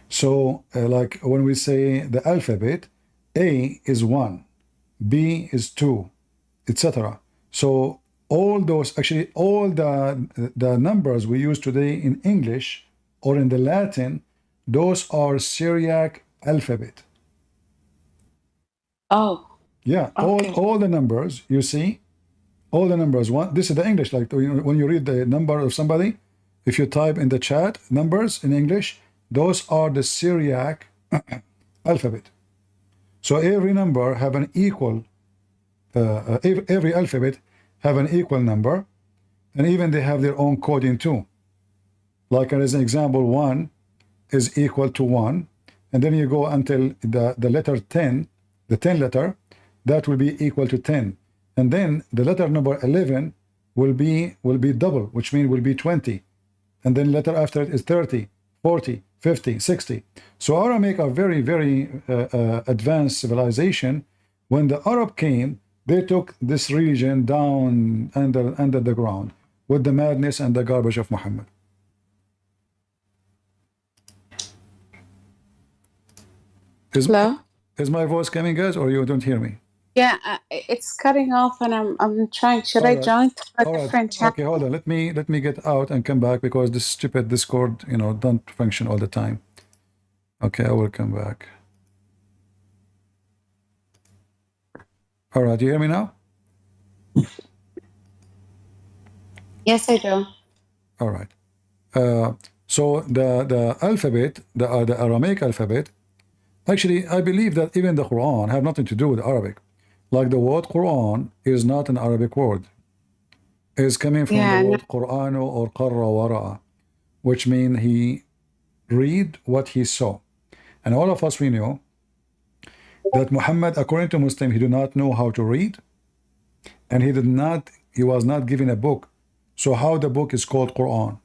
So, like when we say the alphabet, A is 1, B is 2, etc. So all those, actually all the numbers we use today in English or in the Latin, those are Syriac alphabet. Oh. Yeah, okay. all the numbers, you see, all the numbers. This is the English, like when you read the number of somebody, if you type in the chat numbers in English, those are the Syriac alphabet. So every number have an equal, every alphabet have an equal number, and even they have their own coding too. Like as an example, 1 is equal to 1, and then you go until the letter 10, the 10 letter, that will be equal to 10. And then the letter number 11 will be double, which means will be 20. And then letter after it is 30, 40, 50, 60. So Aramaic are very, very advanced civilization. When the Arab came, they took this region down under the ground with the madness and the garbage of Muhammad. Hello? Is my voice coming, guys, or you don't hear me? Yeah, it's cutting off, and I'm trying. Should I join a different channel? Okay, hold on. Let me get out and come back because this stupid Discord, don't function all the time. Okay, I will come back. All right, you hear me now? Yes, I do. All right. So the alphabet, the Aramaic alphabet, actually, I believe that even the Quran have nothing to do with Arabic. Like the word Quran is not an Arabic word. It's coming from the word Qur'anu or qarra wara'a, which means he read what he saw. And all of us, we know that Muhammad, according to Muslim, he did not know how to read, and he was not given a book. So how the book is called Quran?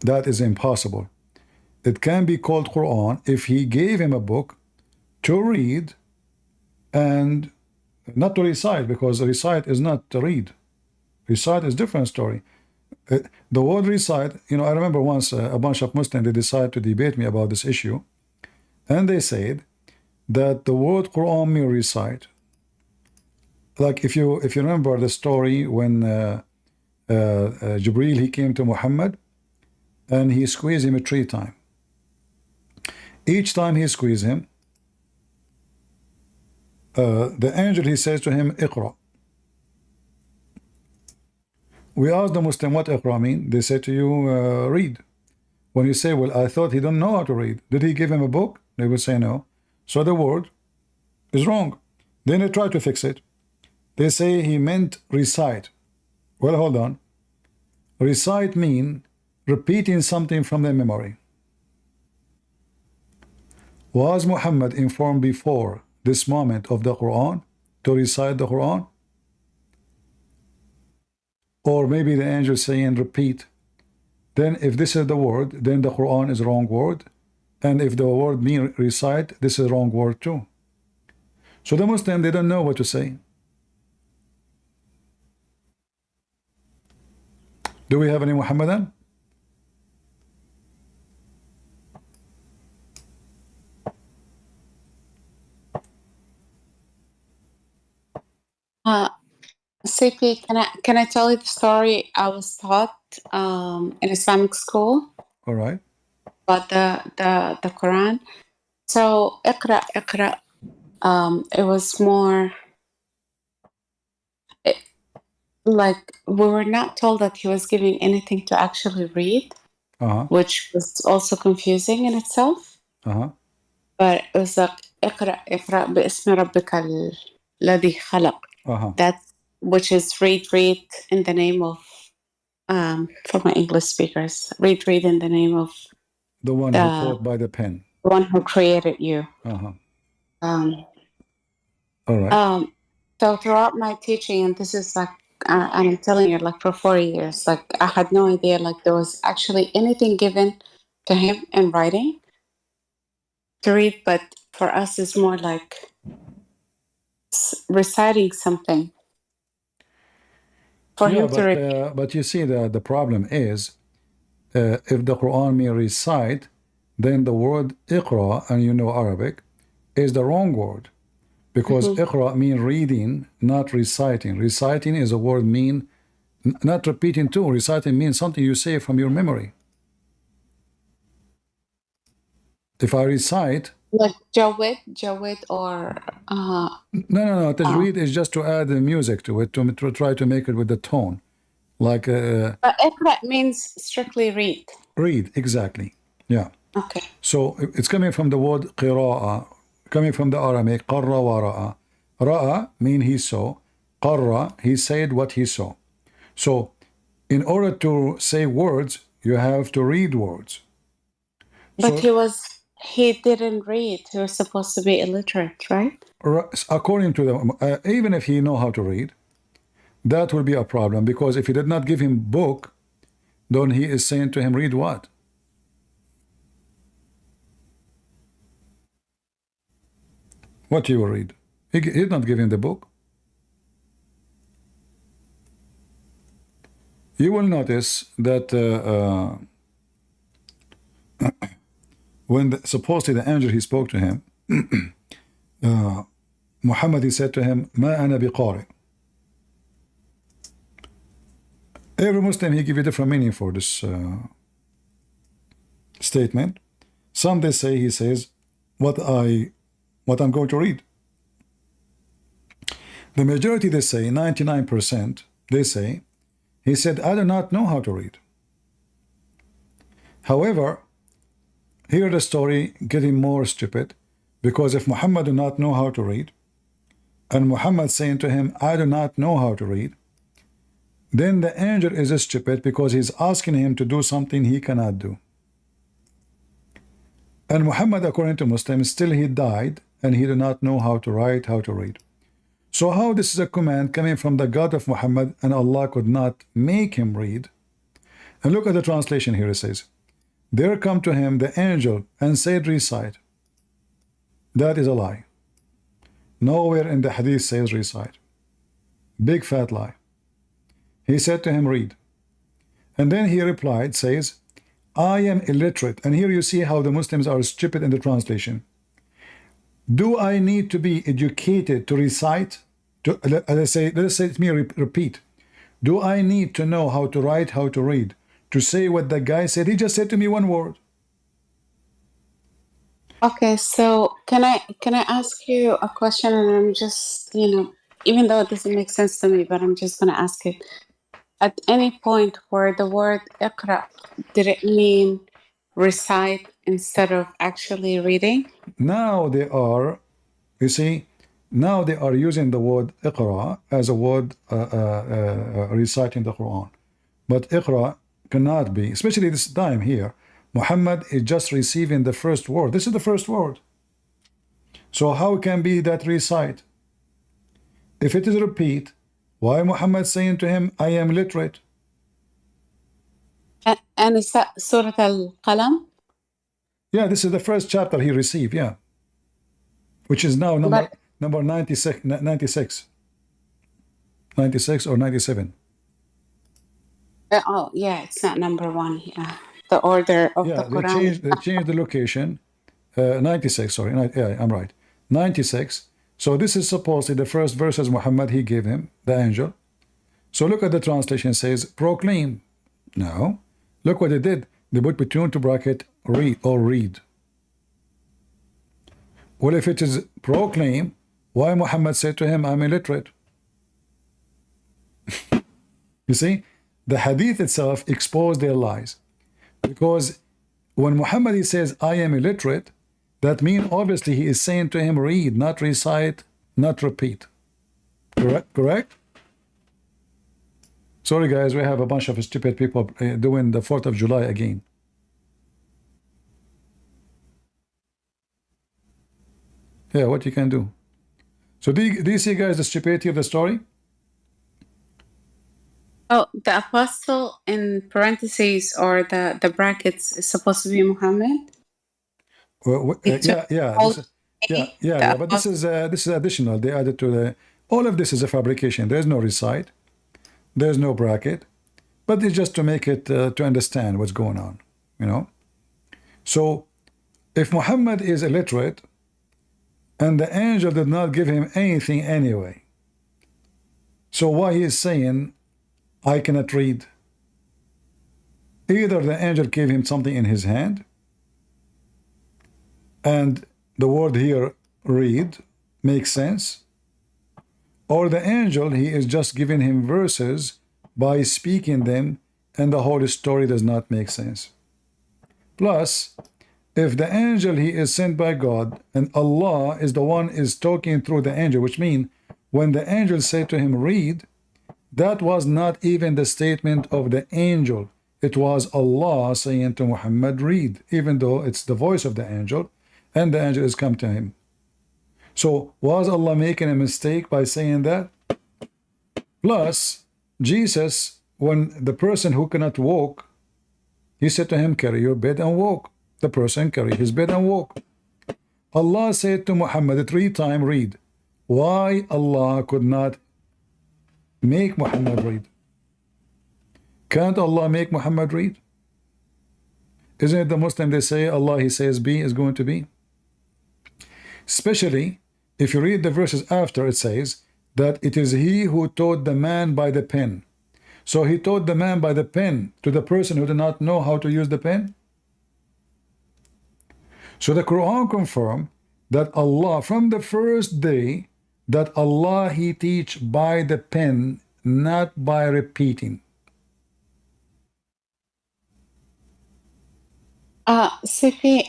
That is impossible. It can be called Quran if he gave him a book to read and not to recite, because recite is not to read. Recite is different story. The word recite, I remember once a bunch of Muslims, they decided to debate me about this issue, and they said that the word Quran means recite. Like if you remember the story when Jibreel, he came to Muhammad and he squeezed him 3 times. Each time he squeezed him, the angel, he says to him, Iqra. We asked the Muslim what Iqra mean. They say to you, read. When you say, well, I thought he don't know how to read. Did he give him a book? They will say no. So the word is wrong. Then they try to fix it. They say he meant recite. Well, hold on. Recite mean repeating something from the memory. Was Muhammad informed before this moment of the Quran to recite the Quran? Or maybe the angel saying repeat. Then if this is the word, then the Quran is wrong word. And if the word mean recite, this is wrong word too. So the Muslim, they don't know what to say. Do we have any Muhammadan? CP, can I tell you the story I was taught in Islamic school? All right. About the Quran. So Iqra. It was more like we were not told that he was giving anything to actually read, which was also confusing in itself. But it was like اقرأ باسم ربك الذي خلق. That which is read in the name of for my English speakers, read in the name of the one who taught by the pen, the one who created you. All right. So throughout my teaching, and this is like, and I'm telling you, like for 4 years, like I had no idea, like there was actually anything given to him in writing to read, but for us, it's more like reciting something for him to read. But you see, the problem is, if the Quran may recite, then the word iqra, and you know Arabic, is the wrong word. Because iqra means reading, not reciting. Reciting is a word mean, not repeating too. Reciting means something you say from your memory. If I recite, like Jawid or no. To read is just to add the music to it, to try to make it with the tone, like. But iqra means strictly read. Read, exactly. Yeah. Okay. So it's coming from the word qira'a, coming from the Aramaic qarra wa ra'a. Ra'a mean he saw. Qarra, he said what he saw. So in order to say words, you have to read words. But he didn't read. He was supposed to be illiterate, right? According to them, even if he know how to read, that will be a problem, because if he did not give him book, then he is saying to him, read what? What you will read? He did not give him the book. You will notice that when supposedly the angel he spoke to him, Muhammad, he said to him, "Ma ana biqari." Every Muslim he give a different meaning for this statement. Some they say he says what I'm going to read. The majority they say, 99%, they say he said, I do not know how to read. However, here the story getting more stupid, because if Muhammad do not know how to read, and Muhammad saying to him, I do not know how to read, then the angel is stupid, because he's asking him to do something he cannot do. And Muhammad, according to Muslims, still he died, and he did not know how to write, how to read. So how this is a command coming from the God of Muhammad, and Allah could not make him read? And look at the translation here. It says, there come to him the angel and said, recite. That is a lie. Nowhere in the hadith says recite. Big fat lie. He said to him, read. And then he replied, says, I am illiterate. And here you see how the Muslims are stupid in the translation. Do I need to be educated to recite? Let us say, let me repeat. Do I need to know how to write, how to read, to say what the guy said? He just said to me one word. Okay, so can I ask you a question? And I'm just, even though it doesn't make sense to me, but I'm just going to ask it. At any point where the word iqra, did it mean recite instead of actually reading? Now they are, you see, now they are using the word iqra as a word reciting the Quran. But iqra cannot be, especially this time here. Muhammad is just receiving the first word. This is the first word. So how can be that recite? If it is repeat, why Muhammad saying to him, I am literate? And is that Surah Al-Qalam? Yeah, this is the first chapter he received, yeah. Which is now number 96 or 97. Oh, yeah, it's not number 1. Yeah. The order of the Quran. They changed the location. 96, sorry. Yeah, I'm right. 96. So this is supposedly the first verses Muhammad he gave him, the angel. So look at the translation. It says, proclaim. No. Look what they did. They put between two bracket, read or read. Well, if it is proclaim, why Muhammad said to him, I'm illiterate? You see, the hadith itself exposed their lies. Because when Muhammad he says, I am illiterate, That means obviously he is saying to him, read, not recite, not repeat. Correct? Sorry guys, we have a bunch of stupid people doing the 4th of July again. Yeah, what you can do. So do you see guys the stupidity of the story? Oh, the apostle in parentheses or the brackets is supposed to be Muhammad? Well, yeah. But this is additional. They added to the. All of this is a fabrication. There's no recite. There's no bracket. But it's just to make it to understand what's going on. You know. So, if Muhammad is illiterate, and the angel did not give him anything anyway, so why he is saying, I cannot read? Either the angel gave him something in his hand, and the word here, read, makes sense, or the angel, he is just giving him verses by speaking them, and the whole story does not make sense. Plus, if the angel, he is sent by God, and Allah is the one is talking through the angel, which means when the angel said to him, read, that was not even the statement of the angel. It was Allah saying to Muhammad, read, even though it's the voice of the angel, and the angel has come to him. So, was Allah making a mistake by saying that? Plus, Jesus, when the person who cannot walk, he said to him, carry your bed and walk. The person carry his bed and walk. Allah said to Muhammad 3 times, read. Why Allah could not make Muhammad read? Can't Allah make Muhammad read? Isn't it the Muslim, they say, Allah, he says be is going to be? Especially, if you read the verses after, it says that it is he who taught the man by the pen. So he taught the man by the pen to the person who did not know how to use the pen. So the Quran confirmed that Allah, from the first day, that Allah, he teach by the pen, not by repeating. Sifi,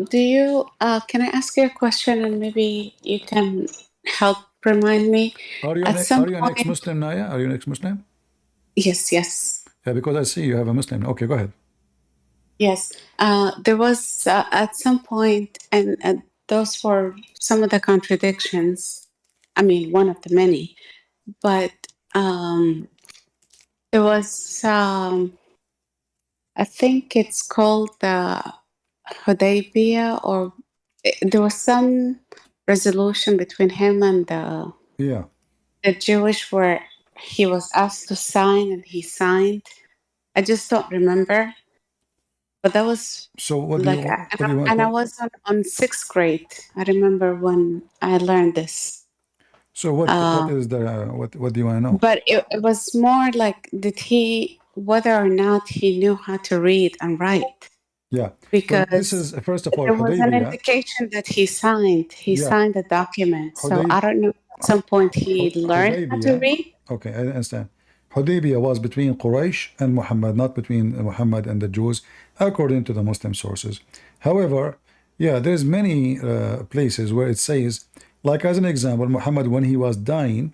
do you, can I ask you a question and maybe you can help remind me? Are you an ex-Muslim, Naya? Are you an ex-Muslim? Yes, yes. Yeah, because I see you have a Muslim. Okay, go ahead. Yes. There was at some point, and those were some of the contradictions. I mean, one of the many, but there was, I think it's called the Hudaybiyah, or there was some resolution between him and the Jewish where he was asked to sign and he signed. I just don't remember. But that was so what like, I was on 6th grade. I remember when I learned this. So what is the what do you want to know? But it was more like, did he, whether or not he knew how to read and write? Yeah, because this is first of all, there was an indication that he signed. He signed the document. So I don't know. At some point he learned how to read. Okay, I understand. Hudaybiyah was between Quraysh and Muhammad, not between Muhammad and the Jews, according to the Muslim sources. However, yeah, there's many places where it says, like as an example, Muhammad, when he was dying,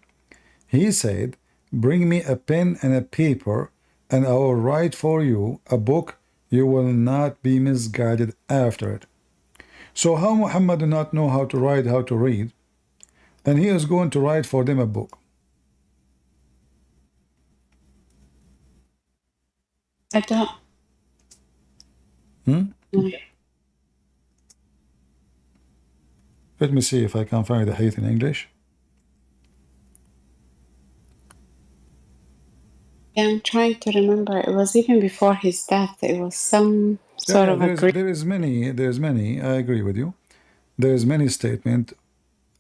he said, bring me a pen and a paper, and I will write for you a book. You will not be misguided after it. So how Muhammad did not know how to write, how to read, and he is going to write for them a book? I don't. Let me see if I can find the hadith in English. Yeah, I'm trying to remember. It was even before his death. It was some sort of there's many. I agree with you. There's many statements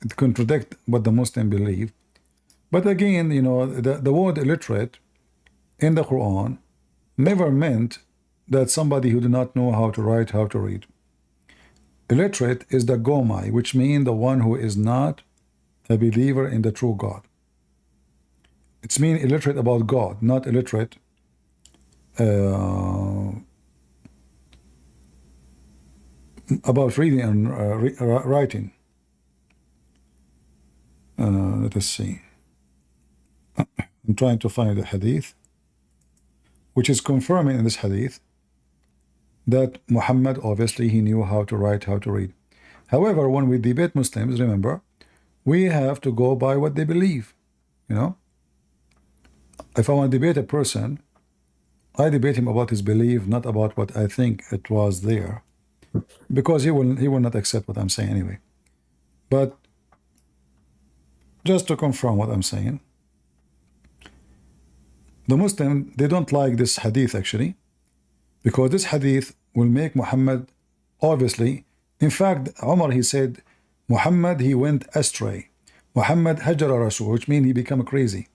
that contradict what the Muslim believe. But again, you know, the word illiterate in the Quran never meant that somebody who did not know how to write, how to read. Illiterate is the gomai, which means the one who is not a believer in the true God. It's mean illiterate about God, not illiterate about reading and writing. Let us see. I'm trying to find the hadith, which is confirming in this hadith that Muhammad, obviously, he knew how to write, how to read. However, when we debate Muslims, remember, we have to go by what they believe. You know, if I want to debate a person, I debate him about his belief, not about what I think it was there, because he will not accept what I'm saying anyway. But just to confirm what I'm saying, the Muslim, they don't like this hadith actually, because this hadith will make Muhammad, obviously, in fact, Umar, he said, Muhammad, he went astray. Muhammad hajara Rasul, which means he became crazy.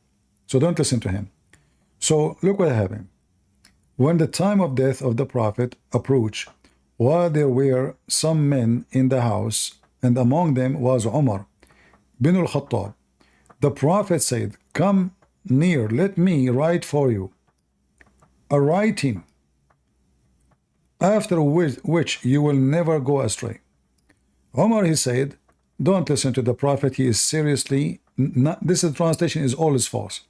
So don't listen to him. So look what happened. When the time of death of the Prophet approached, while there were some men in the house, and among them was Umar bin al-Khattab, the Prophet said, come near, let me write for you a writing after which you will never go astray. Umar, he said, don't listen to the Prophet. He is seriously not, this translation is always false.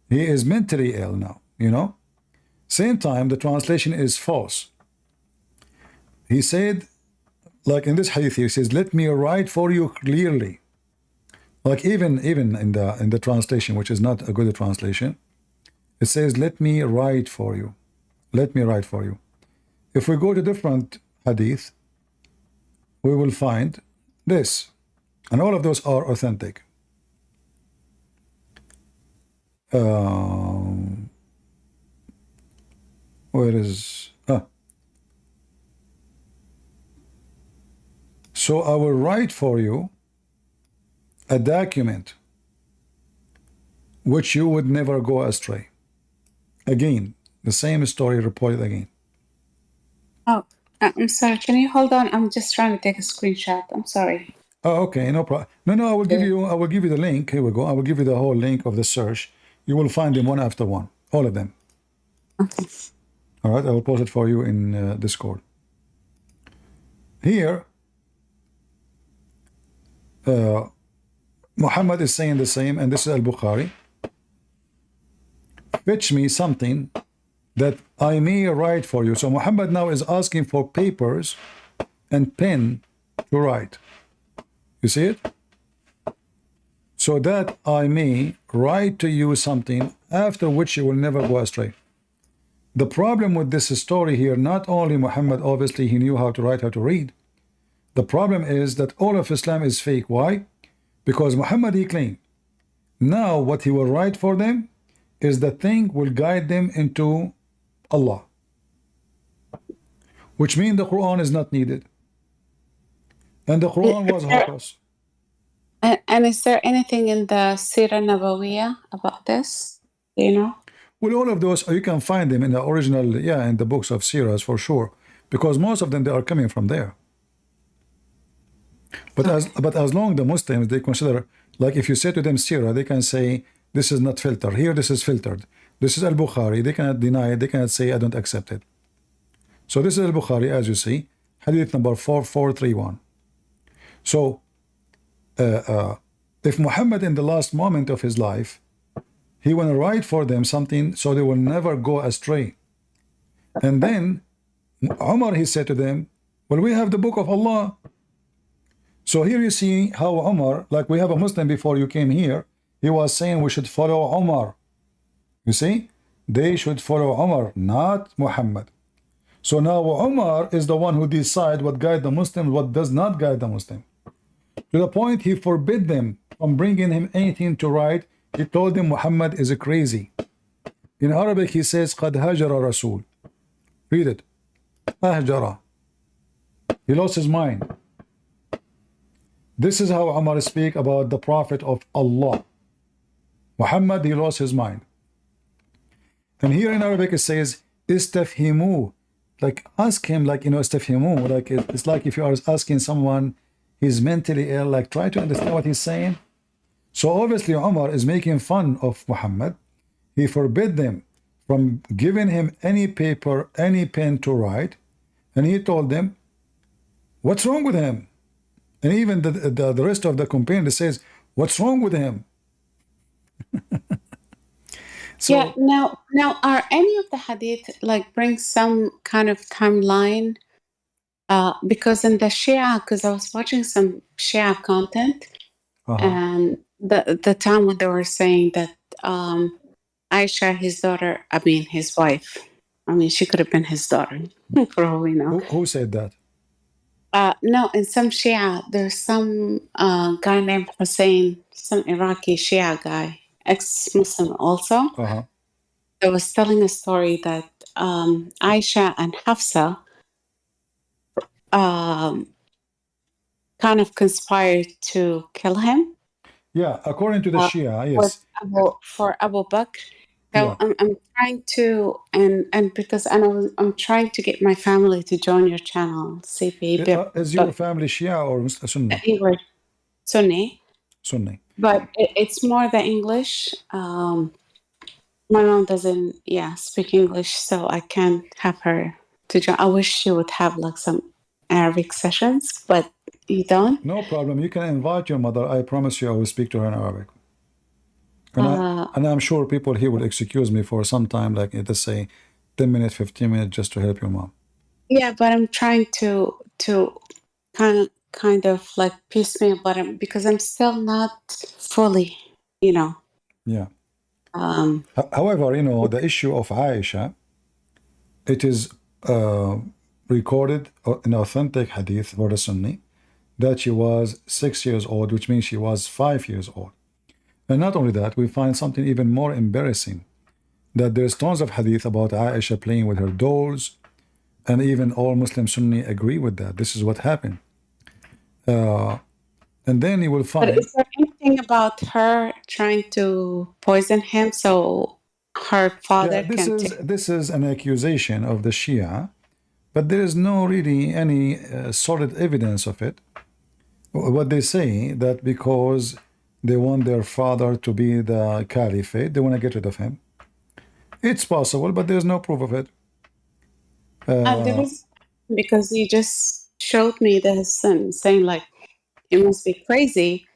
He is mentally ill now, you know. Same time, the translation is false. He said, like in this hadith, he says, let me write for you clearly. Like even in the translation, which is not a good translation, it says, let me write for you. Let me write for you. If we go to different hadith, we will find this. And all of those are authentic. Where is... So I will write for you a document which you would never go astray. Again, the same story reported again. Oh, I'm sorry. Can you hold on? I'm just trying to take a screenshot. I'm sorry. Oh, okay, no problem. No, I will give you the link. Here we go. I will give you the whole link of the search. You will find them one after one, all of them. Okay. All right, I will post it for you in Discord. Here, Muhammad is saying the same, and this is Al-Bukhari. Fetch me something that I may write for you. So Muhammad now is asking for papers and pen to write. You see it? So that I may write to you something after which you will never go astray. The problem with this story here, not only Muhammad, obviously he knew how to write, how to read. The problem is that all of Islam is fake. Why? Because Muhammad, he claimed, now what he will write for them is the thing will guide them into Allah. Which means the Quran is not needed. And the Quran was hopeless. And is there anything in the Sirah Nabawiyah about this? Do you know? Well, all of those, you can find them in the original, in the books of Sirahs for sure. Because most of them, they are coming from there. But as long the Muslims, they consider, like if you say to them Sirah, they can say, this is not filtered. Here, this is filtered. This is Al-Bukhari. They cannot deny it. They cannot say, I don't accept it. So this is Al-Bukhari, as you see, hadith number 4431. So, if Muhammad in the last moment of his life, he want to write for them something so they will never go astray. And then Umar, he said to them, well, we have the book of Allah. So here you see how Umar, like we have a Muslim before you came here, he was saying we should follow Umar. You see? They should follow Umar, not Muhammad. So now Umar is the one who decides what guides the Muslim, what does not guide the Muslim. To the point he forbid them from bringing him anything to write. He told them Muhammad is crazy. In Arabic he says قَدْ هَجَرَ رَسُولٌ. Read it. أهجر. He lost his mind. This is how Umar speak about the Prophet of Allah. Muhammad, he lost his mind. And here in Arabic it says istafhimu. Like ask him, like, istafhimu. Like it's like if you are asking someone he's mentally ill, like try to understand what he's saying. So obviously Umar is making fun of Muhammad. He forbid them from giving him any paper, any pen to write. And he told them, What's wrong with him? And even the rest of the companion says, what's wrong with him? So, yeah, now are any of the hadith like bring some kind of timeline? Because in the Shia, because I was watching some Shia content, and the time when they were saying that Aisha, his daughter, I mean his wife, I mean she could have been his daughter for all we know. Who said that? No, in some Shia, there's some guy named Hussein, some Iraqi Shia guy, ex-Muslim also, that was telling a story that Aisha and Hafsa kind of conspired to kill him. Yeah, according to the Shia, yes. For Abu Bakr. So I'm trying to, and because I'm trying to get my family to join your channel, CP. Is your family Shia or Sunni? English, Sunni. Sunni. But it's more the English. My mom doesn't, speak English, so I can't have her to join. I wish she would have like some Arabic sessions, but you don't. No problem. You can invite your mother. I promise you I will speak to her in Arabic. And I'm sure people here will excuse me for some time, like let's say 10 minutes, 15 minutes, just to help your mom. Yeah, but I'm trying to kind of like piecemeal, but because I'm still not fully, Yeah. However, the issue of Aisha, it is recorded in authentic hadith for the Sunni that she was 6 years old, which means she was 5 years old. And not only that, we find something even more embarrassing, that there's tons of hadith about Aisha playing with her dolls, and even all Muslim Sunni agree with that. This is what happened. And then you will find... But is there anything about her trying to poison him so her father can take... This is an accusation of the Shia, but there is no really any solid evidence of it. What they say, that because they want their father to be the caliphate, they want to get rid of him. It's possible, but there's no proof of it. There is, because you just showed me his son saying like, it must be crazy.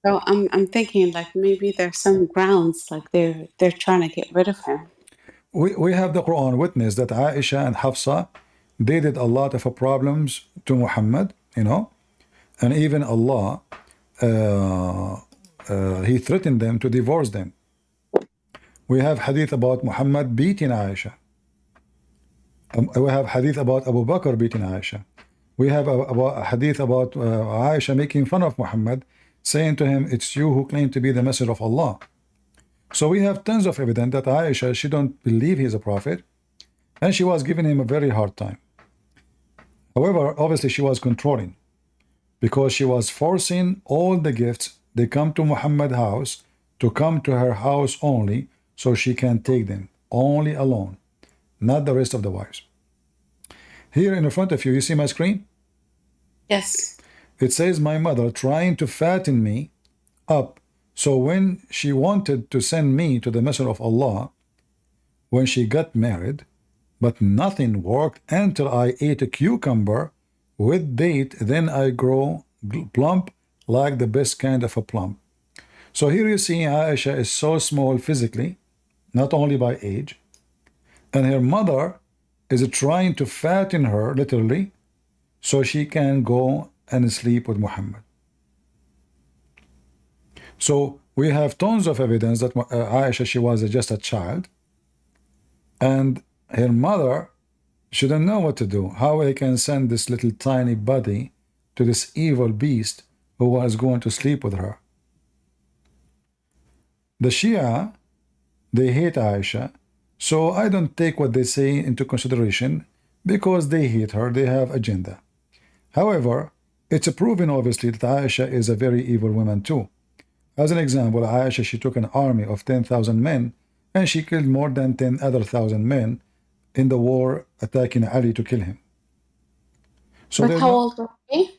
So I'm thinking like maybe there's some grounds like they're trying to get rid of him. We have the Quran witness that Aisha and Hafsa, they did a lot of problems to Muhammad, and even Allah, he threatened them to divorce them. We have hadith about Muhammad beating Aisha. We have hadith about Abu Bakr beating Aisha. We have a hadith about Aisha making fun of Muhammad, saying to him, it's you who claim to be the messenger of Allah. So we have tons of evidence that Aisha, she don't believe he's a prophet, and she was giving him a very hard time. However, obviously she was controlling, because she was forcing all the gifts, they come to Muhammad's house, to come to her house only, so she can take them, only alone, not the rest of the wives. Here in front of you, you see my screen? Yes. It says my mother trying to fatten me up. So when she wanted to send me to the messenger of Allah, when she got married, but nothing worked until I ate a cucumber with date, then I grow plump like the best kind of a plum. So here you see Aisha is so small physically, not only by age, and her mother is trying to fatten her literally so she can go and sleep with Muhammad. So we have tons of evidence that Aisha, she was just a child, and her mother shouldn't know what to do. How I can send this little tiny body to this evil beast who was going to sleep with her. The Shia, they hate Aisha, so I don't take what they say into consideration because they hate her, they have agenda. However, it's proven obviously that Aisha is a very evil woman too. As an example, Aisha, she took an army of 10,000 men and she killed more than 10 other thousand men in the war attacking Ali to kill him. So but how old were they?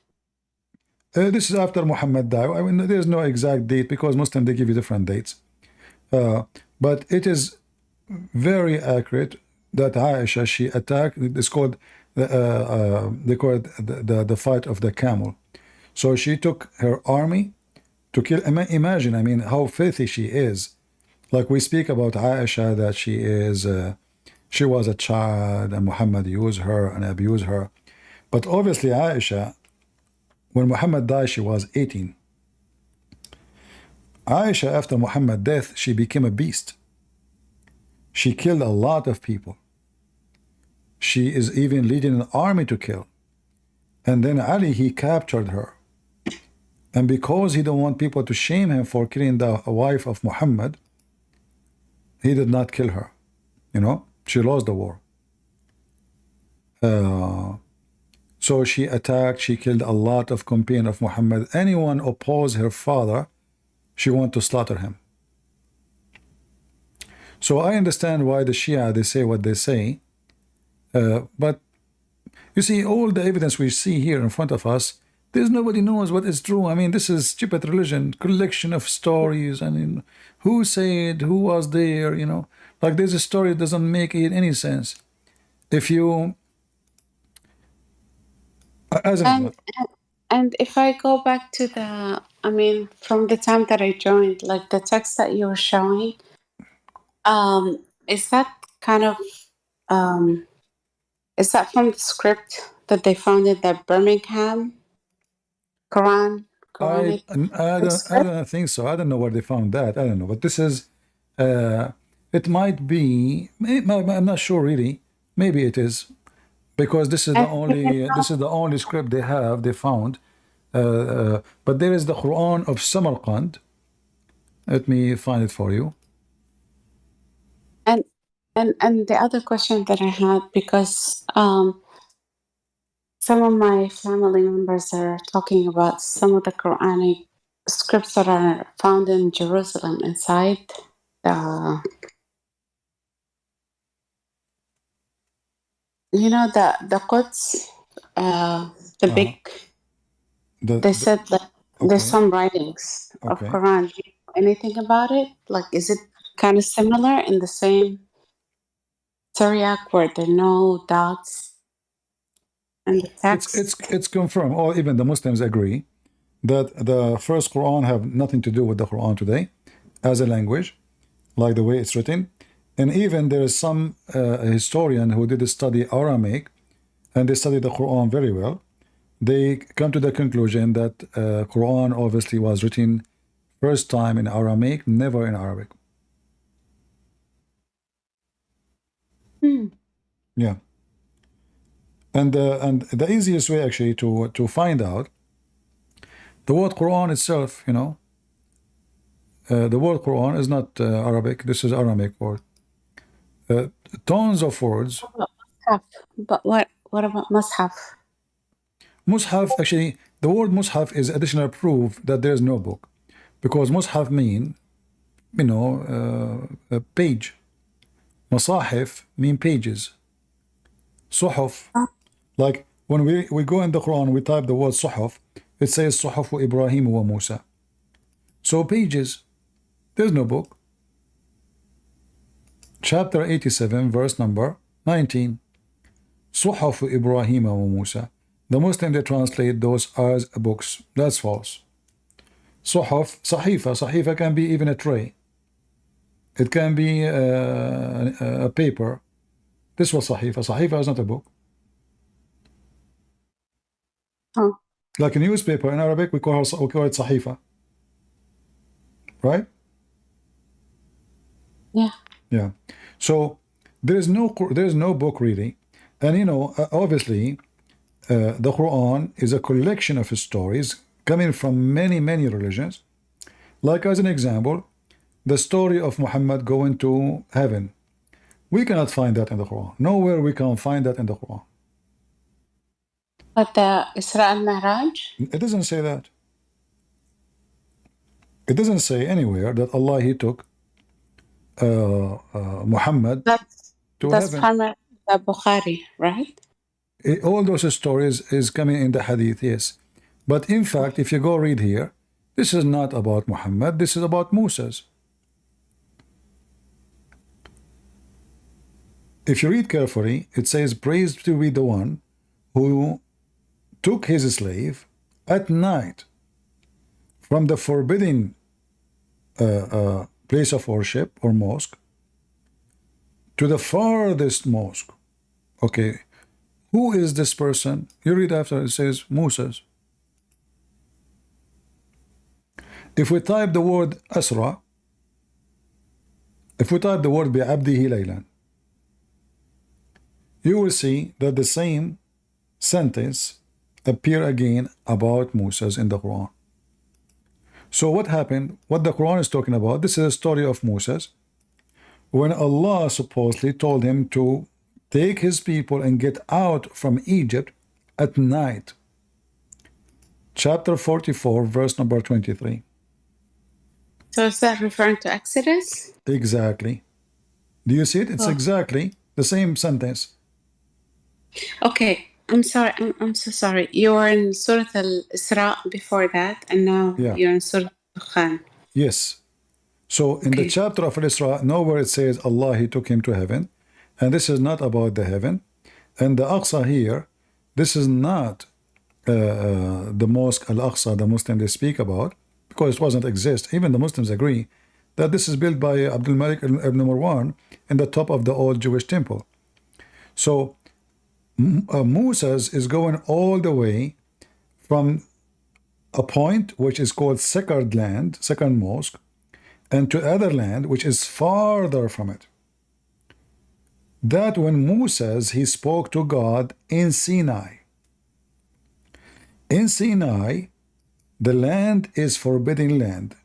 This is after Muhammad died. I mean, there's no exact date because Muslims, they give you different dates. But it is very accurate that Aisha, she attacked, it's called they call it the fight of the camel. So she took her army to kill. Imagine, I mean, how filthy she is. Like we speak about Aisha, that she was a child and Muhammad used her and abused her. But obviously Aisha, when Muhammad died, she was 18. Aisha, after Muhammad's death, she became a beast. She killed a lot of people. She is even leading an army to kill. And then Ali, he captured her. And because he don't want people to shame him for killing the wife of Muhammad, he did not kill her. You know, she lost the war. So she attacked, she killed a lot of companions of Muhammad. Anyone opposed her father, she wanted to slaughter him. So I understand why the Shia, they say what they say. But you see, all the evidence we see here in front of us, there's nobody knows what is true. I mean, this is stupid religion, collection of stories. I mean, who said, who was there, you know? Like there's a story that doesn't make any sense. If you... And if I go back to the, I mean, from the time that I joined, like the text that you were showing, is that kind of, is that from the script that they found in the Birmingham Koran? I don't think so. I don't know where they found that. I don't know. But this is, it might be, I'm not sure really. Maybe it is. Because this is the only script they found. But there is the Quran of Samarkand. Let me find it for you. And the other question that I had, because some of my family members are talking about some of the Quranic scripts that are found in Jerusalem inside the, you know, the Quds, the big. They said that there's some writings of Quran. Do you know anything about it? Like, is it kind of similar in the same Syriac where there are no dots in the text? It's confirmed, or even the Muslims agree, that the first Quran have nothing to do with the Quran today as a language, like the way it's written. And even there is some historian who did study Aramaic, and they studied the Quran very well. They come to the conclusion that Quran obviously was written first time in Aramaic, never in Arabic. Yeah. And the easiest way actually to find out, the word Quran itself, you know, the word Quran is not Arabic. This is Aramaic word. Tons of words. But what about Mus'haf? Mus'haf, actually, the word Mus'haf is additional proof that there is no book. Because Mus'haf mean, you know, a page. Masahif mean pages. Suhuf. Like when we go in the Quran, we type the word Suhuf, it says Suhufu Ibrahim wa Musa. So pages. There's no book. Chapter 87, verse number 19. Suhufu Ibrahim wa Musa. The Muslim, they translate those as books. That's false. Suhuf, Sahifa. Sahifa can be even a tray. It can be a paper. This was Sahifa. Sahifa is not a book. Oh. Like a newspaper in Arabic, we call it Sahifa. Right? Yeah. Yeah. So there is no book really. And you know, obviously, the Quran is a collection of stories coming from many religions. Like as an example, the story of Muhammad going to heaven. We cannot find that in the Quran. Nowhere we can find that in the Quran. But the Isra al-Mi'raj? It doesn't say that. It doesn't say anywhere that Allah, he took Muhammad to heaven. That's primarily the Bukhari, right? All those stories is coming in the Hadith, yes. But in fact, if you go read here, this is not about Muhammad, this is about Moses. If you read carefully, it says, praised to be the one who took his slave at night from the forbidden place of worship or mosque to the farthest mosque. Okay, who is this person? You read after, it says Moses. If we type the word Asra, if we type the word bi'abdihi laylan, you will see that the same sentence appear again about Moses in the Quran. So what happened? What the Quran is talking about, this is a story of Moses when Allah supposedly told him to take his people and get out from Egypt at night. Chapter 44, verse number 23. So is that referring to Exodus? Exactly. Do you see it? It's exactly the same sentence. Okay, I'm sorry. I'm so sorry. You were in Surah Al-Isra before that, and now you're in Surah Al-Khan. Yes. So in the chapter of Al-Isra, nowhere it says Allah, he took him to heaven. And this is not about the heaven. And the Aqsa here, this is not the mosque Al-Aqsa the Muslims they speak about, because it wasn't exist. Even the Muslims agree that this is built by Abdul Malik ibn Marwan in the top of the old Jewish temple. So Moses is going all the way from a point which is called Sacred Land, Second Mosque, and to other land which is farther from it. That when Moses, he spoke to God in Sinai. In Sinai, the land is forbidden land.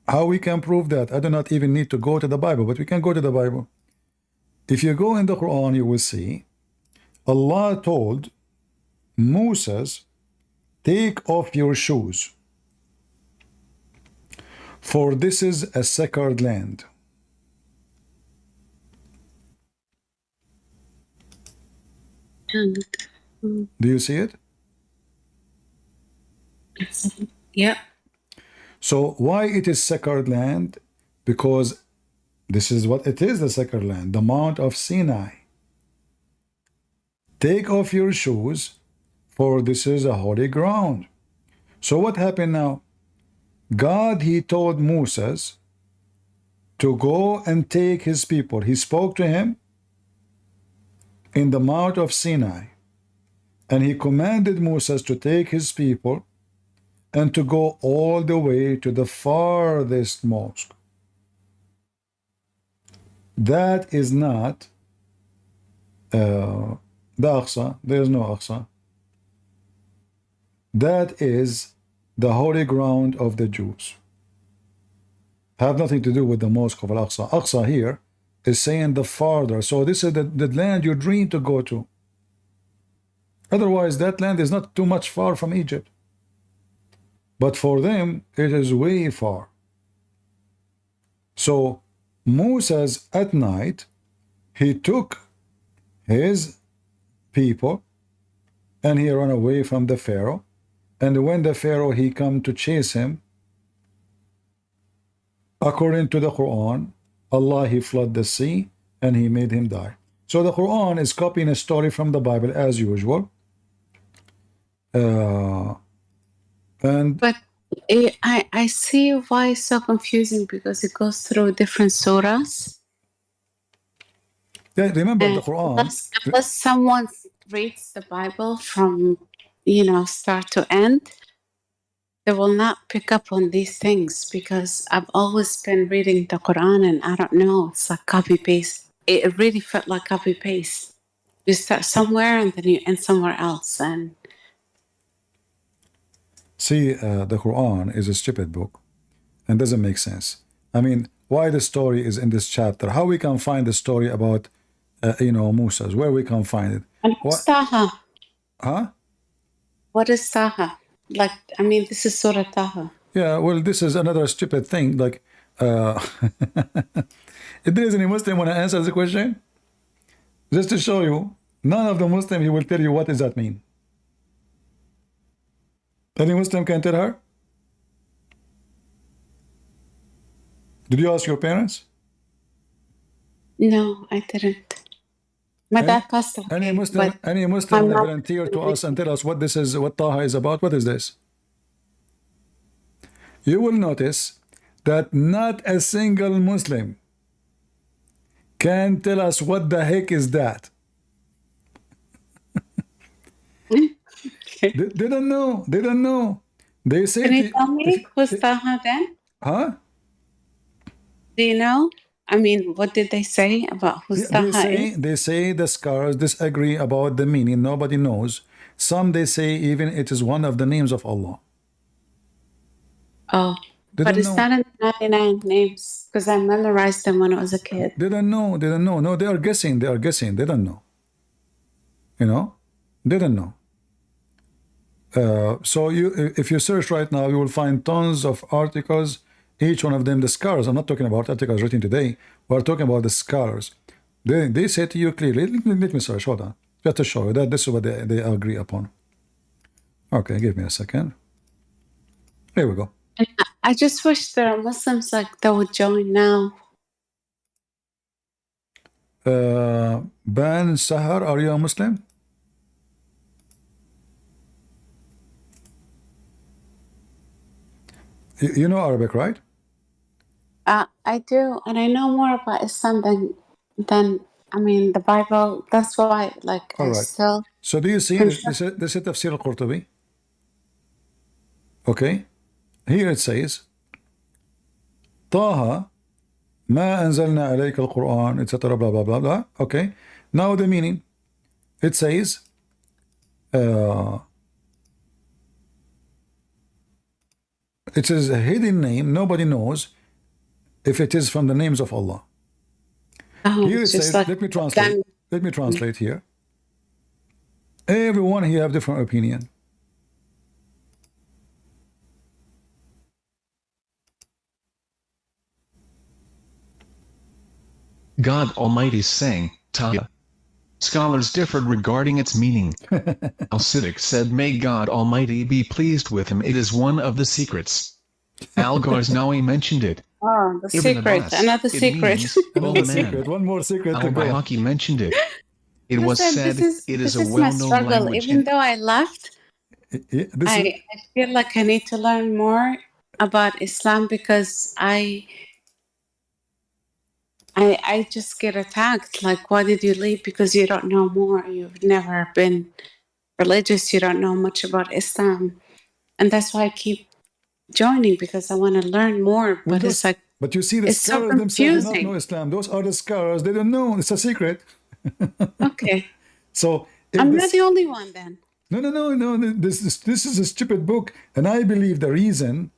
How we can prove that? I do not even need to go to the Bible, but we can go to the Bible. If you go in the Quran, you will see Allah told Moses, take off your shoes, for this is a sacred land. Do you see it? Yeah. So why it is sacred land? Because this is what it is, the sacred land, the Mount of Sinai. Take off your shoes, for this is a holy ground. So what happened now? God, he told Moses to go and take his people. He spoke to him in the Mount of Sinai. And he commanded Moses to take his people and to go all the way to the farthest mosque. That is not the Aqsa. There is no Aqsa. That is the holy ground of the Jews. Have nothing to do with the mosque of Al-Aqsa. Aqsa here is saying the farther. So this is the land you dream to go to. Otherwise, that land is not too much far from Egypt. But for them, it is way far. So Moses at night, he took his people and he ran away from the Pharaoh. And when the Pharaoh, he come to chase him, according to the Quran, Allah, he flooded the sea and he made him die. So the Quran is copying a story from the Bible as usual. But I see why it's so confusing, because it goes through different surahs. Yeah, remember the Quran. Unless someone reads the Bible from, start to end, they will not pick up on these things, because I've always been reading the Quran and I don't know, it's like copy paste. It really felt like copy paste. You start somewhere and then you end somewhere else. And see, the Quran is a stupid book and doesn't make sense. I mean, why the story is in this chapter? How we can find the story about, Moses? Where we can find it? And what's Taha? Huh? What is Taha? This is Surah Taha. Yeah, well, this is another stupid thing. Like, if there is any Muslim want to answer the question, just to show you, none of the Muslim, he will tell you what does that mean. Any Muslim can tell her? Did you ask your parents? No, I didn't. My dad passed away. Any Muslim volunteer to us and tell us what this is, what Taha is about? What is this? You will notice that not a single Muslim can tell us what the heck is that. They don't know. They don't know. They say. Can you tell me who's Taha then? Huh? Do you know? I mean, what did they say about who's Taha is? They say the scholars disagree about the meaning. Nobody knows. Some they say even it is one of the names of Allah. Oh, but it's not in the 99 names because I memorized them when I was a kid. They don't know. They don't know. No, they are guessing. They are guessing. They don't know. You know, they don't know. So if you search right now, you will find tons of articles. Each one of them, the scholars. I'm not talking about articles written today. We're talking about the scholars. They say to you clearly. Let me search. Hold on. Just to show you that this is what they agree upon. Okay, give me a second. Here we go. I just wish there are Muslims like that would join now. Ban Sahar, are you a Muslim? You know Arabic, right? I do, and I know more about Islam than I mean the Bible. That's why, like, All I right. still. So do you see this is Tafsir al-Qurtubi? Okay. Here it says, طه ما أنزلنا عليك القرآن, etc. Blah blah blah blah. Okay. Now the meaning. It says, it is a hidden name. Nobody knows if it is from the names of Allah. Here it says, like, let me translate. Let me translate here. Everyone here have different opinion. God Almighty sang, Taha. Scholars differed regarding its meaning. Al-Siddiq said, may God Almighty be pleased with him, it is one of the secrets. Al-Ghaznawi mentioned it. Oh, the secret, another secret. Another secret, one more secret to go. Al-Bayhaqi mentioned it. It was said it is a my well-known struggle. language. Even though I left, I feel like I need to learn more about Islam because I just get attacked. Like, why did you leave? Because you don't know more. You've never been religious. You don't know much about Islam. And that's why I keep joining, because I want to learn more. But it's like, but you see, the scholars themselves do not know Islam. Those are the scholars. They don't know. It's a secret. Okay. So I'm not the only one then. No. This is a stupid book. And I believe the reason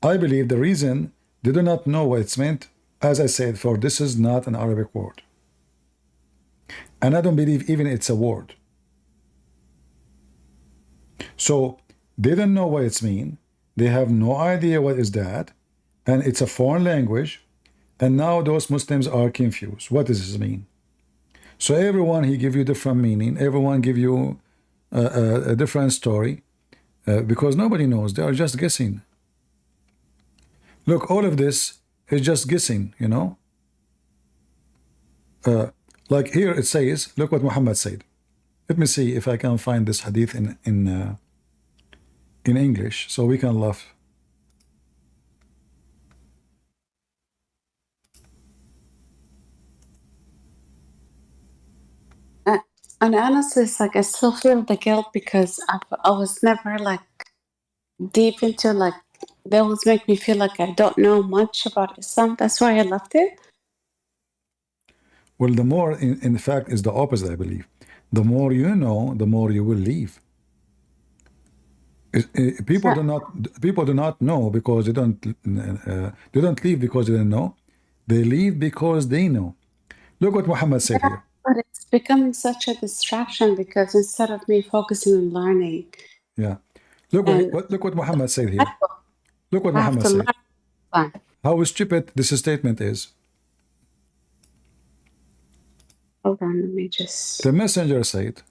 they do not know what it's meant. As I said, for this is not an Arabic word. And I don't believe even it's a word. So they don't know what it's mean. They have no idea what is that. And it's a foreign language. And now those Muslims are confused. What does this mean? So everyone, he give you different meaning. Everyone give you a different story. Because nobody knows. They are just guessing. Look, all of this is just guessing, you know. Like here it says, look what Muhammad said. Let me see if I can find this hadith in English so we can laugh. And honestly, it's like I still feel the guilt because I was never like deep into, like, they always make me feel like I don't know much about Islam. That's why I left it. Well, the more, in fact, is the opposite, I believe. The more you know, the more you will leave. People do not know because they don't leave because they don't know. They leave because they know. Look what Muhammad said here. But it's becoming such a distraction because instead of me focusing on learning. Yeah. Look what Muhammad said here. Look what Muhammad said. How stupid this statement is. Hold on, let me just. The messenger said,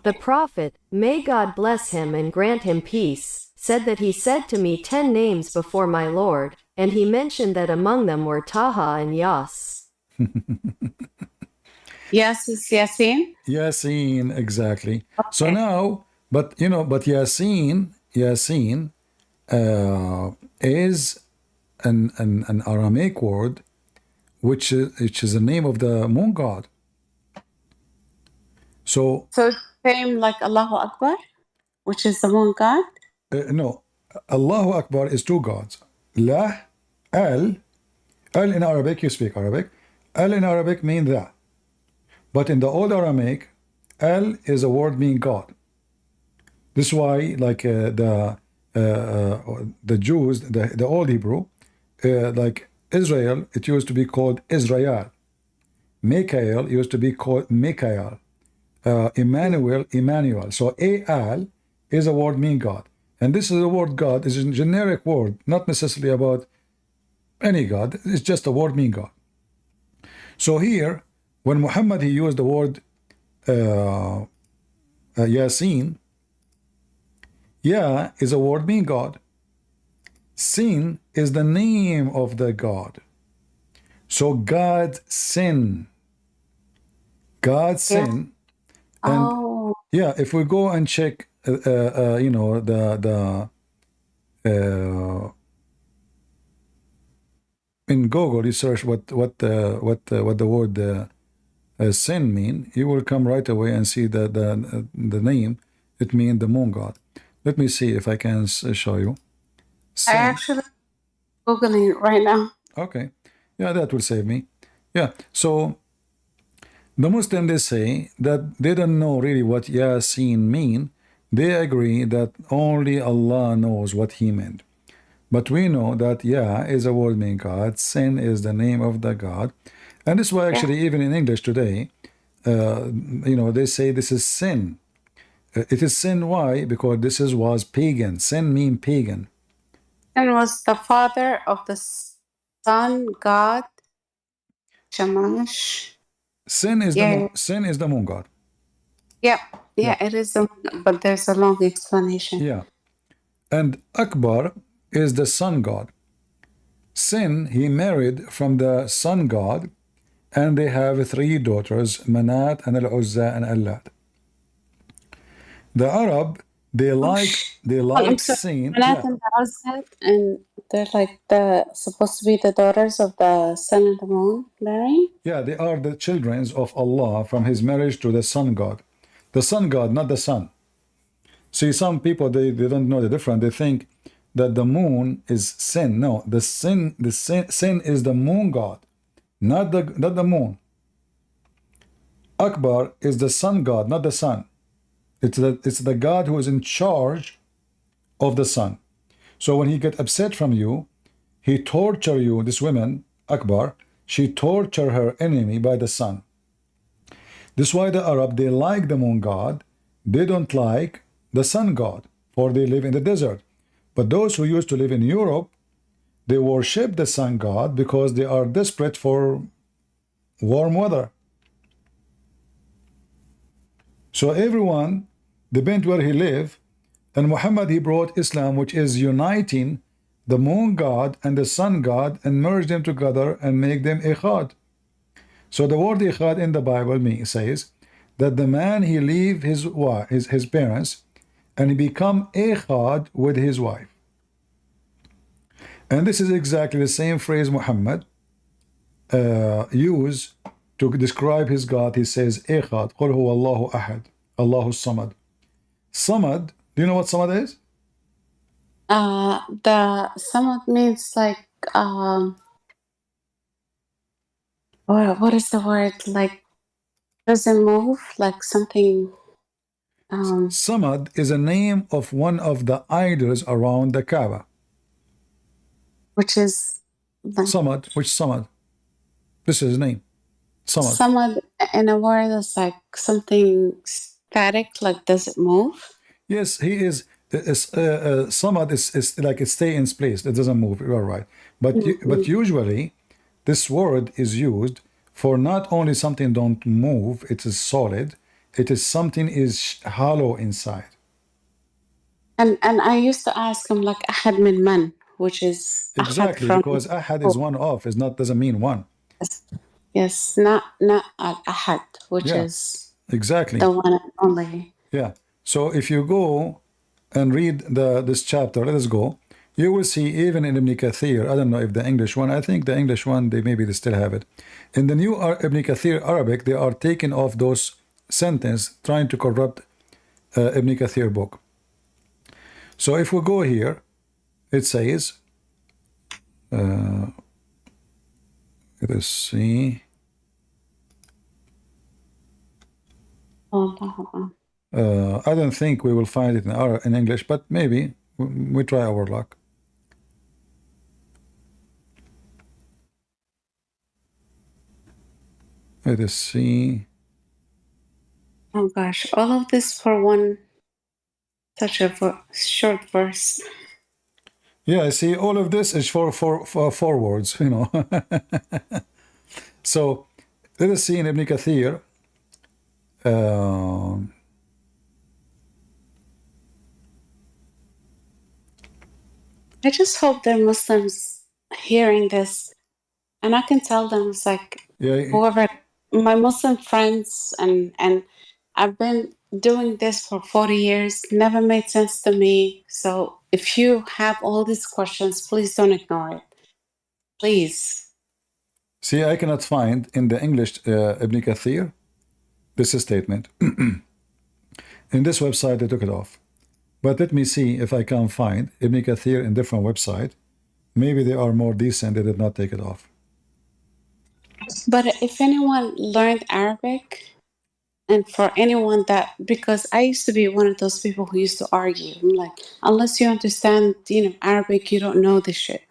the Prophet, may God bless him and grant him peace, said that he said to me 10 names before my Lord, and he mentioned that among them were Taha and Yas. Yes, it's Yasin. Yasin, exactly. Okay. So now, but Yasin is an Aramaic word, which is the name of the moon god. So it's same like Allahu Akbar, which is the moon god. No, Allahu Akbar is two gods. La, al in Arabic, you speak Arabic. Al in Arabic means that. But in the old Aramaic, al is a word meaning God. This is why, like the Jews, the old Hebrew, like Israel, it used to be called Israel. Mikael used to be called Mikael. Emmanuel, Emmanuel. So al is a word meaning God. And this is a word God, is a generic word, not necessarily about any God. It's just a word meaning God. So here, when Muhammad, he used the word Yasin, Ya is a word meaning God. Sin is the name of the God. So God's sin. God's sin. And yeah, if we go and check, in Google, you search what the word sin mean, you will come right away and see the name. It means the moon god. Let me see if I can show you. Sin. I actually Googling it right now. Okay, yeah, that will save me. Yeah, so the Muslim, they say that they don't know really what Yasin mean. They agree that only Allah knows what he meant. But we know that Ya is a word meaning God, Sin is the name of the God. And this is why actually even in English today, they say this is sin. It is sin, why? Because this was pagan. Sin mean pagan. Sin was the father of the sun god, Shamash. Sin is the moon god. Yeah, it is, but there's a long explanation. Yeah. And Akbar is the sun god. Sin, he married from the sun god, and they have 3 daughters, Manat and Al-Uzza and Allat. The Arab, they like Sin. Manat and Al-Uzza, and they're supposed to be the daughters of the sun and the moon, marrying? Yeah, they are the children of Allah from his marriage to the sun god. The sun god, not the sun. See, some people, they don't know the difference. They think that the moon is sin. No, the sin is the moon god, not the moon. Akbar is the sun god, not the sun. It's the god who is in charge of the sun. So when he get upset from you, he torture you. This woman, Akbar, she torture her enemy by the sun. This is why the Arab, they like the moon god. They don't like the sun god, for they live in the desert. But those who used to live in Europe, they worship the sun god because they are desperate for warm weather. So everyone depends where he live, and Muhammad, he brought Islam, which is uniting the moon god and the sun god and merge them together and make them ikhad. So the word ikhad in the Bible says that the man, he leave his parents and he become ikhad with his wife. And this is exactly the same phrase Muhammad used to describe his God. He says ikhad, qul huwa Allahu ahad, Allahu samad. Samad, do you know what samad is? The samad means like what is the word, like doesn't move, like something. Samad is a name of one of the idols around the Kaaba. Which is like, Samad. Which Samad? This is his name. Samad. Samad in a word is like something static, like does it move? Yes, he is. Samad is like it stays in place. It doesn't move. You are right. But usually, this word is used for not only something don't move, it is solid. It is something is hollow inside. And I used to ask him like ahad min man, which is exactly because ahad is one of, is not doesn't mean one. Yes, not al-ahad, which Yeah, is exactly. the one and only. Yeah. So if you go and read this chapter, let us go. You will see even in Ibn Kathir, I don't know if the English one, I think the English one, they still have it. In the new Ibn Kathir Arabic, they are taking off those sentences trying to corrupt Ibn Kathir book. So if we go here, it says, let us see. I don't think we will find it in English, but maybe we try our luck. Let us see. Oh gosh, all of this for one such a short verse. Yeah, see, all of this is for forwards, you know. So let us see in Ibn Kathir. I just hope they're Muslims hearing this, and I can tell them it's like whoever my Muslim friends and I've been doing this for 40 years, never made sense to me. So if you have all these questions, please don't ignore it. Please. See, I cannot find in the English Ibn Kathir this statement. In this website, they took it off. But let me see if I can find Ibn Kathir in different website. Maybe they are more decent, they did not take it off. But if anyone learned Arabic, and for anyone that, because I used to be one of those people who used to argue. I'm like, unless you understand, Arabic, you don't know this shit.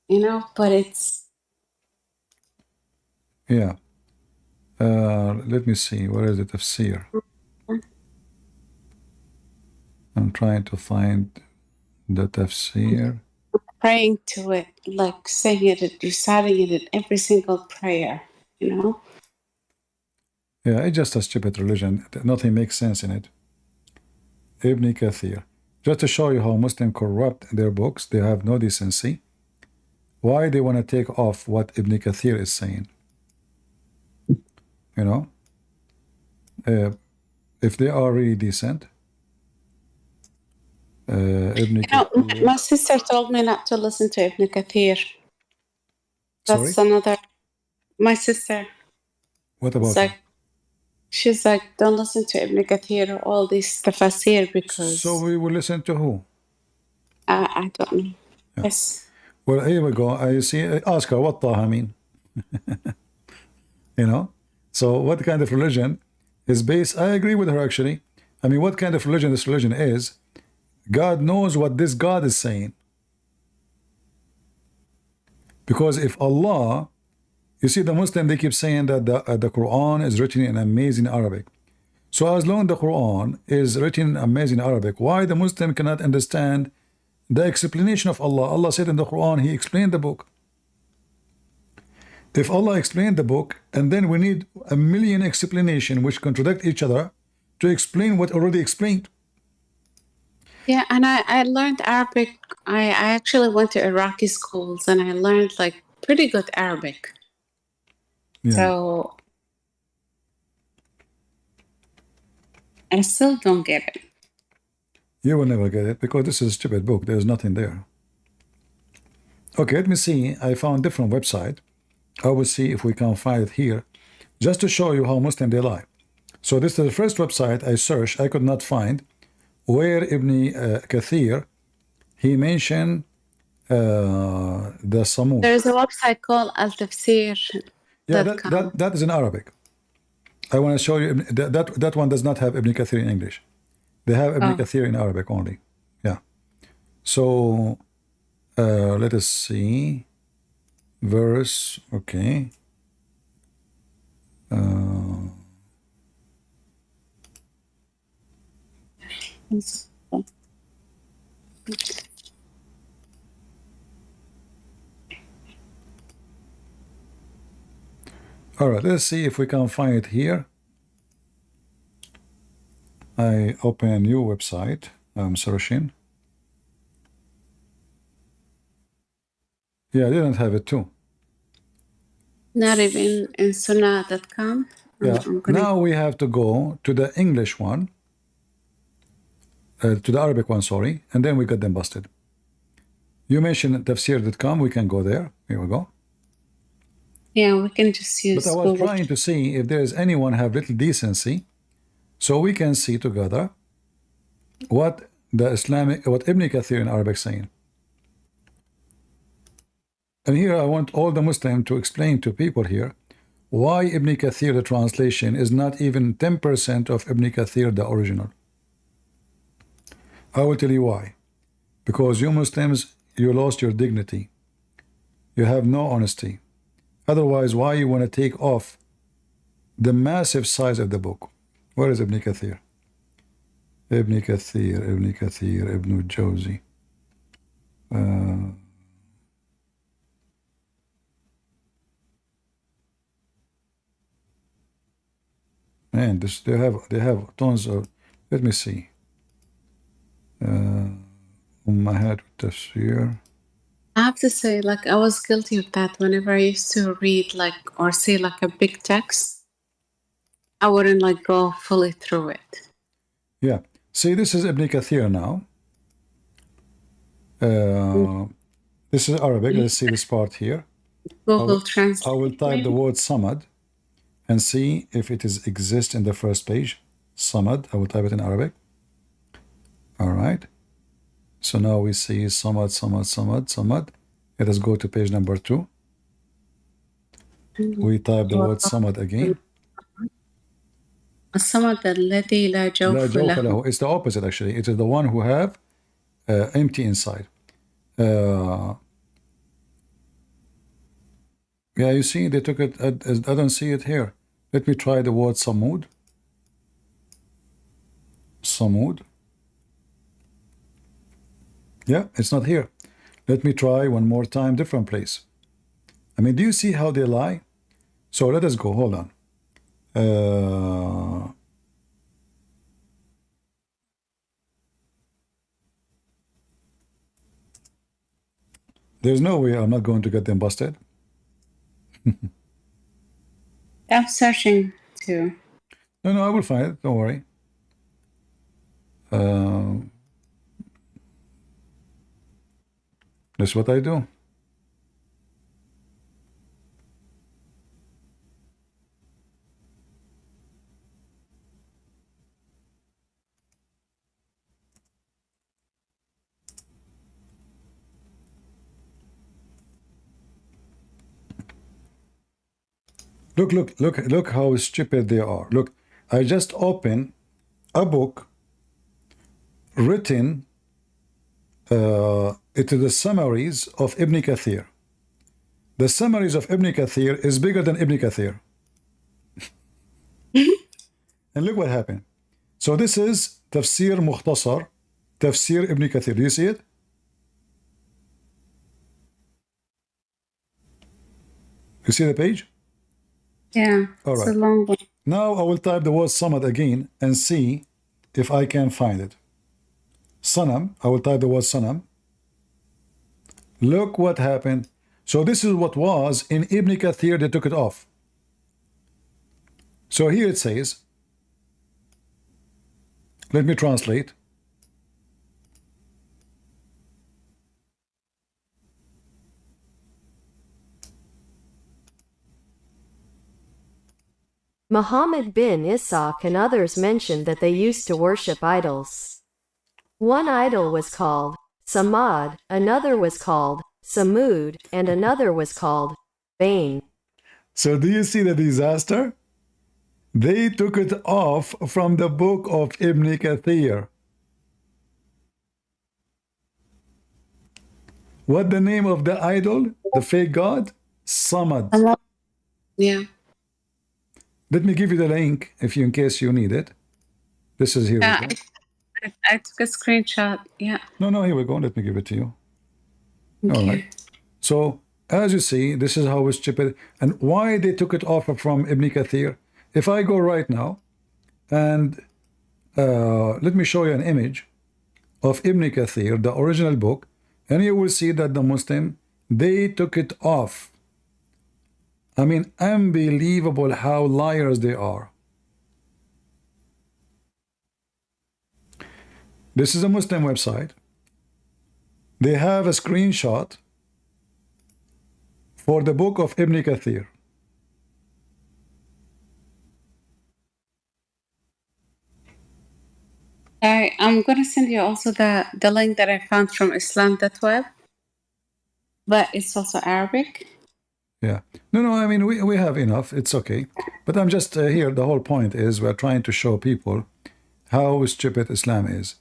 But it's... Yeah. Let me see. Where is it? Tafsir. I'm trying to find the tafsir. Praying to it, like saying it, reciting it in every single prayer, Yeah, it's just a stupid religion. Nothing makes sense in it. Ibn Kathir. Just to show you how Muslims corrupt their books, they have no decency. Why they want to take off what Ibn Kathir is saying? If they are really decent. Ibn Kathir. My sister told me not to listen to Ibn Kathir. That's another... My sister. What about her? She's like, don't listen to Ibn Kathir or all these tafasir because... So we will listen to who? I don't know. Yeah. Yes. Well, here we go. I see. Ask her, what Taha mean? So what kind of religion is based? I agree with her, actually. I mean, what kind of religion this religion is? God knows what this God is saying. Because if Allah... You see, the Muslim, they keep saying that the Quran is written in amazing Arabic. So as long as the Quran is written in amazing Arabic, why the Muslim cannot understand the explanation of Allah? Allah said in the Quran, He explained the book. If Allah explained the book, and then we need a million explanations which contradict each other to explain what already explained. Yeah, and I learned Arabic. I actually went to Iraqi schools, and I learned like pretty good Arabic. Yeah. So I still don't get it. You will never get it because this is a stupid book. There's nothing there. Okay, let me see. I found different website. I will see if we can find it here, just to show you how Muslim they lie. So this is the first website I searched. I could not find where Ibn Kathir he mentioned the Samud. There's a website called Al-Tafsir. Yeah, that is in Arabic. I want to show you that one does not have Ibn Kathir in English. They have Ibn Kathir in Arabic only. Yeah. So let us see. Verse. Okay. All right, let's see if we can find it here. I open a new website. I'm searching. Yeah, I didn't have it too. Not even in sunnah.com. Yeah. Now we have to go to the English one, to the Arabic one, sorry, and then we got them busted. You mentioned tafsir.com. We can go there. Here we go. Yeah, we can just use But I was Google. trying to see if there is anyone have little decency, so we can see together what what Ibn Kathir in Arabic saying. And here I want all the Muslims to explain to people here why Ibn Kathir, the translation, is not even 10% of Ibn Kathir, the original. I will tell you why. Because you Muslims, you lost your dignity. You have no honesty. Otherwise, why you want to take off the massive size of the book? Where is Ibn Kathir? Ibn Kathir, Ibn Kathir, Ibn Jawzi. Man, they have tons of. Let me see. Ummahat Tafsir. I have to say, like, I was guilty of that whenever I used to read, like, or see, like, a big text. I wouldn't, like, go fully through it. Yeah. See, this is Ibn Kathir now. This is Arabic. Let's see this part here. Google Translate. I will type the word Samad and see if it exists in the first page. Samad. I will type it in Arabic. All right. So now we see Samad, Samad, Samad, Samad. Let us go to page number 2. We type the word Samad again. الصمد الذي لا جوف له. It's the opposite actually. It is the one who have empty inside. Yeah, you see, they took it. I don't see it here. Let me try the word Samud. Samud. Yeah, it's not here. Let me try one more time, different place. I mean, do you see how they lie? So let us go. Hold on. There's no way I'm not going to get them busted. I'm searching too. No, I will find it. Don't worry. That's what I do. Look how stupid they are. Look, I just opened a book written into the summaries of Ibn Kathir. The summaries of Ibn Kathir is bigger than Ibn Kathir. And look what happened. So this is Tafsir Mukhtasar, Tafsir Ibn Kathir. Do you see it? You see the page? Yeah, all it's right. a long one. Now I will type the word Samad again and see if I can find it. Sanam, I will type the word Sanam. Look what happened. So this is what was in Ibn Kathir, they took it off. So here it says, let me translate. Muhammad bin Ishaq and others mentioned that they used to worship idols. One idol was called Samad, another was called Samud, and another was called Bain. So do you see the disaster? They took it off from the book of Ibn Kathir. What the name of the idol? The fake god? Samad. Yeah. Let me give you the link if you, in case you need it. This is here. I took a screenshot. Yeah. No, here we go. Let me give it to you. Okay. All right. So as you see, this is how it's stupid. And why they took it off from Ibn Kathir. If I go right now and let me show you an image of Ibn Kathir, the original book, and you will see that the Muslim, they took it off. I mean, unbelievable how liars they are. This is a Muslim website. They have a screenshot for the book of Ibn Kathir. I'm going to send you also the link that I found from Islam.web, but it's also Arabic. Yeah. No, I mean, we have enough. It's okay. But I'm just here. The whole point is we're trying to show people how stupid Islam is.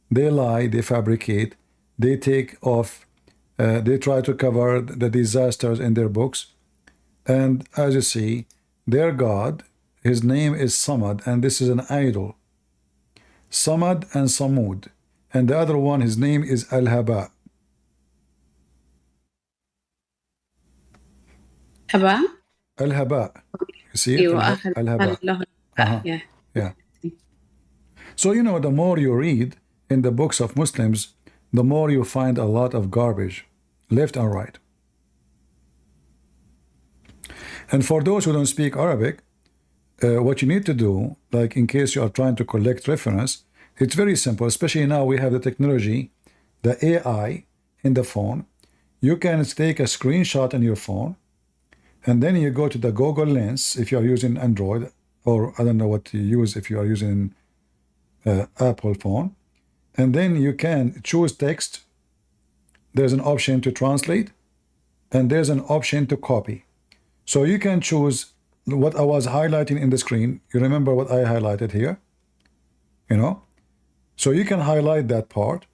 They lie, they fabricate, they take off, they try to cover the disasters in their books. And as you see, their God, his name is Samad, and this is an idol. Samad and Samud. And the other one, his name is Al-Haba. Haba? Al-Haba. You see it? Al-Haba. Yeah. Yeah. So, you know, the more you read in the books of Muslims, the more you find a lot of garbage, left and right. And for those who don't speak Arabic, what you need to do, like in case you are trying to collect reference, it's very simple, especially now we have the technology, the AI in the phone. You can take a screenshot on your phone, and then you go to the Google Lens if you are using Android, or I don't know what you use if you are using Apple phone, and then you can choose text. There's an option to translate, and there's an option to copy. So you can choose what I was highlighting in the screen. You remember what I highlighted here? You know? So you can highlight that part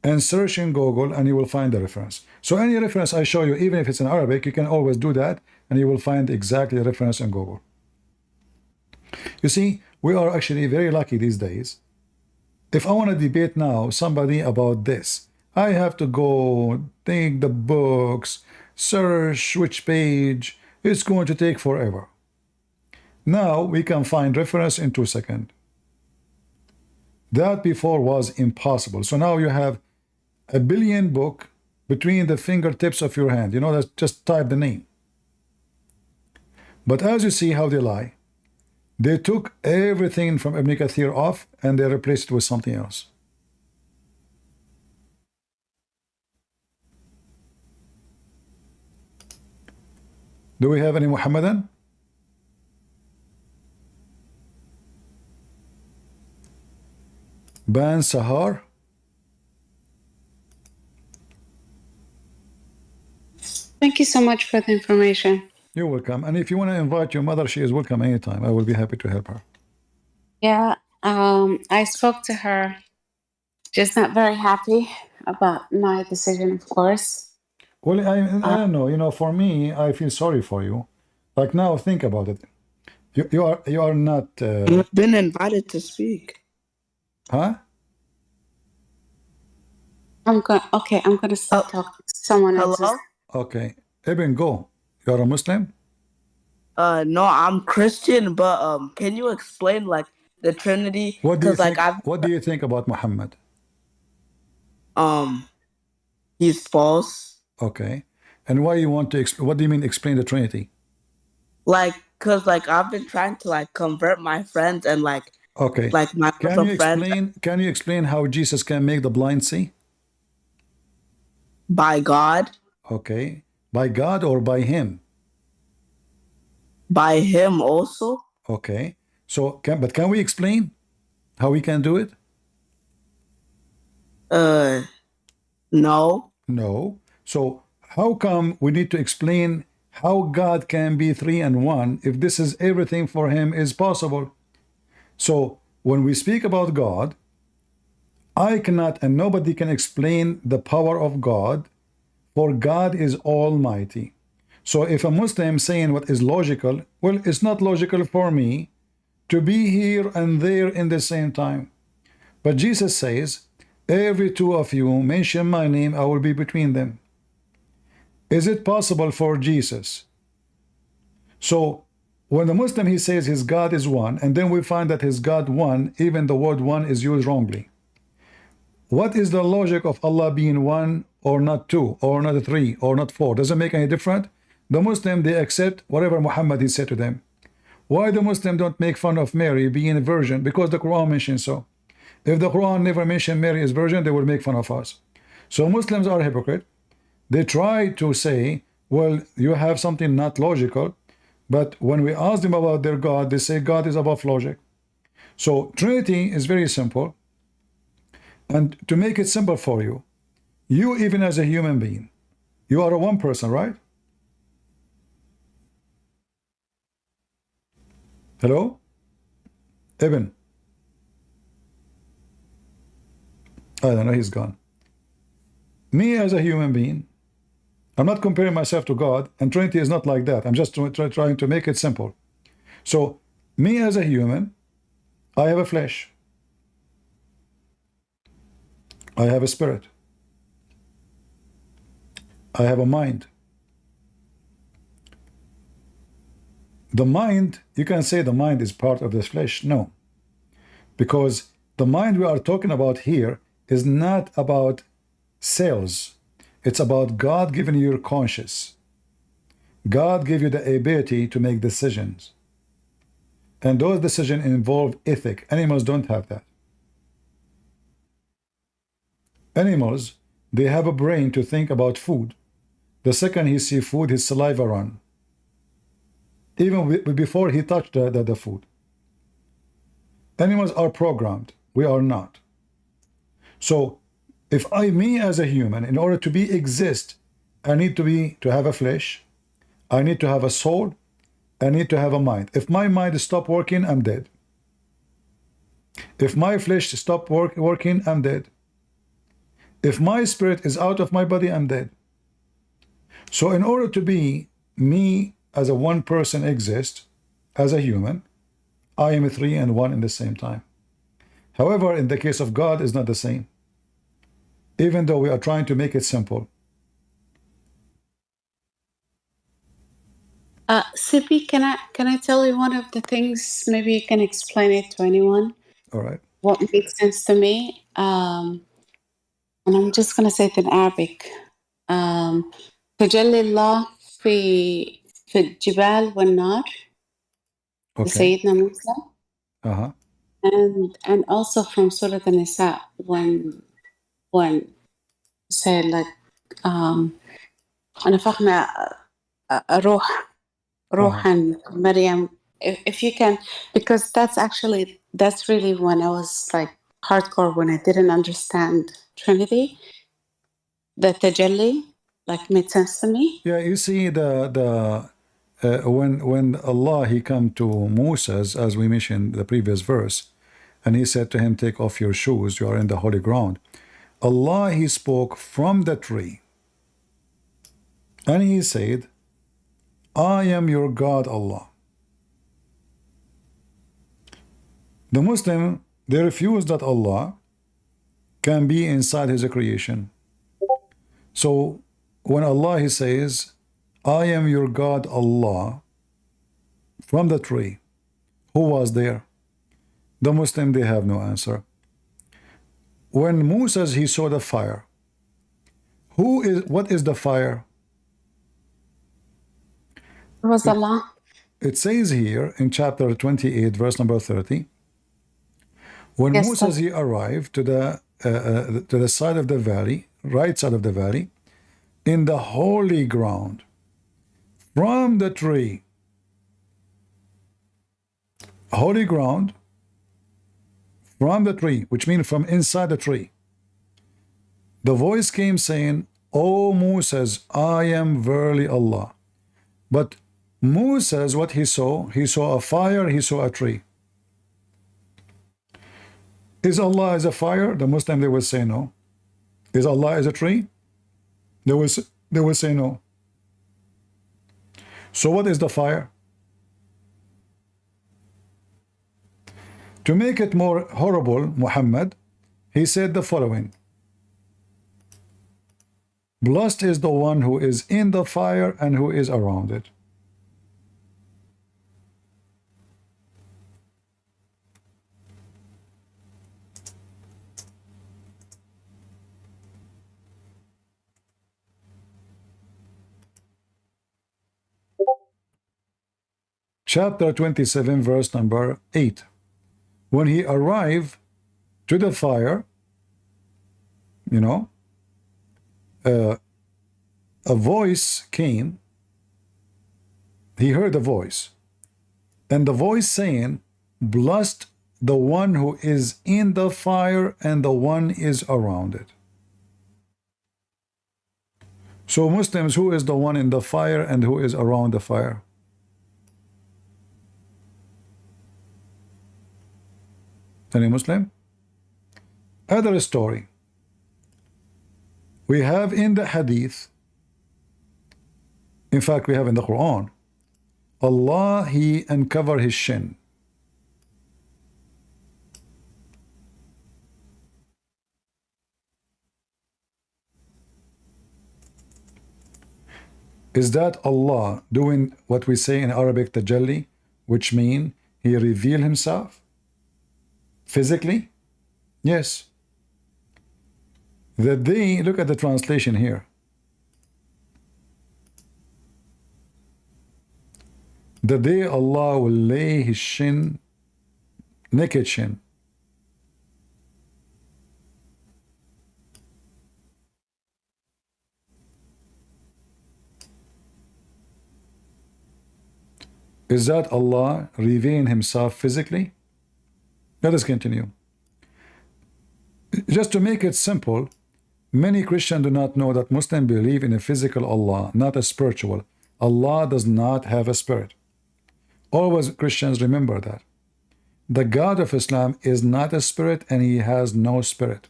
and search in Google, and you will find the reference. So any reference I show you, even if it's in Arabic, you can always do that, and you will find exactly the reference in Google. You see, we are actually very lucky these days. If I want to debate now somebody about this, I have to go take the books, search which page. It's going to take forever. Now we can find reference in 2 seconds. That before was impossible. So now you have a billion book between the fingertips of your hand. You know, that's just type the name. But as you see how they lie, they took everything from Ibn Kathir off and they replaced it with something else. Do we have any Muhammadan? Ban Sahar? Thank you so much for the information. You're welcome. And if you want to invite your mother, she is welcome anytime. I will be happy to help her. Yeah, I spoke to her. Just not very happy about my decision, of course. Well, I don't know. You know, for me, I feel sorry for you. Like now, think about it. You are not. You've been invited to speak. Huh? I'm gonna stop talking to someone else. Hello? Okay, Ibn, go. You are a Muslim? No, I'm Christian, but can you explain like the Trinity? What do you Like think? What do you think about Muhammad? He's false. Okay, and why you want to? What do you mean? Explain the Trinity. Like, cause like I've been trying to like convert my friends and like. Okay. Like my can you friend. explain? Can you explain how Jesus can make the blind see? By God. Okay. By God or by him? By him also. Okay. So can we explain how we can do it? No. No. So how come we need to explain how God can be 3 and 1 if this is everything for him is possible? So when we speak about God, I cannot and nobody can explain the power of God, for God is almighty. So if a Muslim saying what is logical, well, it's not logical for me to be here and there in the same time. But Jesus says, every two of you mention my name, I will be between them. Is it possible for Jesus? So when the Muslim, he says his God is one, and then we find that his God one, even the word one is used wrongly. What is the logic of Allah being one or not two or not three or not four? Does it make any difference? the Muslim, they accept whatever Muhammad he said to them. Why the Muslim don't make fun of Mary being a virgin? Because the Quran mentions so. If the Quran never mentioned Mary as virgin, they will make fun of us. So Muslims are hypocrite. They try to say, well, you have something not logical, but when we ask them about their God, they say God is above logic. So Trinity is very simple. And to make it simple for you, you even as a human being, you are a one person, right? Hello? Ibn? I don't know, he's gone. Me as a human being, I'm not comparing myself to God, and Trinity is not like that. I'm just trying to make it simple. So, me as a human, I have a flesh. I have a spirit. I have a mind. The mind, you can say the mind is part of this flesh. No. Because the mind we are talking about here is not about cells. It's about God giving you your conscience. God gave you the ability to make decisions. And those decisions involve ethic. Animals don't have that. Animals, they have a brain to think about food. The second he see food, his saliva run. Even before he touched the food. Animals are programmed. We are not. So, if me as a human, in order to exist, I need to have a flesh, I need to have a soul, I need to have a mind. If my mind stop working, I'm dead. If my flesh stop working, I'm dead. If my spirit is out of my body, I'm dead. So in order to be me as a one person exist, as a human, I am a three and one in the same time. However, in the case of God, it's not the same. Even though we are trying to make it simple. Sippy, can I tell you one of the things? Maybe you can explain it to anyone. All right. What makes sense to me? And I'm just gonna say it in Arabic. تجلي الله في الجبال والنار. Okay. سيدنا موسى. Uh-huh. And also from Surah An-Nisa when say like ونفخنا روحا مريم. If you can, because that's really when I was like hardcore, when I didn't understand Trinity, the tajalli like made sense to me. Yeah, you see when Allah he come to Moses, as we mentioned the previous verse, and he said to him, take off your shoes, you are in the holy ground. Allah he spoke from the tree, and he said, I am your God, Allah. The Muslim, they refuse that Allah can be inside his creation. So when Allah he says, I am your God, Allah, from the tree, who was there? The Muslim, they have no answer. When Moses he saw the fire, what is the fire? It was Allah. It says here in chapter 28, verse number 30, when Yes, Moses he arrived to the side of the valley, right side of the valley, in the holy ground, from the tree, holy ground, from the tree, which means from inside the tree, the voice came saying, O Moses, I am verily Allah. But Moses, what he saw a fire, he saw a tree. Is Allah as a fire? The Muslim, they will say no. Is Allah as a tree? They will say no. So what is the fire? To make it more horrible, Muhammad, he said the following: blessed is the one who is in the fire and who is around it. chapter 27, verse number 8. When he arrived to the fire, you know, a voice came. He heard a voice, and the voice saying, blessed the one who is in the fire and the one is around it. So Muslims, who is the one in the fire and who is around the fire? Any Muslim? Other story. We have in the hadith, in fact we have in the Quran, Allah, he uncovered his shin. Is that Allah doing what we say in Arabic tajalli, which mean he revealed himself physically? Yes. The day, look at the translation here. The day Allah will lay his shin, naked shin. Is that Allah revealing himself physically? Let us continue. Just to make it simple, many Christians do not know that Muslims believe in a physical Allah, not a spiritual. Allah does not have a spirit. Always Christians remember that. The God of Islam is not a spirit and he has no spirit.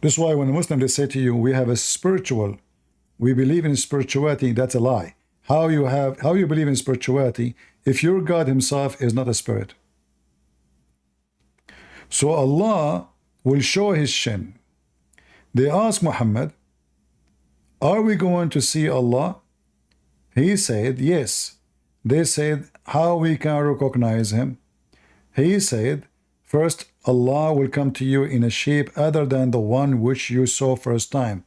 This is why when a Muslim they say to you, we have a spiritual, we believe in spirituality, that's a lie. How you believe in spirituality if your God himself is not a spirit? So Allah will show his shin. They asked Muhammad, are we going to see Allah? He said, yes. They said, how we can recognize him? He said, first, Allah will come to you in a shape other than the one which you saw first time,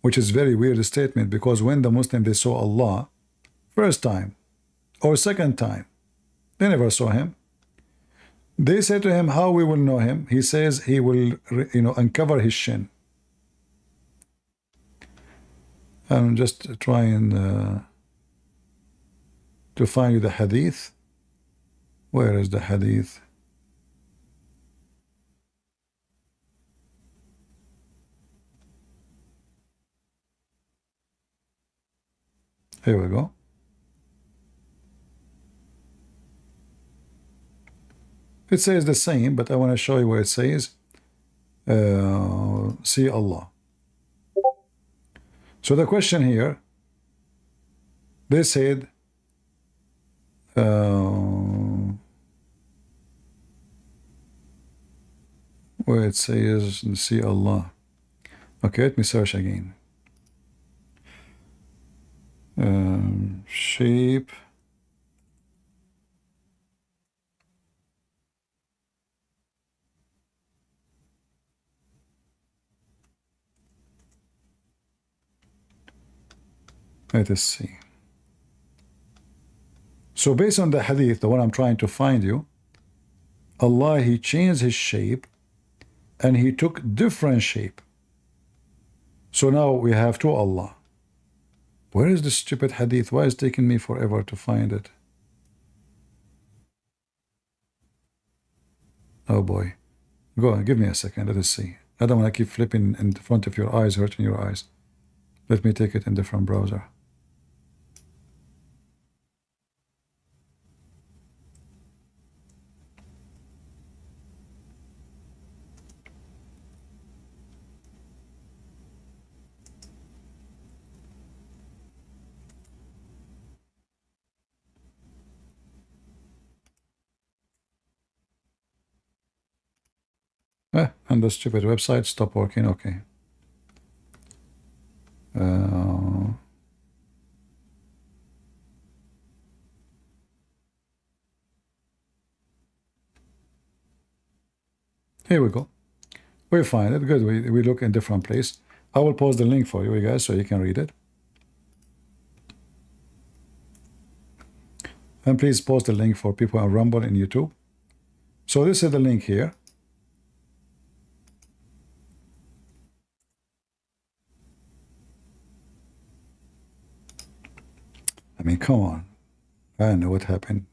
which is very weird statement, because when the Muslim they saw Allah first time or second time, they never saw him. They said to him, how we will know him? He says he will, uncover his shin. I'm just trying to find you the hadith. Where is the hadith? Here we go. It says the same, but I want to show you where it says, see Allah. So the question here, they said, where it says, see Allah. Okay, let me search again. Shape. Let us see. So based on the hadith, the one I'm trying to find you, Allah, he changed his shape and he took different shape. So now we have two Allah. Where is this stupid hadith? Why is it taking me forever to find it? Oh boy. Go on, give me a second. Let us see. I don't want to keep flipping in front of your eyes, hurting your eyes. Let me take it in different browser. And the stupid website stopped working. Okay. Here we go. We find it. Good. We look in different place. I will post the link for you guys so you can read it. And please post the link for people on Rumble and YouTube. So this is the link here. I mean, come on. I don't know what happened.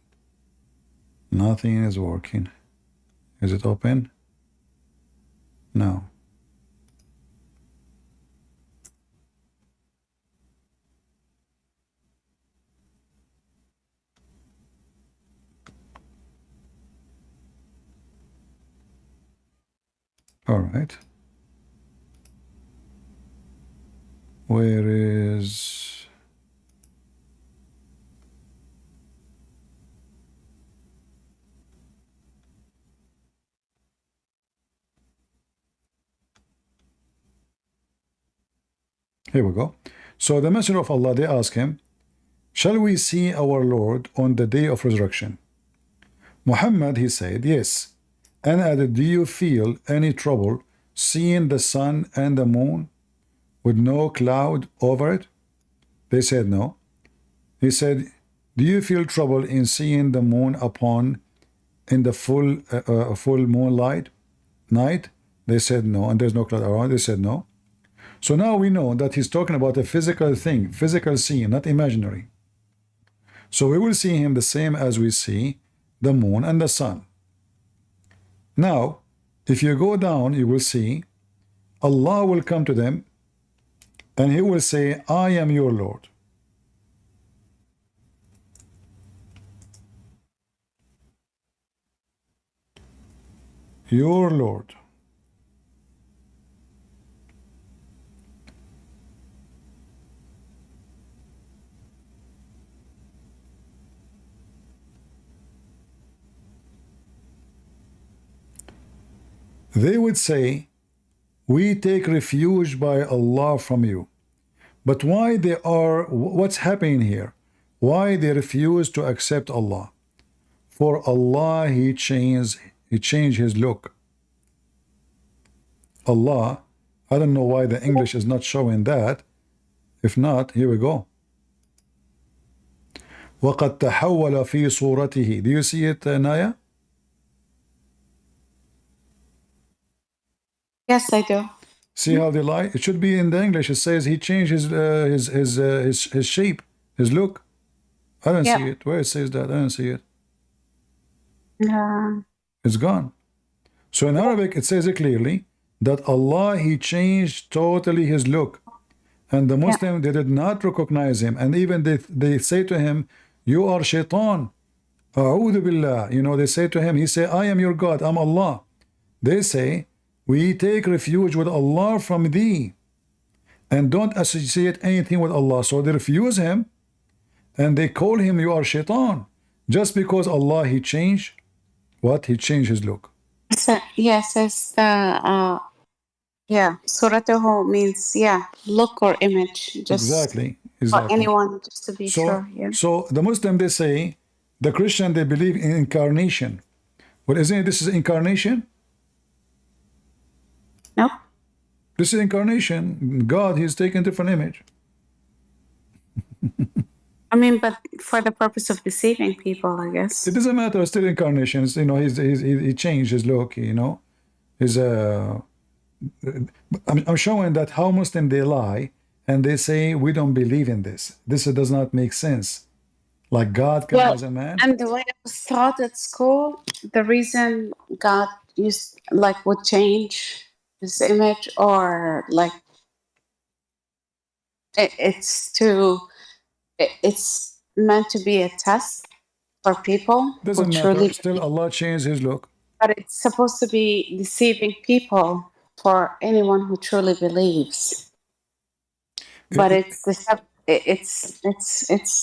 Nothing is working. Is it open? No. All right. Where is... Here we go. So the Messenger of Allah, they ask him, shall we see our Lord on the day of resurrection? Muhammad, he said, yes. And added, do you feel any trouble seeing the sun and the moon with no cloud over it? They said no. He said, do you feel trouble in seeing the moon upon in the full moonlight night? They said no. And there's no cloud around. They said no. So now we know that he's talking about a physical thing, physical seeing, not imaginary. So we will see him the same as we see the moon and the sun. Now, if you go down, you will see Allah will come to them and he will say, I am your Lord. Your Lord. They would say, we take refuge by Allah from you. But why they are, what's happening here? Why they refuse to accept Allah? For Allah, He changed His look. Allah, I don't know why the English is not showing that. If not, here we go. وَقَدْ تَحَوَّلَ فِي صُورَتِهِ. Do you see it, Naya? Yes, I do. See how they lie? It should be in the English. It says he changed his shape, his look. I don't see it. Where it says that? I don't see it. It's gone. So in Arabic, it says it clearly that Allah, He changed totally His look. And the Muslim, they did not recognize Him. And even they say to Him, you are shaitan. A'udhu billah. You know, they say to Him, He say, I am your God, I'm Allah. They say, we take refuge with Allah from thee and don't associate anything with Allah. So they refuse Him and they call Him, you are shaitan. Just because Allah, He changed what? He changed His look. So, yes, it's the, suratuhu means, look or image. Just exactly. for anyone, just to be sure. Yeah. So the Muslim, they say, the Christian, they believe in incarnation. Well, isn't it this is incarnation? No. This is incarnation. God, He's taken different image. I mean, but for the purpose of deceiving people, I guess. It doesn't matter. It's still incarnations. You know, he changed his look. You know, I'm showing that how Muslim they lie and they say we don't believe in this. This does not make sense. Like God can as a man. And the way it was taught at school, the reason God would change His image, or like it's meant to be a test for people. Doesn't matter. Still, Allah changed His look. But it's supposed to be deceiving people for anyone who truly believes. But it's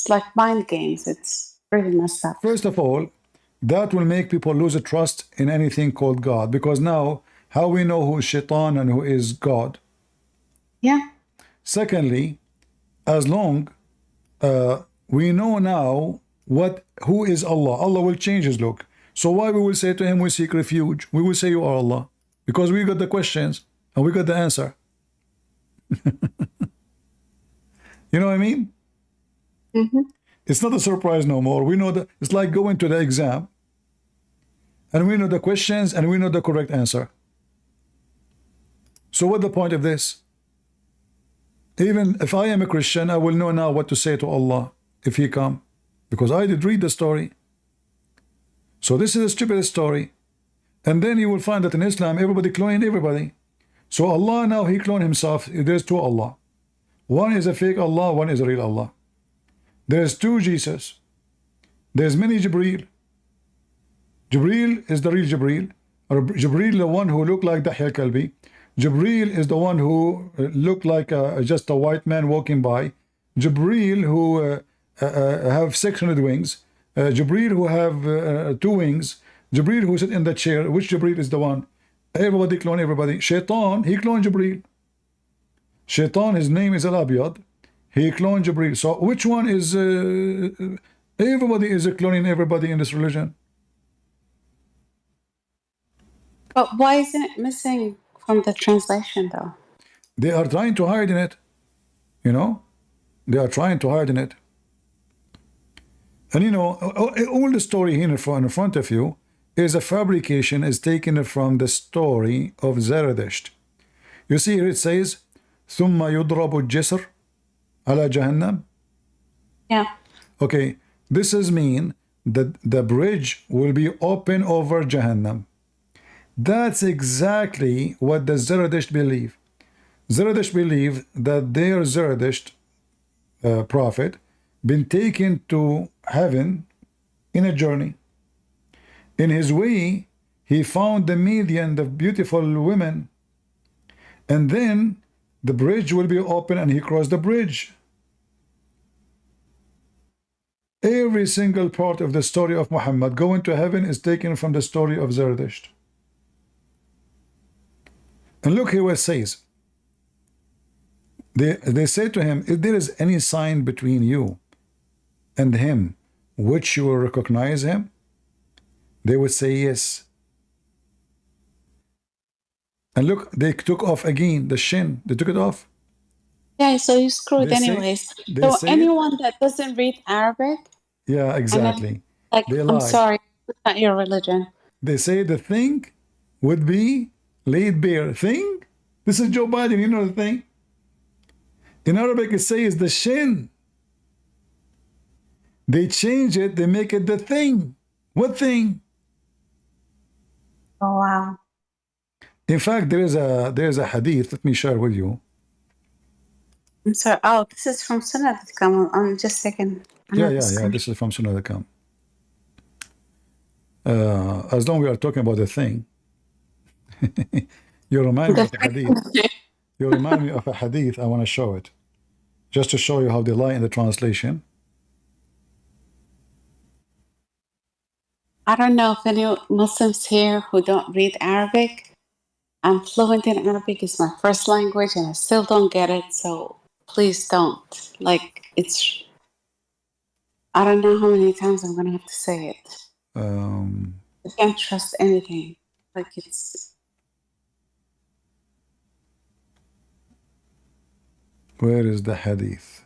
like mind games. It's really messed up. First of all, that will make people lose a trust in anything called God, because now how we know who is shaitan and who is God? Yeah. Secondly, as long we know now who is Allah, Allah will change His look. So why we will say to Him, we seek refuge? We will say you are Allah, because we got the questions and we got the answer. You know what I mean? Mm-hmm. It's not a surprise no more. We know that it's like going to the exam, and we know the questions, and we know the correct answer. So what's the point of this? Even if I am a Christian, I will know now what to say to Allah if He come, because I did read the story. So this is a stupid story. And then you will find that in Islam, everybody cloning everybody. So Allah now, He cloned Himself. There's two Allah. One is a fake Allah, one is a real Allah. There's two Jesus. There's many Jibreel. Jibreel is the real Jibreel. Or Jibreel, the one who looked like Dahya Kalbi. Jibreel is the one who looked like just a white man walking by. Jibreel who have 600 wings. Jibreel who have 2 wings. Jibreel who sit in the chair. Which Jibreel is the one? Everybody clone everybody. Shaitan, he cloned Jibreel. Shaitan, his name is Al-Abiyad. He cloned Jibreel. So which one is... everybody is cloning everybody in this religion. But why isn't it missing from the translation, though? They are trying to hide in it. You know? They are trying to hide in it. And you know, all the story here in front of you is a fabrication, is taken from the story of Zerdusht. You see here it says, ثُمَّ يُضْرَبُ الجسر على جهنم. Yeah. Okay, this is mean that the bridge will be open over Jahannam. That's exactly what the Zerdusht believe. Zerdusht believe that their Zerdusht prophet been taken to heaven in a journey. In his way, he found the median, the beautiful women, and then the bridge will be open and he crossed the bridge. Every single part of the story of Muhammad going to heaven is taken from the story of Zerdusht. And look here what it says. They say to him, if there is any sign between you and him which you will recognize him, they would say yes. And look, they took off again the shin. They took it off. Yeah, so you screwed They say- anyways. they So say- anyone that doesn't read Arabic, Yeah, exactly. like, They I'm lie. sorry, it's not your religion. They say the thing would be laid bare. Thing? This is Joe Biden, you know the thing? In Arabic it says the shin. They change it, they make it the thing. What thing? Oh, wow. In fact, there is a hadith, let me share with you. I'm sorry. Oh, this is from Sunnah.com. I'm just taking. Yeah, this is from Sunnah.com. As long as we are talking about the thing, you remind me of a hadith. You remind me of a hadith, I want to show it. Just to show you how they lie in the translation. I don't know if any Muslims here who don't read Arabic. I'm fluent in Arabic. It's my first language and I still don't get it. So please don't. Like, it's... I don't know how many times I'm going to have to say it. I can't trust anything. Like, it's... Where is the hadith?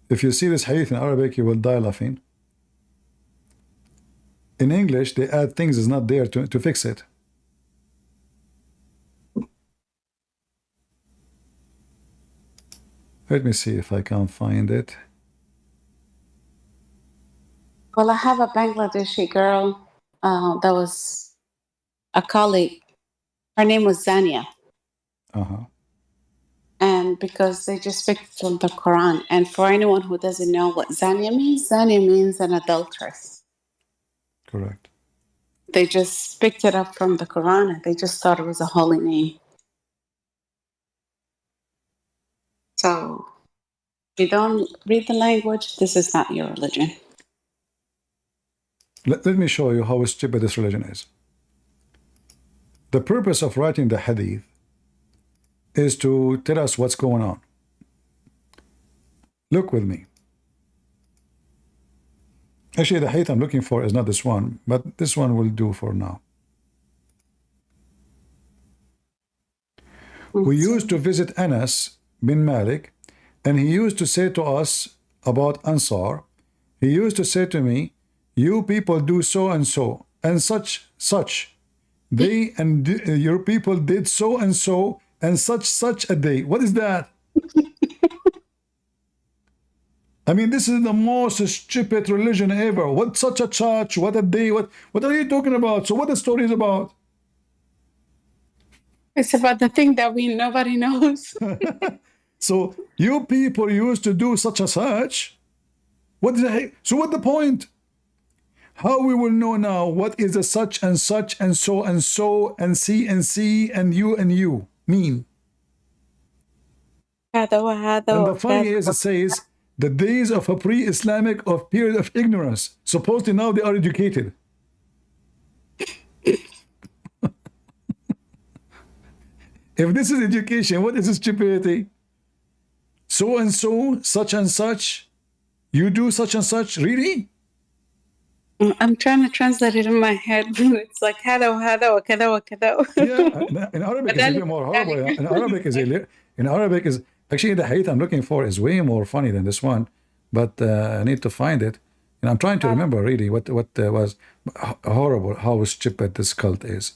If you see this hadith in Arabic, you will die laughing. In English, they add things is not there to fix it. Let me see if I can find it. Well, I have a Bangladeshi girl that was a colleague. Her name was Zania. And because they just picked from the Quran. And for anyone who doesn't know what Zania means an adulteress. Correct. They just picked it up from the Quran and they just thought it was a holy name. So, if you don't read the language, this is not your religion. Let me show you how stupid this religion is. The purpose of writing the hadith is to tell us what's going on. Look with me. Actually, the hadith I'm looking for is not this one, but this one will do for now. We used to visit Anas bin Malik, and he used to say to us about Ansar, He used to say to me, you people do so and so, and such. They and your people did so and so, and such a day. What is that? I mean, this is the most stupid religion ever. What such a church? What a day? What are you talking about? So what the story is about? It's about the thing that nobody knows. So you people used to do such a such. What the heck? So what the point? How we will know now what is a such and such and so and so and C and you mean? And the funny is, it says the days of a pre-Islamic of period of ignorance. Supposedly now they are educated. If this is education, what is stupidity? So and so, such and such, you do such and such, really? I'm trying to translate it in my head, but it's like هذا وهذا وكذا وكذا. Yeah, in Arabic is even more horrible. In Arabic is actually the hadith I'm looking for is way more funny than this one, but I need to find it. And I'm trying to remember really what was horrible, how stupid this cult is.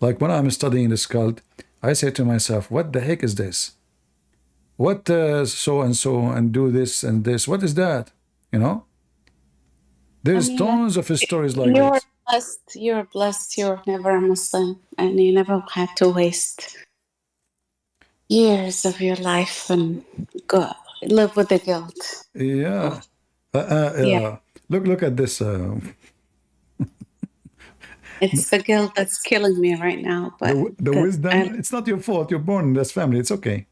Like when I'm studying this cult, I say to myself, what the heck is this? What so and so and do this and this? What is that? You know? There's tons of stories like this. You're blessed. You're never a Muslim, and you never had to waste years of your life and live with the guilt. Yeah. Yeah. Look at this. It's the guilt that's killing me right now. But the wisdom, it's not your fault. You're born in this family. It's okay.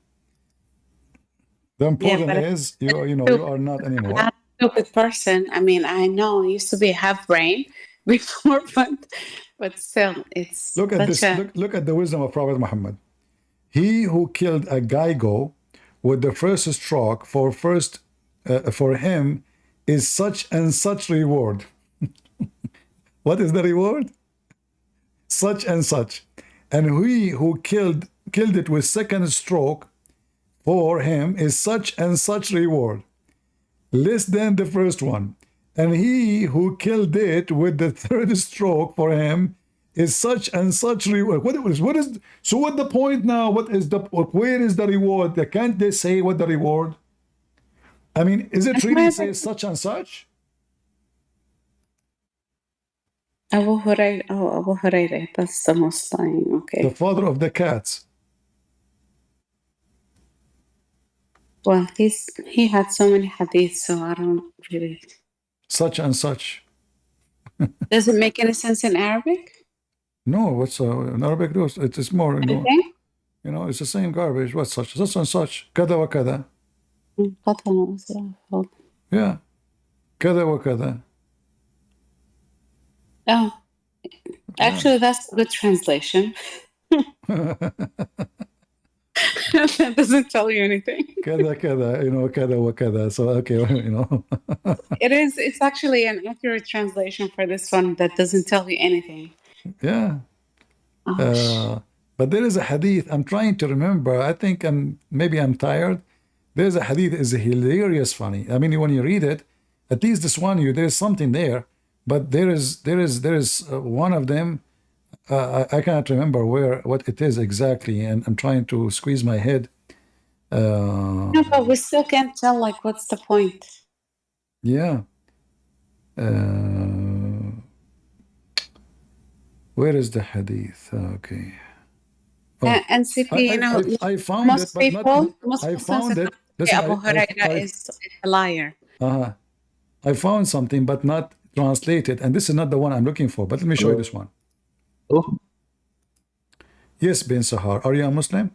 The important is you are not anymore. I'm a stupid person. I mean, I know I used to be half brain before, but still, it's look at this. Look at the wisdom of Prophet Muhammad. He who killed a Geigo with the first stroke for him is such and such reward. What is the reward? Such and such. And he who killed it with second stroke for him is such and such reward, less than the first one. And he who killed it with the third stroke for him is such and such reward. So what the point now? Where is the reward? Can't they say what the reward? I mean, is it really say such and such? Abu Hurairah, that's the most lying. Okay. The father of the cats. Well, he had so many hadiths, so I don't really. Such and such. Does it make any sense in Arabic? No, what's in Arabic? It's more, it's the same garbage. What's such and such? Kada wa kada. Yeah. Kada wa kada. Oh, actually, that's a good translation. That doesn't tell you anything. Kada kada, kada wa kada. So okay, It's actually an accurate translation for this one that doesn't tell you anything. Yeah. But there is a hadith I'm trying to remember. I think maybe I'm tired. There's a hadith is hilarious funny. I mean, when you read it, at least this one there's something there. But there is one of them. I cannot remember what it is exactly, and I'm trying to squeeze my head. No, but we still can't tell. Like, what's the point? Yeah. Where is the hadith? Okay. And CP, I found most it, people, I found it. Abu Hurairah is a liar. I found something, but not translated, and this is not the one I'm looking for. But let me show you this one. Oh. Yes, bin Sahar. Are you a Muslim?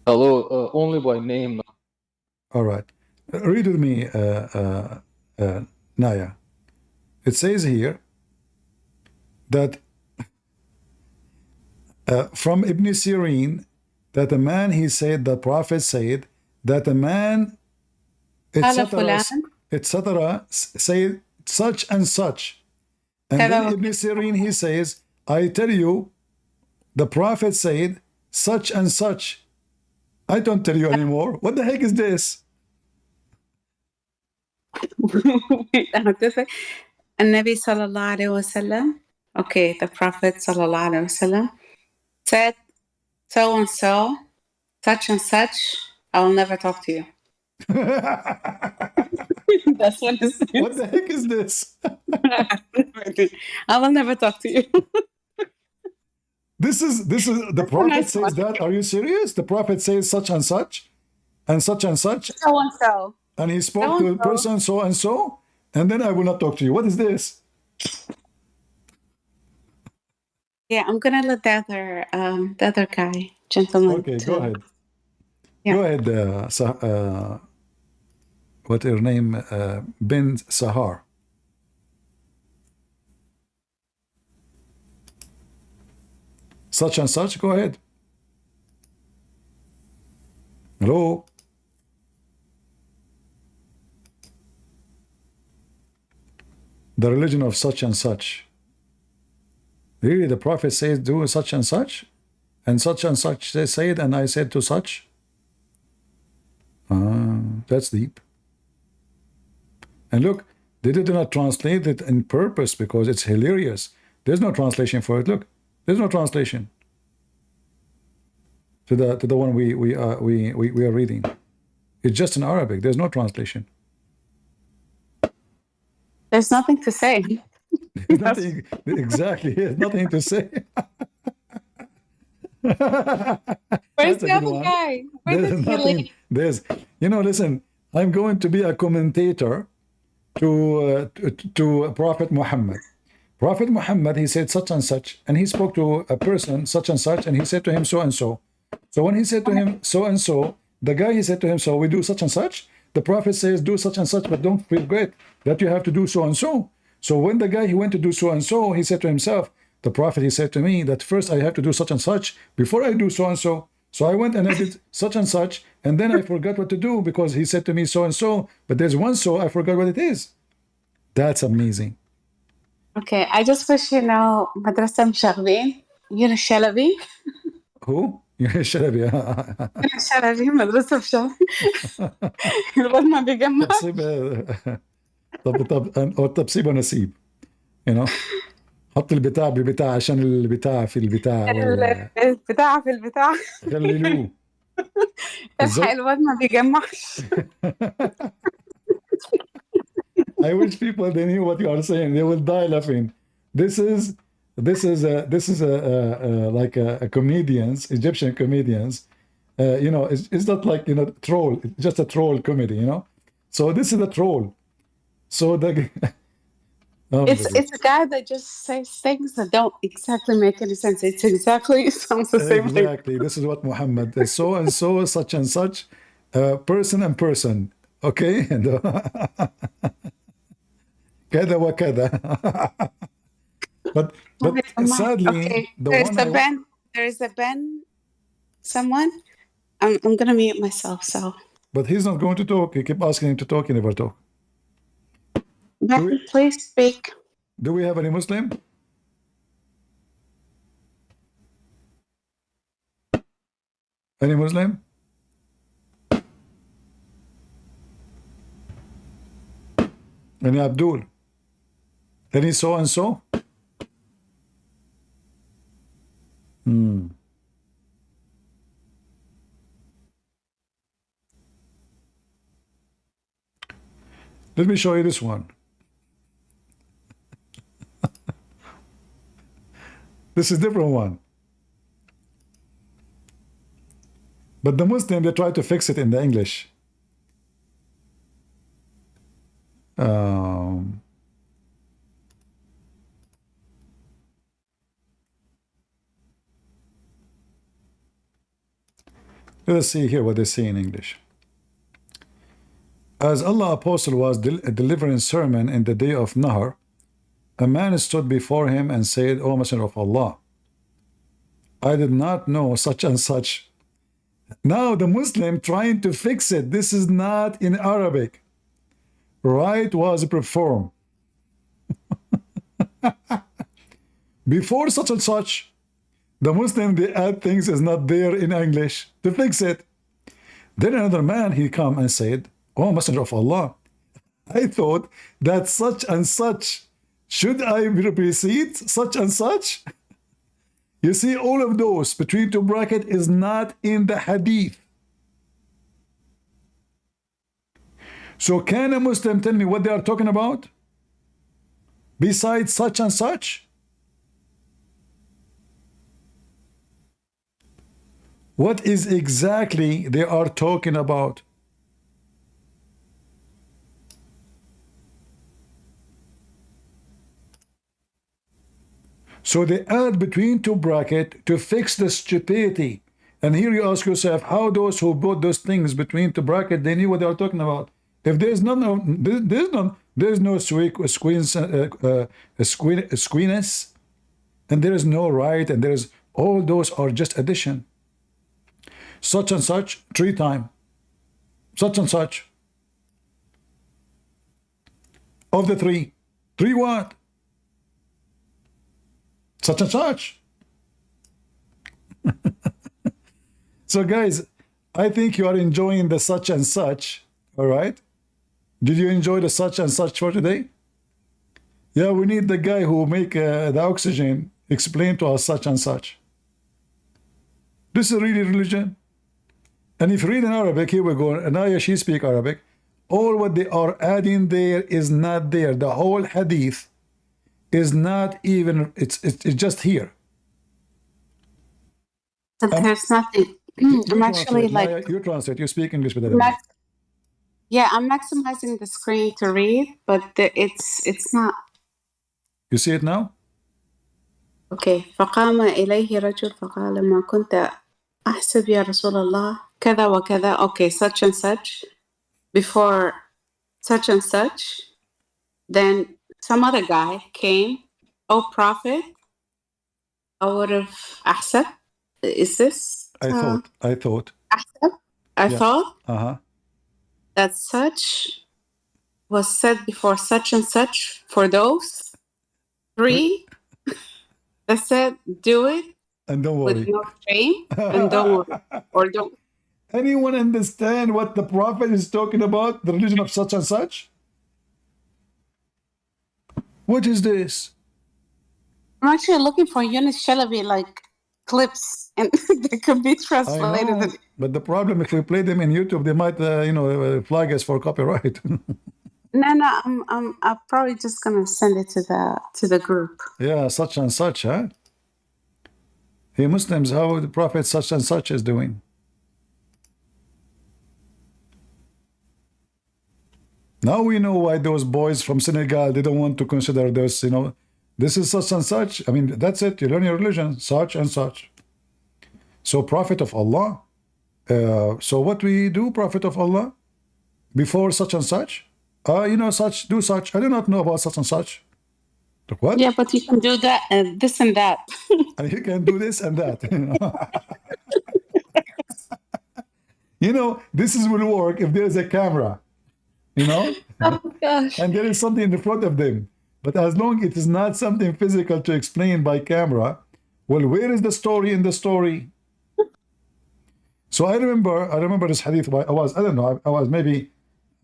Hello, only by name. All right. Read with me, Naya. It says here that from Ibn Sirin, that a man, he said, the Prophet said, that a man, etc., say such and such. And then Ibn Sirin, he says, I tell you, the Prophet said such and such. I don't tell you anymore. What the heck is this? النبي صلى الله عليه وسلم, okay, the Prophet صلى الله عليه وسلم said, so and so, such and such, I will never talk to you. That's what it says. What the heck is this? I will never talk to you. This is the Prophet says that. Are you serious? The Prophet says such and such, and such and such. So and so. And he spoke to a person so and so, and then I will not talk to you. What is this? Yeah, I'm gonna let the other guy, gentleman. Okay, go ahead. Yeah. Go ahead, what's her name? Bin Sahar. Such and such, go ahead. Hello? The religion of such and such. Really, the Prophet says, do such and such? And such they said, and I said to such? That's deep. And look, they did not translate it in purpose because it's hilarious. There's no translation for it. Look, there's no translation to the one we are reading. It's just in Arabic. There's no translation. There's nothing to say. Nothing, exactly. There's nothing to say. Where's the other guy? There's nothing. There's, listen. I'm going to be a commentator to Prophet Muhammad. Prophet Muhammad, he said such and such, and he spoke to a person such and such, and he said to him so and so. So when he said to him so and so, the guy he said to him, so we do such and such. The Prophet says do such and such, but don't forget that you have to do so and so. So when the guy he went to do so and so, he said to himself, the Prophet he said to me that first I have to do such and such before I do so and so. So I went and I did such and such, and then I forgot what to do because he said to me so and so, but there's one so I forgot what it is. That's amazing. Okay, I just wish you know مدرسة مشاغبين. You're Shalabi. Who? You're Shalabi. Shalabi مدرسة مشاغبين. الواد ما بيجمع. طب سيبه نسيب. حط البتاع بالبتاع عشان البتاع في البتاع. البتاع في البتاع. خليلوه. الحق الواد ما بيجمعش. I wish people they knew what you are saying. They will die laughing. This is like a comedians, Egyptian comedians. It's not like troll. It's just a troll comedy. So this is a troll. So the it's a guy that just says things that don't exactly make any sense. It sounds the same thing. Exactly. This is what Muhammad is. So and so, such and such, person and person. Okay. كذا وكذا. But sadly, okay. There's a Ben. Someone. I'm gonna mute myself. So. But he's not going to talk. You keep asking him to talk. He never talk. Ben, please speak. Do we have any Muslim? Any Muslim? Any Abdul? Any so and so? Let me show you this one. This is a different one. But the Muslim, they try to fix it in the English. Let's see here what they say in English. As Allah Apostle was delivering sermon in the day of Nahar, a man stood before him and said, O Messenger of Allah, I did not know such and such. Now the Muslim trying to fix it. This is not in Arabic. Right was performed. Before such and such, the Muslim, they add things is not there in English to fix it. Then another man, he come and said, Oh Messenger of Allah, I thought that such and such. Should I repeat such and such? You see, all of those between two brackets is not in the hadith. So can a Muslim tell me what they are talking about? Besides such and such? What is exactly they are talking about? So they add between two brackets to fix the stupidity. And here you ask yourself, how those who put those things between two brackets, they knew what they are talking about. If there's none of there's no squeeness, and there is no right, and there is all those are just addition. Such and such 3 times. Such and such. Of the 3 what? Such and such. So guys, I think you are enjoying the such and such. All right. Did you enjoy the such and such for today? Yeah, we need the guy who make the oxygen explain to us such and such. This is really religion. And if you read in Arabic, here we go. Anaya, she speak Arabic. All what they are adding there is not there. The whole hadith is not even, it's just here. But there's nothing. I'm actually like, you translate, you speak English with yeah, I'm maximizing the screen to read, but it's not. You see it now? Okay. فقام إليه رجل فقال ما كنت أحسب يا رسول الله كذا وكذا. Okay, such and such. Before such and such, then some other guy came. Oh, Prophet, I would have أحسب. Is this? I thought. أحسب? I thought. That such was said before such and such for those 3 that said do it and don't worry with no shame and don't worry or don't. Anyone understand what the Prophet is talking about? The religion of such and such? What is this? I'm actually looking for Yunus Shalabi like clips and they could be translated. I know, but the problem, if we play them in YouTube, they might flag us for copyright. No, I'm probably just gonna send it to the group. Yeah, such and such, huh? Hey Muslims, how the Prophet such and such is doing? Now we know why those boys from Senegal, they don't want to consider this, this is such and such. I mean, that's it. You learn your religion, such and such. So Prophet of Allah. So what we do, Prophet of Allah, before such and such? Such, do such. I do not know about such and such. What? Yeah, but you can do that and this and that. And you can do this and that. This will work if there is a camera. Oh gosh. And there is something in the front of them. But as long as it is not something physical to explain by camera, well, where is the story in the story? So I remember this hadith. I was maybe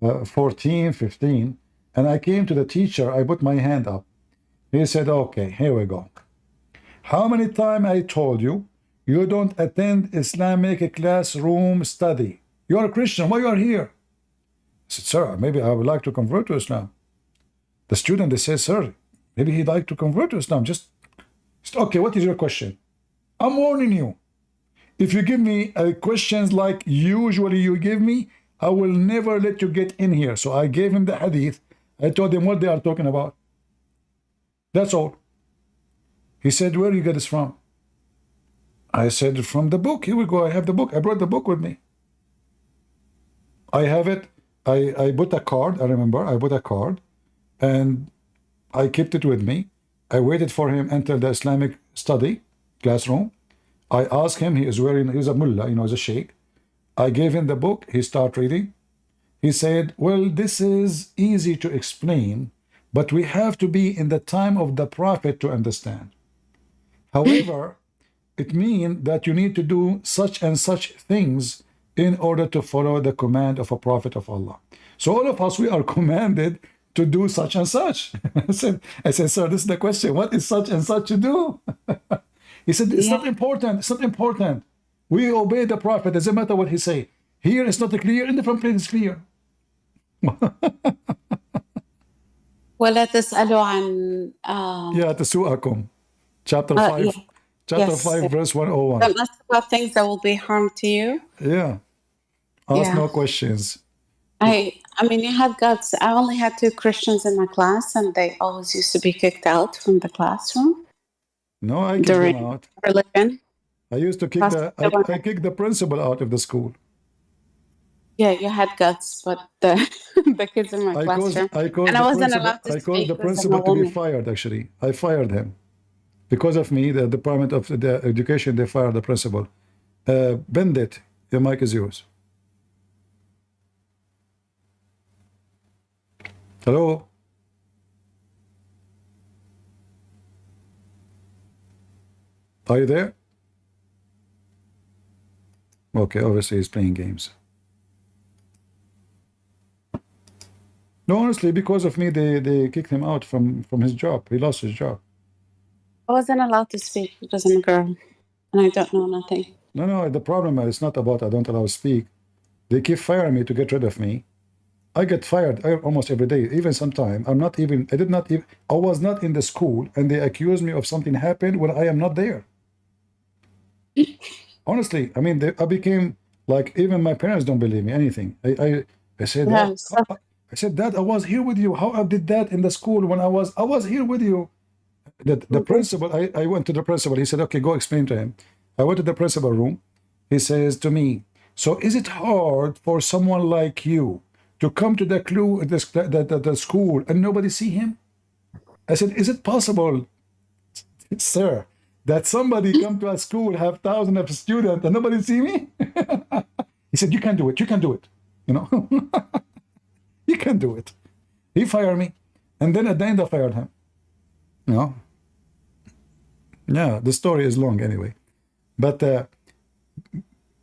14, 15, and I came to the teacher. I put my hand up. He said, okay, here we go. How many times I told you, you don't attend Islamic classroom study? You are a Christian. Why you are here? I said, sir, maybe I would like to convert to Islam. The student, they say, sir, maybe he'd like to convert to Islam. Just okay, what is your question? I'm warning you. If you give me questions like usually you give me, I will never let you get in here. So I gave him the hadith. I told him what they are talking about. That's all. He said, where you get this from? I said, from the book. Here we go. I have the book. I brought the book with me. I have it. I put a card. I remember I put a card and I kept it with me. I waited for him until the Islamic study classroom. I asked him, he's a mullah, he's a sheikh. I gave him the book. He started reading. He said, well, this is easy to explain, but we have to be in the time of the Prophet to understand. However, it means that you need to do such and such things in order to follow the command of a Prophet of Allah. So all of us, we are commanded to do such and such. I said, sir, this is the question. What is such and such to do? He said, it's not important. It's not important. We obey the Prophet. It doesn't matter what he say. Here it's not clear. In different places it's clear. ولا تسألوا عن Yeah, تسوءكم. Chapter 5. yeah. Chapter 5, verse 101. Don't ask about things that will be harm to you. Yeah. Ask no questions. I mean, you had guts. I only had 2 Christians in my class, and they always used to be kicked out from the classroom. No, I kicked them out. Religion. I used to kick I kicked the principal out of the school. Yeah, you had guts, but the kids in my classroom, and I wasn't allowed to speak. I caused the principal to be fired, actually. I fired him. Because of me, the Department of the Education, they fired the principal. Bendit, the mic is yours. Hello? Are you there? Okay, obviously he's playing games. No, honestly, because of me, they kicked him out from his job. He lost his job. I wasn't allowed to speak because I'm a girl, and I don't know nothing. No, the problem is not about I don't allow to speak. They keep firing me to get rid of me. I get fired almost every day, even sometime. I was not in the school, and they accuse me of something happened when I am not there. Honestly, I mean, I became like, even my parents don't believe me anything. I said, I said, Dad, I was here with you. How I did that in the school when I was here with you. The principal, I went to the principal. He said, okay, go explain to him. I went to the principal room. He says to me, so is it hard for someone like you to come to the school and nobody see him? I said, is it possible, sir, that somebody come to a school, have thousands of students and nobody see me? He said, you can do it. You can do it. You know, you can do it. He fired me. And then at the end I fired him. You know? Yeah, the story is long anyway. But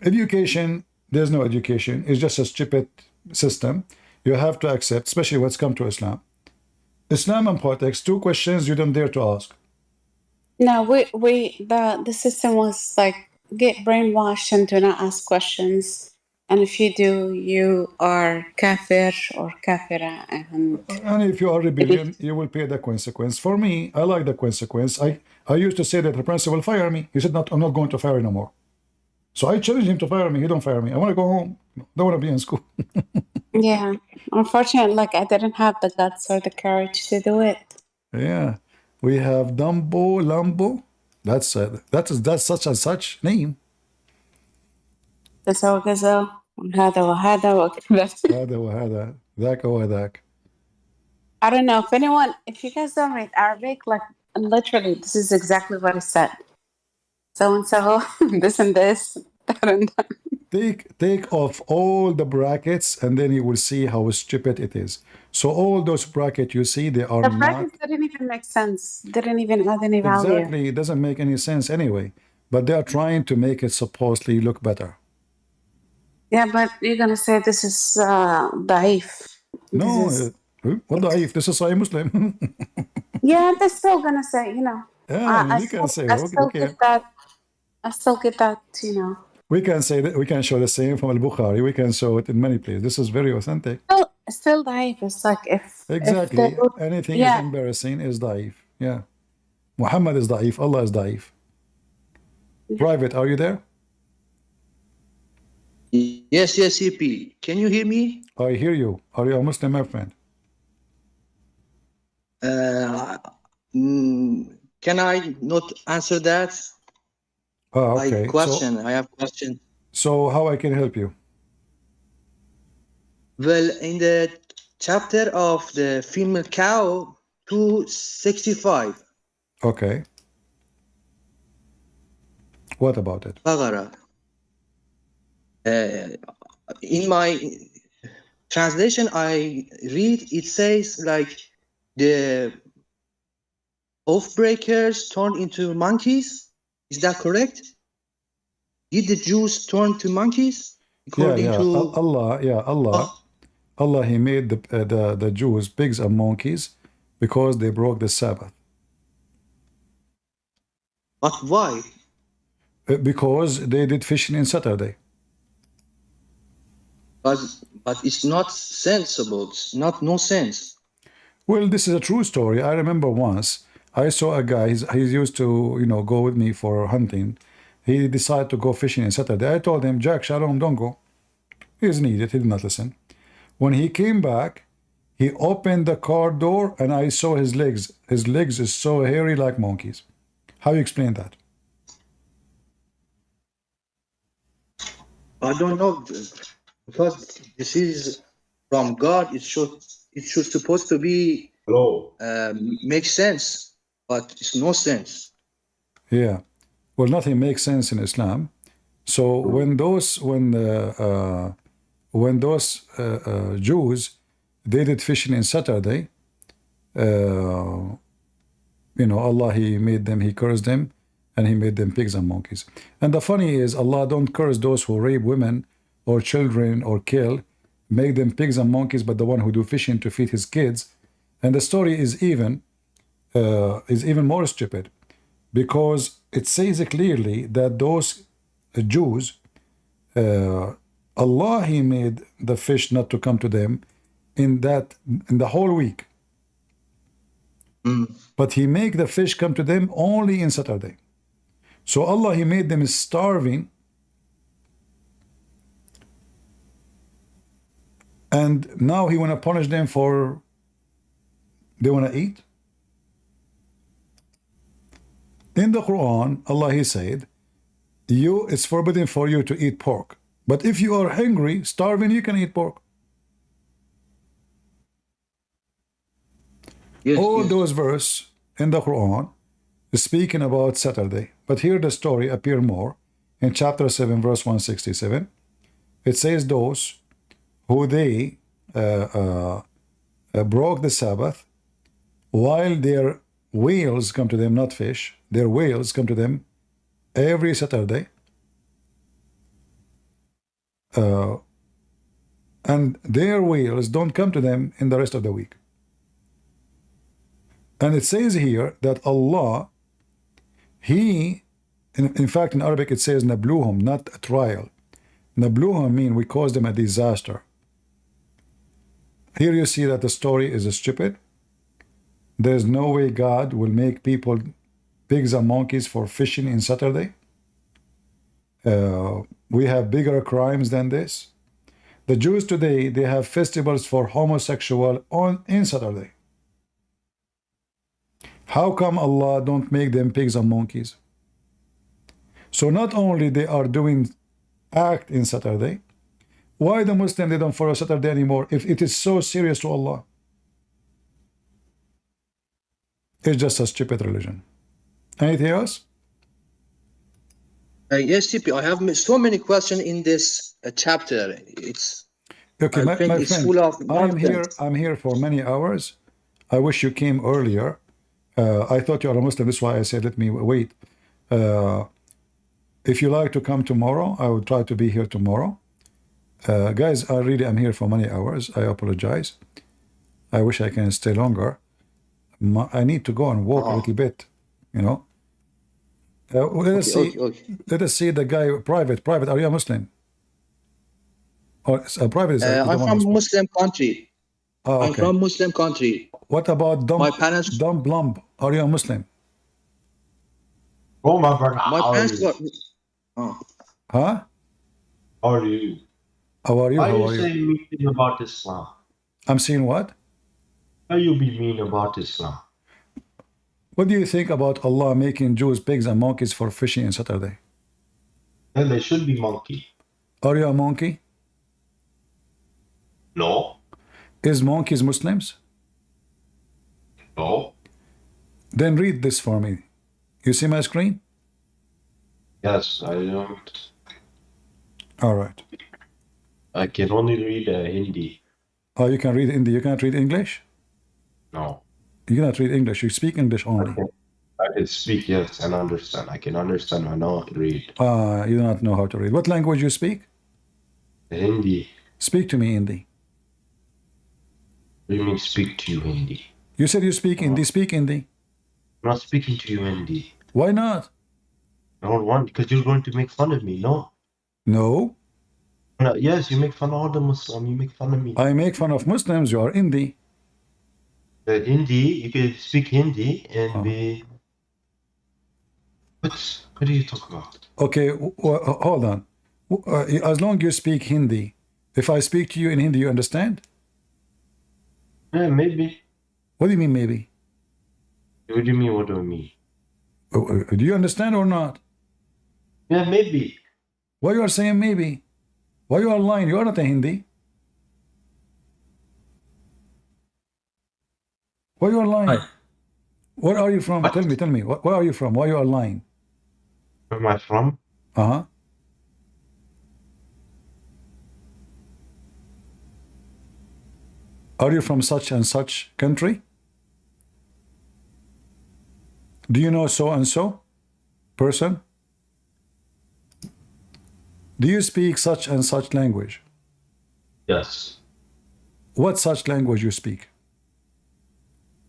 education, there's no education. It's just a stupid system. You have to accept, especially when it's come to Islam. Islam and politics, 2 questions you don't dare to ask. No, the system was like, get brainwashed and do not ask questions. And if you do, you are kafir or kafira. And if you are rebellion, you will pay the consequence. For me, I like the consequence. I used to say that the principal fire me. He said, I'm not going to fire you no more. So I challenged him to fire me. He don't fire me. I want to go home. Don't want to be in school. Yeah. Unfortunately, like, I didn't have the guts or the courage to do it. Yeah. We have Dumbo, Lambo. That's such and such name. كذا وهذا وهذا وكذا. هذا وهذا ذاك وذاك. I don't know if you guys don't read Arabic, like, literally this is exactly what it said. So and so, this and this, that and that. Take off all the brackets and then you will see how stupid it is. So all those brackets you see, they are the brackets didn't even make sense. Didn't even add any value. Exactly, it doesn't make any sense anyway. But they are trying to make it supposedly look better. Yeah, but you're gonna say this is daif. No, what daif? This is Sahih Muslim. Yeah, they're still gonna say, you know. Yeah, you can say. I still get that, you know. We can say that. We can show the same from Al-Bukhari. We can show it in many places. This is very authentic. Still daif. It's like exactly anything is embarrassing is daif. Yeah, Muhammad is daif. Allah is daif. Private, are you there? Yes, CP. Can you hear me? I hear you. Are you a Muslim, my friend? Can I not answer that? Oh, okay. I have question. So how I can help you? Well, in the chapter of the female cow, 265. Okay. What about it? Bagara. In my translation, I read it says like the oath-breakers turned into monkeys. Is that correct? Did the Jews turn to monkeys? Yeah. Allah Allah, He made the Jews pigs and monkeys because they broke the Sabbath. But why? Because they did fishing in Saturday. But it's not sensible. It's not no sense. Well, this is a true story. I remember once I saw a guy. He's used to go with me for hunting. He decided to go fishing on Saturday. I told him, Jack, Shalom, don't go. He's an idiot. He did not listen. When he came back, he opened the car door and I saw his legs. His legs is so hairy like monkeys. How you explain that? I don't know, because this is from God. It should supposed to be make sense, but it's no sense. Yeah. Well, nothing makes sense in Islam. So when those Jews they did fishing in Saturday, Allah, He made them, He cursed them, and He made them pigs and monkeys. And the funny is, Allah don't curse those who rape women or children or kill, make them pigs and monkeys, but the one who do fishing to feed his kids. And the story is even more stupid, because it says clearly that those Jews, Allah, He made the fish not to come to them in the whole week. But He make the fish come to them only in Saturday. So Allah, He made them starving, and now He want to punish them for they want to eat. In the Quran, Allah, He said, it's forbidden for you to eat pork. But if you are hungry, starving, you can eat pork. All those verses in the Quran is speaking about Saturday. But here the story appear more in chapter 7, verse 167. It says those who they broke the Sabbath, while their whales come to them, not fish, their whales come to them every Saturday, and their whales don't come to them in the rest of the week. And it says here that Allah, He, in fact in Arabic it says nabluhum, not a trial. Nabluhum mean we cause them a disaster. Here you see that the story is stupid. There's no way God will make people pigs and monkeys for fishing in Saturday. We have bigger crimes than this. The Jews today, they have festivals for homosexual in Saturday. How come Allah don't make them pigs and monkeys? So not only they are doing act in Saturday, why the Muslim they don't follow Saturday anymore if it is so serious to Allah? It's just a stupid religion. Anything else? Yes, CP, I have so many questions in this chapter. It's okay, my friend, full of nonsense. I'm here for many hours. I wish you came earlier. I thought you are a Muslim. That's why I said let me wait. If you like to come tomorrow, I will try to be here tomorrow. Guys, I really am here for many hours. I apologize. I wish I can stay longer. I need to go and walk a little bit, Let us see the guy. Private. Are you a Muslim? Or private is I'm from Muslim country. Oh, okay. I'm from Muslim country. What about Dumb Blumb? Are you a Muslim? Oh my brother. My parents were. Huh? How are you? How are you? Why How are are you saying mean about Islam? I'm saying what? Why you be mean about Islam? What do you think about Allah making Jews pigs and monkeys for fishing on Saturday? Then they should be monkey. Are you a monkey? No. Is monkeys Muslims? No. Then read this for me. You see my screen? Yes, I don't. All right. I can only read Hindi. Oh, you can read Hindi. You can't read English? No. You cannot read English. You speak English only. I can speak, yes, and understand. I can understand. I know read. You do not know how to read. What language you speak? Hindi. Speak to me Hindi. What do you mean speak to you Hindi? You said you speak Hindi. Speak Hindi. I'm not speaking to you Hindi. Why not? I don't want, because you're going to make fun of me. No. No. No, yes, you make fun of all the Muslims. You make fun of me. I make fun of Muslims. You are Hindi. Hindi, you can speak Hindi and be. What do you talk about? Okay, hold on. As long as you speak Hindi, if I speak to you in Hindi, you understand? Yeah, maybe. What do you mean, maybe? What do you mean, what do I mean? Do you understand or not? Yeah, maybe. Why you are saying maybe? Why you are lying? You are not a Hindi. Why you are lying? Hi. Where are you from? What? Tell me. Where are you from? Why you are lying? Where am I from? Uh-huh. Are you from such and such country? Do you know so and so person? Do you speak such and such language? Yes. What such language you speak?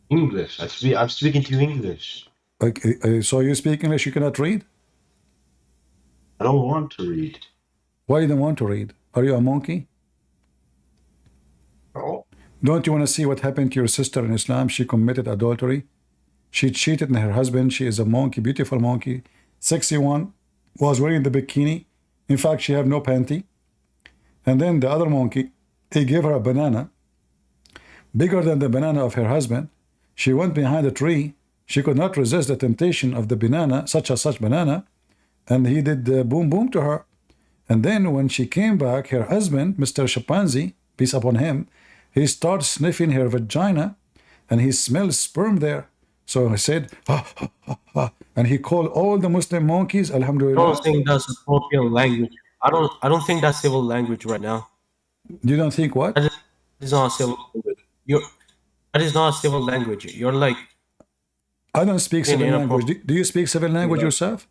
English. I'm speaking to you English. Okay, so you speak English, you cannot read? I don't want to read. Why you don't want to read? Are you a monkey? No. Don't you want to see what happened to your sister in Islam? She committed adultery. She cheated on her husband. She is a monkey, beautiful monkey. Sexy one, was wearing the bikini. In fact, she have no panty. And then the other monkey, he gave her a banana, bigger than the banana of her husband. She went behind a tree. She could not resist the temptation of the banana, such banana. And he did boom boom to her. And then when she came back, her husband, Mr. Chimpanzee, peace upon him, he started sniffing her vagina and he smelled sperm there. So I said, and he called all the Muslim monkeys, Alhamdulillah. I don't think that's appropriate language. I don't think that's civil language right now. You don't think what? That is not a civil language. That is not a civil language. You're like. I don't speak civil language. Do you speak civil language yourself?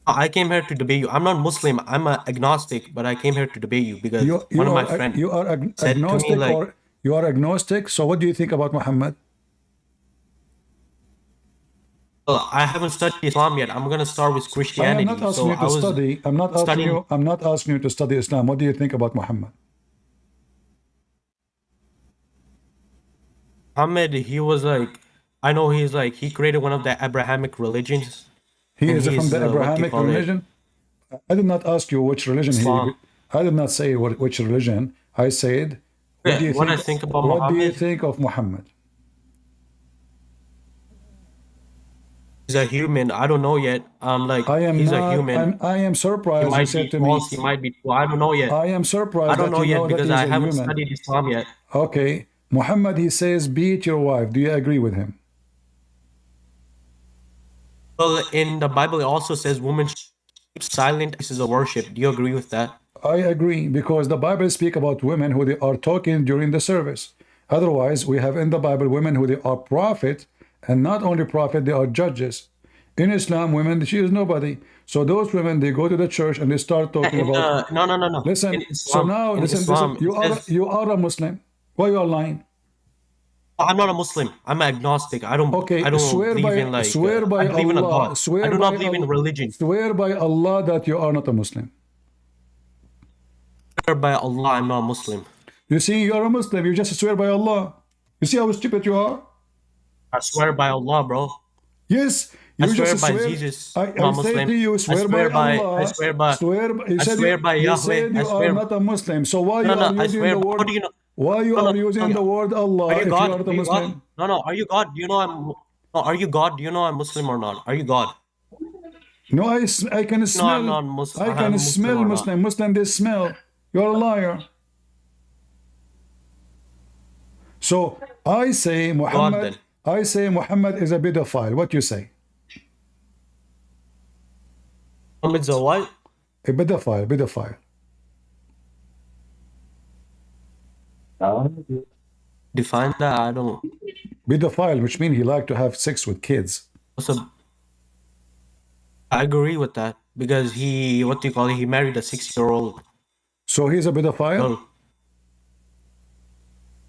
I came here to debate you. I'm not Muslim. I'm an agnostic, but I came here to debate you because one of my friends. You are agnostic, or you are agnostic. So what do you think about Muhammad? Well, I haven't studied Islam yet. I'm going to start with Christianity. I am not asking you to study. I'm not asking you to study Islam. What do you think about Muhammad? Muhammad, he was like, I know he's like, he created one of the Abrahamic religions. He is from the Abrahamic religion? I did not ask you which religion I did not say which religion. I said, what do you think about Muhammad? What do you think of Muhammad? He's a human. I don't know yet. He's a human. I am surprised you said to me. He might be true. I don't know yet. I am surprised. I don't know yet because I haven't human. studied Islam yet. Okay. Muhammad, he says, beat your wife. Do you agree with him? Well, in the Bible, it also says women should keep silent. This is a worship. Do you agree with that? I agree, because the Bible speaks about women who they are talking during the service. Otherwise, we have in the Bible women who they are prophet, and not only prophet, they are judges. In Islam, women, she is nobody. So those women, they go to the church and they start talking about. No. Listen. Islam, so now, listen. You are a Muslim. Why you are lying? I'm not a Muslim. I'm an agnostic. I don't. Okay. I don't swear believe by in like. Swear by I believe Allah. in a God. Swear I do not by believe in religion. Swear by Allah that you are not a Muslim. Swear by Allah, I'm not a Muslim. You see, you are a Muslim. You just swear by Allah. You see how stupid you are? I swear by Allah, bro. Yes. You I swear just by swear. Jesus. I say to you, swear by Allah. I swear by. You I said swear by you Yahweh. said you I swear. are not a Muslim. So why No, you are I using swear. the word? How do you know? Why you are using the word Allah Are you if God? you are not a Are you Muslim? God? No. Are you God? Do you know I'm? No, are you God? Do you know I'm Muslim or not? Are you God? No, I can smell. No, I'm not Muslim. I can smell Muslim. Muslim, they smell. You're a liar. So I say Muhammad. I say Muhammad is a pedophile. What you say? Muhammad's a what? A pedophile. Define that. I don't. Pedophile, which means he like to have sex with kids. I agree with that because he married a 6-year-old. So he's a pedophile?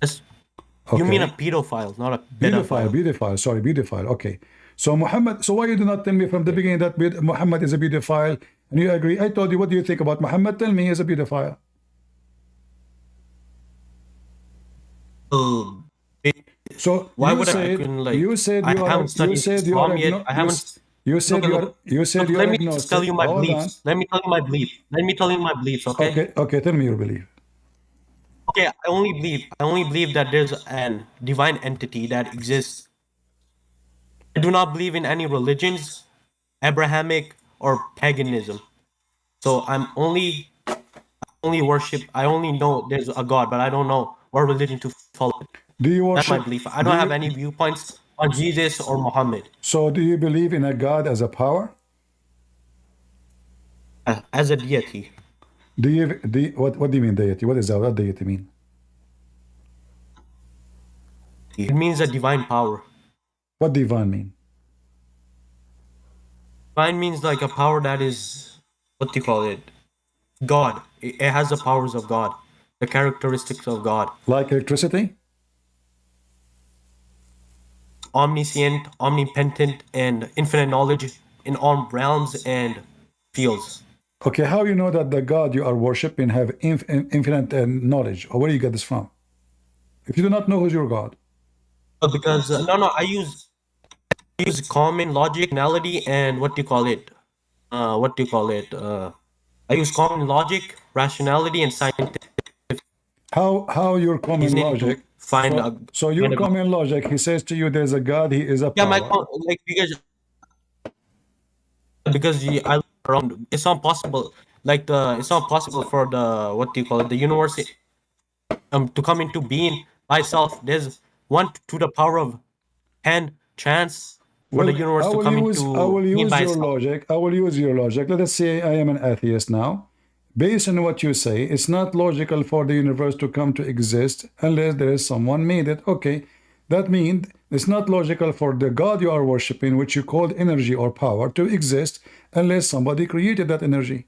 You mean a pedophile, not a pedophile. Pedophile. Okay. So Muhammad, so why you do not tell me from the beginning that Muhammad is a pedophile and you agree? I told you, what do you think about Muhammad? Tell me he is a pedophile. So why you would said, like, you said you are, you said you are, you said you are, you said you are let me agnostic. just tell you my beliefs. Let me tell you my belief. Let me tell you my beliefs, okay? Okay, tell me your belief. Okay, I only believe that there's an divine entity that exists. I do not believe in any religions, Abrahamic or paganism. So I only know there's a God, but I don't know what religion to follow. Do you worship? That's my belief. I don't have any viewpoints on Jesus or Muhammad. So do you believe in a God as a power? As a deity. What do you mean deity? What is that? What deity mean? It means a divine power. What divine mean? Divine means like a power that is, what do you call it? God. It has the powers of God, the characteristics of God. Like electricity? Omniscient, omnipotent, and infinite knowledge in all realms and fields. Okay, how you know that the God you are worshiping have infinite knowledge? Or where do you get this from? If you do not know who's your God. Because, I use common logic, anality, and what do you call it? I use common logic, rationality, and scientific. How your common logic? So your common logic, he says to you, there's a God, he is a power. Yeah, because I look around, it's not possible. It's not possible for the, what do you call it, the universe to come into being by itself. There's 1 to the power of 10 chance for the universe to come into being by itself. I will use your logic. Let us say I am an atheist now. Based on what you say, it's not logical for the universe to come to exist unless there is someone made it. Okay, that means it's not logical for the God you are worshiping, which you called energy or power, to exist unless somebody created that energy.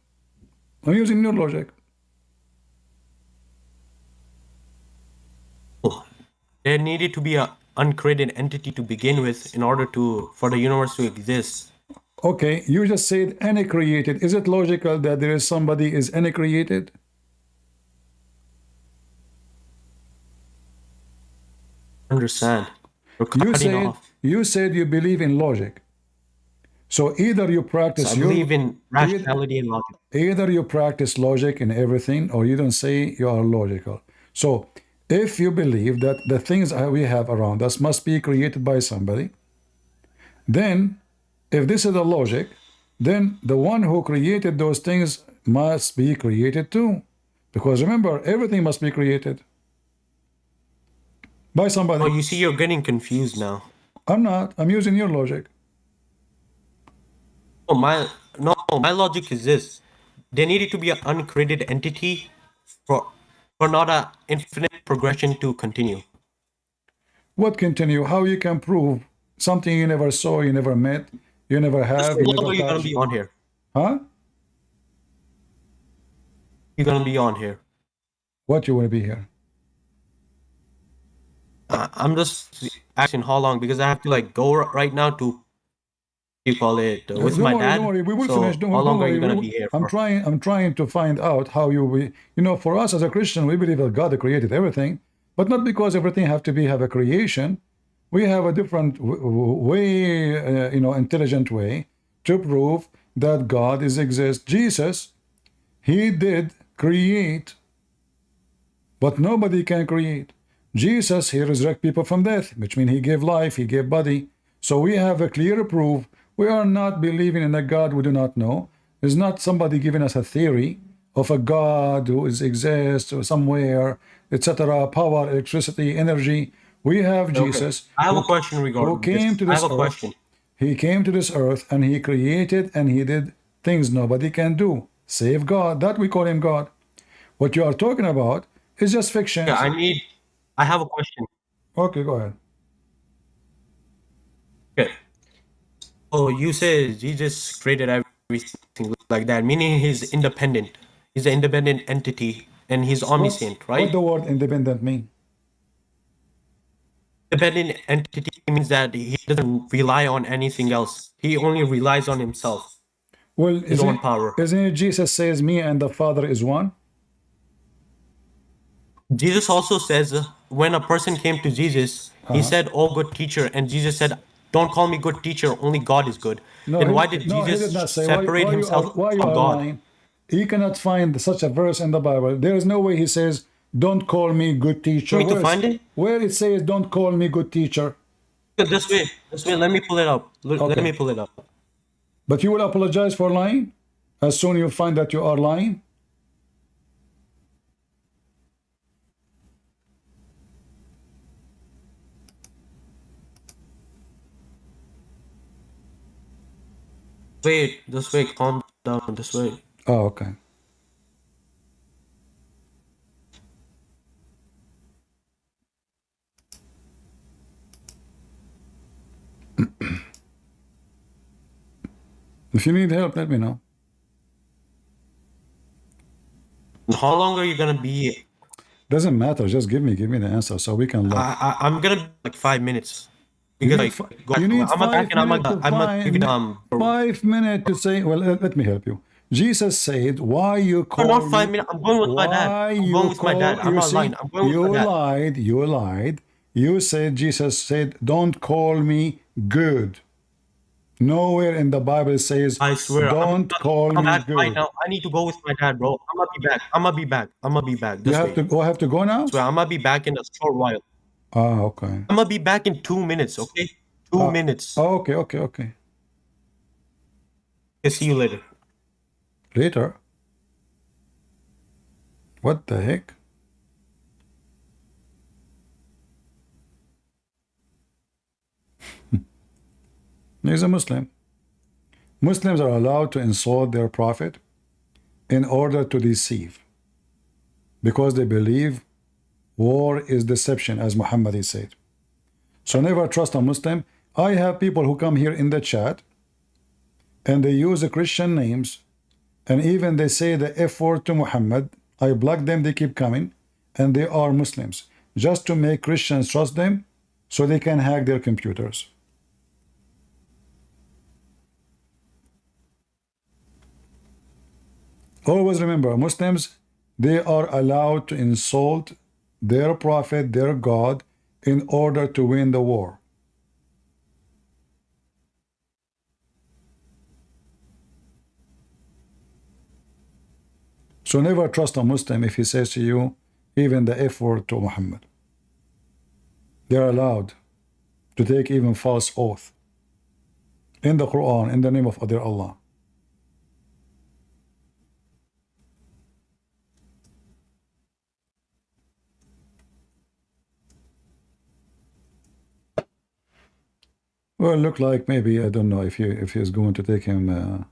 I'm using your logic. There needed to be an uncreated entity to begin with in order for the universe to exist. Okay, you just said any created. Is it logical that there is somebody is any created? Understand. You said you believe in logic. So either you practice I believe in rationality and logic. Either you practice logic in everything or you don't say you are logical. So if you believe that the things we have around us must be created by somebody, then if this is the logic, then the one who created those things must be created too. Because remember, everything must be created by somebody. Oh, you see, you're getting confused now. I'm not. I'm using your logic. Oh, my logic is this. There needed to be an uncreated entity for not an infinite progression to continue. What continue? How you can prove something you never saw, you never met, you never have, you never touched? You're gonna be on here. Huh? You're gonna be on here. What you want to be here? I'm just asking how long, because I have to go right now to, you call it, with my dad. Don't worry, we will finish. How long are you gonna be here for? I'm trying to find out how you for us as a Christian, we believe that God created everything, but not because everything have a creation. We have a different way, intelligent way to prove that God exists. Jesus, he did create, but nobody can create. Jesus, he resurrected people from death, which means he gave life, he gave body. So we have a clear proof. We are not believing in a God we do not know. It's not somebody giving us a theory of a God who exists somewhere, etc. Power, electricity, energy. We have Jesus. I have a question regarding this. He came to this earth and he created and he did things nobody can do. Save God. That we call him God. What you are talking about is just fiction. Yeah, I have a question. Okay, go ahead. Okay. Oh, you say Jesus created everything like that, meaning he's independent. He's an independent entity and he's omniscient, right? What the word independent mean? Dependent entity means that he doesn't rely on anything else. He only relies on himself. Well, his own power. Isn't it Jesus says, me and the Father is one? Jesus also says when a person came to Jesus, he said, "Oh, good teacher," and Jesus said, "Don't call me good teacher. Only God is good." No, then why did he Jesus did not say. separate himself Why you from are God? lying? You cannot find such a verse in the Bible. There is no way he says, "Don't call me good teacher." You want me to find it? Where it says, "Don't call me good teacher." This way. Let me pull it up. Let me pull it up. But you will apologize for lying as soon as you find that you are lying. Wait, this way, calm down, this way. Oh, okay. If you need help, let me know. How long are you gonna be? Doesn't matter. Just give me the answer so we can look. I'm gonna be like 5 minutes. You Because need, I'm five back and minutes to find 5 minutes to say. Well, let me help you. Jesus said, "Why you call not me?" 5 minutes. I'm going with my dad. I'm going with my dad. I'm not lying. I'm going with my dad. Lied. You lied. You said Jesus said, "Don't call me good." Nowhere in the Bible says, I swear, "Don't call me back good." right now. I need to go with my dad, bro. I'm gonna be back. I'm gonna be back. You have to. Oh, I have to go now. So I'm gonna be back in a short while. Ah, okay. I'm gonna be back in 2 minutes. Okay, 2 minutes. Oh, okay. Okay, see you later. Later. What the heck? He's a Muslim. Muslims are allowed to insult their prophet in order to deceive, because they believe war is deception, as Muhammad said. So never trust a Muslim. I have people who come here in the chat and they use the Christian names, and even they say the F word to Muhammad. I block them, they keep coming, and they are Muslims, just to make Christians trust them so they can hack their computers. Always remember, Muslims, they are allowed to insult their prophet, their God, in order to win the war. So never trust a Muslim if he says to you even the F word to Muhammad. They are allowed to take even false oath in the Quran in the name of their Allah. Well, look like maybe, I don't know if he's going to take him.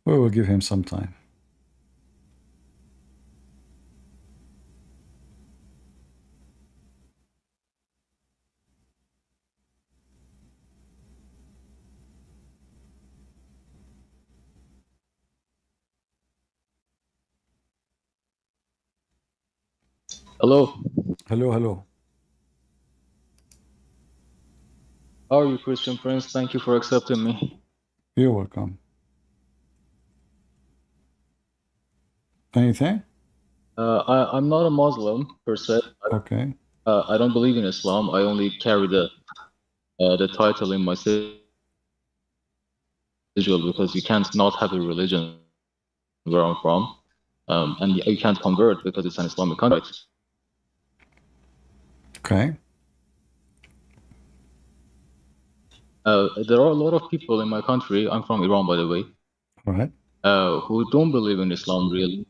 We will give him some time. Hello. Hello. How are you, Christian friends? Thank you for accepting me. You're welcome. Anything? I'm not a Muslim per se. Okay. I don't believe in Islam. I only carry the title in my sigil because you can't not have a religion where I'm from, and you can't convert because it's an Islamic country. Okay. There are a lot of people in my country. I'm from Iran, by the way. All right. Who don't believe in Islam really.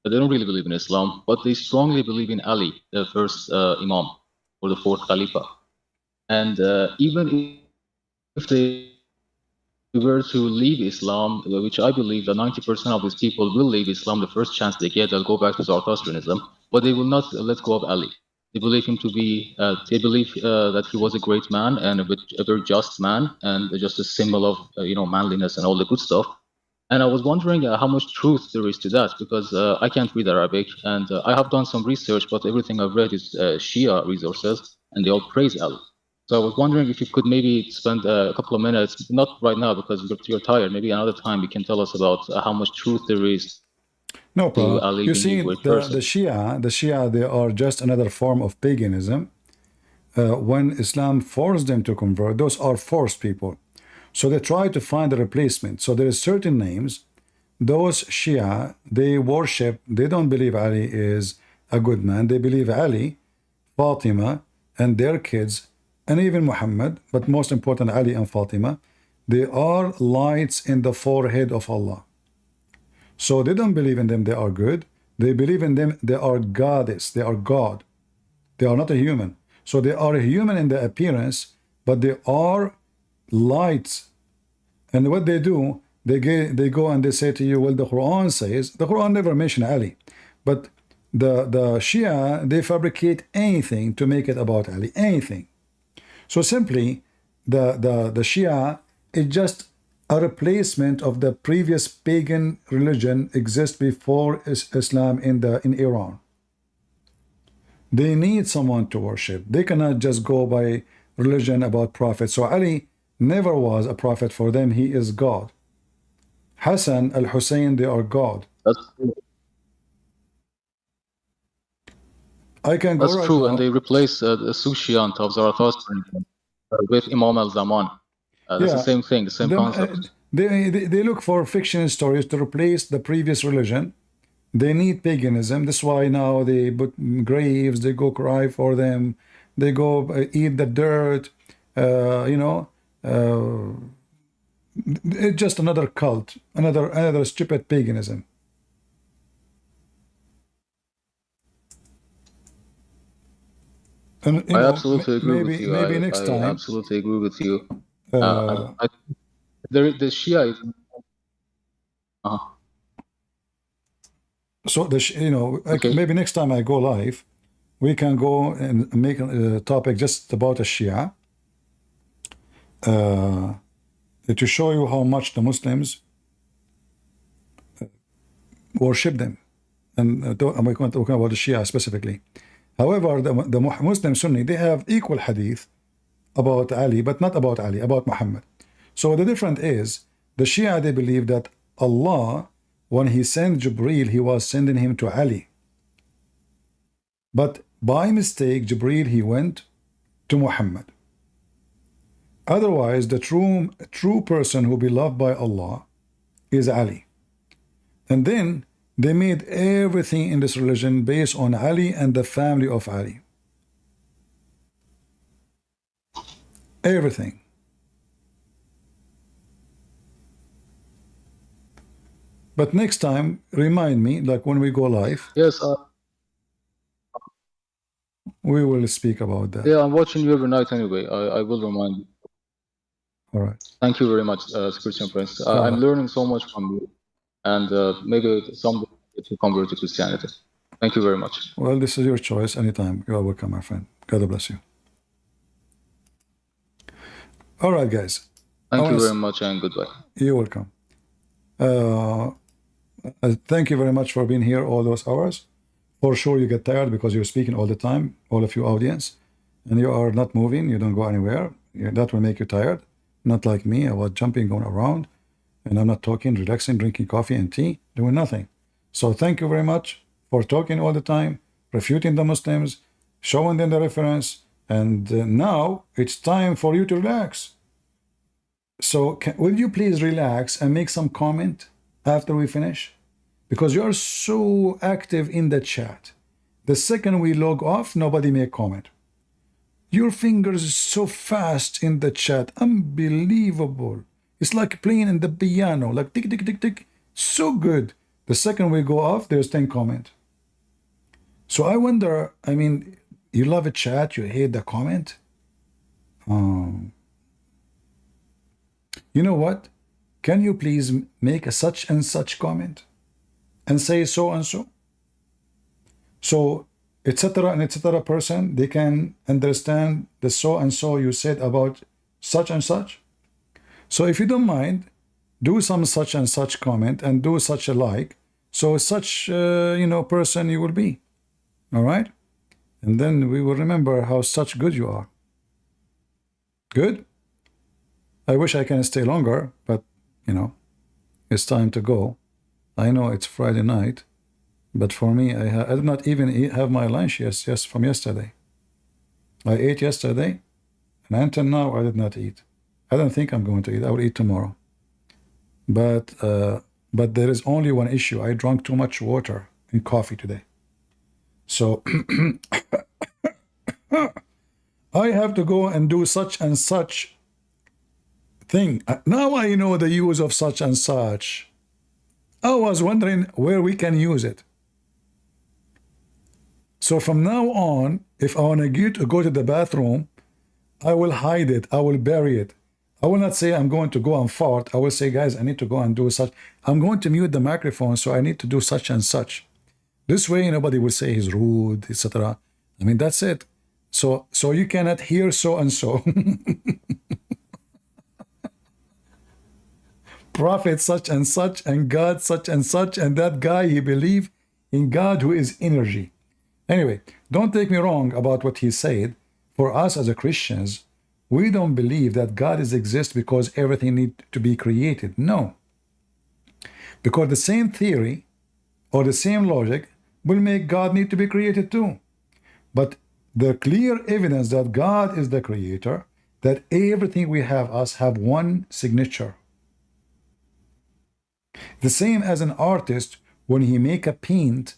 They don't really believe in Islam, but they strongly believe in Ali, the first Imam or the fourth Khalifa. And even if they were to leave Islam, which I believe that 90% of these people will leave Islam the first chance they get, they'll go back to Zoroastrianism, but they will not let go of Ali. They believe him to be. They believe that he was a great man and a very just man, and just a symbol of manliness and all the good stuff. And I was wondering how much truth there is to that, because I can't read Arabic, and I have done some research, but everything I've read is Shia resources, and they all praise Ali. So I was wondering if you could maybe spend a couple of minutes, not right now because you're tired, maybe another time you can tell us about how much truth there is No to problem. Ali You being see, a great person. the Shia, they are just another form of paganism. When Islam forced them to convert, those are forced people. So they try to find a replacement. So there is certain names. Those Shia, they worship, they don't believe Ali is a good man. They believe Ali, Fatima, and their kids, and even Muhammad, but most important, Ali and Fatima, they are lights in the forehead of Allah. So they don't believe in them, they are good. They believe in them, they are goddess, they are God. They are not a human. So they are a human in the appearance, but they are lights. And what they do, they go and they say to you, well, the Quran says, the Quran never mentioned Ali. But the Shia, they fabricate anything to make it about Ali, anything. So simply, the Shia is just a replacement of the previous pagan religion exist before Islam in Iran. They need someone to worship. They cannot just go by religion about prophets. So Ali never was a prophet for them. He is God. Hassan, Al-Hussein, they are God. That's true. I can go That's right true, now. and they replace the Sushiyant of Zarathustra with Imam al-Zaman. That's the same thing, the same concept. They look for fiction stories to replace the previous religion. They need paganism. That's why now they put graves, they go cry for them, they go eat the dirt, it's just another cult, another stupid paganism. And, I absolutely agree with you. Maybe next I time. absolutely agree with you. The Shia is. So maybe next time I go live, we can go and make a topic just about a Shia, to show you how much the Muslims worship them, and I'm talking about the Shia specifically. However, the Muslim Sunni, they have equal hadith about Ali, but not about Ali, about Muhammad. So the difference is, the Shia, they believe that Allah, when he sent Jibreel, he was sending him to Ali. But by mistake, Jibreel, he went to Muhammad. Otherwise, the true person who be loved by Allah is Ali. And then they made everything in this religion based on Ali and the family of Ali. Everything. But next time, remind me, like when we go live. Yes. We will speak about that. Yeah, I'm watching you every night anyway. I will remind you. All right. Thank you very much, Christian Prince. I'm learning so much from you, and maybe someday to convert to Christianity. Thank you very much. Well, this is your choice. Anytime. You are welcome, my friend. God bless you. All right, guys. Thank you very much, and goodbye. You're welcome. Thank you very much for being here all those hours. For sure, you get tired because you're speaking all the time, all of you audience, and you are not moving. You don't go anywhere. That will make you tired. Not like me. I was jumping, going around, and I'm not talking, relaxing, drinking coffee and tea, doing nothing. So thank you very much for talking all the time, refuting the Muslims, showing them the reference, and now it's time for you to relax. So will you please relax and make some comment after we finish? Because you are so active in the chat. The second we log off, nobody make comment. Your fingers is so fast in the chat. Unbelievable. It's like playing in the piano, like tick, tick, tick, tick. So good. The second we go off, there's 10 comment. So I wonder, I mean, you love a chat, you hate the comment? You know what? Can you please make a such and such comment? And say so and so? So etc. and etc. person, they can understand the so and so you said about such and such. So if you don't mind, do some such and such comment and do such a like. So such person you will be. All right? And then we will remember how such good you are. Good? I wish I can stay longer, but it's time to go. I know it's Friday night, but for me, I did not even have my lunch yes from yesterday. I ate yesterday, and until now I did not eat. I don't think I'm going to eat. I will eat tomorrow. But there is only one issue. I drank too much water and coffee today. So I have to go and do such and such thing. Now I know the use of such and such. I was wondering where we can use it. So from now on, if I want to go to the bathroom, I will hide it. I will bury it. I will not say I'm going to go and fart. I will say, guys, I need to go and do such. I'm going to mute the microphone, so I need to do such and such. This way, nobody will say he's rude, etc. I mean, that's it. So you cannot hear so and so. Prophet such and God such, and that guy, he believed in God who is energy. Anyway, don't take me wrong about what he said. For us as a Christians, we don't believe that God exists because everything needs to be created. No. Because the same theory or the same logic will make God need to be created too. But the clear evidence that God is the creator, that everything we have one signature. The same as an artist, when he make a paint,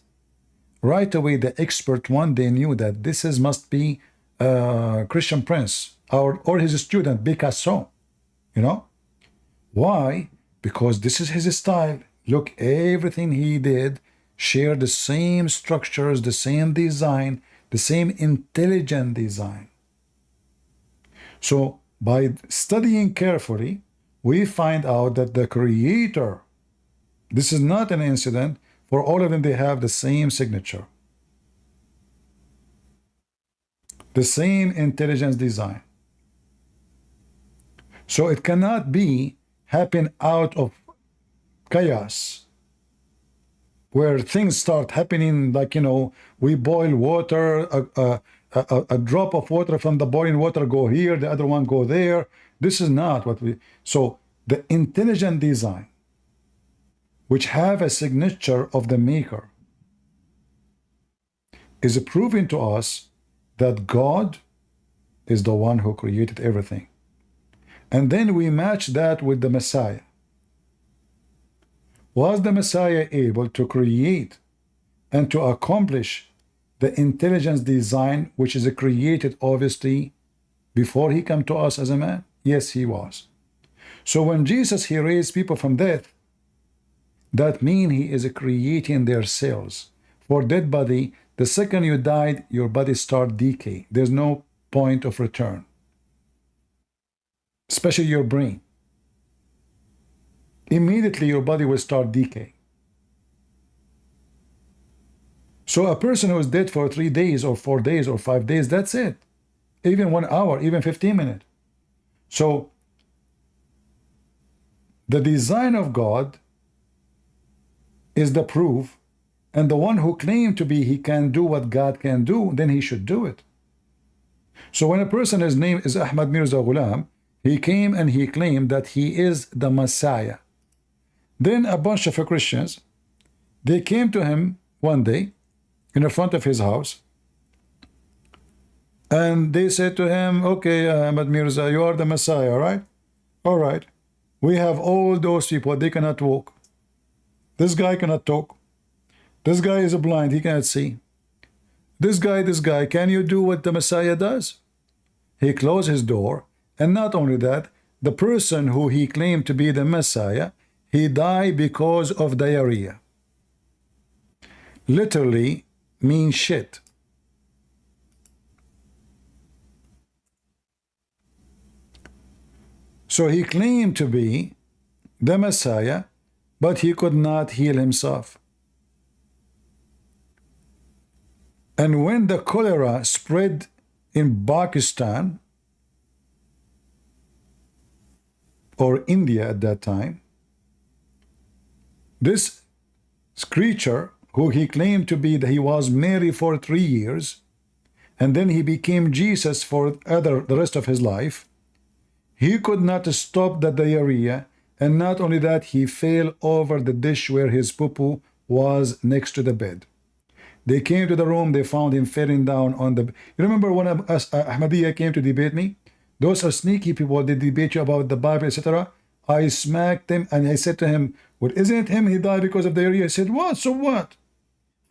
right away the expert one day knew that this must be Christian Prince or his student Picasso. Why? Because this is his style. Look, everything he did share the same structures, the same design, the same intelligent design. So by studying carefully, we find out that the creator, this is not an incident. For all of them, they have the same signature, the same intelligence design. So it cannot be happen out of chaos, where things start happening like, we boil water, a drop of water from the boiling water go here, the other one go there. This is not what we... So the intelligent design, which have a signature of the maker, is proving to us that God is the one who created everything. And then we match that with the Messiah. Was the Messiah able to create and to accomplish the intelligence design which is created obviously before he came to us as a man? Yes, he was. So when Jesus, he raised people from death, that means he is creating their cells. For dead body, the second you died, your body start decay. There's no point of return. Especially your brain. Immediately your body will start decay. So a person who is dead for 3 days or 4 days or 5 days, that's it. Even 1 hour, even 15 minutes. So the design of God is the proof, and the one who claimed to be he can do what God can do, then he should do it. So when a person, his name is Ahmad Mirza Ghulam, he came and he claimed that he is the Messiah. Then a bunch of Christians, they came to him one day in the front of his house, and they said to him, okay, Ahmad Mirza, you are the Messiah, right? All right. We have all those people, they cannot walk. This guy cannot talk. This guy is blind, he cannot see. This guy, can you do what the Messiah does? He closed his door, and not only that, the person who he claimed to be the Messiah, he died because of diarrhea. Literally means shit. So he claimed to be the Messiah, but he could not heal himself. And when the cholera spread in Pakistan or India at that time, this creature who he claimed to be, that he was Mary for 3 years, and then he became Jesus for the rest of his life, he could not stop the diarrhea, and not only that, he fell over the dish where his poo-poo was next to the bed. They came to the room, they found him falling down on the... You remember when Ahmadiyya came to debate me? Those are sneaky people, they debate you about the Bible, etc. I smacked him and I said to him, well, isn't it him he died because of diarrhea? He said, what? So what?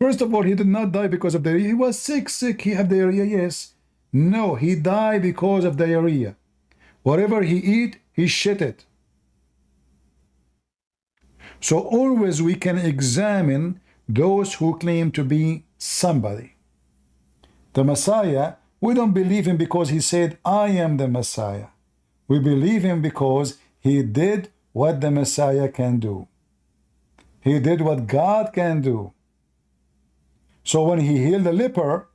First of all, he did not die because of diarrhea. He was sick, he had diarrhea, yes. No, he died because of diarrhea. Whatever he eat, he shit it. So always we can examine those who claim to be somebody. The Messiah, we don't believe him because he said, I am the Messiah. We believe him because he did what the Messiah can do. He did what God can do. So when he healed the leper,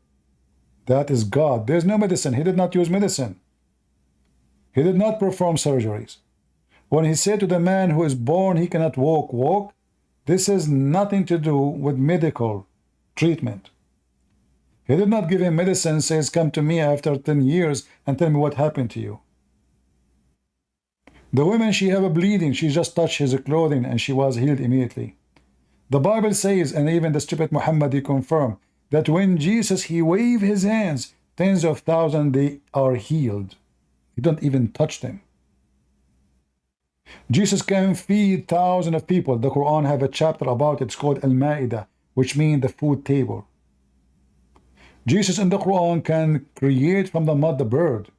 that is God. There's no medicine. He did not use medicine. He did not perform surgeries. When he said to the man who is born he cannot walk, this has nothing to do with medical treatment. He did not give him medicine, says, come to me after 10 years and tell me what happened to you. The woman, she have a bleeding, she just touched his clothing and she was healed immediately. The Bible says, and even the stupid Muhammad, he confirmed, that when Jesus, he waved his hands, tens of thousands, they are healed. He don't even touch them. Jesus can feed thousands of people. The Quran have a chapter about it. It's called Al-Ma'idah, which means the food table. Jesus in the Quran can create from the mud the bird.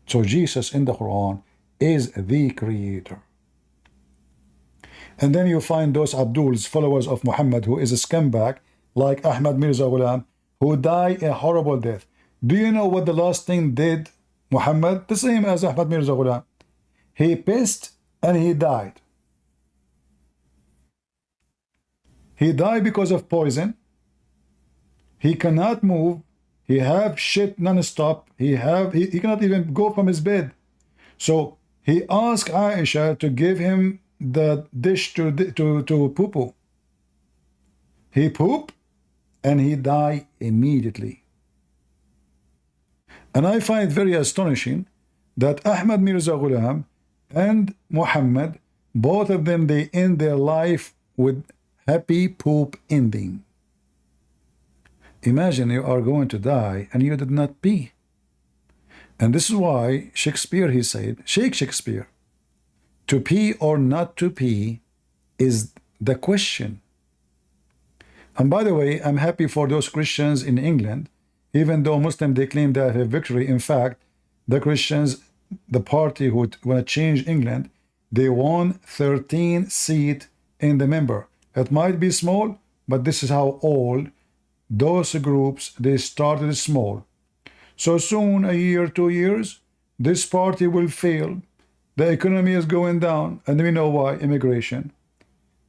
So Jesus in the Quran is the creator. And then you find those Abduls, followers of Muhammad, who is a scumbag, like Ahmad Mirza Ghulam, who died a horrible death. Do you know what the last thing did Muhammad? The same as Ahmad Mirza Ghulam. He pissed and he died. He died because of poison. He cannot move. He have shit non-stop. He cannot even go from his bed. So he asked Aisha to give him the dish to poo-poo. He pooped and he died immediately. And I find it very astonishing that Ahmad Mirza Ghulam and Muhammad, both of them, they end their life with happy poop ending. Imagine you are going to die and you did not pee. And this is why Shakespeare, he said, Shakespeare, to pee or not to pee is the question. And by the way, I'm happy for those Christians in England, even though Muslims, they claim they have a victory. In fact, the Christians, the party who want to change England, they won 13 seats in the member. It might be small, but this is how old those groups, they started small. So soon, a year, 2 years, this party will fail. The economy is going down, and we know why, immigration.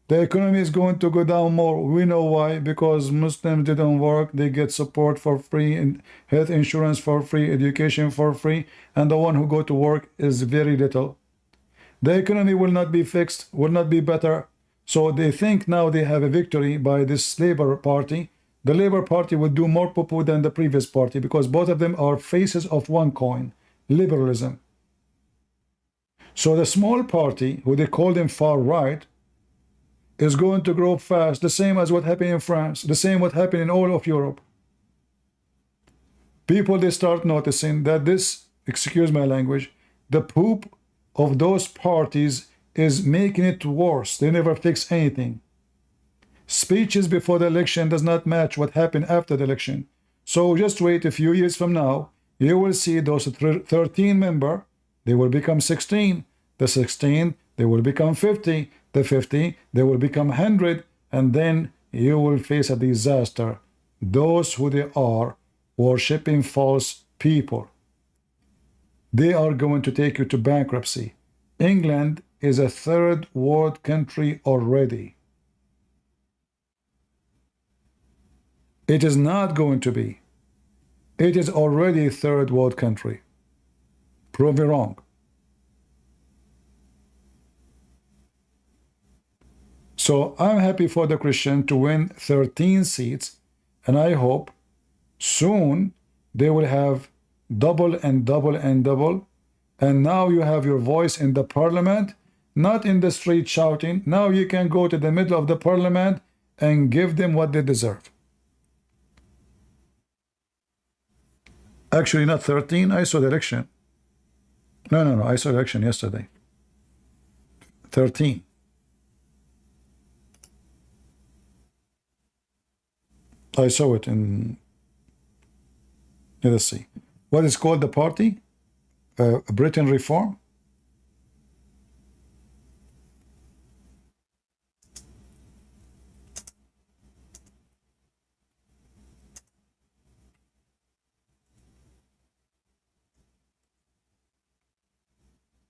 The economy is going to go down more. We know why, because Muslims didn't work, they get support for free, and health insurance for free, education for free, and the one who go to work is very little. The economy will not be fixed, will not be better. So they think now they have a victory by this Labour Party. The Labour Party would do more poo-poo than the previous party because both of them are faces of one coin, liberalism. So the small party, who they call them far right, is going to grow fast, the same as what happened in France, the same what happened in all of Europe. People, they start noticing that this, excuse my language, the poop of those parties is making it worse. They never fix anything. Speeches before the election does not match what happened after the election. So just wait a few years from now, you will see those 13 members, they will become 16. The 16, they will become 50. The 50, they will become 100. And then you will face a disaster. Those who they are worshipping false people, they are going to take you to bankruptcy. England is a third world country already. It is not going to be. It is already a third world country. Prove me wrong. So I'm happy for the Christian to win 13 seats, and I hope soon they will have double and double and double. And now you have your voice in the parliament, not in the street shouting. Now you can go to the middle of the parliament and give them what they deserve. Actually, not 13. I saw the election. No. I saw the election yesterday. 13. I saw it in. Let's see. What is called the party? Britain Reform?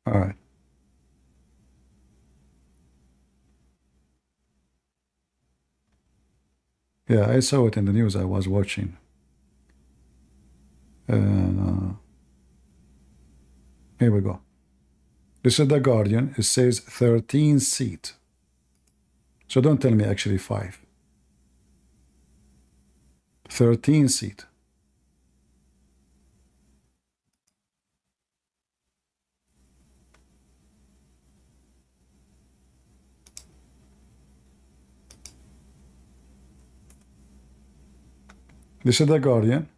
All right. Yeah, I saw it in the news I was watching. Here we go. This is the Guardian. It says 13 seat. So don't tell me actually 5. 13 seat. This is the Guardian.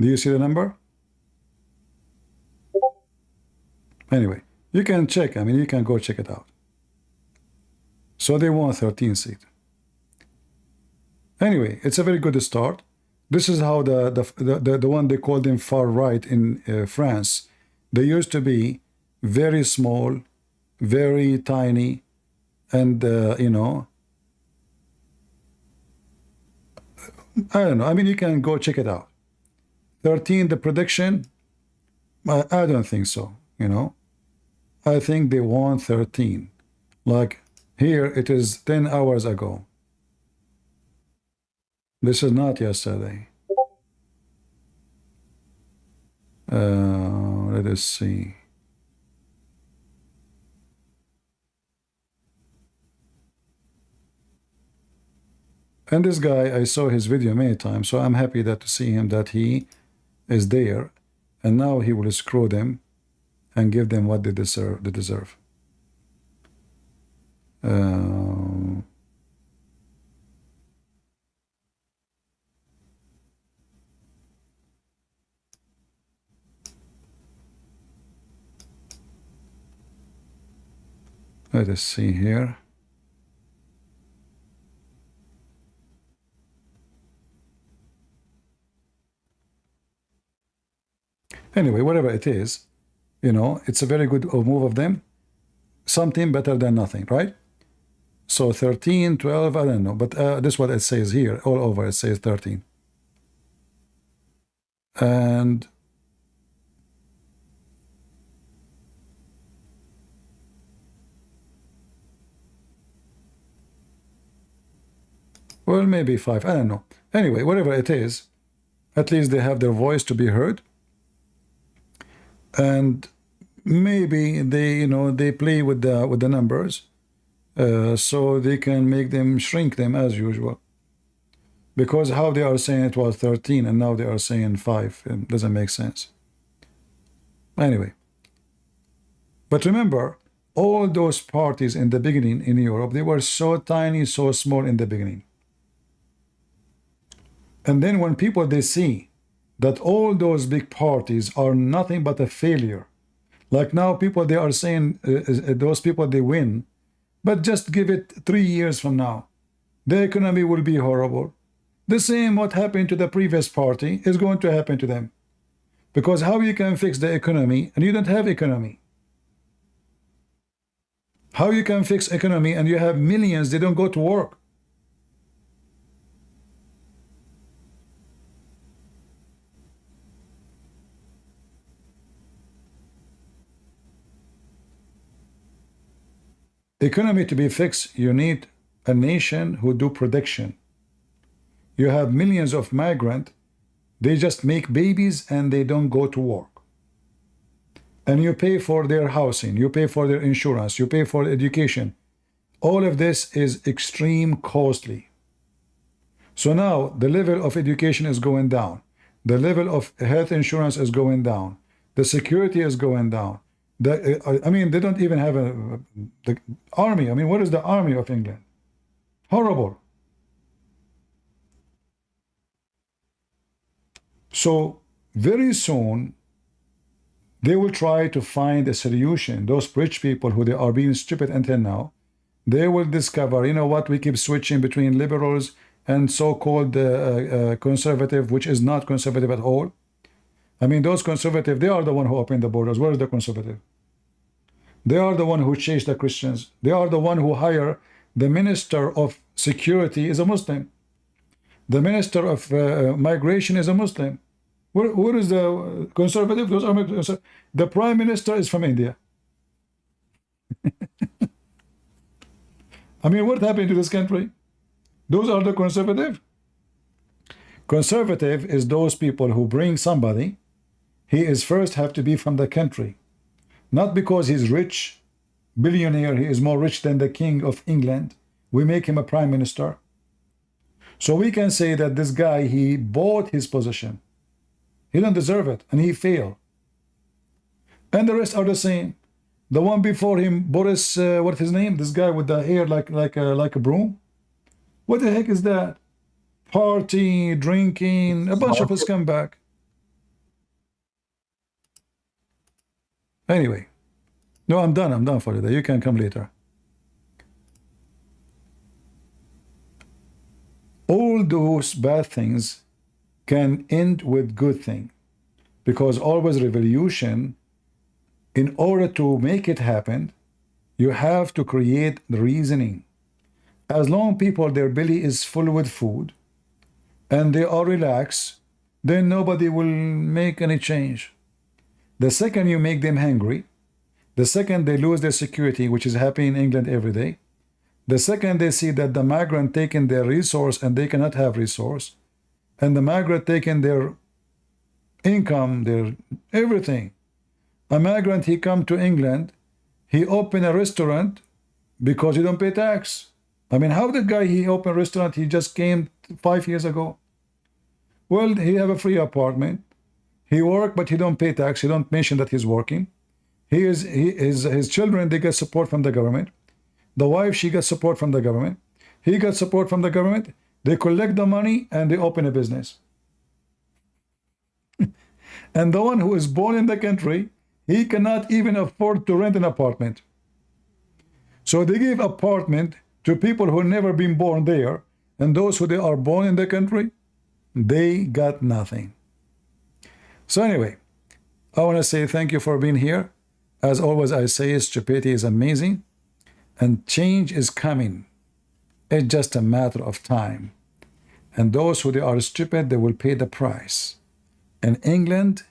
Do you see the number? Anyway, you can check. I mean, you can go check it out. So they won 13 seat. Anyway, it's a very good start. This is how the one they called them far right in France. They used to be very small, very tiny, and you know, I don't know. I mean, you can go check it out. 13, the prediction, I don't think so, you know. I think they won 13. Like here, it is 10 hours ago. This is not yesterday. Let us see. And this guy, I saw his video many times, so I'm happy that to see him that he is there, and now he will screw them and give them what they deserve. Let us see here. Anyway, whatever it is, you know, it's a very good move of them. Something better than nothing, right? So 13, 12, I don't know. But this is what it says here. All over it says 13. And well, maybe 5. I don't know. Anyway, whatever it is, at least they have their voice to be heard. And maybe they, you know, they play with the numbers, so they can make them shrink them as usual. Because how they are saying it was 13 and now they are saying 5, it doesn't make sense. Anyway, but remember, all those parties in the beginning in Europe, they were so tiny, so small in the beginning. And then when people, they see that all those big parties are nothing but a failure. Like now people, they are saying those people, they win, but just give it 3 years from now. The economy will be horrible. The same what happened to the previous party is going to happen to them. Because how you can fix the economy and you don't have economy? How you can fix economy and you have millions, they don't go to work? Economy to be fixed, you need a nation who do prediction. You have millions of migrants. They just make babies and they don't go to work. And you pay for their housing, you pay for their insurance, you pay for education. All of this is extreme costly. So now the level of education is going down. The level of health insurance is going down. The security is going down. I mean, they don't even have the army. I mean, what is the army of England? Horrible. So very soon, they will try to find a solution. Those rich people who they are being stupid until now, they will discover, you know what, we keep switching between liberals and so-called conservative, which is not conservative at all. I mean, those conservative, they are the one who opened the borders. Where is the conservative? They are the one who chased the Christians. They are the one who hire the minister of security is a Muslim. The minister of migration is a Muslim. Where is the conservative? Those are the prime minister is from India. I mean, what happened to this country? Those are the conservative. Conservative is those people who bring somebody. He is first have to be from the country, not because he's rich, billionaire. He is more rich than the king of England. We make him a prime minister. So we can say that this guy, he bought his position. He don't deserve it, and he failed. And the rest are the same. The one before him, Boris, what's his name? This guy with the hair like a broom. What the heck is that? Party, drinking, a bunch of a scumbag. Anyway, no, I'm done. I'm done for today. You can come later. All those bad things can end with good thing, because always revolution, in order to make it happen, you have to create the reasoning. As long people, their belly is full with food and they are relaxed, then nobody will make any change. The second you make them hungry, the second they lose their security, which is happening in England every day, the second they see that the migrant taking their resource and they cannot have resource, and the migrant taking their income, their everything. A migrant, he come to England, he open a restaurant because he don't pay tax. I mean, how the guy, he open a restaurant, he just came 5 years ago. Well, he have a free apartment. He work, but he don't pay tax. He don't mention that he's working. His children, they get support from the government. The wife, she gets support from the government. He got support from the government. They collect the money and they open a business. And the one who is born in the country, he cannot even afford to rent an apartment. So they give apartment to people who never been born there, and those who they are born in the country, they got nothing. So anyway, I want to say thank you for being here. As always, I say stupidity is amazing, and change is coming. It's just a matter of time. And those who they are stupid, they will pay the price. In England,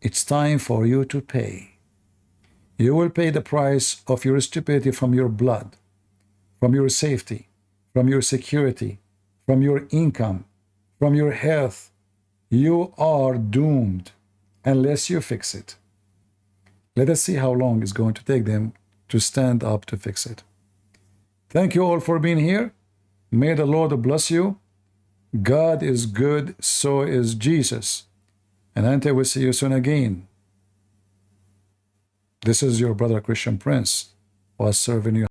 it's time for you to pay. You will pay the price of your stupidity from your blood, from your safety, from your security, from your income, from your health. You are doomed unless you fix it. Let us see how long it's going to take them to stand up to fix it. Thank you all for being here. May the Lord bless you. God is good, so is Jesus. And until we see you soon again, this is your brother Christian Prince, was serving you.